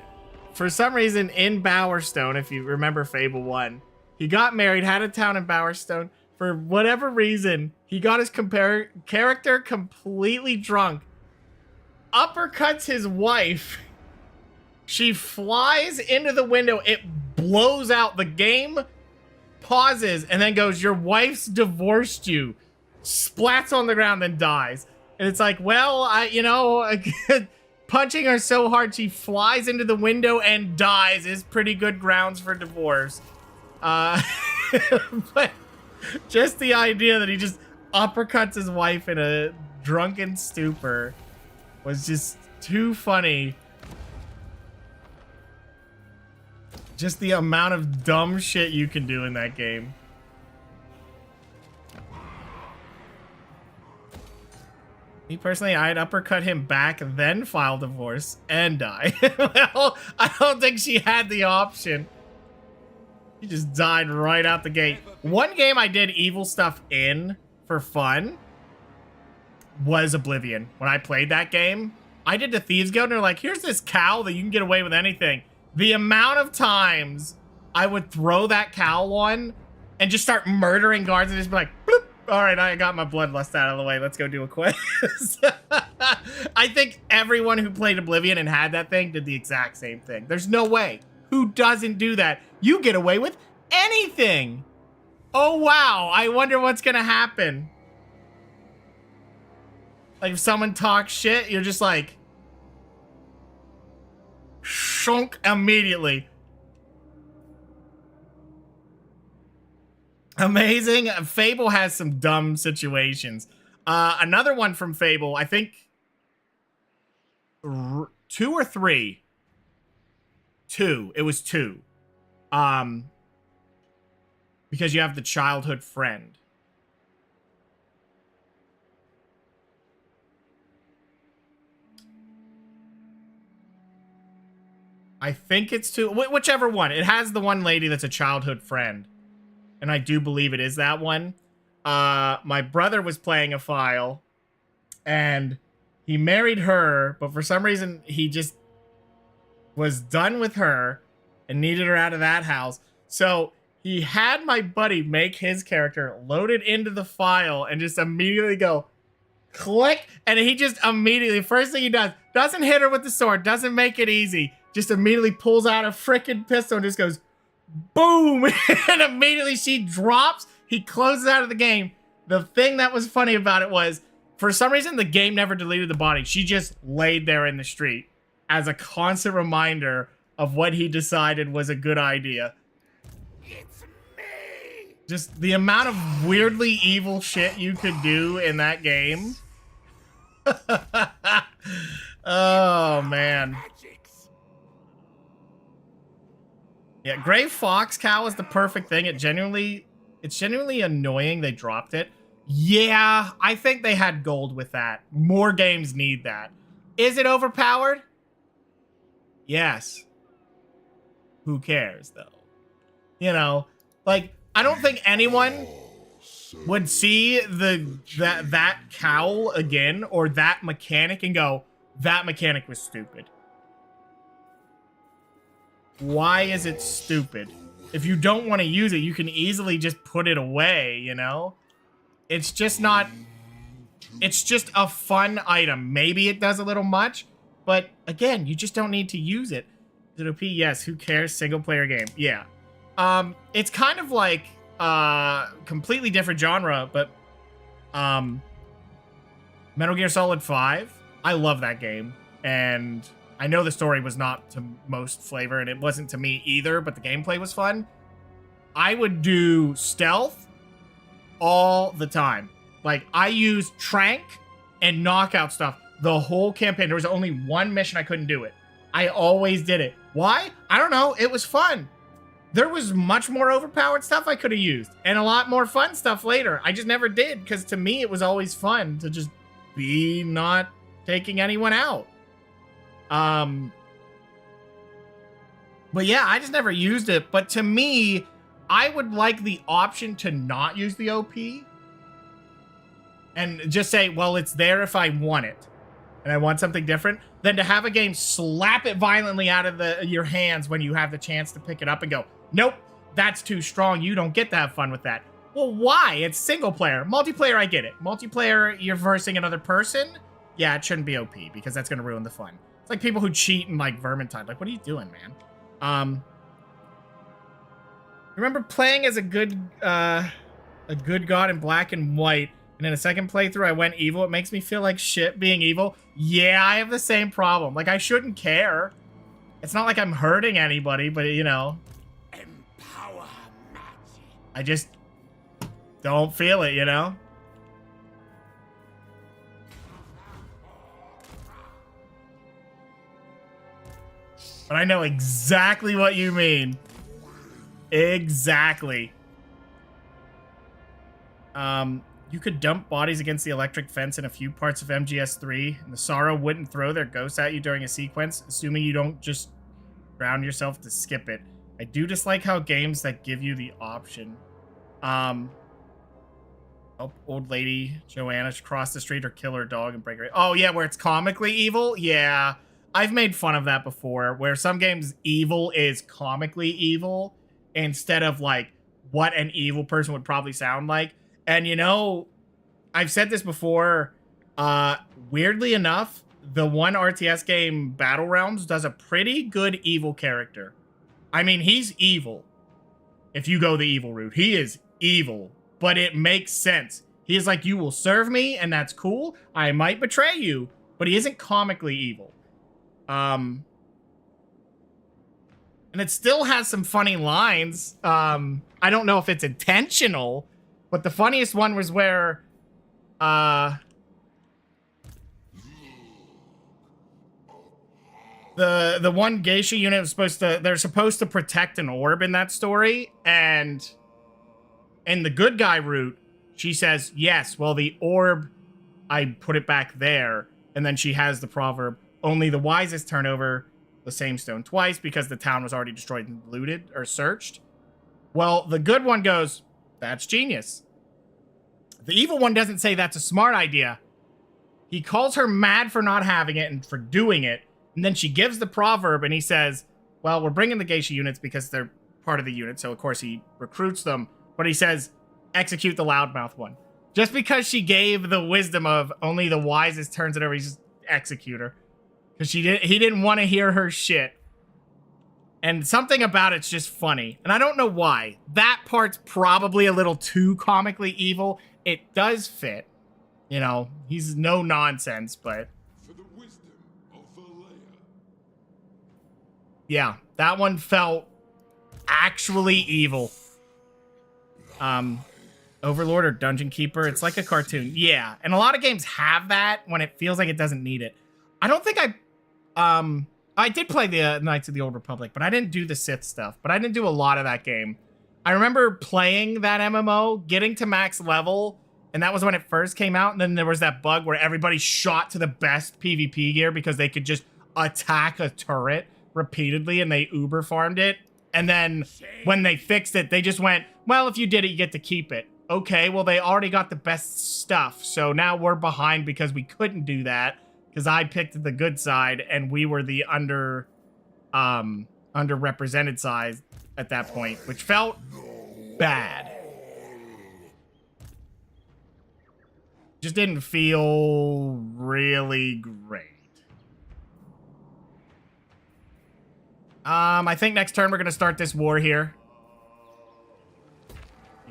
for some reason in Bowerstone, if you remember Fable 1, he got married, had a town in Bowerstone. For whatever reason, he got his character completely drunk, uppercuts his wife. She flies into the window. It blows out. The game pauses and then goes, "Your wife's divorced you." Splats on the ground and dies. And it's like, well, punching her so hard she flies into the window and dies is pretty good grounds for divorce. But just the idea that he just uppercuts his wife in a drunken stupor was just too funny. Just the amount of dumb shit you can do in that game. Me personally, I'd uppercut him back, then file divorce, and die. Well, I don't think she had the option. He just died right out the gate. One game I did evil stuff in for fun was Oblivion. When I played that game, I did the Thieves Guild, and they're like, here's this cowl that you can get away with anything. The amount of times I would throw that cowl on and just start murdering guards and just be like, bloop. All right, I got my bloodlust out of the way. Let's go do a quest. I think everyone who played Oblivion and had that thing did the exact same thing. There's no way. Who doesn't do that? You get away with anything. Oh, wow. I wonder what's going to happen. Like, if someone talks shit, you're just like, shunk immediately. Amazing. Fable has some dumb situations. Another one from Fable, I think 2 or 3. 2. It was 2. Because you have the childhood friend. I think it's 2. Whichever one. It has the one lady that's a childhood friend. And I do believe it is that one. My brother was playing a file. And he married her. But for some reason, he just was done with her. And needed her out of that house. So he had my buddy make his character, load it into the file, and just immediately go, click. And he just immediately, first thing he does, doesn't hit her with the sword. Doesn't make it easy. Just immediately pulls out a freaking pistol and just goes, boom. And immediately she drops. He closes out of the game. The thing that was funny about it was, for some reason, the game never deleted the body. She just laid there in the street as a constant reminder of what he decided was a good idea. It's me! Just the amount of weirdly evil shit you could do in that game. Oh, man. Yeah, Gray Fox cow is the perfect thing. It's genuinely annoying they dropped it. Yeah, I think they had gold with that. More games need that. Is it overpowered? Yes. Who cares, though? You know, like, I don't think anyone would see that cowl again or that mechanic and go, that mechanic was stupid. Why is it stupid? If you don't want to use it, you can easily just put it away, you know? It's just not... It's just a fun item. Maybe it does a little much, but again, you just don't need to use it. Is it OP? Yes. Who cares? Single player game. Yeah. It's kind of like completely different genre, but Metal Gear Solid 5, I love that game, and I know the story was not to most flavor, and it wasn't to me either, but the gameplay was fun. I would do stealth all the time. Like, I used Trank and knockout stuff the whole campaign. There was only one mission I couldn't do it. I always did it. Why? I don't know. It was fun. There was much more overpowered stuff I could have used, and a lot more fun stuff later. I just never did, because to me, it was always fun to just be not taking anyone out. But yeah, I just never used it. But to me, I would like the option to not use the OP and just say, well, it's there if I want it and I want something different, than to have a game slap it violently out of your hands when you have the chance to pick it up and go, nope, that's too strong. You don't get to have fun with that. Well, why? It's single player. Multiplayer, I get it. Multiplayer, you're versing another person. Yeah, it shouldn't be OP because that's going to ruin the fun. It's like people who cheat in like Vermintide. Like, what are you doing, man? Remember playing as a good god in black and white, and in a second playthrough I went evil. It makes me feel like shit being evil. Yeah, I have the same problem. Like, I shouldn't care. It's not like I'm hurting anybody, but you know. Empower magic. I just don't feel it, you know? But I know exactly what you mean. Exactly. You could dump bodies against the electric fence in a few parts of MGS3, and the Sorrow wouldn't throw their ghosts at you during a sequence, assuming you don't just drown yourself to skip it. I do dislike how games that give you the option. Help old lady Joanna cross the street or kill her dog and break her. Oh yeah, where it's comically evil? Yeah. I've made fun of that before, where some games evil is comically evil instead of like what an evil person would probably sound like. And you know, I've said this before, weirdly enough, the one RTS game, Battle Realms, does a pretty good evil character. I mean, he's evil. If you go the evil route, he is evil, but it makes sense. He is like, you will serve me, and that's cool. I might betray you, but he isn't comically evil. And it still has some funny lines. I don't know if it's intentional, but the funniest one was where, the one geisha unit was they're supposed to protect an orb in that story, and in the good guy route, she says, yes, well, the orb, I put it back there, and then she has the proverb, only the wisest turn over the same stone twice because the town was already destroyed and looted or searched. Well, the good one goes, that's genius. The evil one doesn't say that's a smart idea. He calls her mad for not having it and for doing it. And then she gives the proverb and he says, well, we're bringing the geisha units because they're part of the unit. So, of course, he recruits them. But he says, execute the loudmouth one. Just because she gave the wisdom of only the wisest turns it over, he's just execute her. Because he didn't want to hear her shit. And something about it's just funny. And I don't know why. That part's probably a little too comically evil. It does fit. You know, he's no nonsense, but... For the wisdom of Valea. Yeah, that one felt actually evil. Overlord or Dungeon Keeper, it's like a cartoon. Yeah, and a lot of games have that when it feels like it doesn't need it. I don't think I did play the Knights of the Old Republic, but I didn't do the Sith stuff. But I didn't do a lot of that game. I remember playing that MMO, getting to max level, and that was when it first came out. And then there was that bug where everybody shot to the best PvP gear because they could just attack a turret repeatedly, and they uber farmed it. And then when they fixed it, they just went, well, if you did it, you get to keep it. Okay, well, they already got the best stuff. So now we're behind because we couldn't do that. Because I picked the good side, and we were the underrepresented side at that point, which felt bad. Just didn't feel really great. I think next turn we're gonna start this war here.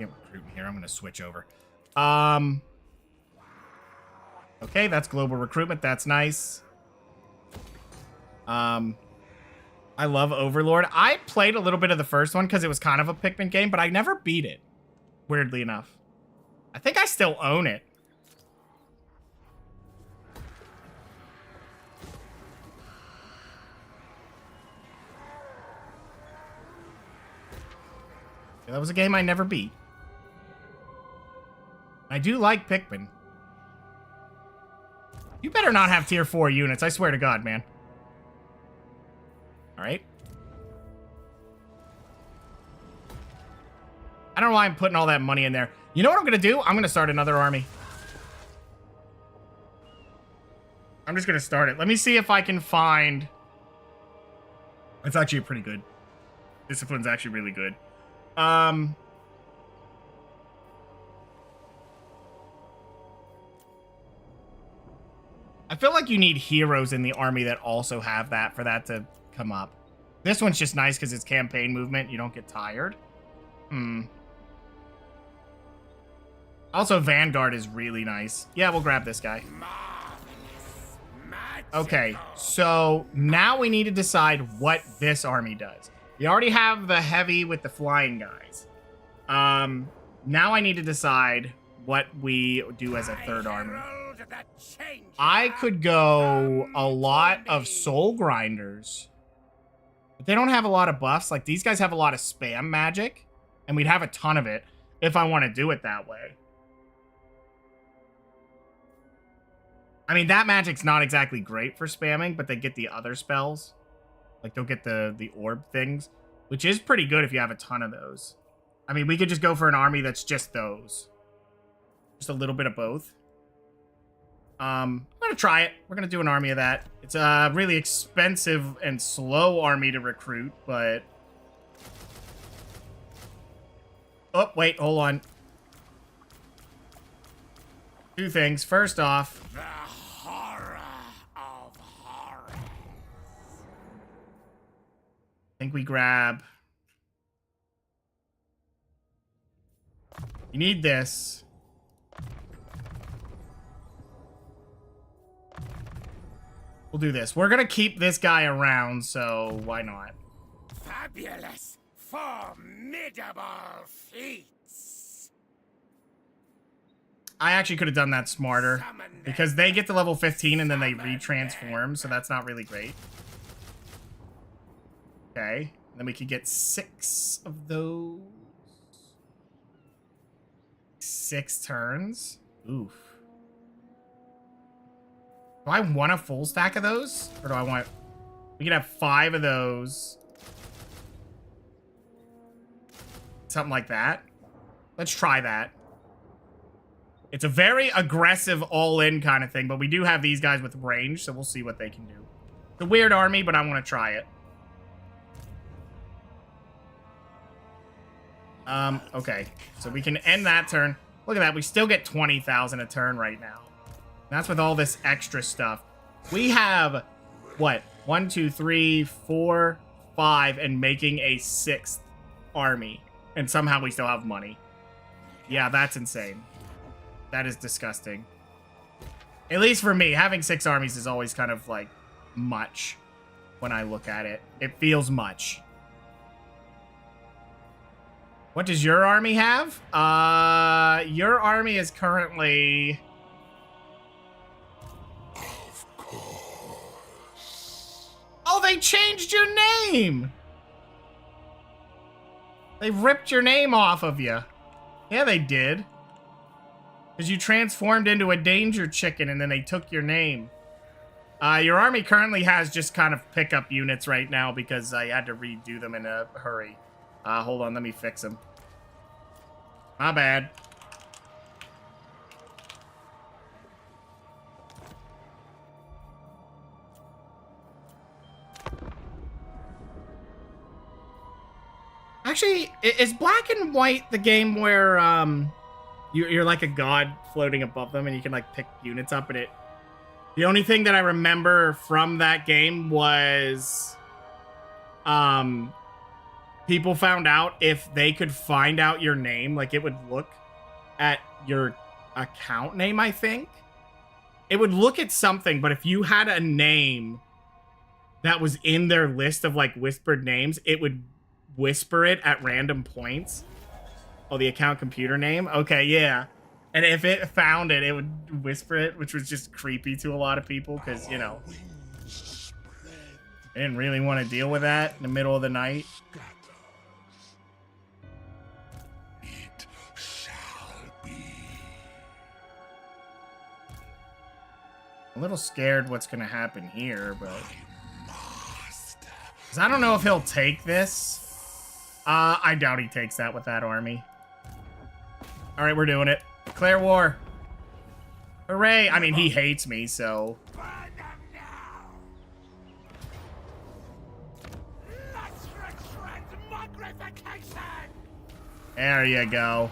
Can't recruit here. I'm gonna switch over. Okay, that's global recruitment. That's nice. I love Overlord. I played a little bit of the first one because it was kind of a Pikmin game, but I never beat it. Weirdly enough. I think I still own it. That was a game I never beat. I do like Pikmin. You better not have tier 4 units, I swear to God, man. Alright. I don't know why I'm putting all that money in there. You know what I'm gonna do? I'm gonna start another army. I'm just gonna start it. Let me see if I can find... It's actually pretty good. Discipline's actually really good. I feel like you need heroes in the army that also have that for that to come up. This one's just nice because it's campaign movement. You don't get tired. Also, Vanguard is really nice. Yeah, we'll grab this guy. Okay, so now we need to decide what this army does. We already have the heavy with the flying guys. Now I need to decide what we do as a third army. I could go a lot of soul grinders, but they don't have a lot of buffs. Like, these guys have a lot of spam magic, and we'd have a ton of it if I want to do it that way. I mean, that magic's not exactly great for spamming, but they get the other spells. Like, they'll get the orb things, which is pretty good if you have a ton of those. I mean, we could just go for an army that's just those. Just a little bit of both. I'm gonna try it. We're gonna do an army of that. It's a really expensive and slow army to recruit, but... Oh, wait, hold on. Two things. First off... The horror of horrors. I think we grab... You need this. We'll do this. We're gonna keep this guy around, so why not? Fabulous, formidable feats. I actually could have done that smarter, because they get to level 15 and then they retransform, so that's not really great. Okay, then we could get 6 of those. 6 turns. Oof. Do I want a full stack of those? Or do I want... We could have 5 of those. Something like that. Let's try that. It's a very aggressive all-in kind of thing, but we do have these guys with range, so we'll see what they can do. It's a weird army, but I want to try it. Okay. So we can end that turn. Look at that. We still get 20,000 a turn right now. That's with all this extra stuff. We have, what? 1, 2, 3, 4, 5, and making a 6th army. And somehow we still have money. Yeah, that's insane. That is disgusting. At least for me, having 6 armies is always kind of, like, much when I look at it. It feels much. What does your army have? Your army is currently... Oh, they changed your name! They ripped your name off of you. Yeah, they did. Because you transformed into a danger chicken and then they took your name. Your army currently has just kind of pickup units right now because I had to redo them in a hurry. Hold on, let me fix them. My bad. Actually, is Black and White the game where you're like a god floating above them and you can like pick units up and it... The only thing that I remember from that game was people found out if they could find out your name, like it would look at your account name, I think. It would look at something, but if you had a name that was in their list of like whispered names, it would whisper it at random points. Oh, the account computer name? Okay, yeah. And if it found it, it would whisper it, which was just creepy to a lot of people because, you know, they didn't really want to deal with that in the middle of the night. It shall be. I'm a little scared what's going to happen here, but... 'cause I don't know if he'll take this. I doubt he takes that with that army. All right, we're doing it. Declare war. Hooray! I mean, he hates me, so... There you go.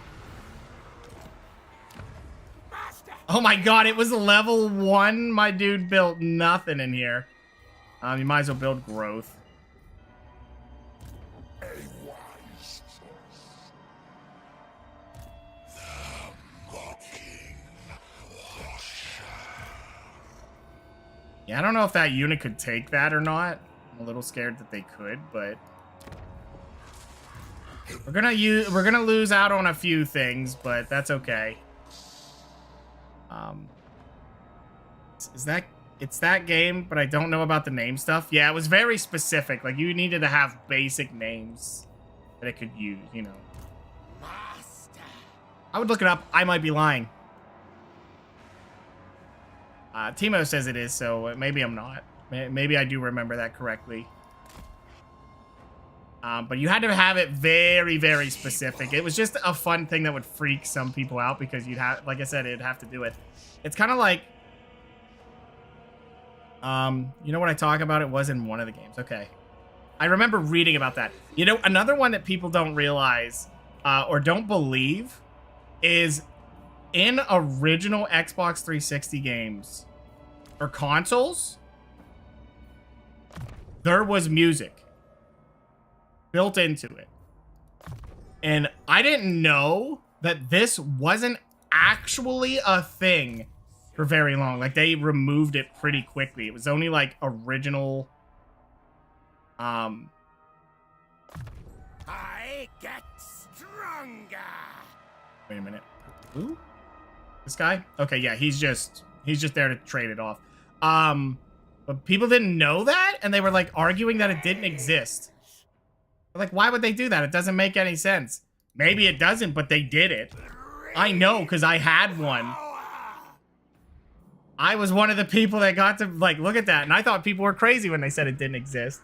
Oh my god, it was level 1. My dude built nothing in here. You might as well build growth. Yeah, I don't know if that unit could take that or not. I'm a little scared that they could, but we're gonna lose out on a few things, but that's okay. It's that game, but I don't know about the name stuff. Yeah, it was very specific. Like you needed to have basic names that it could use, you know. I would look it up. I might be lying. Timo says it is, so maybe I'm not. Maybe I do remember that correctly. But you had to have it very, very specific. It was just a fun thing that would freak some people out because you'd have, like I said, it'd have to do it. It's kind of like, you know what I talk about? It was in one of the games. Okay. I remember reading about that. You know, another one that people don't realize or don't believe is in original Xbox 360 games or consoles, there was music built into it. And I didn't know that this wasn't actually a thing for very long. Like they removed it pretty quickly. It was only like original I get stronger. Wait a minute. Who? This guy? Okay, yeah, he's just there to trade it off. But people didn't know that, and they were like arguing that it didn't exist. Like, why would they do that? It doesn't make any sense. Maybe it doesn't, but they did it. I know, because I had one. I was one of the people that got to, like, look at that, and I thought people were crazy when they said it didn't exist.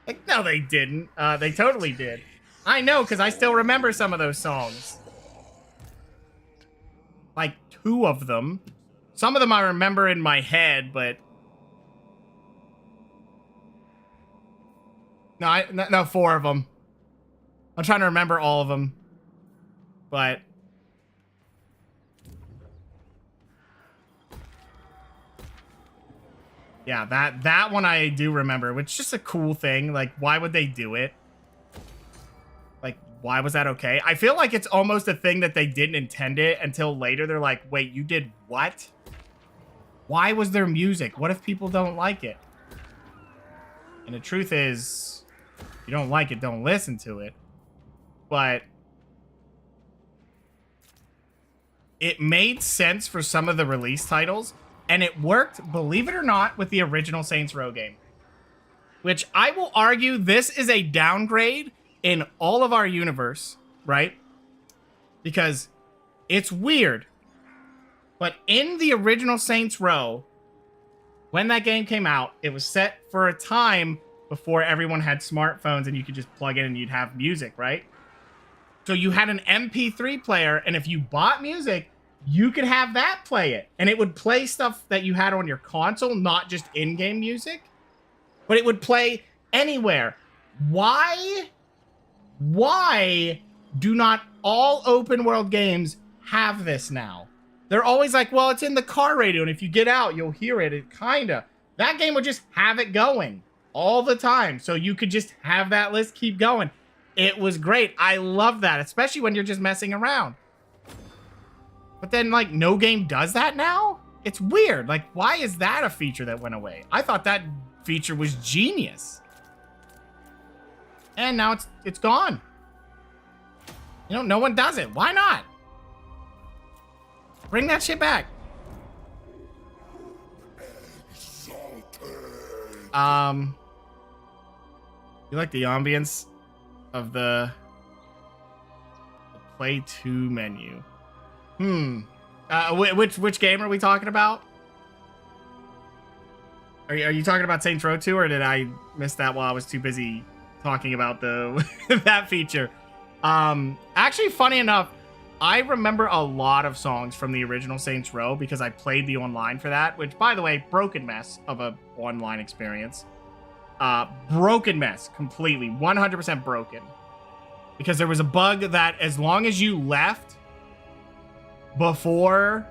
Like, no, they didn't. They totally did. I know, because I still remember some of those songs. Like, 2 of them. Some of them I remember in my head, but... No, 4 of them. I'm trying to remember all of them. But... yeah, that one I do remember, which is just a cool thing. Like, why would they do it? Like, why was that okay? I feel like it's almost a thing that they didn't intend it until later. They're like, wait, you did what? Why was there music? What if people don't like it? And the truth is, if you don't like it, don't listen to it. But it made sense for some of the release titles. And it worked, believe it or not, with the original Saints Row game. Which I will argue this is a downgrade in all of our universe, right? Because it's weird. But in the original Saints Row, when that game came out, it was set for a time before everyone had smartphones and you could just plug in and you'd have music, right? So you had an MP3 player, and if you bought music, you could have that play it. And it would play stuff that you had on your console, not just in-game music. But it would play anywhere. Why do not all open world games have this now? They're always like, well, it's in the car radio, and if you get out, you'll hear it. It kinda. That game would just have it going all the time. So you could just have that list keep going. It was great. I love that, especially when you're just messing around. But then, like, no game does that now? It's weird. Like, why is that a feature that went away? I thought that feature was genius. And now it's gone. You know, no one does it. Why not? Bring that shit back. You like the ambience of the play to menu? Which game are we talking about? Are you talking about Saints Row 2, or did I miss that while I was too busy talking about the that feature? Actually, funny enough, I remember a lot of songs from the original Saints Row because I played the online for that, which, by the way, broken mess of a online experience. Broken mess, completely, 100% broken. Because there was a bug that as long as you left before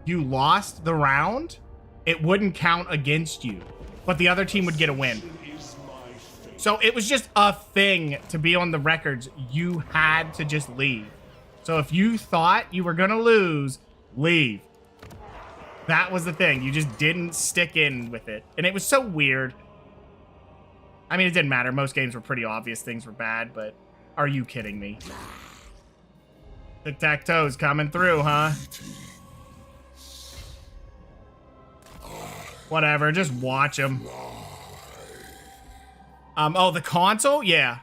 you lost the round, it wouldn't count against you, but the other team would get a win. So it was just a thing to be on the records. You had to just leave. So if you thought you were gonna lose, leave. That was the thing. You just didn't stick in with it. And it was so weird. I mean, it didn't matter. Most games were pretty obvious things were bad, but are you kidding me? Tic-tac-toe's coming through, huh? Whatever, just watch them. Oh, the console? Yeah.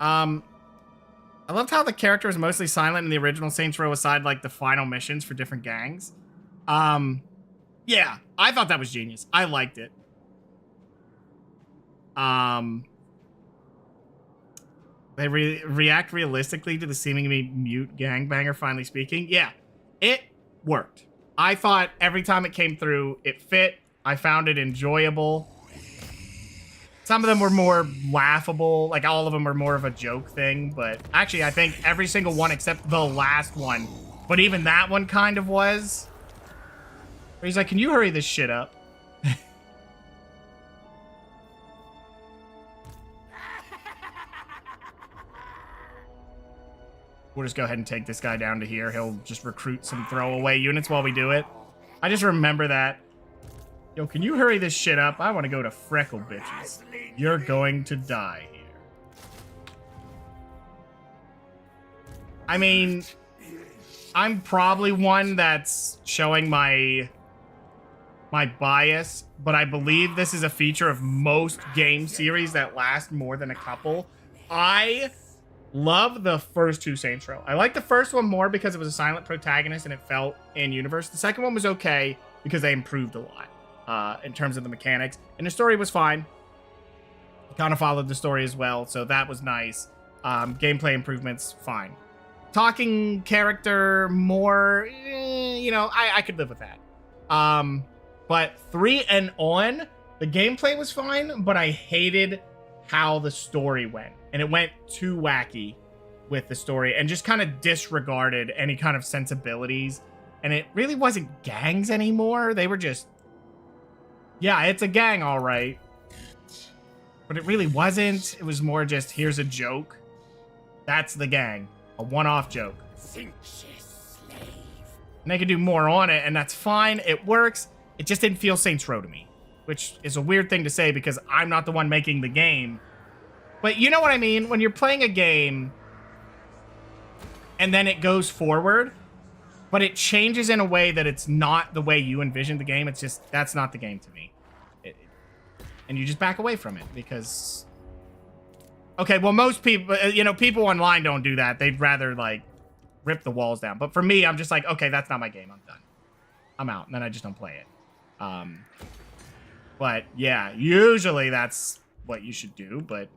I loved how the character was mostly silent in the original Saints Row, aside like the final missions for different gangs. Yeah, I thought that was genius. I liked it. They react realistically to the seemingly mute gangbanger finally speaking. Yeah, it worked. I thought every time it came through, it fit. I found it enjoyable. Some of them were more laughable. Like, all of them were more of a joke thing. But actually, I think every single one except the last one. But even that one kind of was. Where he's like, can you hurry this shit up? We'll just go ahead and take this guy down to here. He'll just recruit some throwaway units while we do it. I just remember that. Yo, can you hurry this shit up? I want to go to Freckle, bitches. You're going to die here. I mean, I'm probably one that's showing my bias, but I believe this is a feature of most game series that last more than a couple. I love the first two Saints Row. I like the first one more because it was a silent protagonist and it felt in universe. The second one was okay because they improved a lot in terms of the mechanics, and the story was fine. Kind of followed the story as well, so that was nice. Gameplay improvements, fine. Talking character more, you know, I could live with that. But 3 and on, the gameplay was fine, but I hated how the story went. And it went too wacky with the story and just kind of disregarded any kind of sensibilities. And it really wasn't gangs anymore. They were just, yeah, it's a gang, all right. But it really wasn't. It was more just, here's a joke. That's the gang. A one-off joke. And they could do more on it, and that's fine. It works. It just didn't feel Saints Row to me, which is a weird thing to say because I'm not the one making the game. But you know what I mean? When you're playing a game and then it goes forward, but it changes in a way that it's not the way you envisioned the game. It's just, that's not the game to me. And you just back away from it because... Okay, well, most people, you know, people online don't do that. They'd rather, like, rip the walls down. But for me, I'm just like, okay, that's not my game. I'm done. I'm out. And then I just don't play it. But, yeah, usually that's what you should do, but...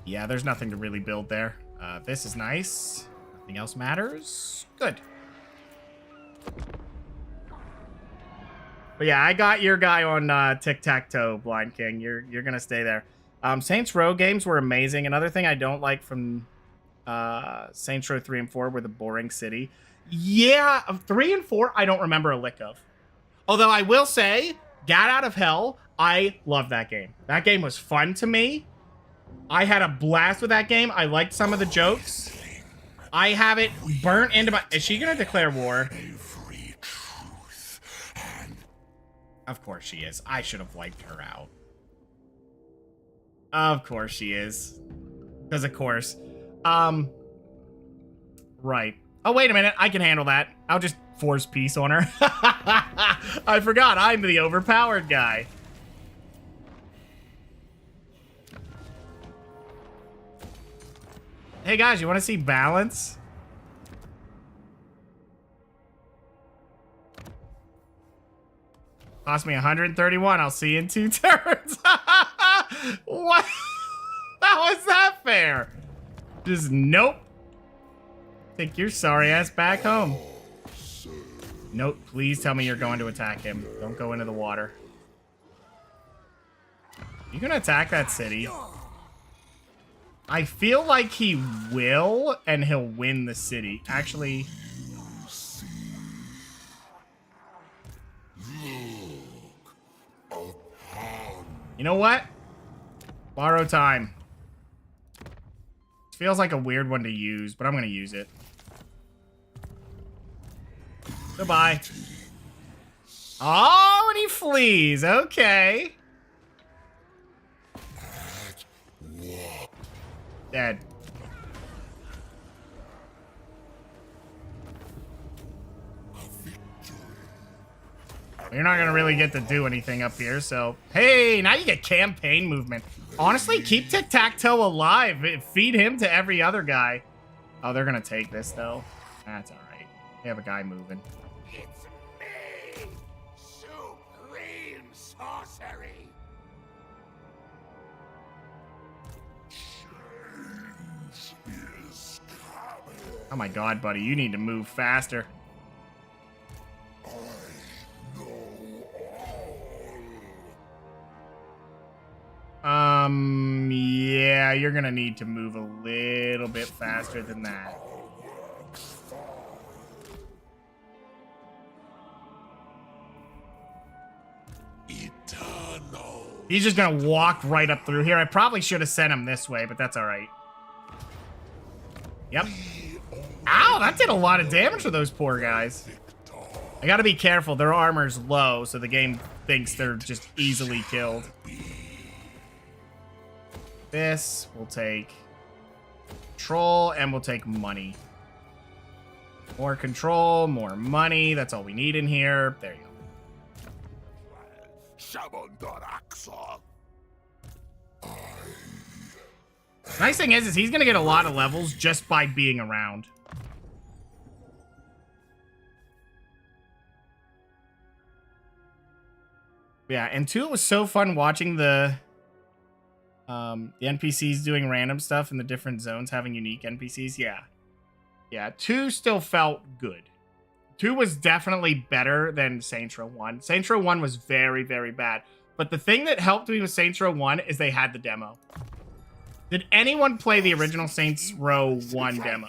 Yeah, there's nothing to really build there. This is nice. Nothing else matters. Good. But yeah, I got your guy on tic-tac-toe, Blind King. You're gonna stay there. Saints Row games were amazing. Another thing I don't like from Saints Row 3 and 4 were the boring city. Yeah, 3 and 4, I don't remember a lick of. Although I will say, Gat Out of Hell, I love that game. That game was fun to me. I had a blast with that game. I liked some of the jokes. I have it burnt into my... Is she going to declare war? Every truth and Of course she is. I should have wiped her out. Of course she is. Because of course. Right. Oh, wait a minute. I can handle that. I'll just force peace on her. I forgot. I'm the overpowered guy. Hey, guys, you want to see balance? Cost me 131. I'll see you in 2 turns. What? How is that fair? Just nope. Take your sorry ass back home. Nope. Please tell me you're going to attack him. Don't go into the water. You gonna attack that city? I feel like he will, and he'll win the city. Actually... You know what? Borrow time. Feels like a weird one to use, but I'm going to use it. Goodbye. Oh, and he flees. Okay. Dead. You're not gonna really get to do anything up here, so... Hey, now you get campaign movement. Honestly, keep Tic-Tac-Toe alive. Feed him to every other guy. Oh, they're gonna take this, though. That's alright. They have a guy moving. it's me, supreme sorcery. Change is coming. Oh my god, buddy. You need to move faster. Yeah, you're gonna need to move a little bit faster than that. Eternal. He's just gonna walk right up through here. I probably should have sent him this way, but that's alright. Yep. Ow, that did a lot of damage to those poor guys. I gotta be careful. Their armor's low, so the game thinks they're just easily killed. This will take control, and we'll take money. More control, more money. That's all we need in here. There you go. Shamandaraksa. Nice thing is he's gonna get a lot of levels just by being around. Yeah, and 2, it was so fun watching the NPCs doing random stuff in the different zones, having unique NPCs. Yeah, 2 still felt good. 2 was definitely better than Saints Row 1. Saints Row 1 was very, very bad. But the thing that helped me with Saints Row 1 is they had the demo. Did anyone play the original Saints Row 1 demo?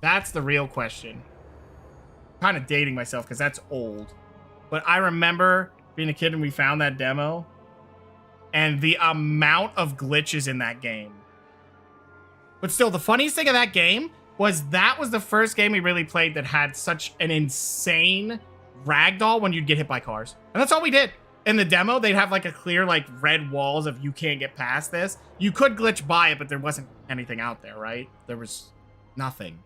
That's the real question. I'm kind of dating myself because that's old. But I remember being a kid and we found that demo. And the amount of glitches in that game. But still, the funniest thing of that game was that was the first game we really played that had such an insane ragdoll when you'd get hit by cars. And that's all we did. In the demo, they'd have like a clear like red walls of you can't get past this. You could glitch by it, but there wasn't anything out there, right? There was nothing.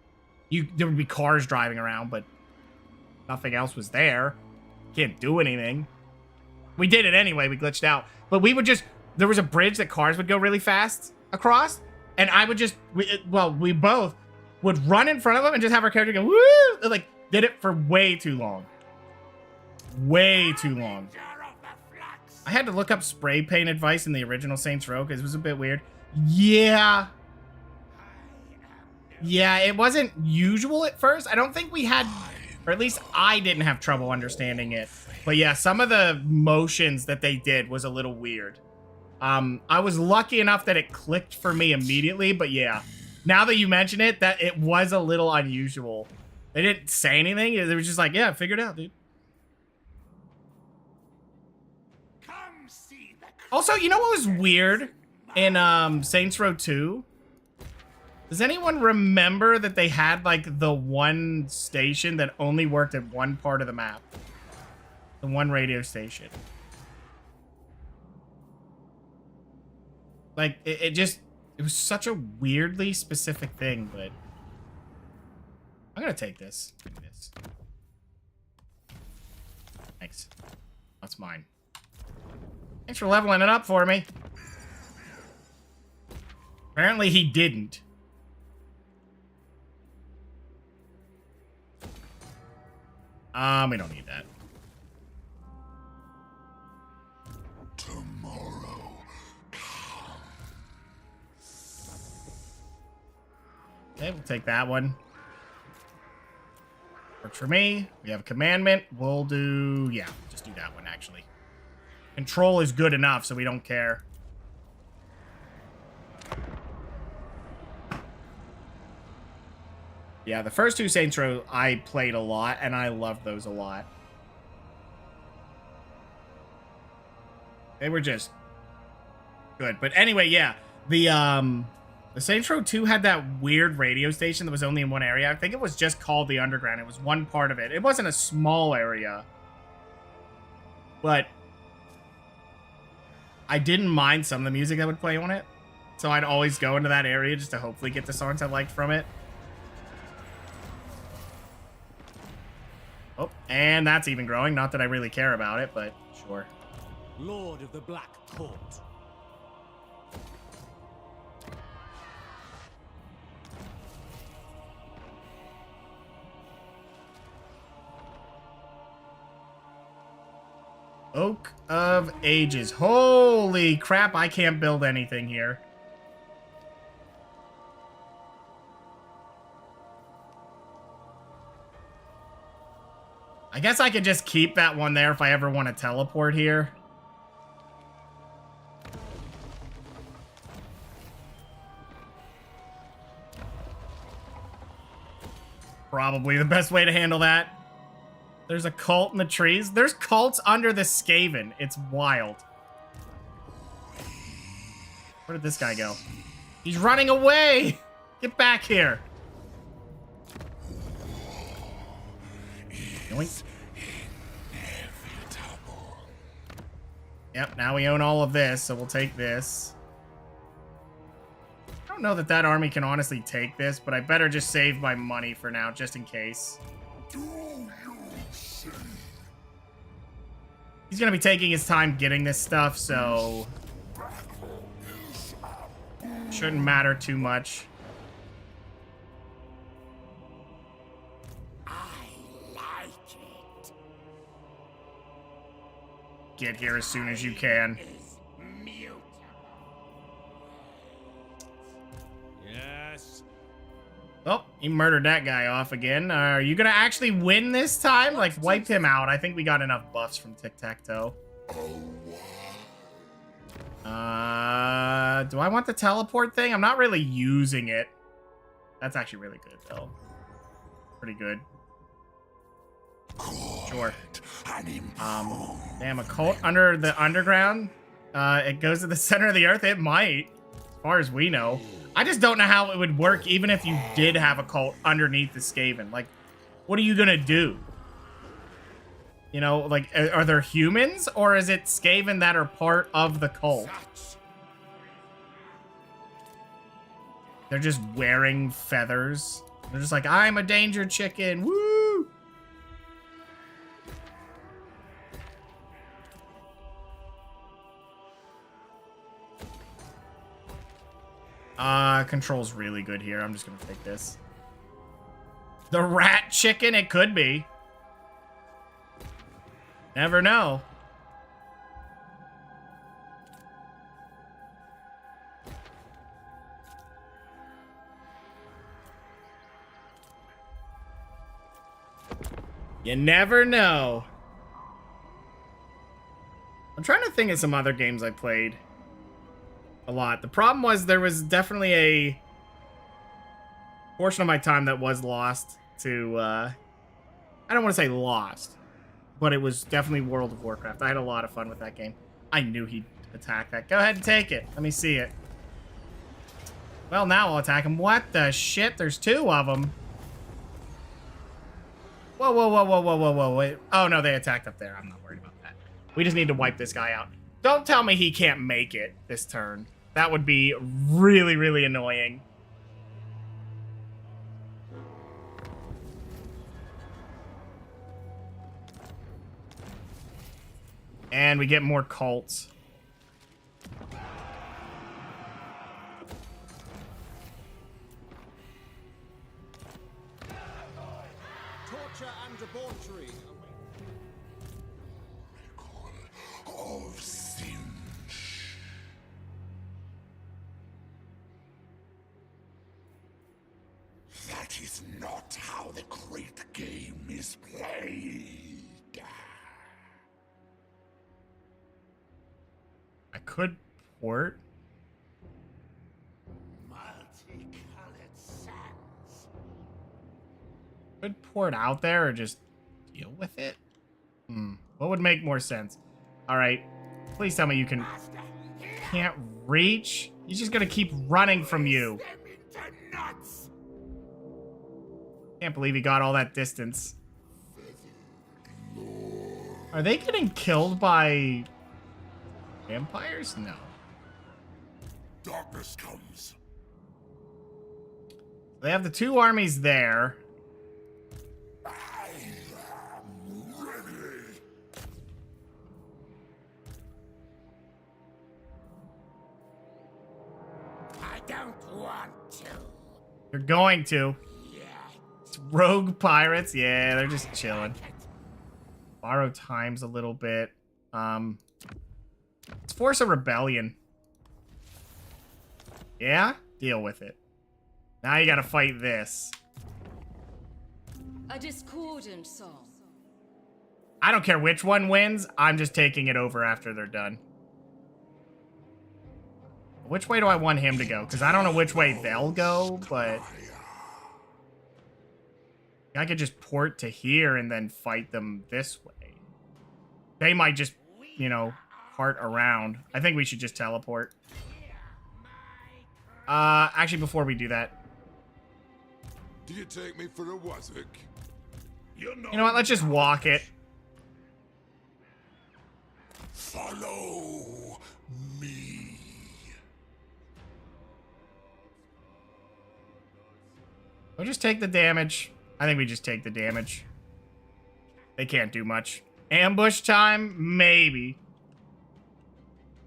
There would be cars driving around, but nothing else was there. Can't do anything. We did it anyway. We glitched out. But we would just... There was a bridge that cars would go really fast across. And I would just... we both would run in front of them and just have our character go, woo! Like, did it for way too long. Way too long. I had to look up spray paint advice in the original Saints Row because it was a bit weird. Yeah. Yeah, it wasn't usual at first. I don't think we had... Or at least I didn't have trouble understanding it. But yeah, some of the motions that they did was a little weird. I was lucky enough that it clicked for me immediately, but yeah. Now that you mention it, that it was a little unusual. They didn't say anything. They were just like, yeah, figure it out, dude. Also, you know what was weird in Saints Row 2? Does anyone remember that they had like the one station that only worked at one part of the map? The one radio station. Like, it was such a weirdly specific thing, but I'm gonna take this. Thanks. That's mine. Thanks for leveling it up for me. Apparently he didn't. We don't need that. Tomorrow. Okay, we'll take that one. Works for me. We have a commandment. We'll do... yeah, just do that one, actually. Control is good enough, so we don't care. Yeah, the first two Saints Row I played a lot, and I loved those a lot. They were just good. But anyway, yeah, the Saints Row 2 had that weird radio station that was only in one area. I think it was just called the Underground. It was one part of it. It wasn't a small area. But I didn't mind some of the music that would play on it. So I'd always go into that area just to hopefully get the songs I liked from it. Oh, and that's even growing. Not that I really care about it, but sure. Lord of the Black Court. Oak of Ages. Holy crap, I can't build anything here. I guess I could just keep that one there if I ever want to teleport here. Probably the best way to handle that. There's a cult in the trees. There's cults under the Skaven. It's wild. Where did this guy go? He's running away! Get back here! Yoink. Yep, now we own all of this, so we'll take this. I don't know that that army can honestly take this, but I better just save my money for now, just in case. He's gonna be taking his time getting this stuff, so shouldn't matter too much. Get here as soon as you can. Yes. Oh, he murdered that guy off again. Are you gonna actually win this time? Like, wipe him out. I think we got enough buffs from Tic-Tac-Toe. Do I want the teleport thing? I'm not really using it. That's actually really good, though. Pretty good. Sure. Damn, a cult under the underground? It goes to the center of the earth? It might, as far as we know. I just don't know how it would work even if you did have a cult underneath the Skaven. Like, what are you gonna do? You know, like, are there humans? Or is it Skaven that are part of the cult? They're just wearing feathers. They're just like, I'm a danger chicken. Woo! Control's really good here. I'm just gonna take this. The rat chicken? It could be. Never know. You never know. I'm trying to think of some other games I played. a lot. The problem was there was definitely a portion of my time that was lost to, I don't want to say lost, but it was definitely World of Warcraft. I had a lot of fun with that game. I knew he'd attack that. Go ahead and take it. Let me see it. Well, now I'll attack him. What the shit? There's two of them. Whoa, whoa, whoa, whoa, whoa, whoa, whoa, wait. Oh, no, they attacked up there. I'm not worried about that. We just need to wipe this guy out. Don't tell me he can't make it this turn. That would be really, really annoying. And we get more cults. Torture and debauchery. Of Tzeentch. That is not how the great game is played. I could port. Multicolored sands. Could port out there or just deal with it? What would make more sense? All right. Please tell me you can't reach. He's just gonna keep running from you. Them into nuts. Can't believe he got all that distance. Are they getting killed by vampires? No. Darkness comes. They have the two armies there. I am ready. I don't want to. You're going to. Yet. It's rogue pirates. Yeah, they're just chilling. Borrow times a little bit. Let's force a rebellion. Yeah? Deal with it. Now you gotta fight this. A discordant song. I don't care which one wins. I'm just taking it over after they're done. Which way do I want him to go? Because I don't know which way they'll go, but I could just port to here and then fight them this way. They might just, you know, part around. I think we should just teleport. Actually, before we do that, Do you take me for a wazzock? you know what? Let's just walk it. Follow me. We'll just take the damage. I think we just take the damage. They can't do much. Ambush time? Maybe.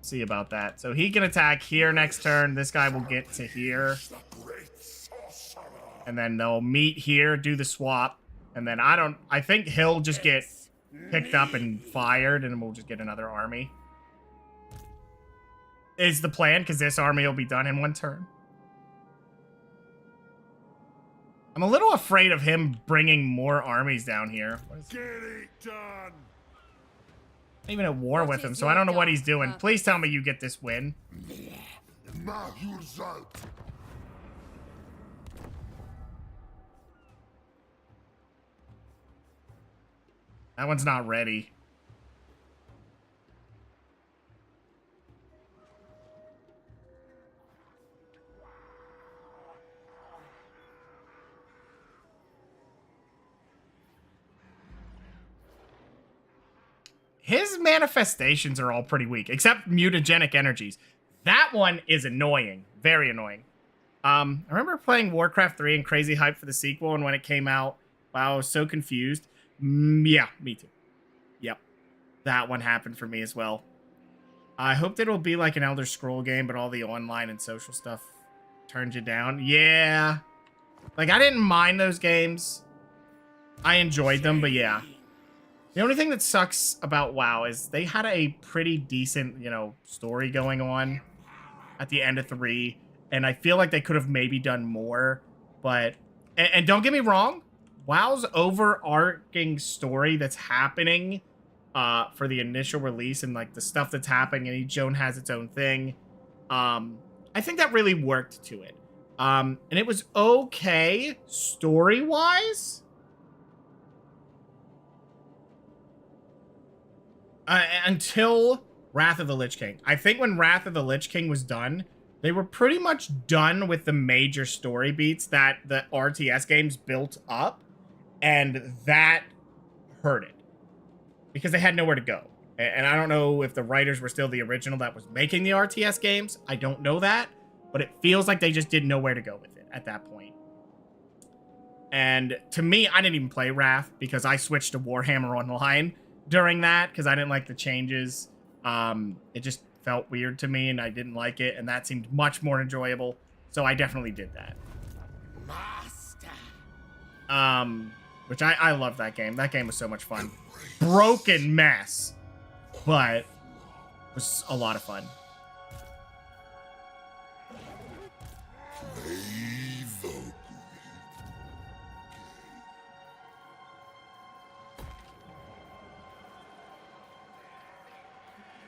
See about that. So he can attack here next turn. This guy will get to here. The great sorcerer. And then they'll meet here, do the swap. And then I think he'll just get picked up and fired, and we'll just get another army. Is the plan, because this army will be done in one turn. I'm a little afraid of him bringing more armies down here. What is Get it done. even at war with him, so I don't know what he's doing. Please tell me you get this win. Now yourself. That one's not ready. His manifestations are all pretty weak, except mutagenic energies. That one is annoying. Very annoying. I remember playing Warcraft 3 and crazy hype for the sequel, and when it came out, wow, I was so confused. Yeah, me too. Yep. That one happened for me as well. I hope that it'll be like an Elder Scroll game, but all the online and social stuff turns you down. Yeah. Like, I didn't mind those games. I enjoyed them, but yeah. The only thing that sucks about WoW is they had a pretty decent, you know, story going on at the end of 3. And I feel like they could have maybe done more. But, and don't get me wrong, WoW's overarching story that's happening for the initial release and like the stuff that's happening, and each zone has its own thing. I think that really worked to it. And it was okay story-wise. Until Wrath of the Lich King. I think when Wrath of the Lich King was done, they were pretty much done with the major story beats that the RTS games built up, and that hurt it because they had nowhere to go. And I don't know if the writers were still the original that was making the RTS games. I don't know that, but it feels like they just didn't know where to go with it at that point. And to me, I didn't even play Wrath because I switched to Warhammer Online during that because I didn't like the changes. It just felt weird to me and I didn't like it, and that seemed much more enjoyable, so I definitely did that. Master. Which I love that game. That game was so much fun. Broken mess, but it was a lot of fun.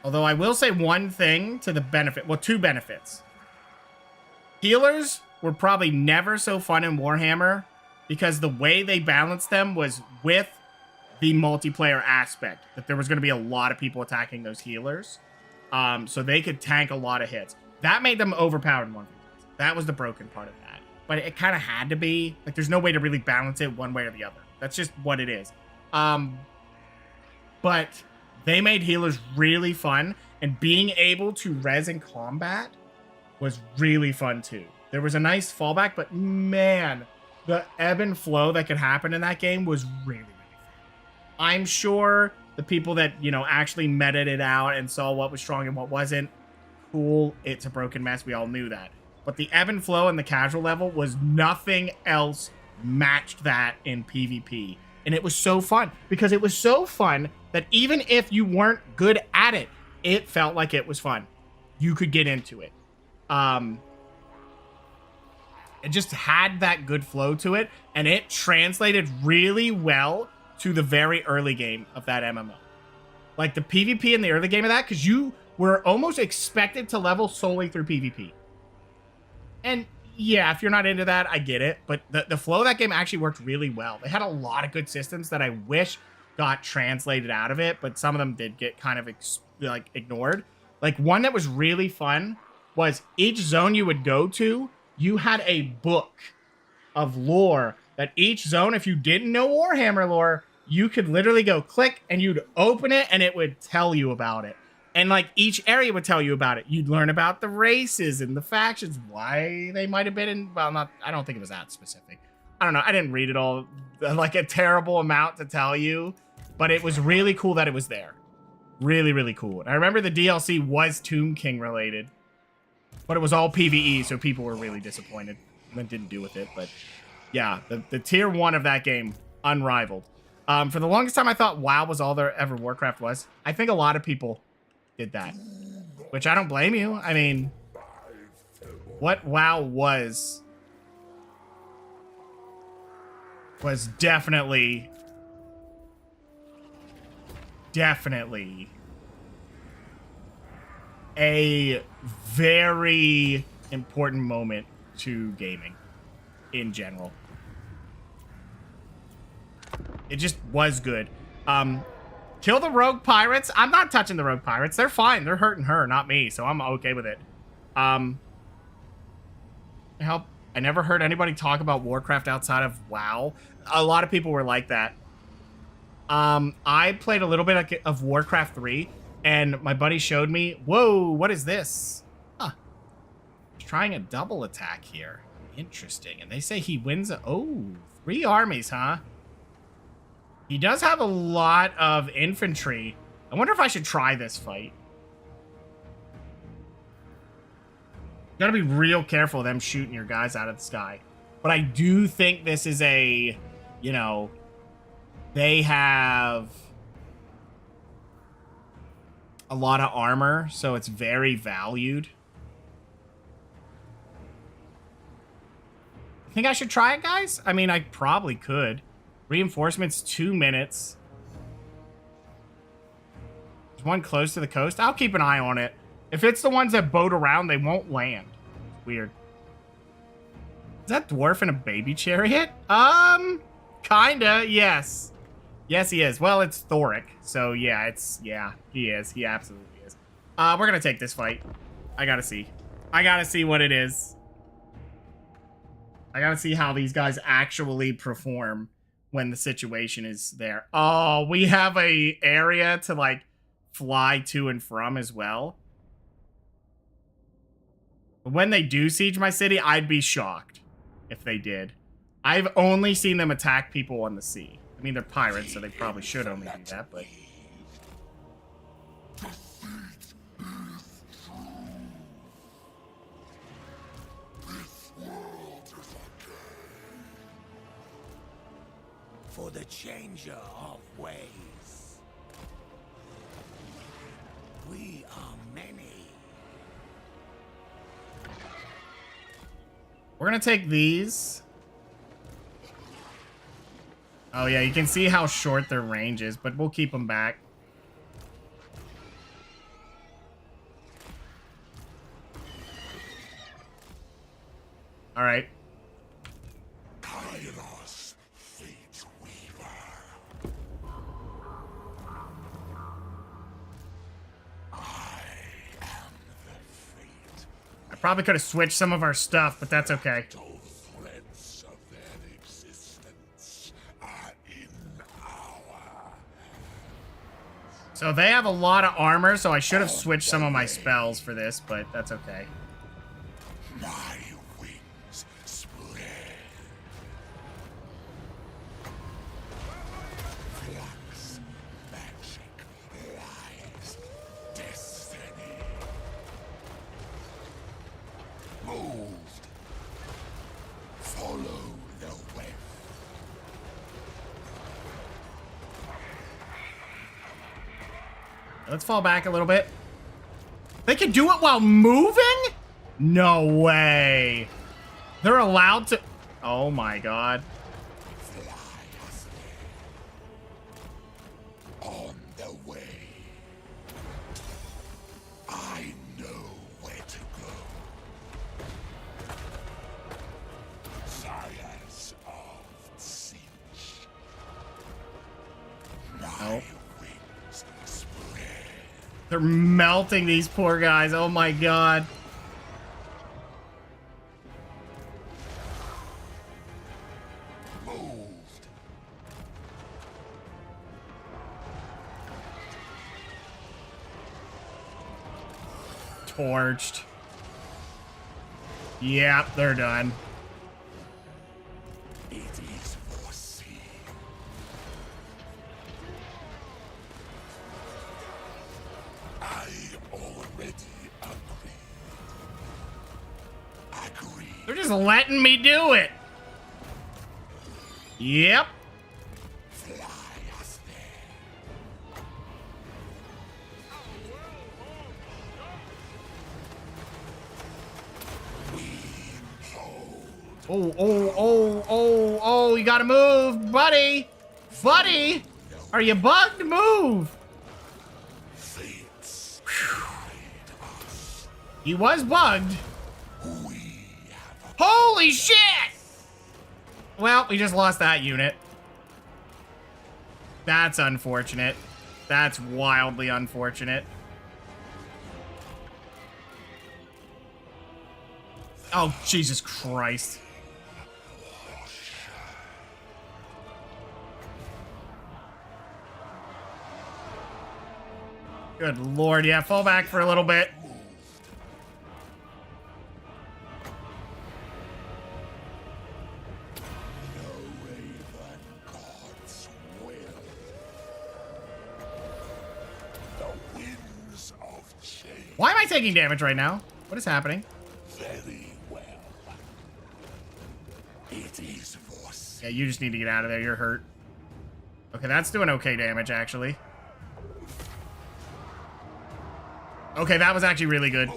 Although I will say one thing to the benefit, well, two benefits. Healers were probably never so fun in Warhammer because the way they balanced them was with the multiplayer aspect, that there was going to be a lot of people attacking those healers. So they could tank a lot of hits. That made them overpowered in 1v1. That was the broken part of that. But it kind of had to be. Like, there's no way to really balance it one way or the other. That's just what it is. But they made healers really fun, and being able to res in combat was really fun too. There was a nice fallback, but man, the ebb and flow that could happen in that game was really, really fun. I'm sure the people that, you know, actually meted it out and saw what was strong and what wasn't, cool, it's a broken mess, we all knew that. But the ebb and flow and the casual level was nothing else matched that in PvP. And it was so fun, because it was so fun that even if you weren't good at it, it felt like it was fun. You could get into it. It just had that good flow to it, and it translated really well to the very early game of that MMO. Like the PvP in the early game of that, because you were almost expected to level solely through PvP. And yeah, if you're not into that, I get it. But the flow of that game actually worked really well. They had a lot of good systems that I wish got translated out of it, but some of them did get kind of ignored. Like one that was really fun was each zone you would go to, you had a book of lore that each zone, if you didn't know Warhammer lore, you could literally go click and you'd open it and it would tell you about it. And like each area would tell you about it. You'd learn about the races and the factions, why they might have been in, well, not, I don't think it was that specific. I don't know. I didn't read it all, like a terrible amount to tell you, but it was really cool that it was there. Really, really cool. And I remember the DLC was Tomb King related, but it was all PvE, so people were really disappointed and then didn't do with it. But yeah, the tier 1 of that game, unrivaled. For the longest time, I thought WoW was all there ever Warcraft was. I think a lot of people did that, which I don't blame you. I mean, what WoW was definitely a very important moment to gaming in general. It just was good. Kill the rogue pirates. I'm not touching the rogue pirates. They're fine. They're hurting her, not me. So I'm okay with it. I never heard anybody talk about Warcraft outside of WoW. A lot of people were like that. I played a little bit of Warcraft 3, and my buddy showed me, whoa, what is this? Huh. He's trying a double attack here. Interesting. And they say he wins, 3 armies, huh? He does have a lot of infantry. I wonder if I should try this fight. You gotta be real careful of them shooting your guys out of the sky. But I do think this is a, you know, they have a lot of armor, so it's very valued. Think I should try it, guys? I mean, I probably could. Reinforcements, 2 minutes. There's one close to the coast. I'll keep an eye on it. If it's the ones that boat around, they won't land. Weird. Is that dwarf in a baby chariot? Kinda, yes. Yes, he is. Well, it's Thoric. So, yeah, he is. He absolutely is. We're gonna take this fight. I gotta see. I gotta see what it is. I gotta see how these guys actually perform when the situation is there. Oh, we have a area to, like, fly to and from as well. When they do siege my city, I'd be shocked if they did. I've only seen them attack people on the sea. I mean, they're pirates, so they probably should only do that, but... For the changer of ways. We are many. We're gonna take these. Oh yeah, you can see how short their range is, but we'll keep them back. All right. Kairos Tzeentch Weaver. I am the fate. I probably could have switched some of our stuff, but that's okay. All threads of their existence are in our. So they have a lot of armor, so I should have switched some of my spells for this, but that's okay. My wings spread. Flux, magic, lies, destiny. Moved. Follow the web. Let's fall back a little bit. They can do it while moving? No way. They're allowed to... Oh my god. Flies on the way. I know where to go. Kairos Tzeentch. My Nope. wings spread. They're melting these poor guys. Oh my god. Moved. Torched. Yep, they're done. It is foreseen. I already agree. They're just letting me do it. Yep. Fly us there. Oh, you gotta move, buddy. Buddy, are you bugged? Move. Fates He was bugged. we have Holy shit! Well, we just lost that unit. That's unfortunate. That's wildly unfortunate. Oh, Jesus Christ. Good lord, yeah, fall back for a little bit. God's will. The winds of change. Why am I taking damage right now? What is happening? Very well. It is foreseen. Yeah, you just need to get out of there. You're hurt. Okay, that's doing okay damage, actually. Okay, that was actually really good.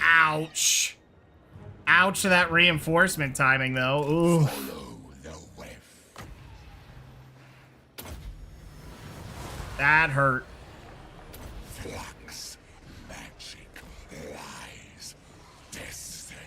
Ouch. Ouch to that reinforcement timing, though. Ooh. Follow the web. That hurt. magic lies destiny.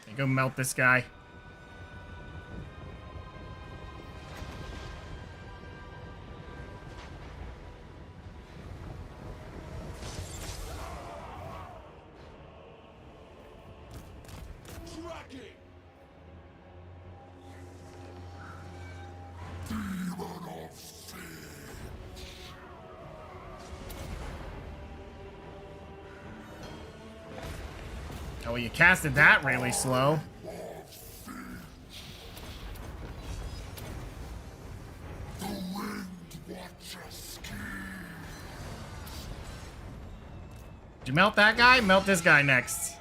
Okay, go melt this guy. Tracking. Demon of Tzeentch. Oh, well, you casted that really slow. The Wind Watcher scheme. Did you melt that guy? Melt this guy next.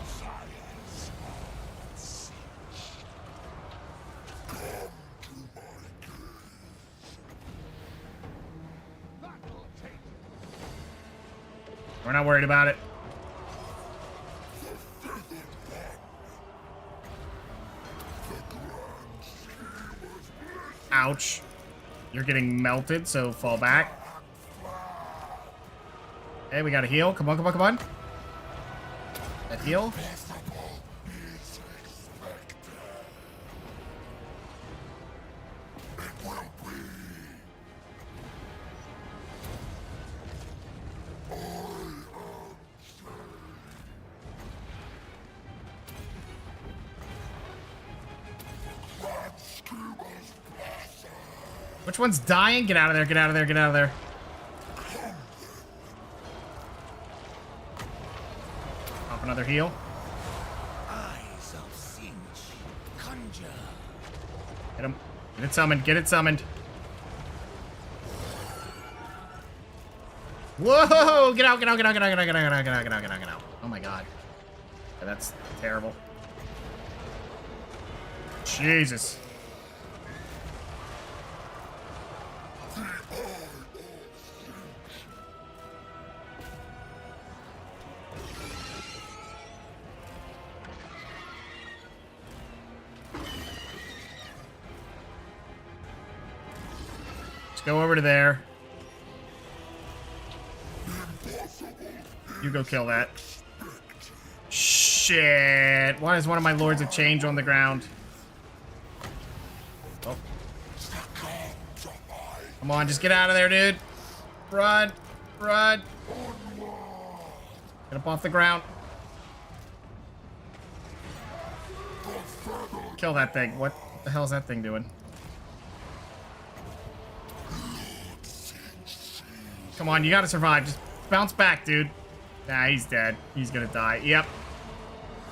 Silence of Tzeentch. Come to my gaze. That'll take We're not worried about it. Ouch. You're getting melted, so fall back. Okay, we got a heal. Come on, come on, come on. That heal. is expected. It will be. Which one's dying? Get out of there, get out of there, get out of there. Pop another heal. Eyes of Tzeentch. Conjure. Get him. Get it summoned, get it summoned. Whoa! Get out, get out, get out, get out, get out, get out, get out, get out, get out, get out, get out. Oh my god. Yeah, that's terrible. Jesus. Go over to there. You go kill that. Shit. Why is one of my Lords of Change on the ground? Oh. Come on, just get out of there, dude. Run. Run. Get up off the ground. Kill that thing. What the hell is that thing doing? Come on, you gotta survive. Just bounce back, dude. Nah, he's dead. He's gonna die. Yep.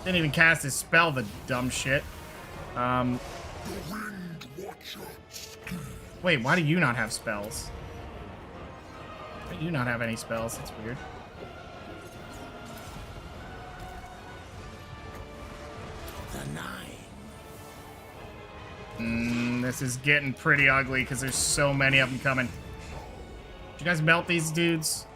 Didn't even cast his spell, the dumb shit. Wait, why do you not have spells? Why do you not have any spells? That's weird. The Nine. This is getting pretty ugly because there's so many of them coming. Did you guys melt these dudes?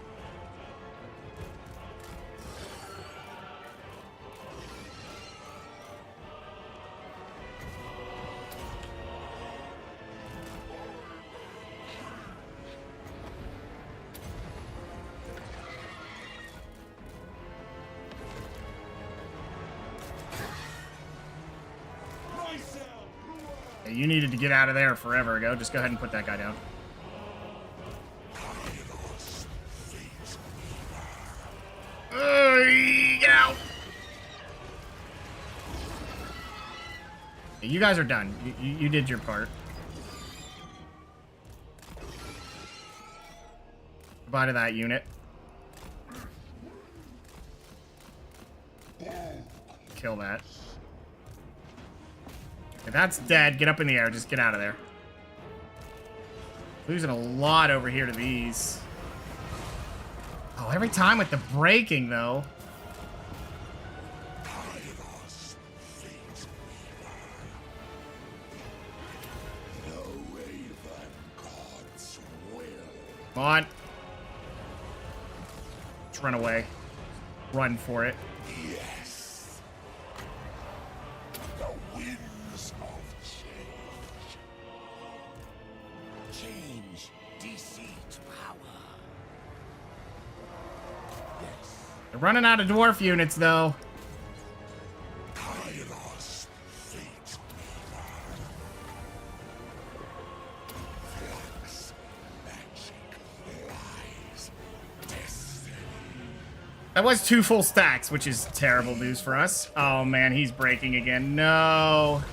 Yeah, you needed to get out of there forever ago. Just go ahead and put that guy down. Get out! You guys are done. You did your part. Goodbye to that unit. Kill that. Okay, that's dead. Get up in the air. Just get out of there. Losing a lot over here to these. Oh, every time with the braking, though. Come on. Let's run away. Run for it. Yes. The winds of change. Change, deceit, power. Yes. They're running out of dwarf units, though. Kairos Tzeentch Flux, magic, lies, destiny. That was 2 full stacks, which is terrible news for us. Oh, man, he's breaking again. No.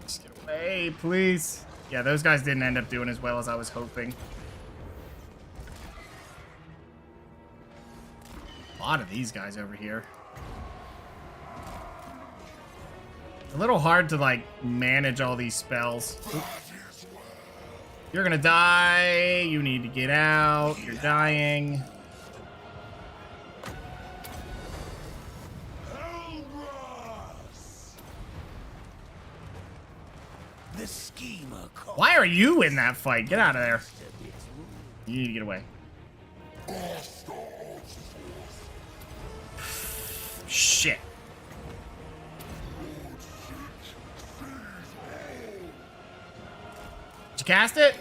Just get away, please. Yeah, those guys didn't end up doing as well as I was hoping. A lot of these guys over here. It's a little hard to, like, manage all these spells. Oop. You're gonna die. You need to get out. You're dying. The schemer called Why are you in that fight? Get out of there. You need to get away. Shit. Did you cast it?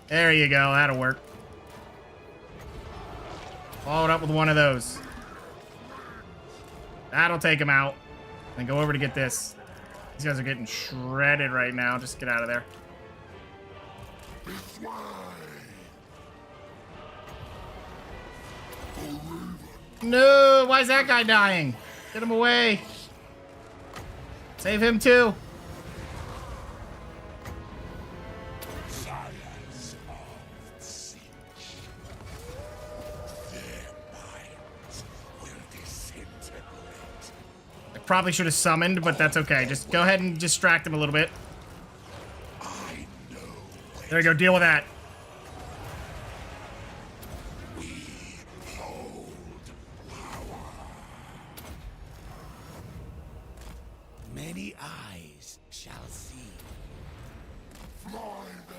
There you go. That'll work. Follow it up with one of those. That'll take him out. Then go over to get this. These guys are getting shredded right now. Just get out of there. No, why is that guy dying? Get him away. Save him too. Silence of Tzeentch. Their minds will disintegrate. I probably should have summoned, but that's okay. Just go ahead and distract him a little bit. I know There you go. Deal with that. we hold power. Many eyes shall see. Fly there.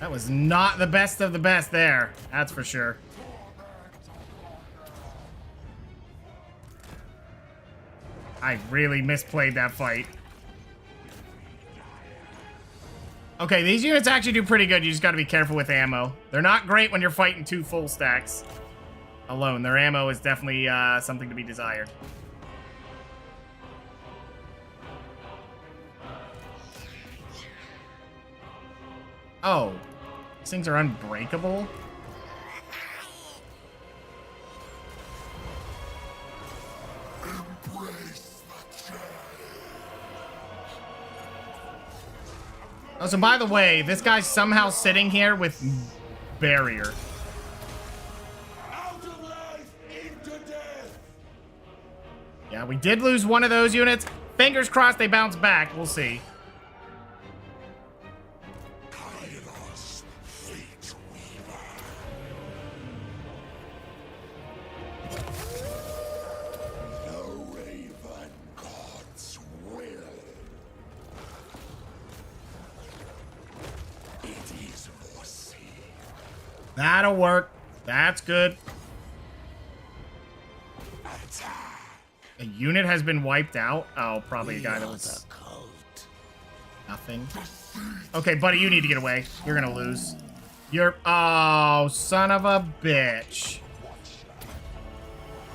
That was not the best of the best there. That's for sure. I really misplayed that fight. Okay, these units actually do pretty good. You just got to be careful with ammo. They're not great when you're fighting 2 full stacks alone. Their ammo is definitely something to be desired. Oh, these things are unbreakable? Embrace the change. Oh, so by the way, this guy's somehow sitting here with barrier. Out of life into death. Yeah, we did lose one of those units. Fingers crossed they bounce back. We'll see. Kairos Fate Weaver. The Raven God's will. It is foreseen. That'll work. That's good. Attack. A unit has been wiped out. Oh, probably a guy that We are was the cult. nothing. Okay, buddy, you need to get away. You're gonna lose. You're... Oh, son of a bitch.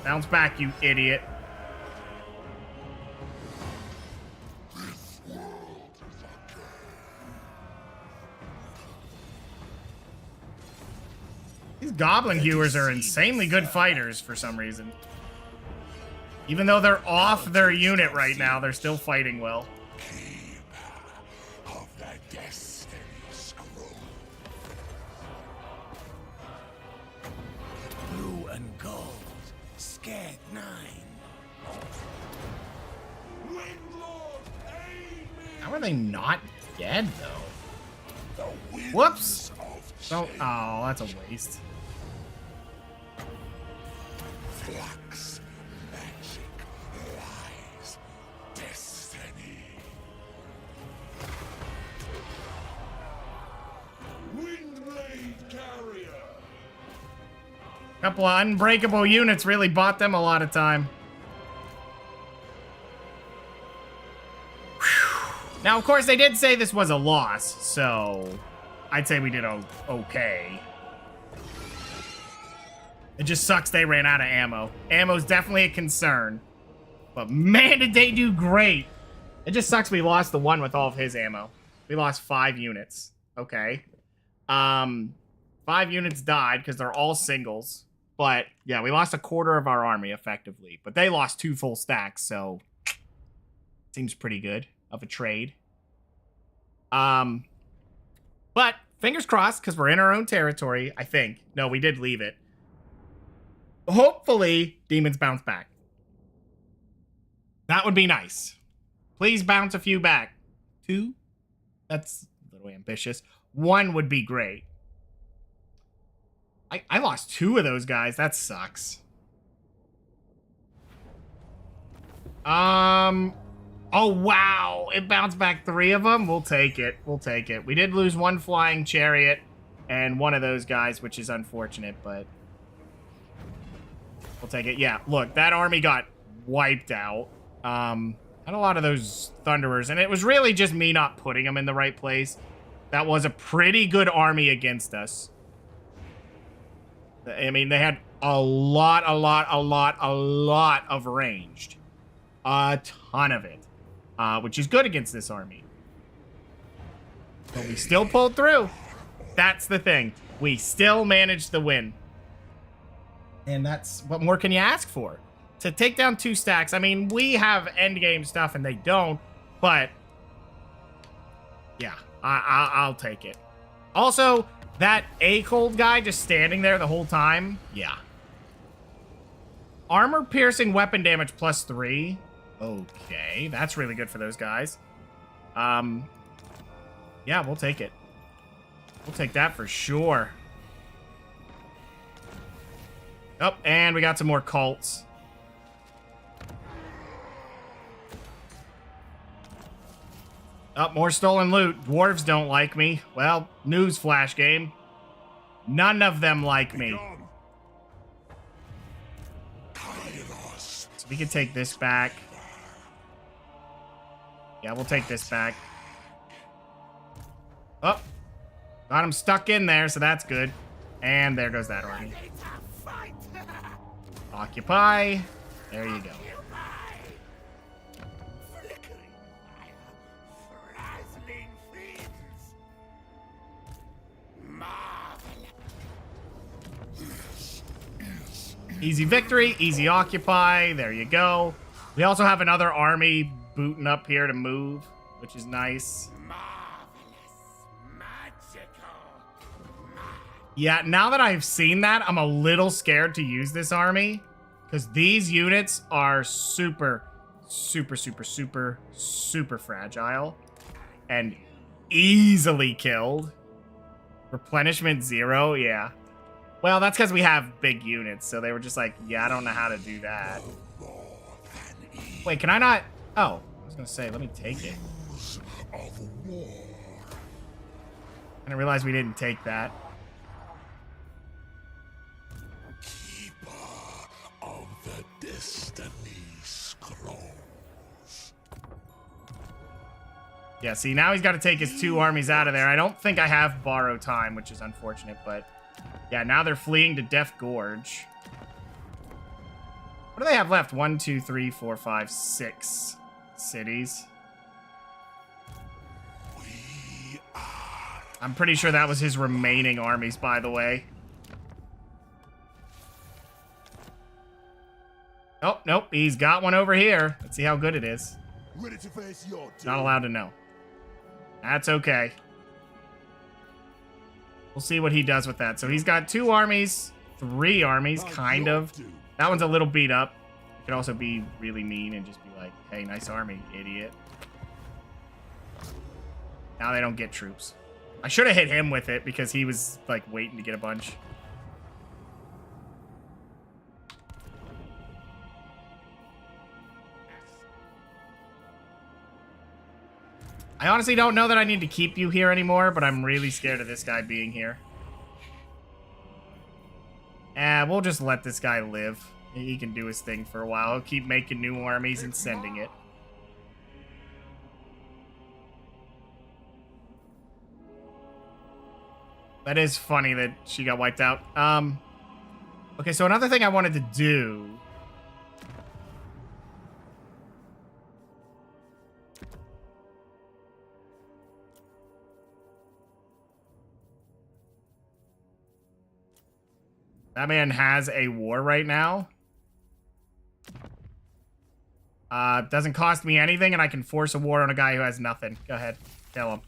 Bounce back, you idiot. These goblin hewers are insanely good fighters for some reason. Even though they're off their unit right now, they're still fighting well. Keeper of the Destiny Scroll. Blue and gold. Scared 9. Windlord, aid me. How are they not dead, though? The winds Whoops. of Don't... Oh, that's a waste. flux, Couple of unbreakable units really bought them a lot of time. Whew. Now, of course, they did say this was a loss, so I'd say we did okay. It just sucks they ran out of ammo. Ammo's definitely a concern. But man, did they do great. It just sucks we lost the one with all of his ammo. We lost 5 units. Okay. 5 units died because they're all singles. But, yeah, we lost a quarter of our army, effectively. But they lost 2 full stacks, so seems pretty good of a trade. But, fingers crossed, because we're in our own territory, I think. No, we did leave it. Hopefully, demons bounce back. That would be nice. Please bounce a few back. 2? That's a little ambitious. 1 would be great. I lost 2 of those guys. That sucks. Oh, wow. It bounced back 3 of them. We'll take it. We'll take it. We did lose 1 flying chariot and 1 of those guys, which is unfortunate, but we'll take it. Yeah, look, that army got wiped out. Had a lot of those thunderers, and it was really just me not putting them in the right place. That was a pretty good army against us. I mean, they had a lot of ranged. A ton of it. Which is good against this army. But we still pulled through. That's the thing. We still managed the win. And that's, what more can you ask for? To take down 2 stacks, I mean, we have endgame stuff and they don't, but yeah, I'll take it. Also, that A-Cold guy just standing there the whole time, yeah. Armor piercing weapon damage +3. Okay, that's really good for those guys. Yeah, we'll take it. We'll take that for sure. Oh, and we got some more cults. Oh, more stolen loot. Dwarves don't like me. Well, newsflash game. None of them like me. So we can take this back. Yeah, we'll take this back. Oh, got him stuck in there, so that's good. And there goes that army. Occupy. There you go. Easy victory, easy occupy. There you go. We also have another army booting up here to move, which is nice. Yeah, now that I've seen that, I'm a little scared to use this army because these units are super fragile and easily killed. Replenishment 0, yeah. Well, that's because we have big units, so they were just like, yeah, I don't know how to do that. Wait, can I not? Oh, I was going to say, let me take it. I didn't realize we didn't take that. Keeper of the Destiny Scrolls. Yeah, see, now he's got to take his 2 armies out of there. I don't think I have borrow time, which is unfortunate, but yeah, now they're fleeing to Death Gorge. What do they have left? 1, 2, 3, 4, 5, 6 cities. I'm pretty sure that was his remaining armies, by the way. Oh, nope, he's got one over here. Let's see how good it is. Ready to face your Not allowed to know. That's okay. We'll see what he does with that. So he's got 2 armies, 3 armies, kind of. That one's a little beat up. He could also be really mean and just be like, hey, nice army, idiot. Now they don't get troops. I should have hit him with it because he was like waiting to get a bunch. I honestly don't know that I need to keep you here anymore, but I'm really scared of this guy being here. We'll just let this guy live. He can do his thing for a while. He'll keep making new armies and sending it. That is funny that she got wiped out. Okay, so another thing I wanted to do... That man has a war right now. Doesn't cost me anything, and I can force a war on a guy who has nothing. Go ahead. Kill him.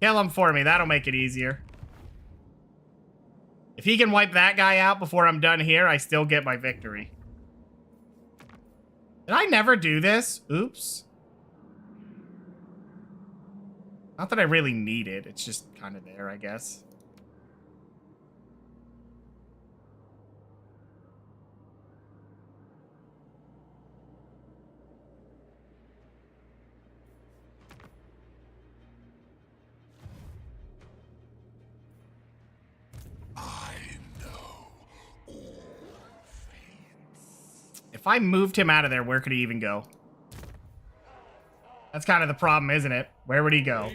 Kill him for me. That'll make it easier. If he can wipe that guy out before I'm done here, I still get my victory. Did I never do this? Oops. Not that I really need it. It's just kind of there, I guess. If I moved him out of there, where could he even go? That's kind of the problem, isn't it? Where would he go?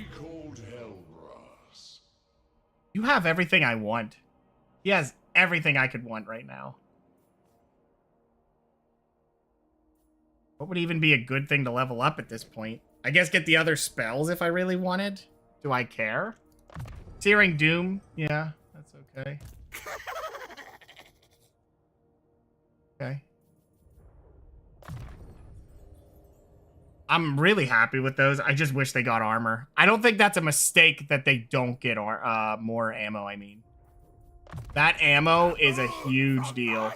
You have everything I want. He has everything I could want right now. What would even be a good thing to level up at this point? I guess get the other spells if I really wanted. Do I care? Searing Doom? Yeah, that's okay. Okay. I'm really happy with those. I just wish they got armor. I don't think that's a mistake that they don't get more ammo, I mean. That ammo is a huge deal.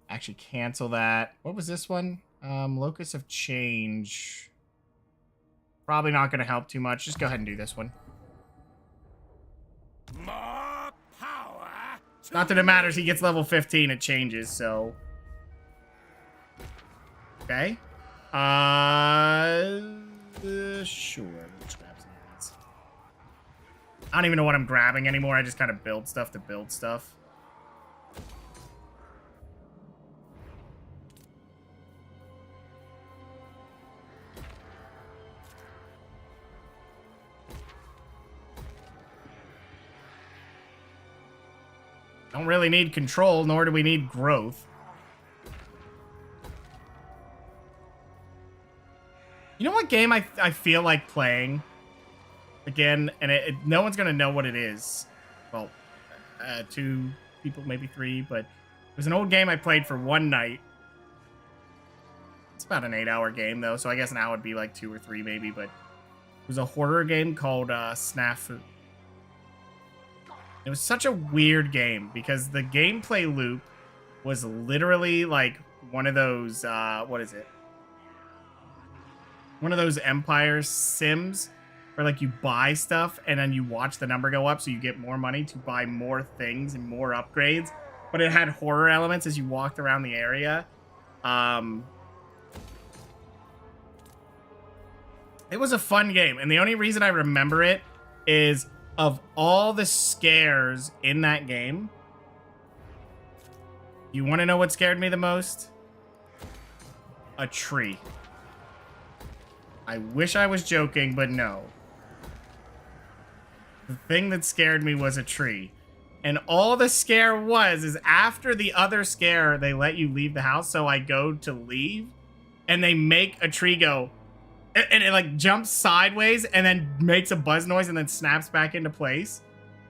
Actually, cancel that. What was this one? Locus of Change. Probably not going to help too much. Just go ahead and do this one. More power. Not that it matters. He gets level 15. It changes, so... Okay. Sure. Let's grab some of these. I don't even know what I'm grabbing anymore. I just kind of build stuff to build stuff. Don't really need control, nor do we need growth. You know what game I feel like playing? Again, and no one's gonna know what it is. Well, 2 people, maybe 3, but it was an old game I played for one night. It's about an 8-hour game, though, so I guess now would be like 2 or 3, maybe, but it was a horror game called Snafu. It was such a weird game because the gameplay loop was literally like one of those, what is it? One of those Empire Sims where like you buy stuff and then you watch the number go up so you get more money to buy more things and more upgrades. But it had horror elements as you walked around the area. It was a fun game. And the only reason I remember it is of all the scares in that game, you want to know what scared me the most? A tree. I wish I was joking, but no. The thing that scared me was a tree. And all the scare was is after the other scare, they let you leave the house. So I go to leave and they make a tree go, and it like jumps sideways and then makes a buzz noise and then snaps back into place.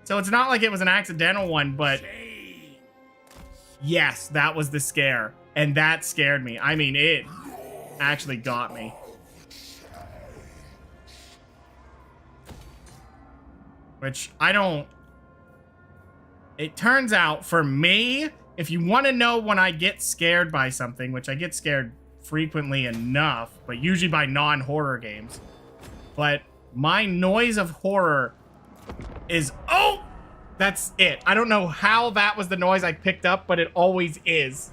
So it's not like it was an accidental one, but yes, that was the scare. And that scared me. I mean, it actually got me. Which I don't... It turns out, for me, if you want to know when I get scared by something, which I get scared frequently enough, but usually by non-horror games. But my noise of horror is... Oh! That's it. I don't know how that was the noise I picked up, but it always is.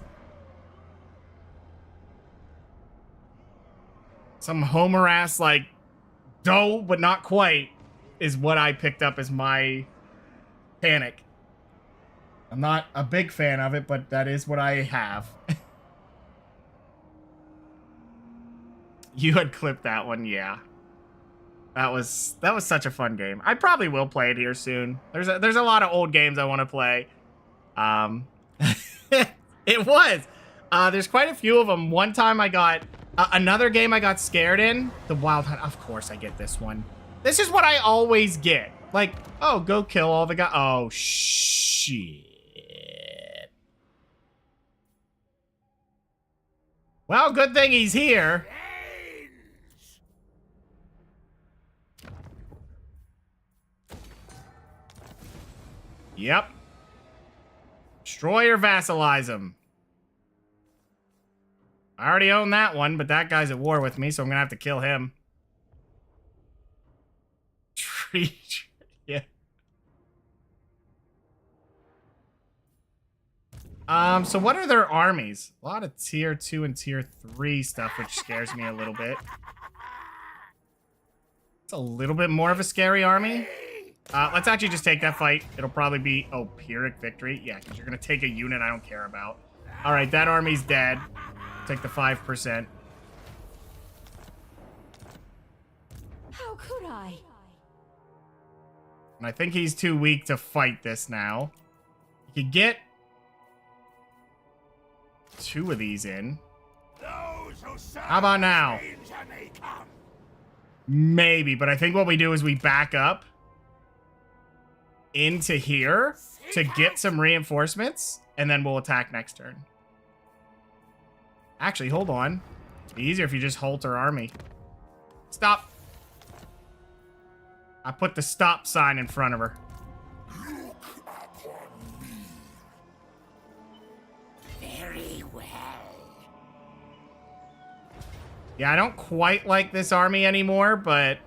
Some Homer ass, like, dough, but not quite, is what I picked up as my panic. I'm not a big fan of it, but that is what I have. You had clipped that one, yeah. That was such a fun game. I probably will play it here soon. There's a lot of old games I want to play. It was. There's quite a few of them. One time I got another game I got scared in. The Wild Hunt. Of course I get this one. This is what I always get. Like, oh, go kill all the guys. Oh, shit. Well, good thing he's here. Yep. Destroy or vassalize him. I already own that one, but that guy's at war with me, so I'm gonna have to kill him. Tree. Yeah. So what are their armies? A lot of tier 2 and tier 3 stuff, which scares me a little bit. It's a little bit more of a scary army. Let's actually just take that fight. It'll probably be... Oh, Pyrrhic victory? Yeah, because you're going to take a unit I don't care about. All right, that army's dead. Take the 5%. How could I? And I think he's too weak to fight this now. You could get 2 of these in. How about now? Maybe, but I think what we do is we back up into here to get some reinforcements, and then we'll attack next turn. Actually, hold on. It'd be easier if you just halt her army. Stop. I put the stop sign in front of her. Very well. Yeah, I don't quite like this army anymore, but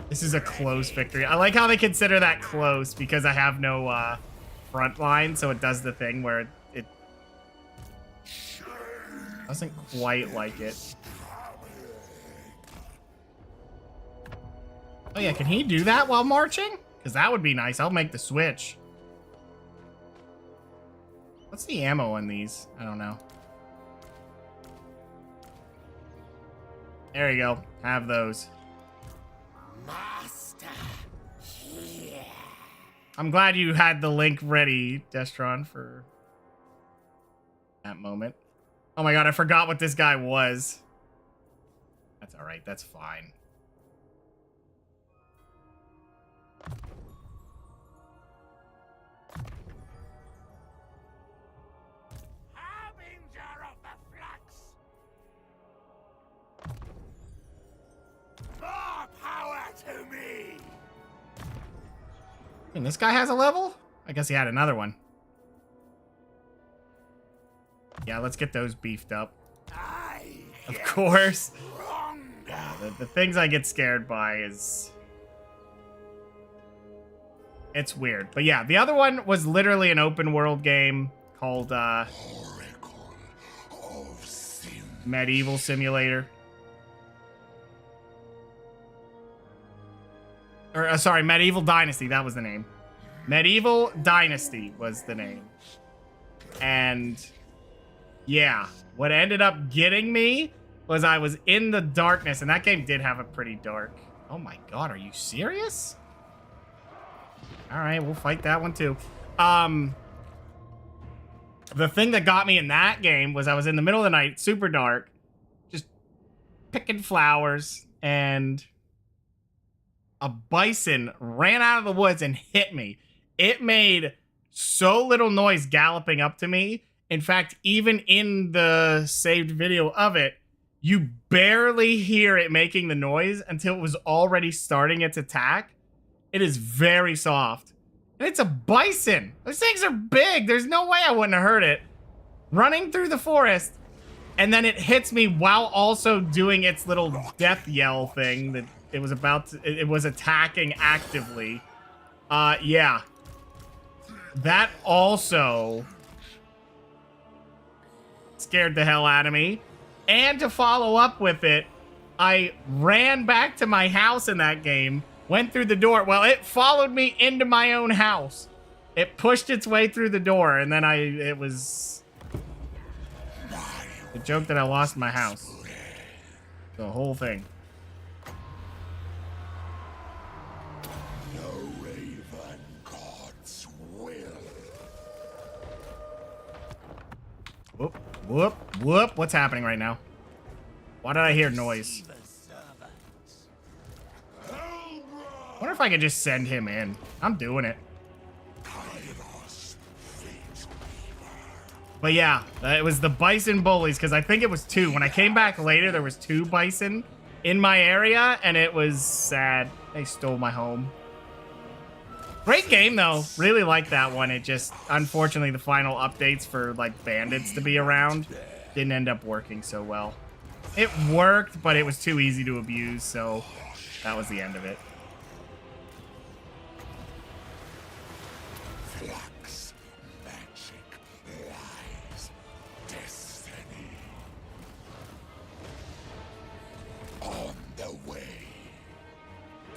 this is a close victory. I like how they consider that close because I have no front line, so it does the thing where it doesn't quite like it. Oh yeah, can he do that while marching? Because that would be nice. I'll make the switch. What's the ammo on these? I don't know. There you go. Have those. Master, here. I'm glad you had the link ready, Destron, for that moment. Oh my god, I forgot what this guy was. That's alright, that's fine. Harbinger of the flux. More power to me. And this guy has a level? I guess he had another one. Yeah, let's get those beefed up. Of course. Yeah, the things I get scared by is... It's weird. But yeah, the other one was literally an open world game called Oracle of Sin. Medieval Simulator. Or, sorry, Medieval Dynasty. That was the name. Medieval Dynasty was the name. And... yeah, what ended up getting me was I was in the darkness, and that game did have a pretty dark... Oh my god, are you serious? Alright, we'll fight that one too. The thing that got me in that game was I was in the middle of the night, super dark, just picking flowers, and a bison ran out of the woods and hit me. It made so little noise galloping up to me. In fact, even in the saved video of it, you barely hear it making the noise until it was already starting its attack. It is very soft. And it's a bison. Those things are big. There's no way I wouldn't have heard it. Running through the forest, and then it hits me while also doing its little death yell thing that it was about to, it was attacking actively. Yeah. That also... scared the hell out of me. And to follow up with it, I ran back to my house in that game, went through the door. Well, it followed me into my own house. It pushed its way through the door, and then it was a joke that I lost my house. The whole thing. The Raven God's will. Whoop, whoop, whoop. What's happening right now? Why did I hear noise? Wonder if I could just send him in. I'm doing it. Kairos Tzeentch Legendary. But yeah, it was the bison bullies, because I think it was 2. When I came back later, there was 2 bison in my area, and it was sad. They stole my home. Great game, though. Really like that one. It just, unfortunately, the final updates for, like, bandits to be around didn't end up working so well. It worked, but it was too easy to abuse, so that was the end of it. Flux, magic, lies, destiny. On the way.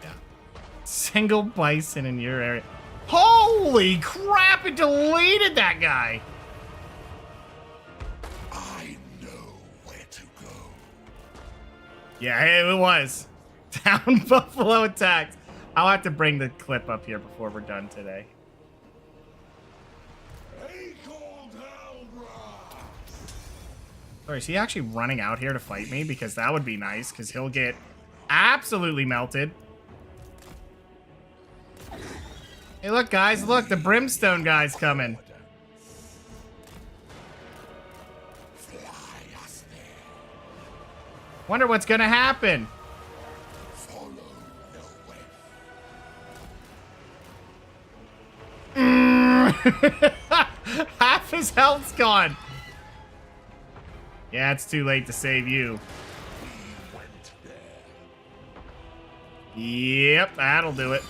Yeah. Single bison in your area. Holy crap, it deleted that guy. I know where to go. Yeah, it was. Down Buffalo attacked. I'll have to bring the clip up here before we're done today. Sorry, is he actually running out here to fight me? Because that would be nice, because he'll get absolutely melted. Hey, look, guys, look, the brimstone guy's coming. Wonder what's gonna happen. Follow the way. Half his health's gone. Yeah, it's too late to save you. Yep, that'll do it.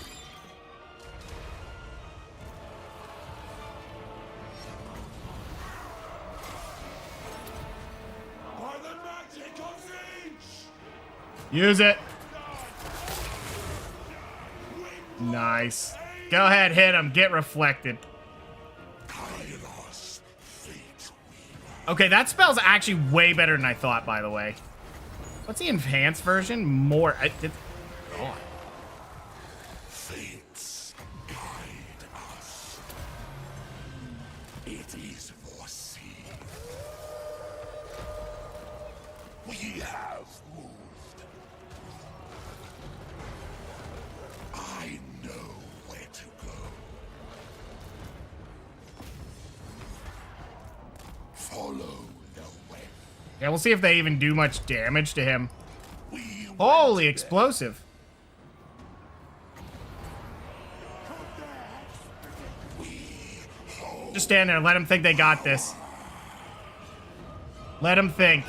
By the magic of Tzeentch! Use it. Nice. Go ahead, hit him. Get reflected. Kairos Tzeentch. Okay, that spell's actually way better than I thought, by the way. What's the enhanced version? More. God. Fates guide us. It is foreseen. We have moved. I know where to go. Follow the way. Yeah, we'll see if they even do much damage to him. We Holy explosive. Just stand there. Let them think they got this. Let them think.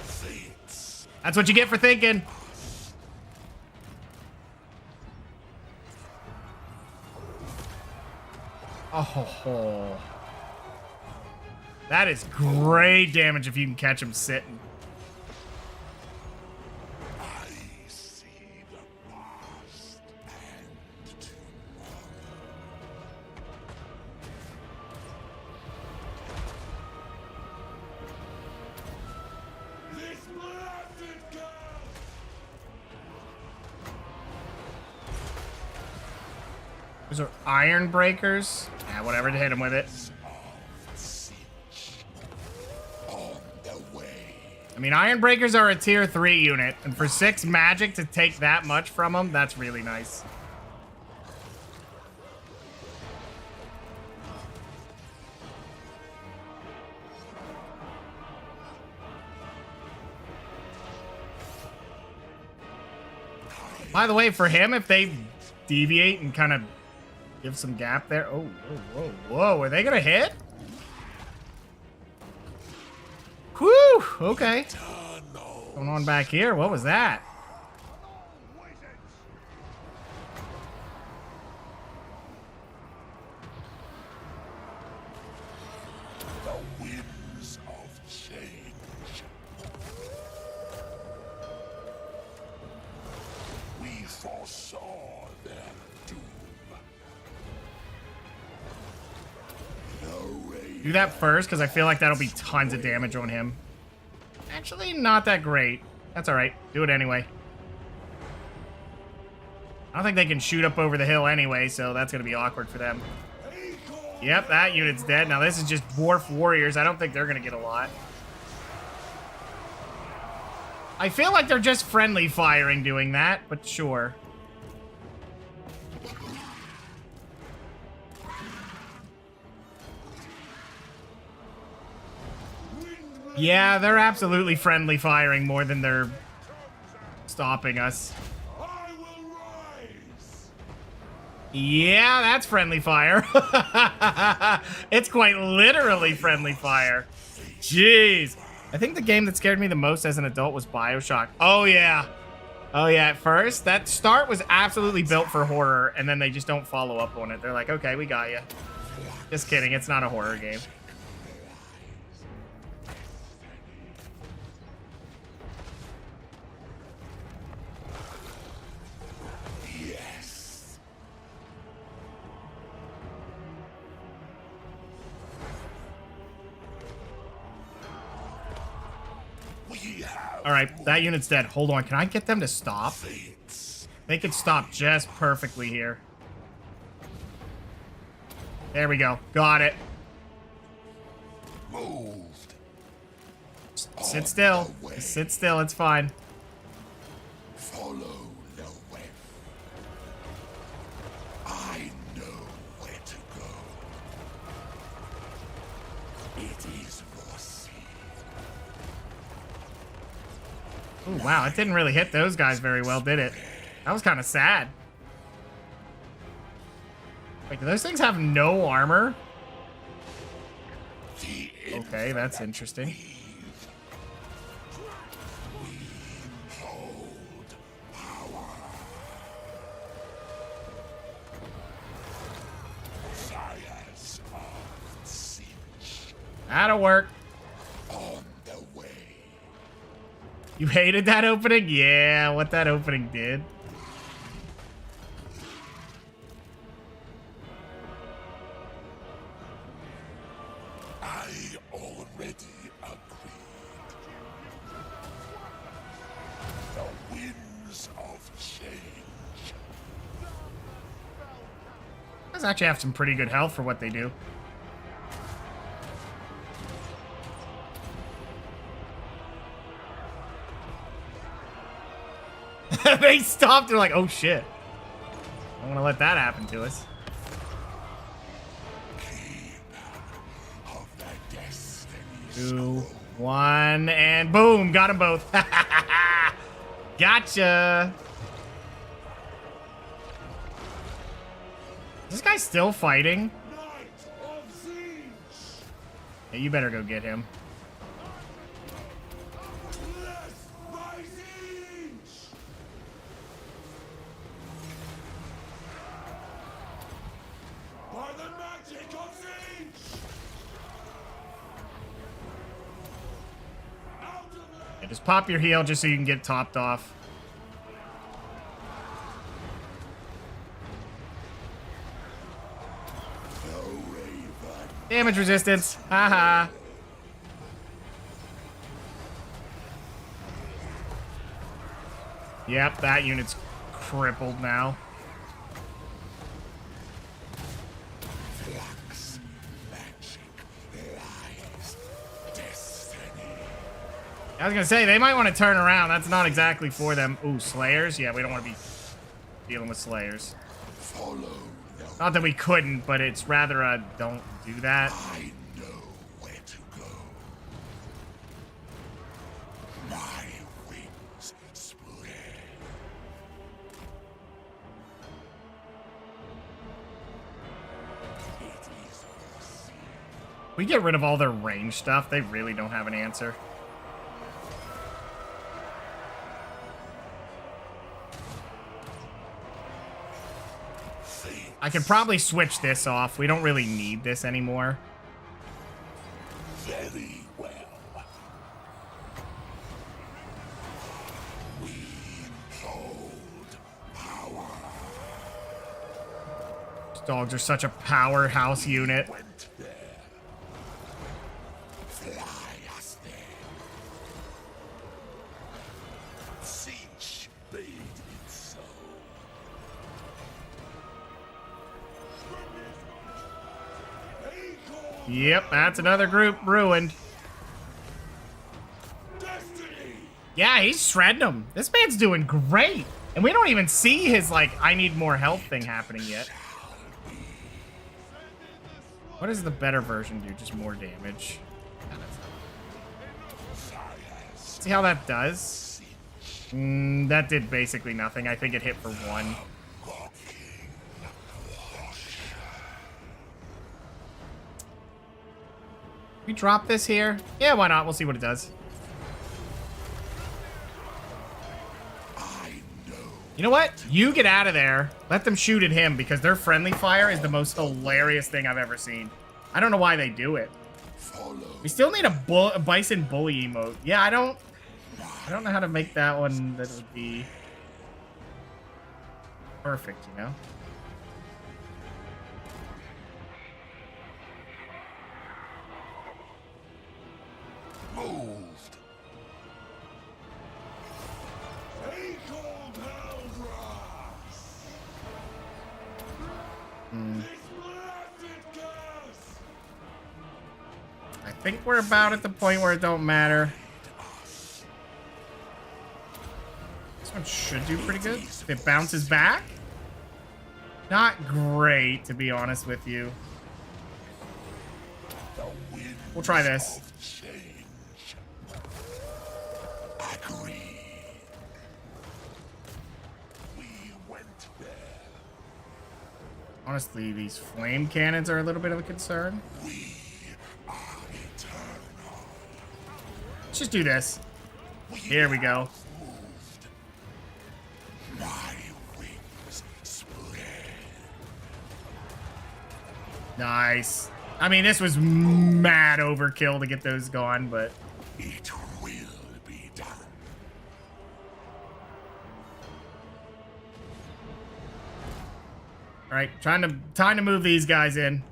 fates. That's what you get for thinking. Oh. That is great damage if you can catch him sitting. I see the past and tomorrow. This blasted girl! Those are iron breakers. Yeah, whatever, to hit him with it. On the way. I mean, iron breakers are a tier 3 unit, and for 6 magic to take that much from them, that's really nice. By the way, for him, if they deviate and kind of give some gap there. Oh, whoa, whoa, whoa. Are they going to hit? Whew, okay. What's going on back here? What was that? The winds of change. Do that first, because I feel like that'll be tons of damage on him. Actually, not that great. That's alright. Do it anyway. I don't think they can shoot up over the hill anyway, so that's going to be awkward for them. Yep, that unit's dead. Now, this is just dwarf warriors. I don't think they're going to get a lot. I feel like they're just friendly firing doing that, but sure. Yeah, they're absolutely friendly firing more than they're stopping us. I will rise. Yeah, that's friendly fire. It's quite literally friendly fire. Jeez. I think the game that scared me the most as an adult was BioShock. Oh, yeah. Oh, yeah. At first, that start was absolutely built for horror, and then they just don't follow up on it. They're like, okay, we got you. Just kidding. It's not a horror game. All right, that unit's dead. Hold on, can I get them to stop? They could stop just perfectly here. There we go. Got it. Moved. Sit still. Just sit still. It's fine. Follow the way. I know where to go. It is foreseen. Oh, wow. It didn't really hit those guys very well, did it? That was kind of sad. Wait, do those things have no armor? Okay, that's interesting. That'll work. On the way. You hated that opening? Yeah, what that opening did. I already agreed. The winds of change. Those actually have some pretty good health for what they do. They stopped. They're like, oh shit. I don't want to let that happen to us. Of the destinies. 2, 1, and boom. Got them both. Gotcha. Is this guy still fighting? Night of Tzeentch. Yeah, you better go get him. Blessed by Tzeentch. By the magic of Tzeentch. Out of there. Yeah, just pop your heal just so you can get topped off. Damage resistance. Haha. Yep, that unit's crippled now. Flux, magic, lies, destiny. I was gonna say, they might want to turn around. That's not exactly for them. Ooh, Slayers? Yeah, we don't want to be dealing with Slayers. Follow the Not that we couldn't, but it's rather a don't do that. I know where to go. My wings spread. It is foreseen. We get rid of all their range stuff. They really don't have an answer. I could probably switch this off. We don't really need this anymore. Very well. We hold power. These dogs are such a powerhouse unit. Went there. Yep, that's another group ruined. Yeah, he's shredding them. This man's doing great. And we don't even see his, like, I need more health thing happening yet. What does the better version do? Just more damage. See how that does? That did basically nothing. I think it hit for 1. We drop this here? Yeah, why not? We'll see what it does. You know what? You get out of there. Let them shoot at him because their friendly fire is the most hilarious thing I've ever seen. I don't know why they do it. We still need a bison bully emote. Yeah, I don't know how to make that one that would be perfect, you know? Moved. I think we're about at the point where it don't matter. This one should do pretty good. If it bounces back. Not great, to be honest with you. We'll try this. Honestly, these flame cannons are a little bit of a concern. Let's just do this. Here we go. Nice. I mean, this was mad overkill to get those gone, but it will be done. all right, time to move these guys in.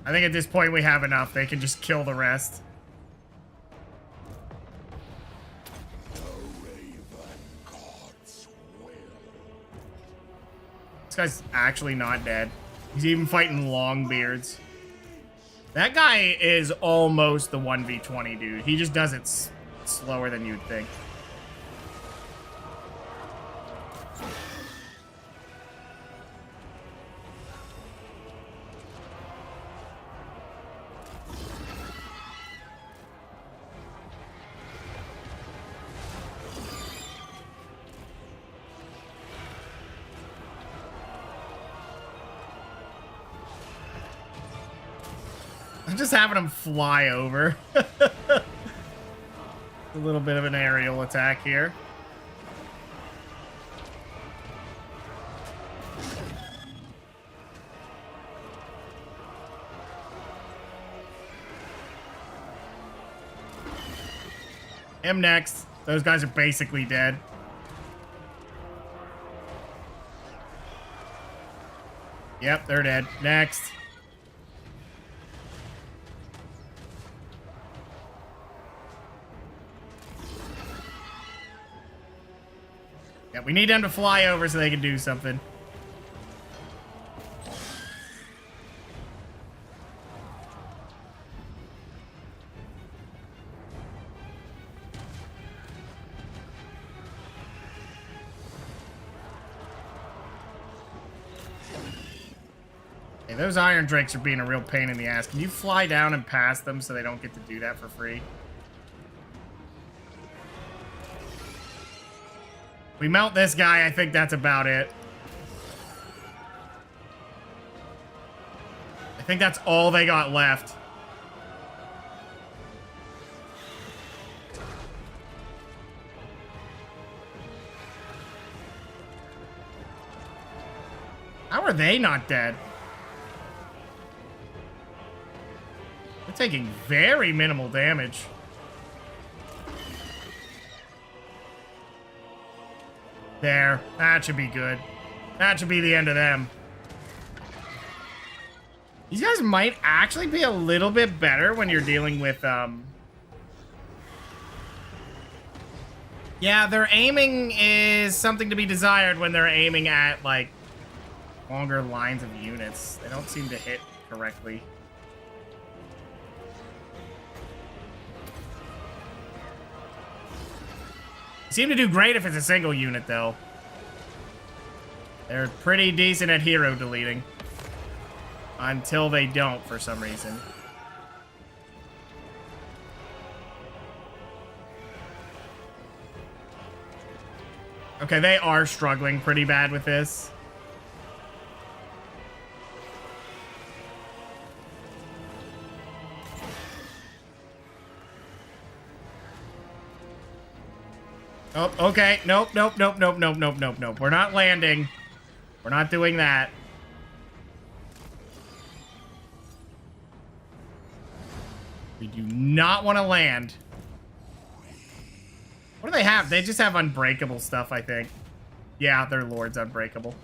I think at this point we have enough. They can just kill the rest. This guy's actually not dead. He's even fighting Longbeards. That guy is almost the 1v20 dude. He just does it slower than you'd think. I'm just having him fly over. A little bit of an aerial attack here. Him next. Those guys are basically dead. Yep, they're dead. Next. Yeah, we need them to fly over so they can do something. Hey, those iron drakes are being a real pain in the ass. Can you fly down and past them so they don't get to do that for free? We melt this guy, I think that's about it. I think that's all they got left. How are they not dead? They're taking very minimal damage. There. That should be good. That should be the end of them. These guys might actually be a little bit better when you're dealing with, Yeah, their aiming is something to be desired when they're aiming at, like, longer lines of units. They don't seem to hit correctly. Seem to do great if it's a single unit, though. They're pretty decent at hero deleting. Until they don't, for some reason. Okay, they are struggling pretty bad with this. Oh, okay. Nope, nope, nope, nope, nope, nope, nope, nope. We're not landing. We're not doing that. We do not want to land. What do they have? They just have unbreakable stuff, I think. Yeah, their lord's unbreakable.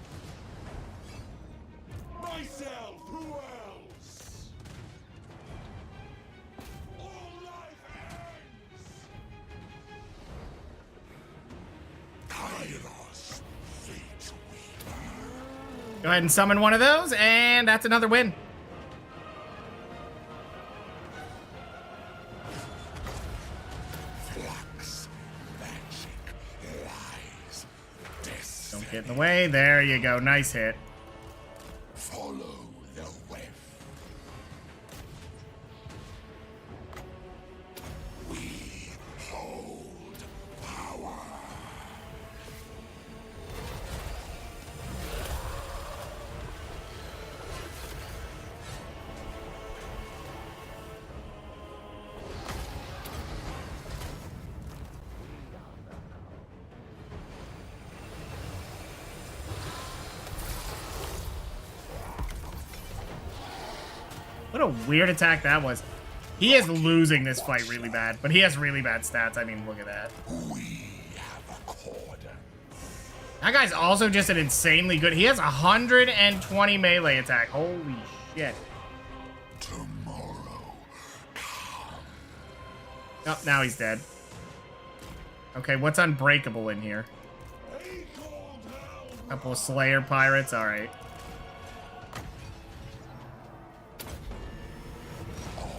Myself, who else? All life ends. Kairos Tzeentch Legendary. Go ahead and summon one of those, and that's another win. Don't get in the way. There you go. Nice hit. Follow the web. We hold power. What a weird attack that was. He is losing this fight really bad, but he has really bad stats. I mean, look at that. We have a cordon. That guy's also just an insanely good... He has 120 melee attack. Holy shit. Tomorrow. Oh, now he's dead. Okay, what's unbreakable in here? Couple of Slayer pirates. All right.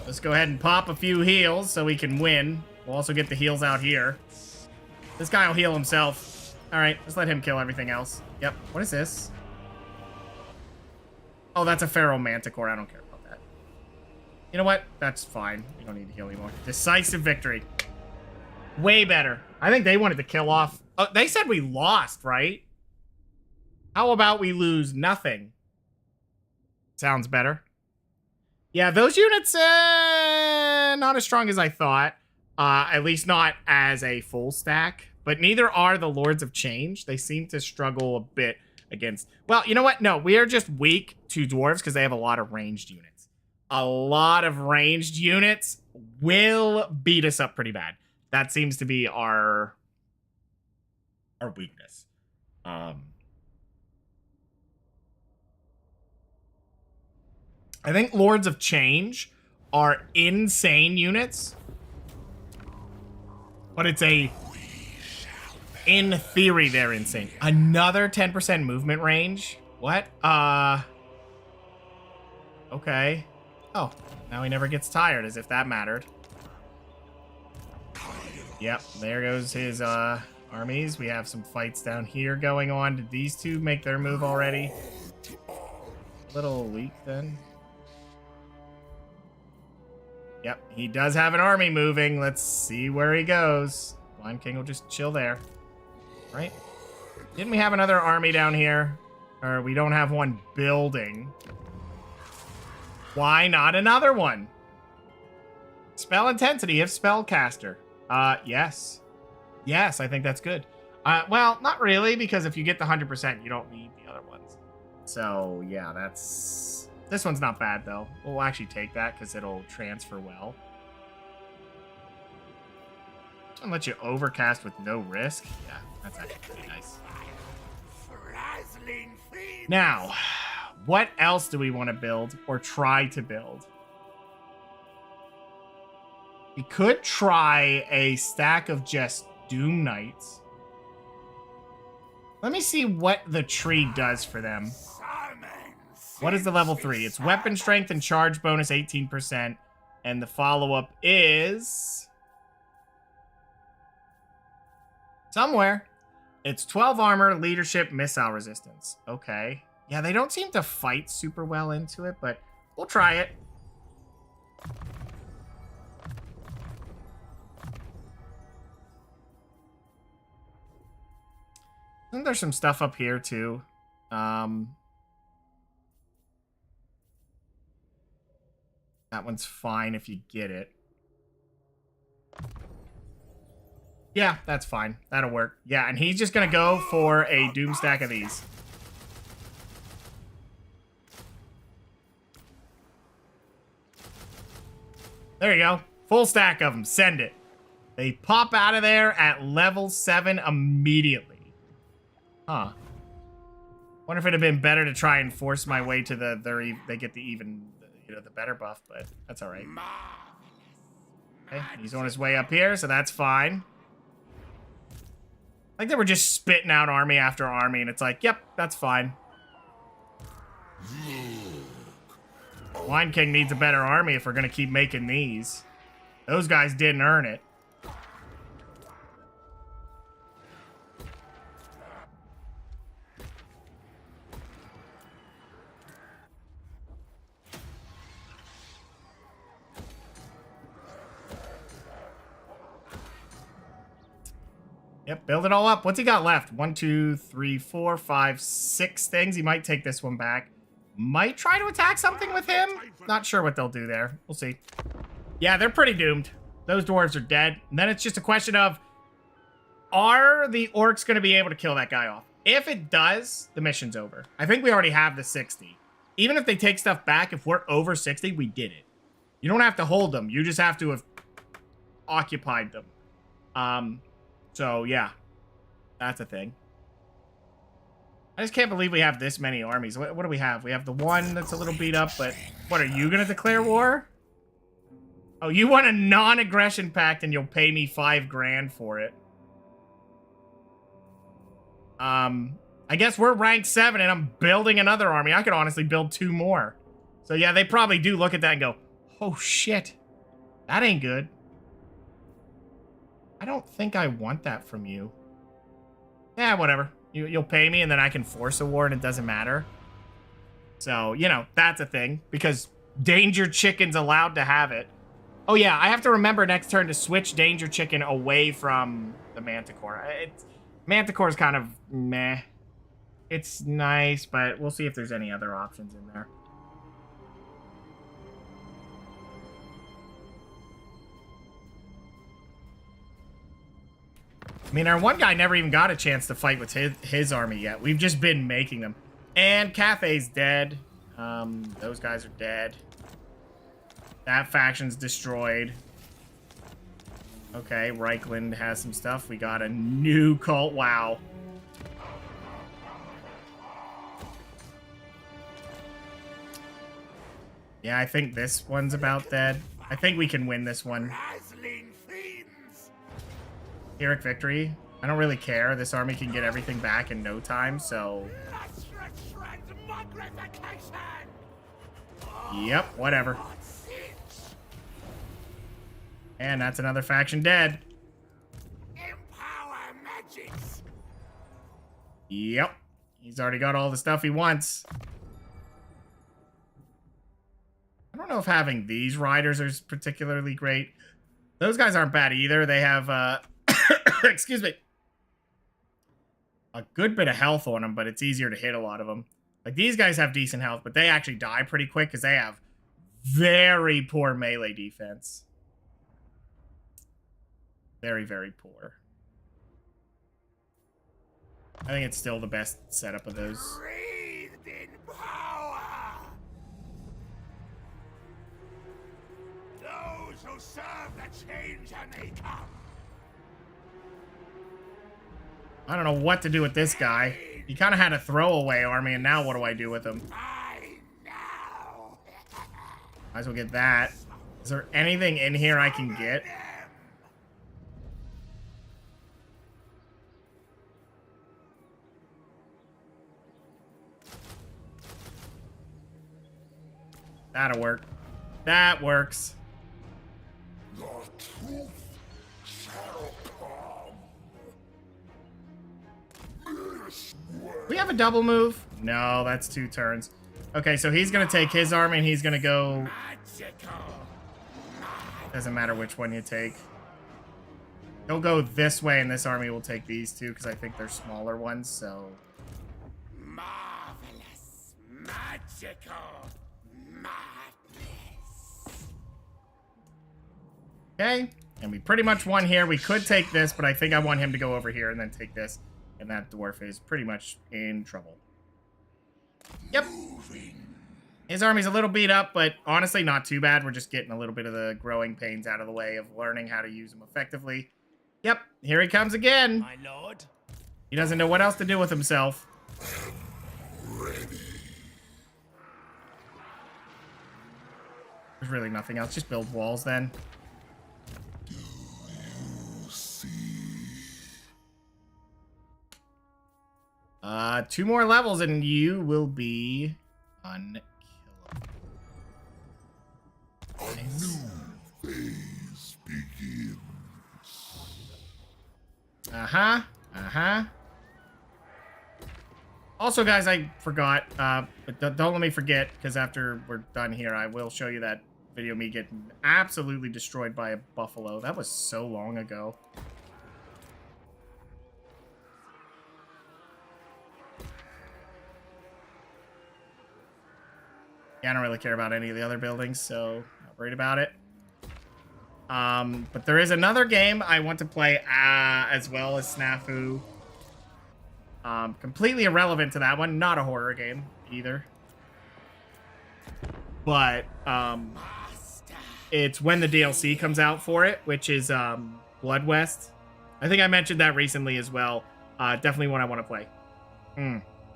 Let's go ahead and pop a few heals so we can win. We'll also get the heals out here. This guy will heal himself. All right, let's let him kill everything else. Yep. What is this? Oh, that's a Pharaoh Manticore. I don't care about that. You know what? That's fine. You don't need to heal anymore. Decisive victory. Way better. I think they wanted to kill off... Oh, they said we lost, right? How about we lose nothing? Sounds better. Yeah, those units, not as strong as I thought. At least not as a full stack. But neither are the Lords of Change. They seem to struggle a bit against... Well, you know what? No, we are just weak to dwarves because they have a lot of ranged units. A lot of ranged units will beat us up pretty bad. That seems to be our weakness. I think Lords of Change are insane units. But it's a... In theory, they're insane. Another 10% movement range? What? Okay. Oh, now he never gets tired, as if that mattered. Yep, there goes his, armies. We have some fights down here going on. Did these two make their move already? Little weak, then. Yep, he does have an army moving. Let's see where he goes. Blind King will just chill there. Right? Didn't we have another army down here? Or we don't have one building. Why not another one? Spell intensity if spellcaster. Yes. Yes, I think that's good. Well, not really, because if you get the 100%, you don't need the other ones. So, yeah, that's... This one's not bad, though. We'll actually take that, because it'll transfer well. I'll let you overcast with no risk. Yeah, that's actually pretty nice. Now, what else do we want to build, or try to build? We could try a stack of just Doom Knights. Let me see what the tree does for them. What is the level 3? It's weapon strength and charge bonus 18%. And the follow-up is... somewhere. It's 12 armor, leadership, missile resistance. Okay. Yeah, they don't seem to fight super well into it, but we'll try it. Isn't there some stuff up here, too? That one's fine if you get it. Yeah, that's fine. That'll work. Yeah, and he's just gonna go for a doom stack of these. There you go. Full stack of them. Send it. They pop out of there at level 7 immediately. Huh. Wonder if it'd have been better to try and force my way to they get the even, you know, the better buff, but that's all right. Okay, he's on his way up here, so that's fine. Like they were just spitting out army after army, and it's like, yep, that's fine. Wine King needs a better army if we're gonna keep making these. Those guys didn't earn it. Yep, build it all up. What's he got left? 1, 2, 3, 4, 5, 6 things. He might take this one back. Might try to attack something with him. Not sure what they'll do there. We'll see. Yeah, they're pretty doomed. Those dwarves are dead. And then it's just a question of, are the orcs going to be able to kill that guy off? If it does, the mission's over. I think we already have the 60. Even if they take stuff back, if we're over 60, we did it. You don't have to hold them. You just have to have occupied them. So, yeah. That's a thing. I just can't believe we have this many armies. What do we have? We have the one that's a little beat up, but... what, are you gonna declare war? Oh, you want a non-aggression pact and you'll pay me 5 grand for it. I guess we're rank 7 and I'm building another army. I could honestly build 2 more. So, yeah, they probably do look at that and go, oh, shit. That ain't good. I don't think I want that from you. Yeah, whatever. You'll pay me and then I can force a war and it doesn't matter. So, you know, that's a thing. Because Danger Chicken's allowed to have it. Oh, yeah, I have to remember next turn to switch Danger Chicken away from the Manticore. Manticore's kind of meh. It's nice, but we'll see if there's any other options in there. I mean, our one guy never even got a chance to fight with his army yet. We've just been making them. And Cathay's dead. Those guys are dead. That faction's destroyed. Okay, Reichland has some stuff. We got a new cult. Wow. Yeah, I think this one's about dead. I think we can win this one. Pyrrhic victory. I don't really care. This army can get everything back in no time, so... yep, whatever. And that's another faction dead. Yep. He's already got all the stuff he wants. I don't know if having these riders is particularly great. Those guys aren't bad either. They have, excuse me, a good bit of health on them, but it's easier to hit a lot of them. Like, these guys have decent health, but they actually die pretty quick because they have very poor melee defense. Very, very poor. I think it's still the best setup of those. Breathed in power. Those who serve the change may come. I don't know what to do with this guy. He kind of had a throwaway army, and now what do I do with him? Might as well get that. Is there anything in here I can get? That'll work. That works. The truth shall come. This way. We have a double move? No, that's 2 turns. Okay, so he's gonna take his army and he's gonna go. Doesn't matter which one you take. He'll go this way and this army will take these 2 because I think they're smaller ones, so. Marvelous, magical madness. Okay, and we pretty much won here. We could take this, but I think I want him to go over here and then take this. And that dwarf is pretty much in trouble. Yep. His army's a little beat up, but honestly not too bad. We're just getting a little bit of the growing pains out of the way of learning how to use them effectively. Yep, here he comes again. My lord. He doesn't know what else to do with himself. There's really nothing else. Just build walls then. See. 2 more levels and you will be unkillable. A new phase begins. Also, guys, I forgot, but don't let me forget, because after we're done here, I will show you that video of me getting absolutely destroyed by a buffalo. That was so long ago. Yeah, I don't really care about any of the other buildings, so not worried about it. But there is another game I want to play as well as Snafu. Completely irrelevant to that one. Not a horror game either. But it's when the DLC comes out for it, which is Blood West. I think I mentioned that recently as well. Definitely one I want to play.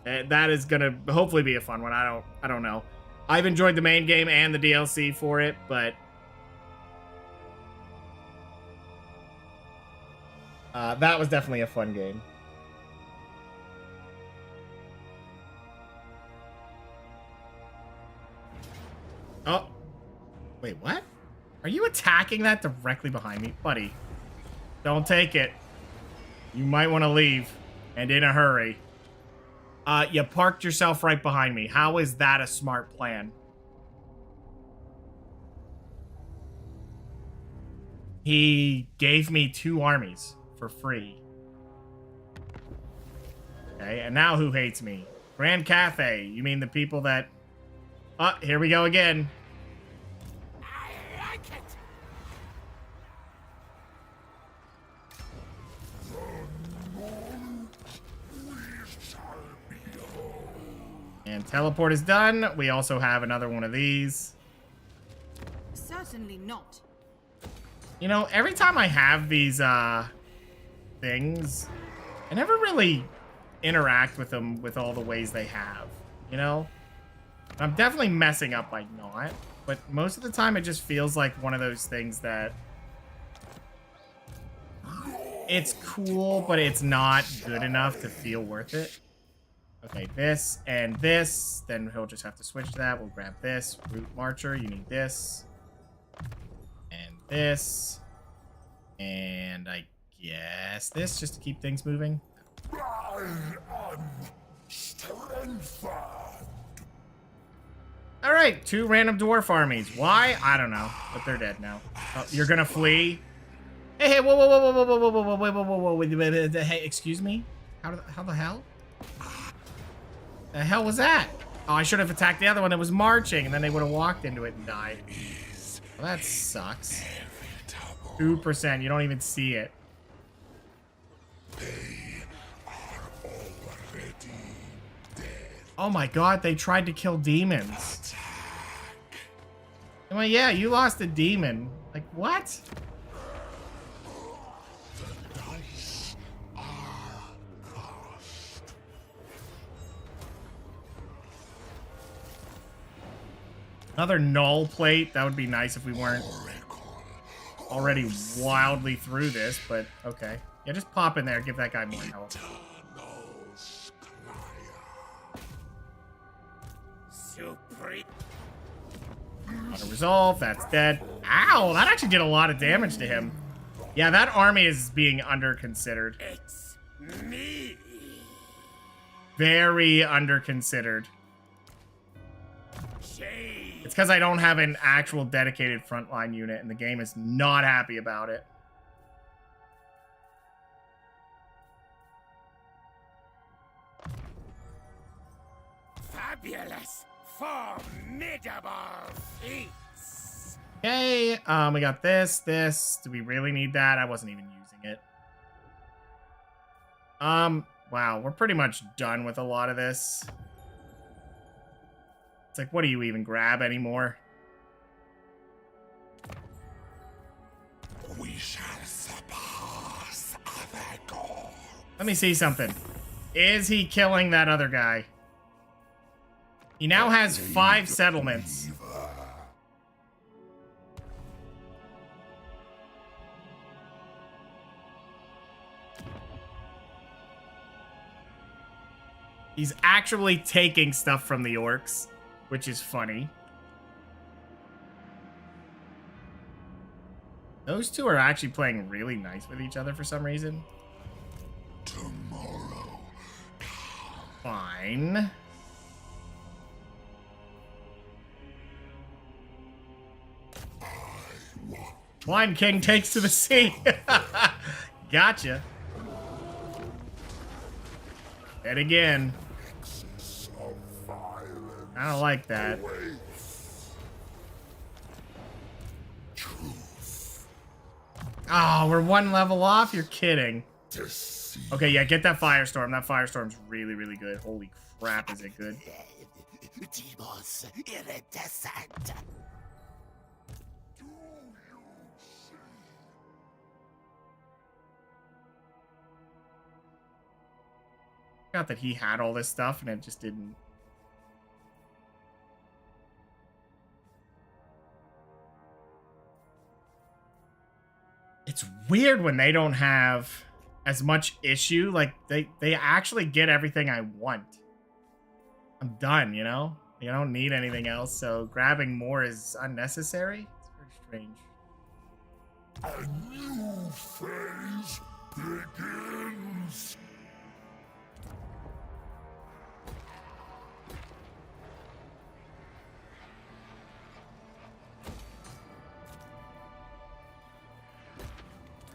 That is gonna hopefully be a fun one. I don't know. I've enjoyed the main game and the DLC for it, but that was definitely a fun game. Oh, wait, what? Are you attacking that directly behind me? Buddy, don't take it. You might want to leave, and in a hurry. You parked yourself right behind me. How is that a smart plan? He gave me 2 armies for free. Okay, and now who hates me? Grand Cathay. You mean the people that... Oh, here we go again. I like it. And teleport is done. We also have another one of these. Certainly not. You know, every time I have these things, I never really interact with them with all the ways they have, you know? I'm definitely messing up by not, but most of the time it just feels like one of those things that it's cool, but it's not good enough to feel worth it. Okay, this and this, then he'll just have to switch to that. We'll grab this. Root Marcher, you need this. And this. And I guess this, just to keep things moving. I am strengthened. Alright, 2 random dwarf armies. Why? I don't know, but they're dead now. Oh, you're gonna flee? Hey, whoa, whoa, whoa, whoa, whoa, whoa, whoa, whoa, whoa, whoa, hey, excuse me? How the hell? The hell was that? Oh, I should have attacked the other one that was marching, and then they would have walked into it and died. Well, that sucks. 2%, you don't even see it. Oh my god, they tried to kill demons. Well, yeah, you lost a demon. Like, what? Another null plate. That would be nice if we weren't already wildly through this, but okay. Yeah, just pop in there. Give that guy more health. Supreme. Auto-resolve, that's dead. Ow, that actually did a lot of damage to him. Yeah, that army is being under-considered. It's me. Very under-considered. Shame. It's because I don't have an actual dedicated frontline unit, and the game is not happy about it. Fabulous. Formidable feats. Okay, we got this. Do we really need that? I wasn't even using it. Wow, we're pretty much done with a lot of this. It's like, what do you even grab anymore? We shall surpass other gods. Let me see something. Is he killing that other guy? He now has 5 settlements. He's actually taking stuff from the orcs, which is funny. Those two are actually playing really nice with each other for some reason. Tomorrow. Fine. Blind King takes to the sea. Gotcha. And again. I don't like that. Oh, we're 1 level off? You're kidding. Okay, yeah, get that Firestorm. That Firestorm's really, really good. Holy crap, is it good. Demos iridescent. Forgot that he had all this stuff and it just didn't. It's weird when they don't have as much issue. Like, they actually get everything I want. I'm done, you know? You don't need anything else, so grabbing more is unnecessary. It's very strange. A new phase begins.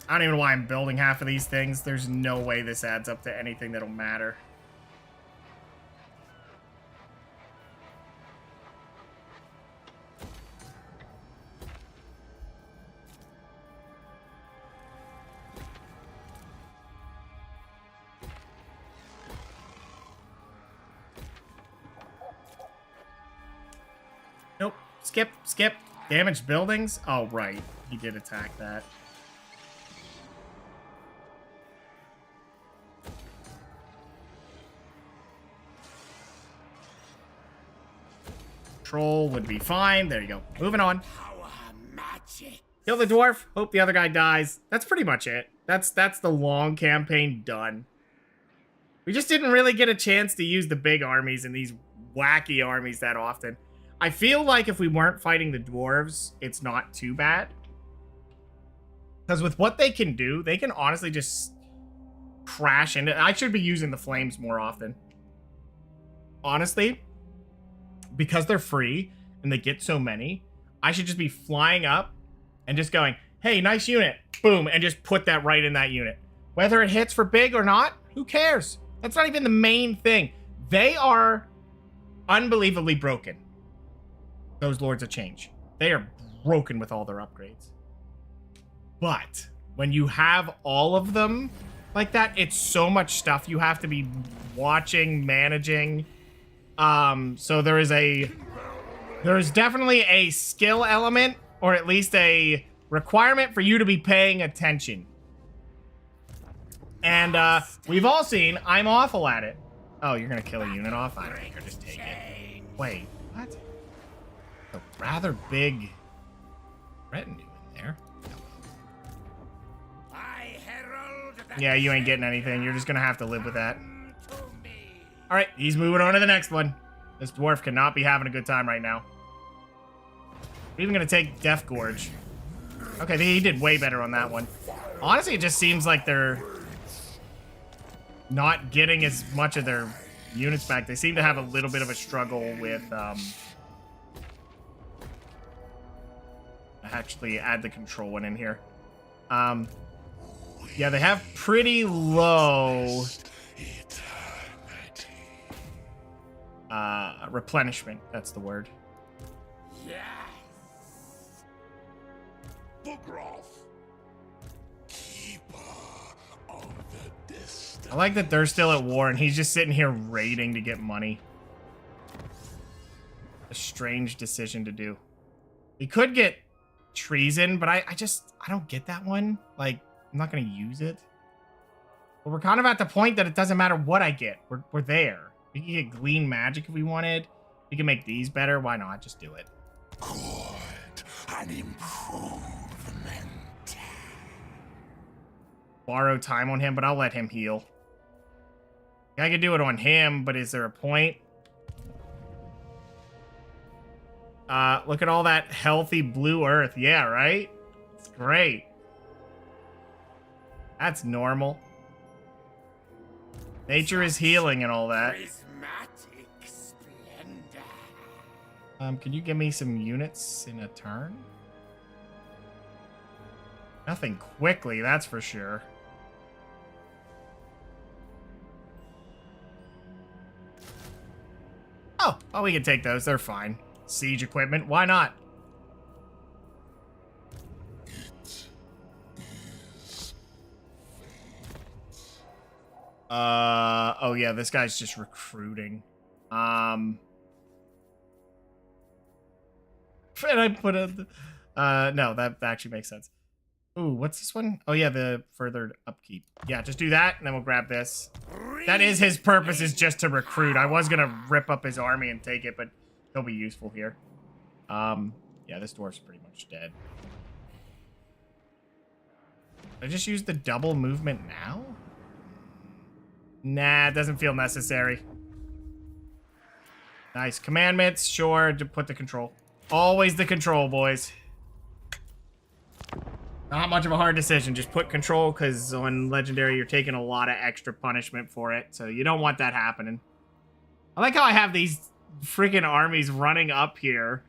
I don't even know why I'm building half of these things. There's no way this adds up to anything that'll matter. Nope. Skip. Damaged buildings? Oh, right. He did attack that. Troll would be fine. There you go. Moving on. Power magic. Kill the dwarf. Hope the other guy dies. That's pretty much it. That's the long campaign done. We just didn't really get a chance to use the big armies and these wacky armies that often. I feel like if we weren't fighting the dwarves, it's not too bad. Because with what they can do, they can honestly just crash into... I should be using the flames more often. Honestly, because they're free and they get so many, I should just be flying up and just going, hey, nice unit. Boom. And just put that right in that unit. Whether it hits for big or not, who cares? That's not even the main thing. They are unbelievably broken. Those Lords of Change. They are broken with all their upgrades. But when you have all of them like that, it's so much stuff you have to be watching, managing. So there is definitely a skill element, or at least a requirement for you to be paying attention. And we've all seen I'm awful at it. Oh, you're gonna kill a unit off? I don't think I'll just take it. Wait, what? A rather big retinue in there. I herald the Yeah, you ain't getting anything. You're just gonna have to live with that. to me. All right, he's moving on to the next one. This dwarf cannot be having a good time right now. We're even gonna take Death Gorge. Okay, he did way better on that one. Honestly, it just seems like they're not getting as much of their units back. They seem to have a little bit of a struggle with, actually add the control one in here. Yeah, they have pretty low replenishment. That's the word. Booger off. Keeper of the distance. I like that they're still at war and he's just sitting here raiding to get money. A strange decision to do. He could get treason, but I don't get that one. Like, I'm not gonna use it. But we're kind of at the point that it doesn't matter what I get. We're there. We can get Glean Magic if we wanted. We can make these better. Why not? Just do it. Good. An improvement. Borrow time on him, but I'll let him heal. I could do it on him, but is there a point? Look at all that healthy blue earth. Yeah, right? It's great. That's normal. Nature is healing and all that. Prismatic splendor. Can you give me some units in a turn? Nothing quickly, that's for sure. Oh, we can take those. They're fine. Siege equipment, why not? Oh yeah, this guy's just recruiting. And I put a, no, that actually makes sense. Ooh, what's this one? Oh yeah, the further upkeep. Yeah, just do that, and then we'll grab this. That is his purpose, is just to recruit. I was gonna rip up his army and take it, but he'll be useful here. Yeah, this dwarf's pretty much dead. I just use the double movement now? Nah, it doesn't feel necessary. Nice. Commandments, sure, to put the control. Always the control, boys. Not much of a hard decision. Just put control, because on Legendary, you're taking a lot of extra punishment for it, so you don't want that happening. I like how I have these freaking armies running up here.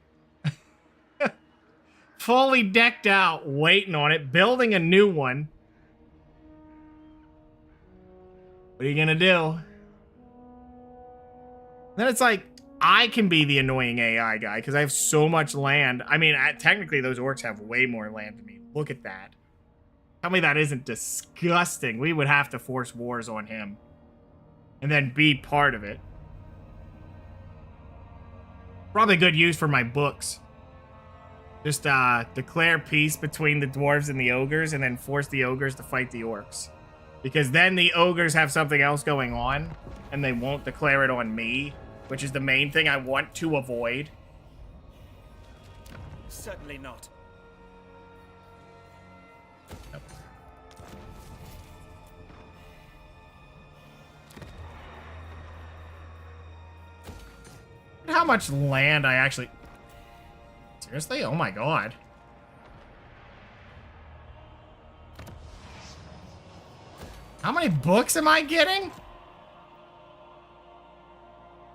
Fully decked out, waiting on it, building a new one. What are you gonna do? Then it's like, I can be the annoying AI guy, because I have so much land. I mean, technically, those orcs have way more land than me. Look at that. Tell me that isn't disgusting. We would have to force wars on him. And then be part of it. Probably good use for my books. Just declare peace between the dwarves and the ogres, and then force the ogres to fight the orcs. Because then the ogres have something else going on, and they won't declare it on me, which is the main thing I want to avoid. Certainly not. How much land I actually... Seriously? Oh my god. How many books am I getting?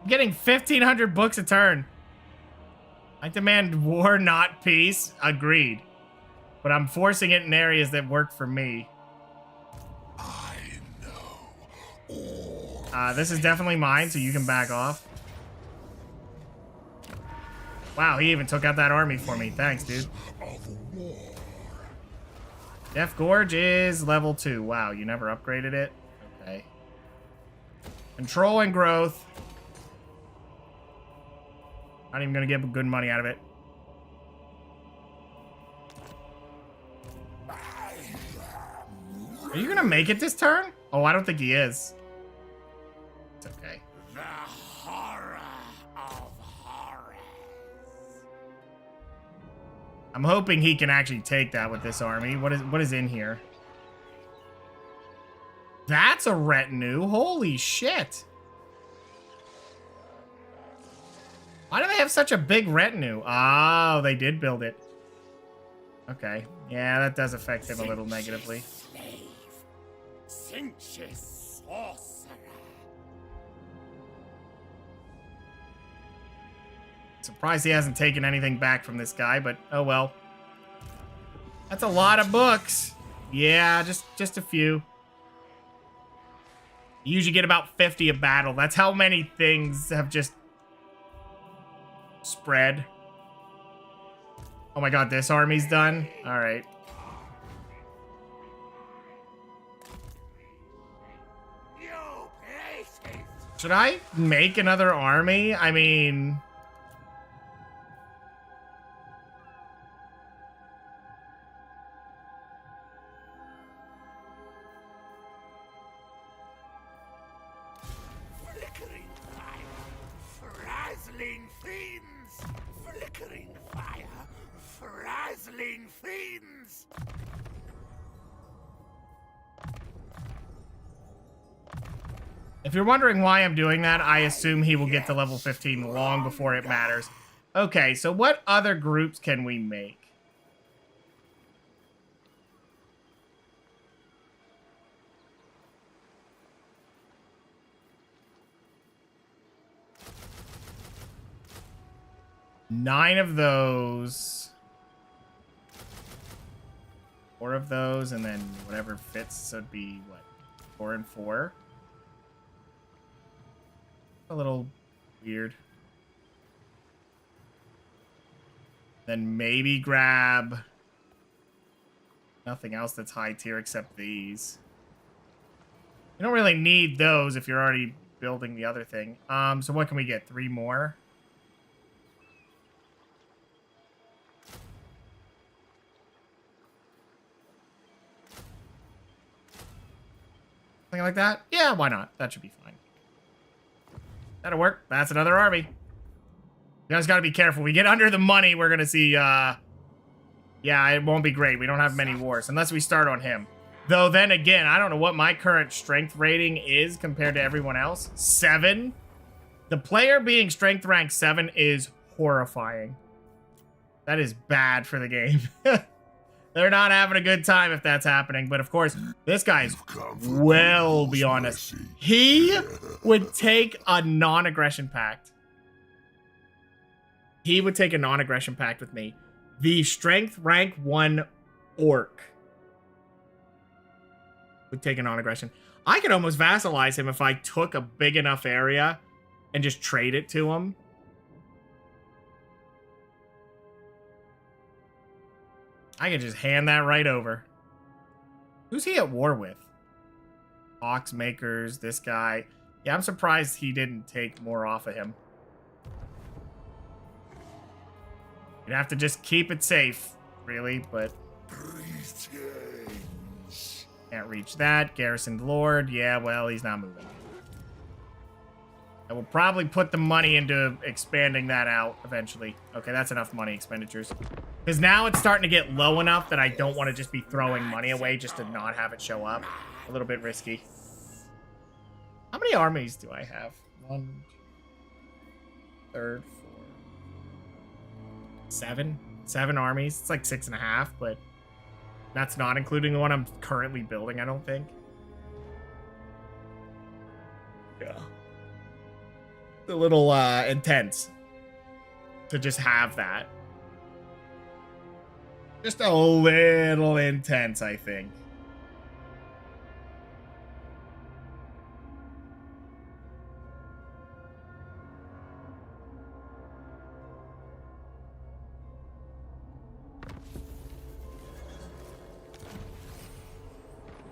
I'm getting 1,500 books a turn. I demand war, not peace. Agreed. But I'm forcing it in areas that work for me. I know. This is definitely mine, so you can back off. Wow, he even took out that army for me. Thanks, dude. Death Gorge is level 2. Wow, you never upgraded it? Okay. Control and growth. Not even gonna get good money out of it. Are you gonna make it this turn? Oh, I don't think he is. It's okay. The horror of horrors. I'm hoping he can actually take that with this army. What is in here? That's a retinue. Holy shit. Why do they they have such a big retinue? Oh, they did build it. Okay. Yeah, that does affect him a little negatively. Slave. Tzeentch's sorcerer. Surprised he hasn't taken anything back from this guy, but oh well. That's a lot of books. Yeah, just a few. You usually get about 50 a battle. That's how many things have just spread. Oh my god, this army's done? Alright. Should I make another army? I mean... Flickering fire, frazzling fiends. Flickering fire, frazzling fiends. If you're wondering why I'm doing that, I assume he will get to level 15 long before it matters. Okay, so what other groups can we make? Nine of those. 4 of those, and then whatever fits, so it'd be, what, 4 and 4? A little weird. Then maybe grab nothing else that's high tier except these. You don't really need those if you're already building the other thing. So what can we get? 3 more? Something like that? Yeah, why not? That should be fine. That'll work. That's another army. You guys gotta be careful. We get under the money, we're gonna see, yeah, it won't be great. We don't have many wars, unless we start on him. Though, then again, I don't know what my current strength rating is compared to everyone else. 7? The player being strength rank 7 is horrifying. That is bad for the game. They're not having a good time if that's happening. But of course, this guy's well beyond us. He would take a non-aggression pact. He would take a non-aggression pact with me. The strength rank 1 orc would take a non-aggression. I could almost vassalize him if I took a big enough area and just trade it to him. I could just hand that right over. Who's he at war with? Ox makers, this guy. Yeah, I'm surprised he didn't take more off of him. You'd have to just keep it safe, really, but... Can't reach that. Garrisoned Lord. Yeah, well, he's not moving. I will probably put the money into expanding that out eventually. Okay, that's enough money expenditures. Because now it's starting to get low enough that I don't want to just be throwing money away just to not have it show up. A little bit risky. How many armies do I have? 1, 2, 3, 4, 7? 7 armies. It's like 6.5, but that's not including the one I'm currently building, I don't think. Yeah. A little intense to just have that. Just a little intense, I think.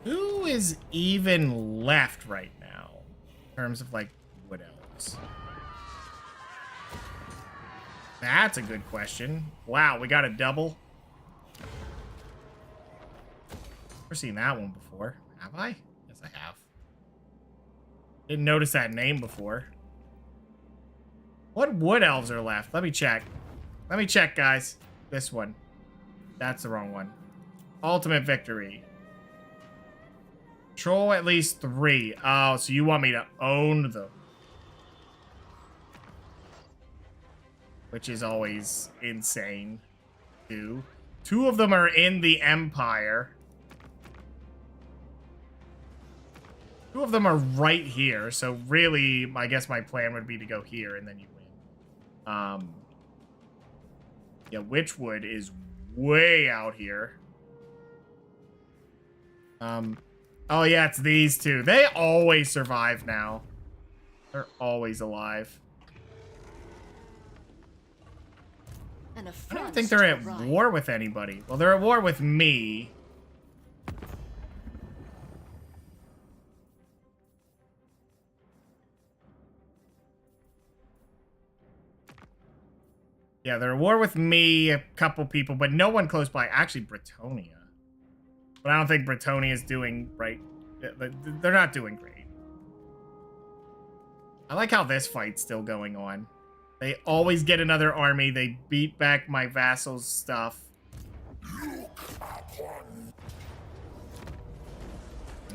Who is even left right now in terms of like wood elves? That's a good question. Wow, we got a double. Never seen that one before. Have I? Yes, I have. Didn't notice that name before. What wood elves are left? Let me check. Let me check, guys. This one. That's the wrong one. Ultimate victory. Control at least 3. Oh, so you want me to own them. which is always insane. Two of them are in the Empire. Two of them are right here, so really, I guess my plan would be to go here and then you win. Yeah, Witchwood is way out here. Oh yeah, it's these two. They always survive now. They're always alive. I don't think they're at war with anybody. Well, they're at war with me. Yeah, they're at war with me, a couple people, but no one close by. Actually, Bretonia. But I don't think Bretonia is doing right. They're not doing great. I like how this fight's still going on. They always get another army. They beat back my vassal's stuff.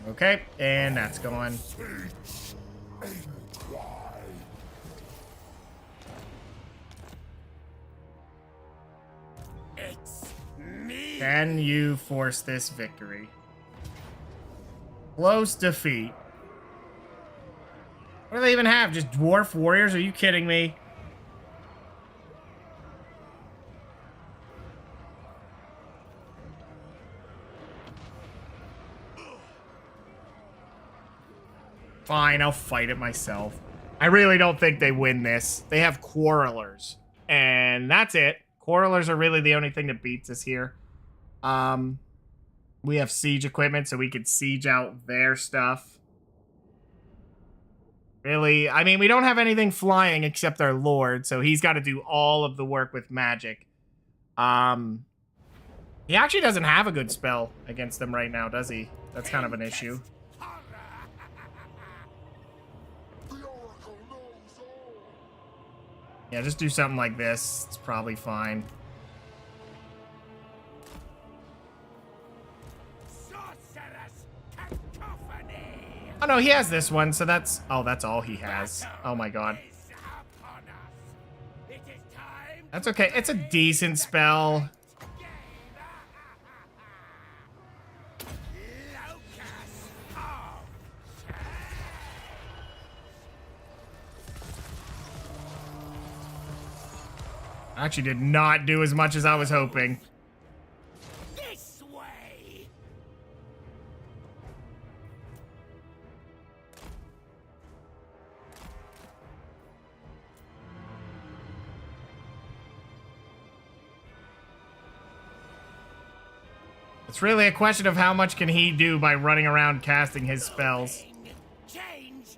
Okay, and that's gone. Can you force this victory? Close defeat. What do they even have? Just dwarf warriors? Are you kidding me? Fine, I'll fight it myself. I really don't think they win this. They have quarrelers. And that's it. Quarrelers are really the only thing that beats us here. We have siege equipment, so we could siege out their stuff. Really? I mean, we don't have anything flying except our lord, so he's got to do all of the work with magic. He actually doesn't have a good spell against them right now, does he? That's kind of an issue. Yeah, just do something like this. It's probably fine. Oh no, he has this one, so that's... Oh, that's all he has. Oh my god. That's okay. It's a decent spell. Actually did not do as much as I was hoping. This way. It's really a question of how much can he do by running around casting his spells. Change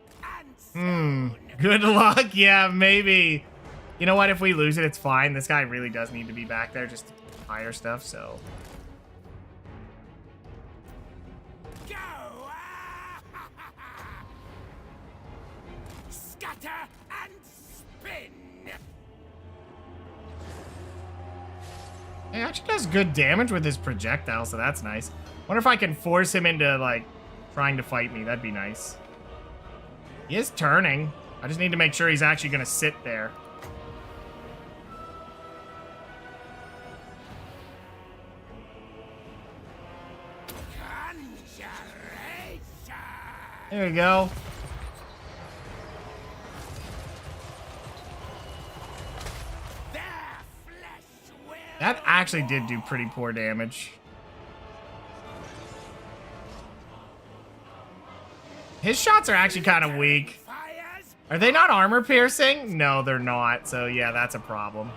and Good luck. Yeah, maybe. You know what? If we lose it, it's fine. This guy really does need to be back there just to fire stuff, so. go. Scatter and spin. He actually does good damage with his projectile, so that's nice. Wonder if I can force him into, like, trying to fight me. That'd be nice. He is turning. I just need to make sure he's actually going to sit there. There you go. That actually did do pretty poor damage. His shots are actually kind of weak. Are they not armor piercing? No, they're not. So yeah, that's a problem.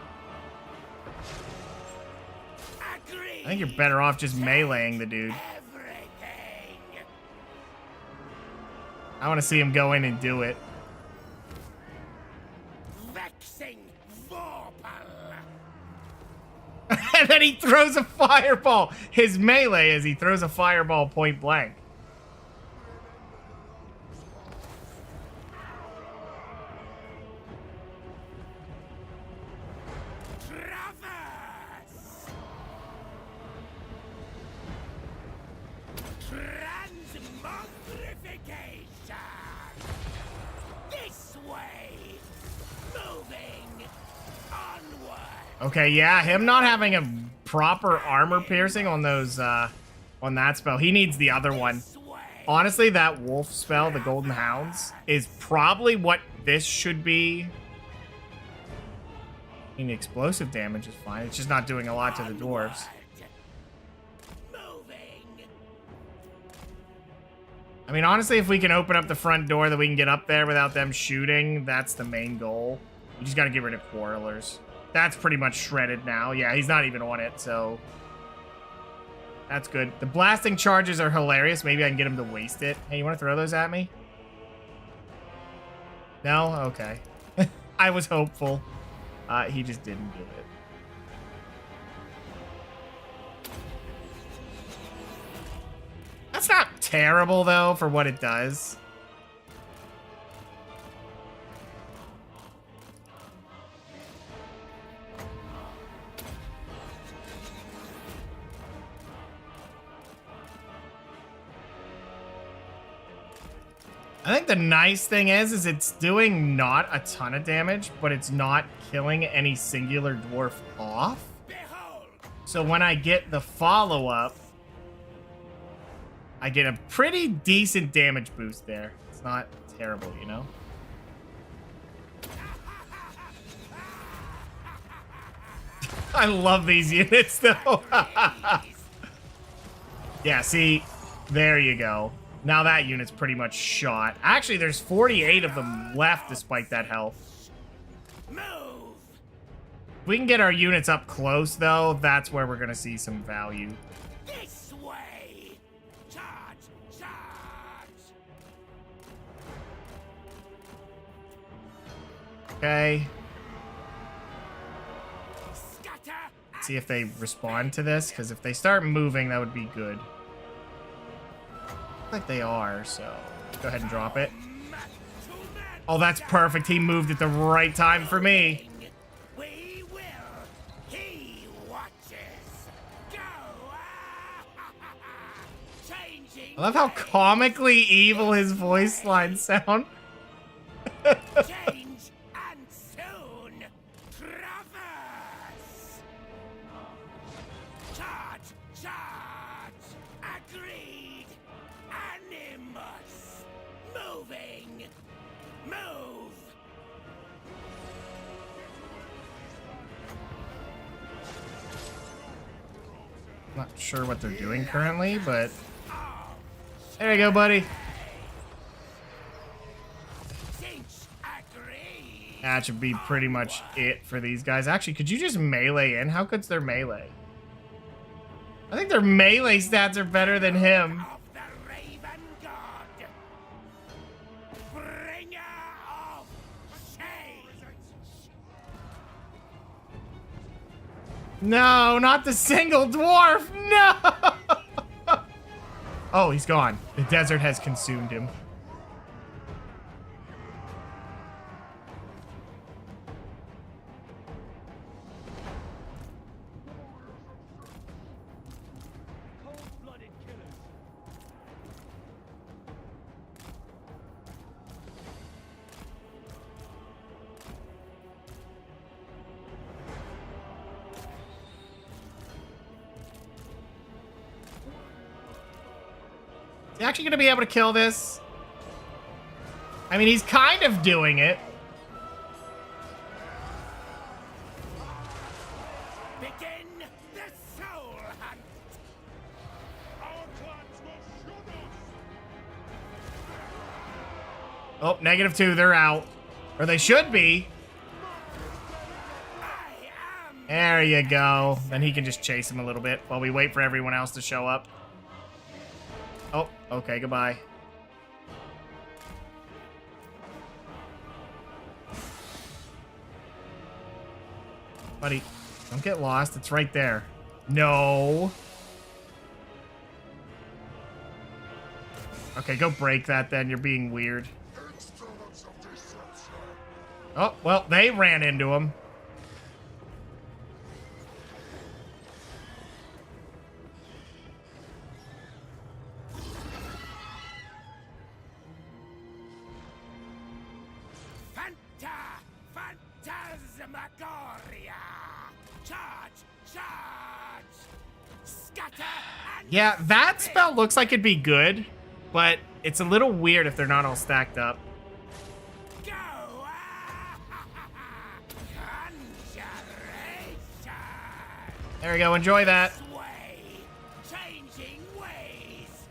I think you're better off just meleeing the dude. I want to see him go in and do it. Vexing Vorpal. And then he throws a fireball. His melee is he throws a fireball point blank. Traverse. Transmogrification. This way. Moving onward. Okay, yeah, him not having a proper armor piercing on those, on that spell. He needs the other one. Honestly, that wolf spell, the Golden Hounds, is probably what this should be. I mean, explosive damage is fine. It's just not doing a lot to the dwarves. I mean, honestly, if we can open up the front door that we can get up there without them shooting, that's the main goal. We just gotta get rid of Quarrelers. That's pretty much shredded now. Yeah, he's not even on it, so... That's good. The blasting charges are hilarious. Maybe I can get him to waste it. Hey, you want to throw those at me? No? Okay. I was hopeful. He just didn't do it. That's not terrible, though, for what it does. I think the nice thing is it's doing not a ton of damage, but it's not killing any singular dwarf off. So when I get the follow-up, I get a pretty decent damage boost there. It's not terrible, you know? I love these units, though. Yeah, see? There you go. Now that unit's pretty much shot. Actually, there's 48 of them left despite that health. If we can get our units up close, though, that's where we're going to see some value. This way! Charge! Charge! Okay. Scatter! See if they respond to this, because if they start moving, that would be good. Like they are, so go ahead and drop it. Oh, that's perfect. He moved at the right time for me. We will. He watches. Go! Changing. I love how comically evil his voice lines sound. Change and soon traverse. Charge! Charge! Agreed. Animus. Moving. Move. Not sure what they're doing currently, but there you go, buddy. Tzeentch agreed. That should be pretty much it for these guys. Actually, could you just melee in? How good's their melee? I think their melee stats are better than him. Of the Raven God. Bringer of shame. No, not the single dwarf. No. Oh, he's gone. The desert has consumed him. Is he actually going to be able to kill this? I mean, he's kind of doing it. Begin the soul hunt. Our clans will shoot us. Oh, -2. They're out. Or they should be. I am. There you go. Then he can just chase him a little bit while we wait for everyone else to show up. Oh, okay, goodbye. Buddy, don't get lost. It's right there. No. Okay, go break that then. You're being weird. Oh, well, they ran into him. Phantasmagoria. Charge! Charge! Scatter and Yeah, that spell looks like it'd be good, but it's a little weird if they're not all stacked up. go! Conjuration! There we go, enjoy that. Way! Changing ways!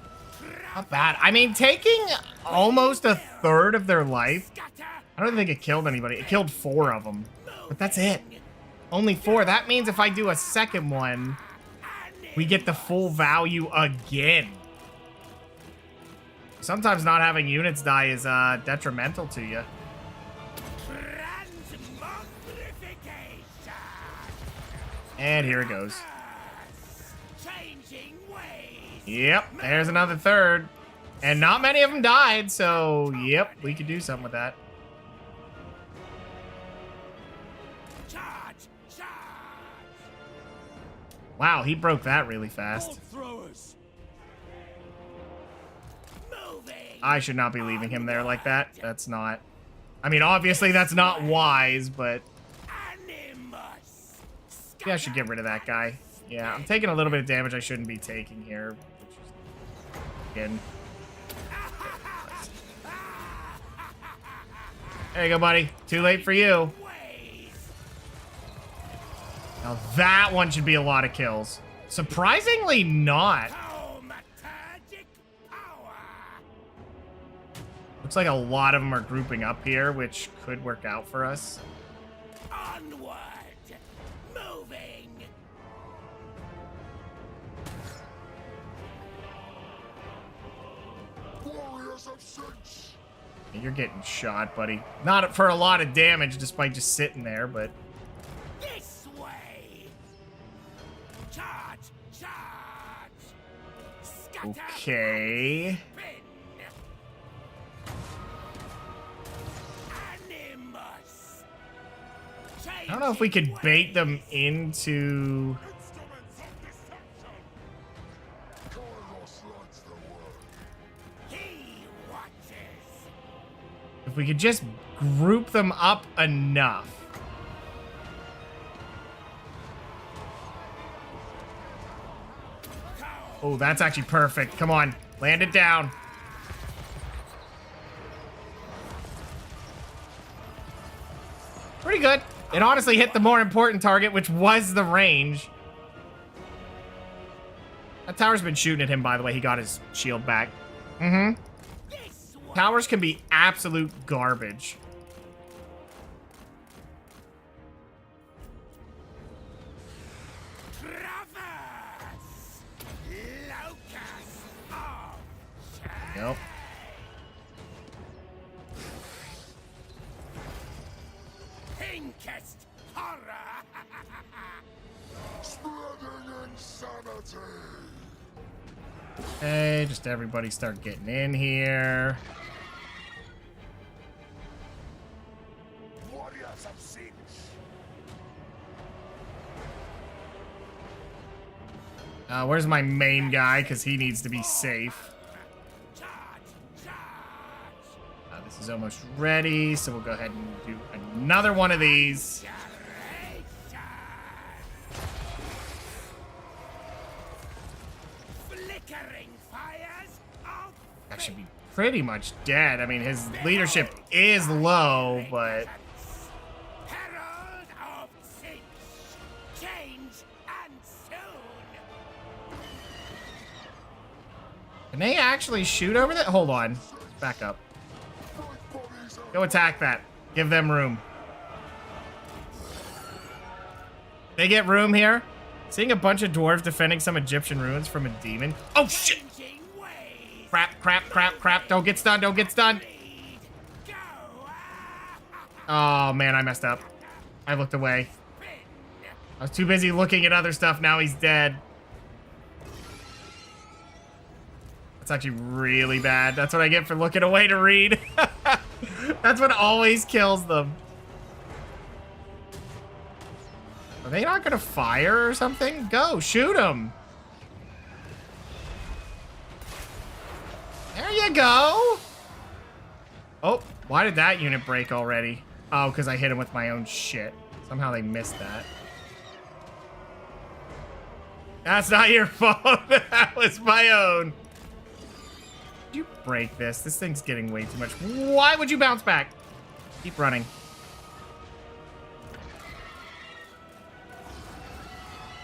Not bad. I mean, taking almost a third of their life, Scatter! I don't think it killed anybody. It killed 4 of them, but that's it. Only 4. That means if I do a second one, we get the full value again. Sometimes not having units die is detrimental to you. Transmogrification! And here it goes. Changing ways! Yep, there's another third. And not many of them died, so yep, we could do something with that. Charge! Charge! Wow, he broke that really fast. Throwers! Moving! I should not be leaving him there like that. That's not... I mean, obviously that's not wise, but... Animus! Maybe I should get rid of that guy. Yeah, I'm taking a little bit of damage I shouldn't be taking here. Again. There you go, buddy. Too late for you. Now that one should be a lot of kills. Surprisingly not. Thaumaturgic power! Looks like a lot of them are grouping up here, which could work out for us. Onward! Moving! Warriors of Tzeentch! You're getting shot, buddy. Not for a lot of damage, despite just sitting there, but... This way! Charge! Charge! Scatter! Okay. Animus! I don't know if we could bait them into... Instruments of deception! Kairos lights the world. He watches! If we could just group them up enough. Oh, that's actually perfect. Come on, land it down. Pretty good. It honestly hit the more important target, which was the range. That tower's been shooting at him, by the way. He got his shield back. Mm-hmm. This way! Towers can be absolute garbage. Traverse! Locus of Yep. Pinkest horror! Spreading insanity! Okay, just everybody start getting in here. Warriors of Tzeentch! Where's my main guy? Because he needs to be safe. Charge! Charge! This is almost ready, so we'll go ahead and do another one of these. Flickering fires of That should be pretty much dead. I mean, his leadership is low, but... Herald of Tzeentch! Change and soon! Can they actually shoot over that? Hold on. Back up. Go attack that. Give them room. They get room here. Seeing a bunch of dwarves defending some Egyptian ruins from a demon. Oh, shit! Changing ways! Crap, crap, crap, crap. Don't get stunned, don't get stunned. Go! Oh, man, I messed up. I looked away. I was too busy looking at other stuff. Now he's dead. That's actually really bad. That's what I get for looking away to read. That's what always kills them. Are they not gonna fire or something? Go, shoot them. There you go. Oh, why did that unit break already? Oh, because I hit him with my own shit. Somehow they missed that. That's not your fault. That was my own. Did you break this? This thing's getting way too much. Why would you bounce back? Keep running.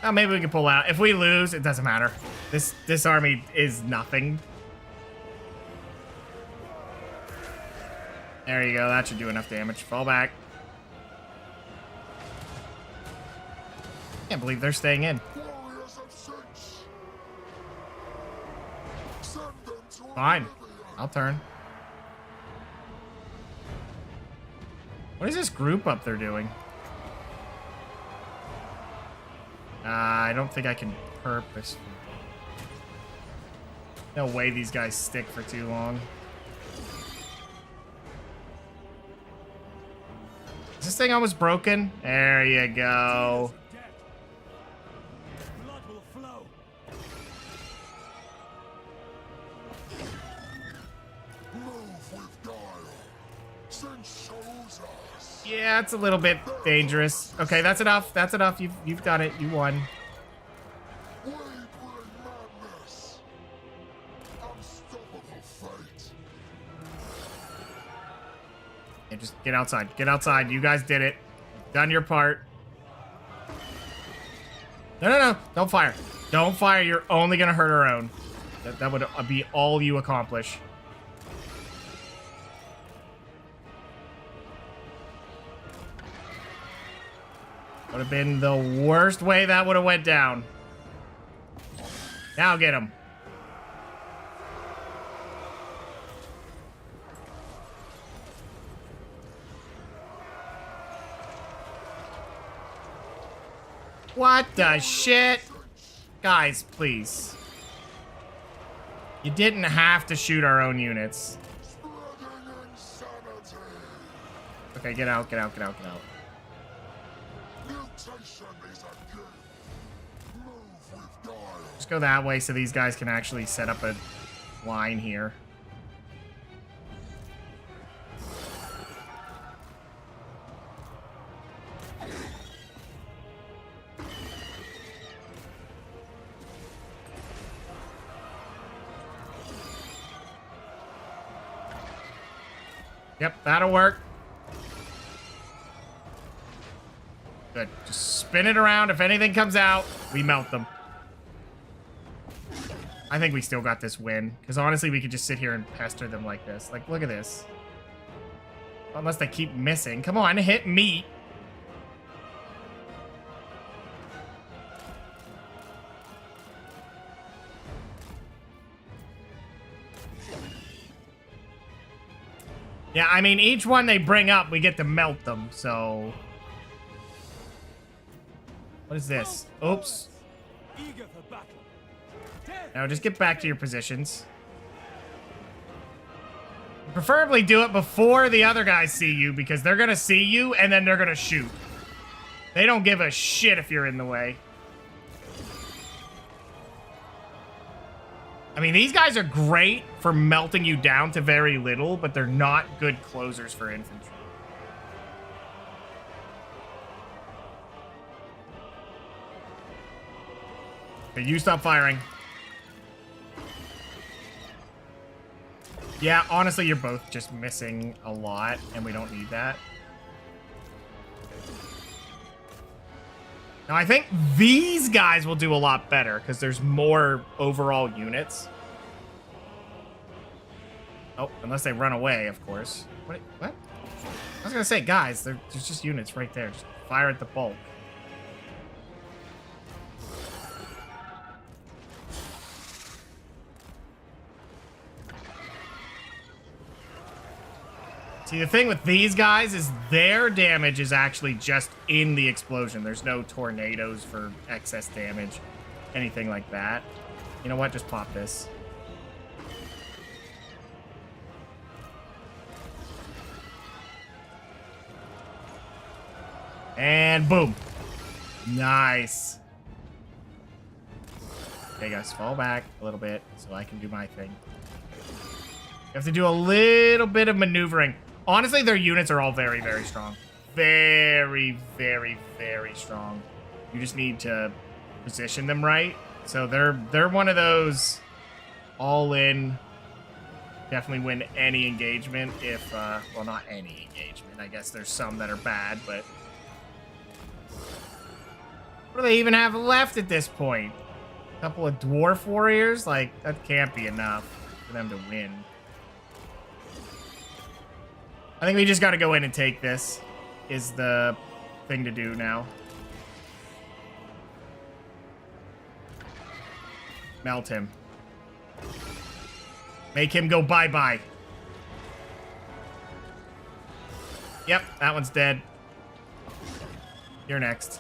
Oh, maybe we can pull out. If we lose, it doesn't matter. This army is nothing. There you go. That should do enough damage. Fall back. Can't believe they're staying in. Warriors of Tzeentch. Send them to Fine. oblivion. I'll turn. What is this group up there doing? I don't think I can purpose. No way these guys stick for too long. Is this thing almost broken? There you go. Blood will flow. Move with guile. Tzeentch shows us. Yeah, it's a little bit dangerous. Okay, that's enough. That's enough. You've done it. You won. We bring madness. Unstoppable fate. Yeah, just get outside. Get outside. You guys did it. Done your part. No. Don't fire. Don't fire. You're only going to hurt our own. That would be all you accomplish. Would have been the worst way that would have went down. Now get him. What the shit? Guys, please. You didn't have to shoot our own units. Spreading insanity. Okay, get out, get out, get out, get out. Mutation is a gift. Move with guile. Just go that way so these guys can actually set up a line here. Yep, that'll work. Good. Just spin it around. If anything comes out, we melt them. I think we still got this win. Because honestly, we could just sit here and pester them like this. Like, look at this. Unless they keep missing. Come on, hit me. Yeah, I mean, each one they bring up, we get to melt them, so... What is this? Oops. Eager for battle. Death. No, just get back to your positions. Preferably do it before the other guys see you, because they're gonna see you, and then they're gonna shoot. They don't give a shit if you're in the way. I mean, these guys are great for melting you down to very little, but they're not good closers for infantry. Okay, you stop firing. Yeah, honestly, you're both just missing a lot, and we don't need that. Now, I think these guys will do a lot better, because there's more overall units. Oh, unless they run away, of course. What? I was going to say, guys, there's just units right there. Just fire at the bulk. See, the thing with these guys is their damage is actually just in the explosion. There's no tornadoes for excess damage, anything like that. You know what? Just pop this. And boom. Nice. Okay, guys, fall back a little bit so I can do my thing. You have to do a little bit of maneuvering. Honestly, their units are all very, very strong. Very, very, very strong. You just need to position them right. So they're one of those all in. Definitely win any engagement if, well, not any engagement. I guess there's some that are bad, but what do they even have left at this point? A couple of dwarf warriors? Like, that can't be enough for them to win. I think we just got to go in and take this is the thing to do now. Melt him. Make him go bye-bye. Yep, that one's dead. You're next.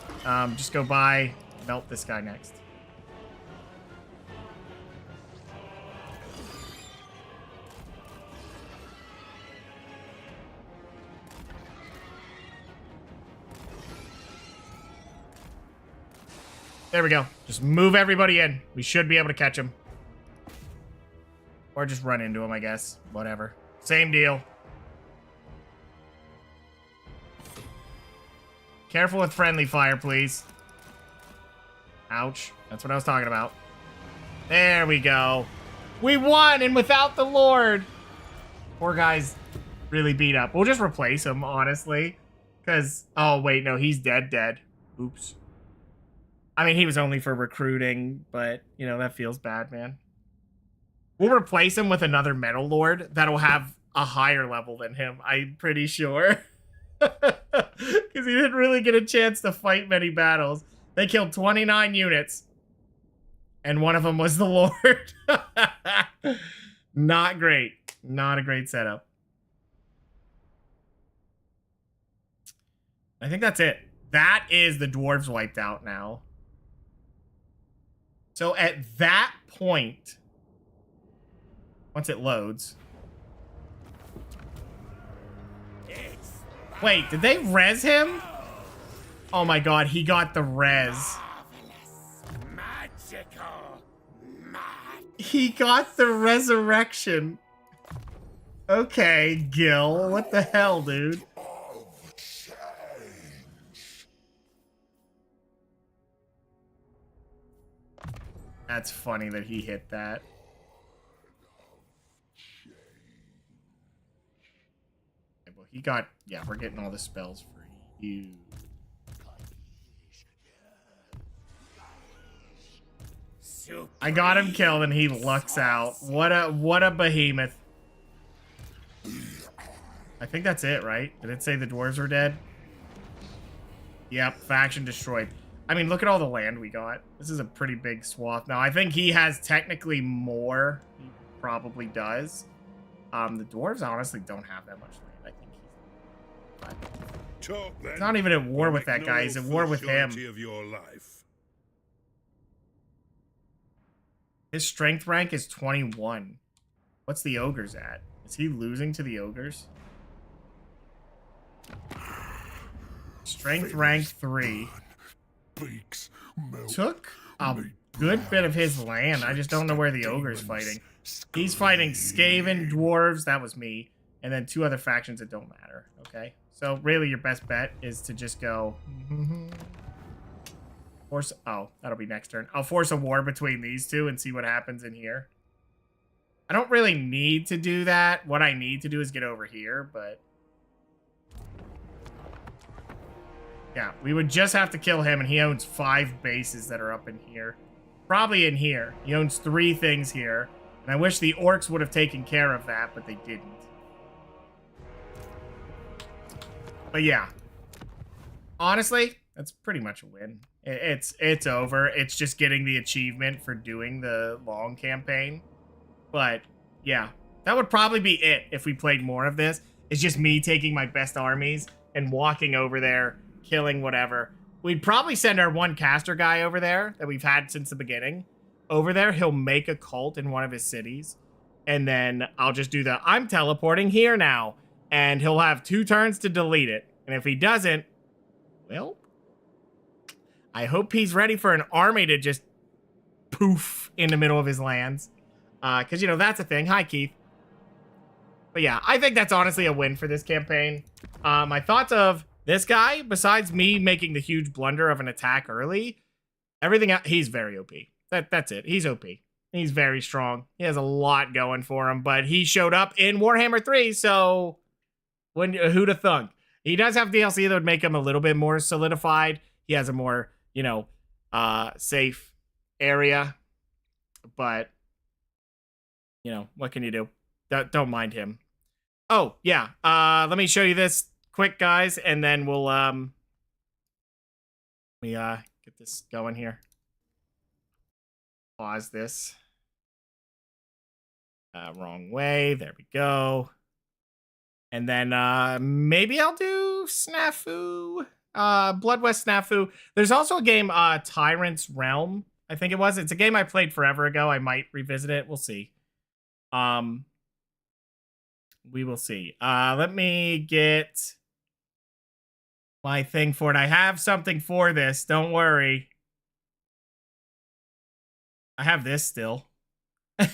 Just go by. Melt this guy next. There we go. Just move everybody in. We should be able to catch him. Or just run into him, I guess. Whatever. Same deal. Careful with friendly fire, please. Ouch. That's what I was talking about. There we go. We won, and without the Lord. Poor guy's really beat up. We'll just replace him, honestly. Because, oh, wait, no, he's dead. Oops. I mean, he was only for recruiting, but, you know, that feels bad, man. We'll replace him with another Metal Lord that'll have a higher level than him, I'm pretty sure. Because he didn't really get a chance to fight many battles. They killed 29 units. And one of them was the Lord. Not great. Not a great setup. I think that's it. That is the dwarves wiped out now. So at that point, once it loads. Wait, did they res him? Oh my god, he got the res. He got the resurrection. Okay, Gil. What the hell, dude? That's funny that he hit that. Okay, well, he got... Yeah, we're getting all the spells for you. I got him killed and he lucks out. What a behemoth. I think that's it, right? Did it say the dwarves were dead? Yep, faction destroyed. I mean, look at all the land we got. This is a pretty big swath. Now, I think he has technically more. He probably does. The dwarves honestly don't have that much land. I think he's not even at war with that guy. He's at war with him. His strength rank is 21. What's the ogres at? Is he losing to the ogres? Strength rank 3. Took a good bit of his land. I just don't know where the ogre's fighting. He's fighting Skaven, dwarves, that was me, and then 2 other factions that don't matter. Okay, so really your best bet is to just go force. Oh, that'll be next turn. I'll force a war between these two and see what happens in here. I don't really need to do that. What I need to do is get over here, but yeah, we would just have to kill him, and he owns 5 bases that are up in here. Probably in here. He owns 3 things here. And I wish the orcs would have taken care of that, but they didn't. But yeah. Honestly, that's pretty much a win. It's over. It's just getting the achievement for doing the long campaign. But yeah, that would probably be it if we played more of this. It's just me taking my best armies and walking over there, killing whatever. We'd probably send our one caster guy over there that we've had since the beginning. Over there, he'll make a cult in one of his cities. And then I'll just do the, I'm teleporting here now. And he'll have 2 turns to delete it. And if he doesn't, well, I hope he's ready for an army to just poof in the middle of his lands. Because, you know, that's a thing. Hi, Keith. But yeah, I think that's honestly a win for this campaign. My thoughts of this guy, besides me making the huge blunder of an attack early, everything else, he's very OP. That's it. He's OP. He's very strong. He has a lot going for him, but he showed up in Warhammer 3, so who'd have thunk? He does have DLC that would make him a little bit more solidified. He has a more, safe area, but, what can you do? Don't mind him. Oh, yeah. Let me show you this quick, guys, and then we'll, get this going here. Pause this. Wrong way. There we go. And then maybe I'll do Snafu. Blood West Snafu. There's also a game, Tyrant's Realm, I think it was. It's a game I played forever ago. I might revisit it. We'll see. We will see. Let me get my thing for it. I have something for this. Don't worry. I have this still. I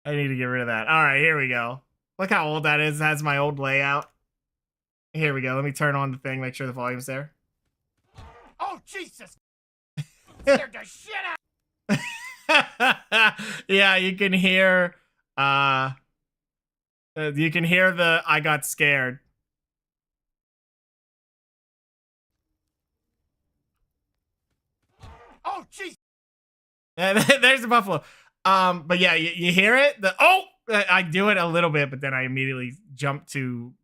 need to get rid of that. All right, here we go. Look how old that is. It has my old layout. Here we go. Let me turn on the thing, make sure the volume's there. Oh, Jesus! Scared the shit out. Yeah, you can hear the I got scared. Oh, Jesus! There's the buffalo. But yeah, you hear it? I do it a little bit, but then I immediately jump to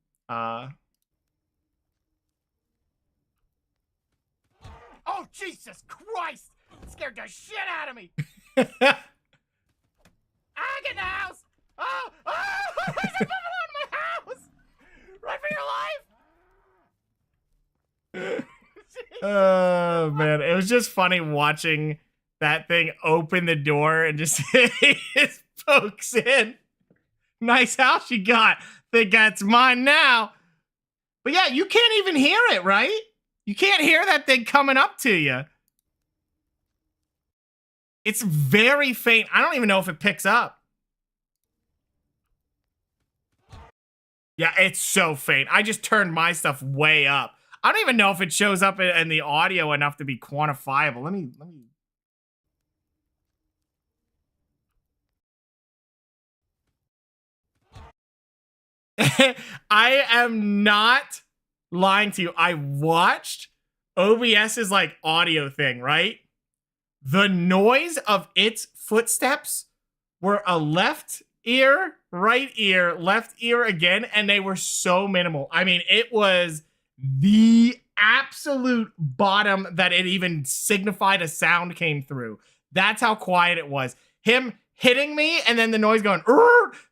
Oh, Jesus Christ! Scared the shit out of me! I get the house! Oh! There's a buffalo in my house! Run for your life! Oh man, it was just funny watching that thing open the door and just it pokes in. Nice house you got. Think that's mine now. But yeah, you can't even hear it, right? You can't hear that thing coming up to you. It's very faint. I don't even know if it picks up. Yeah, it's so faint. I just turned my stuff way up. I don't even know if it shows up in the audio enough to be quantifiable. Let me. I am not lying to you. I watched OBS's like audio thing, right? The noise of its footsteps were a left ear, right ear, left ear again, and they were so minimal. I mean, it was the absolute bottom that it even signified a sound came through. That's how quiet it was. Him hitting me and then the noise going,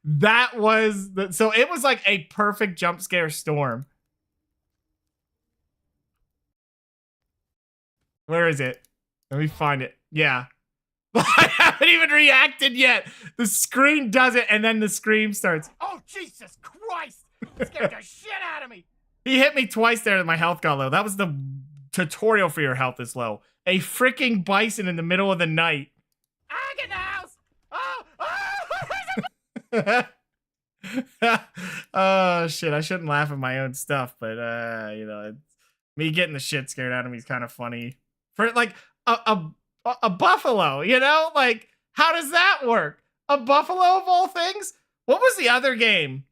that was so it was like a perfect jump scare storm. Where is it? Let me find it. Yeah. I haven't even reacted yet. The screen does it and then the scream starts. Oh, Jesus Christ! Scared the shit out of me! He hit me twice there and my health got low. That was the tutorial for your health is low. A freaking bison in the middle of the night. I get the house! Oh shit, I shouldn't laugh at my own stuff, but me getting the shit scared out of me is kind of funny. For like a buffalo, like how does that work? A buffalo of all things? What was the other game?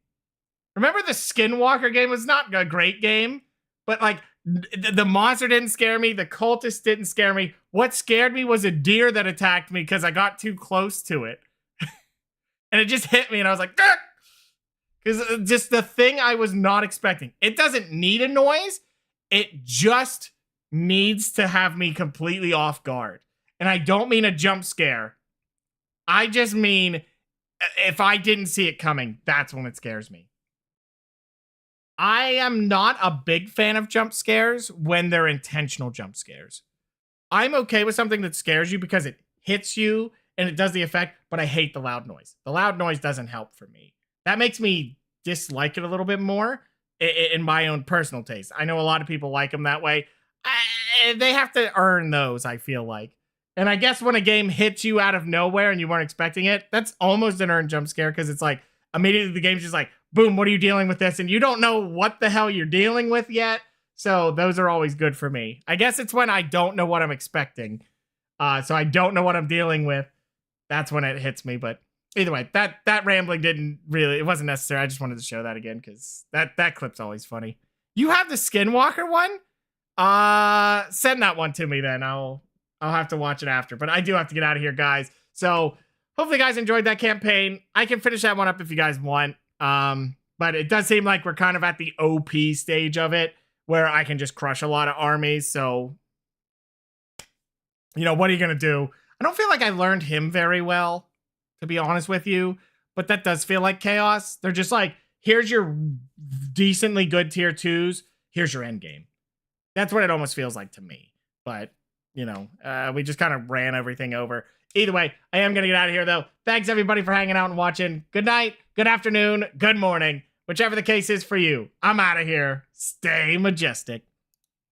Remember the Skinwalker game? It was not a great game, but like the monster didn't scare me, the cultist didn't scare me. What scared me was a deer that attacked me because I got too close to it. And it just hit me and I was like, because just the thing I was not expecting. It doesn't need a noise. It just needs to have me completely off guard. And I don't mean a jump scare. I just mean if I didn't see it coming, that's when it scares me. I am not a big fan of jump scares when they're intentional jump scares. I'm okay with something that scares you because it hits you and it does the effect, but I hate the loud noise. The loud noise doesn't help for me. That makes me dislike it a little bit more in my own personal taste. I know a lot of people like them that way. They have to earn those, I feel like. And I guess when a game hits you out of nowhere and you weren't expecting it, that's almost an earned jump scare because it's like immediately the game's just like, boom, what are you dealing with this? And you don't know what the hell you're dealing with yet. So those are always good for me. I guess it's when I don't know what I'm expecting. So I don't know what I'm dealing with. That's when it hits me. But either way, that rambling it wasn't necessary. I just wanted to show that again because that clip's always funny. You have the Skinwalker one? Send that one to me then. I'll have to watch it after. But I do have to get out of here, guys. So hopefully you guys enjoyed that campaign. I can finish that one up if you guys want. But it does seem like we're kind of at the OP stage of it, where I can just crush a lot of armies. So, you know, what are you going to do? I don't feel like I learned him very well, to be honest with you. But that does feel like chaos. They're just like, here's your decently good tier 2s. Here's your end game. That's what it almost feels like to me. But, you know, we just kind of ran everything over. Either way, I am going to get out of here, though. Thanks, everybody, for hanging out and watching. Good night, good afternoon, good morning. Whichever the case is for you. I'm out of here. Stay majestic.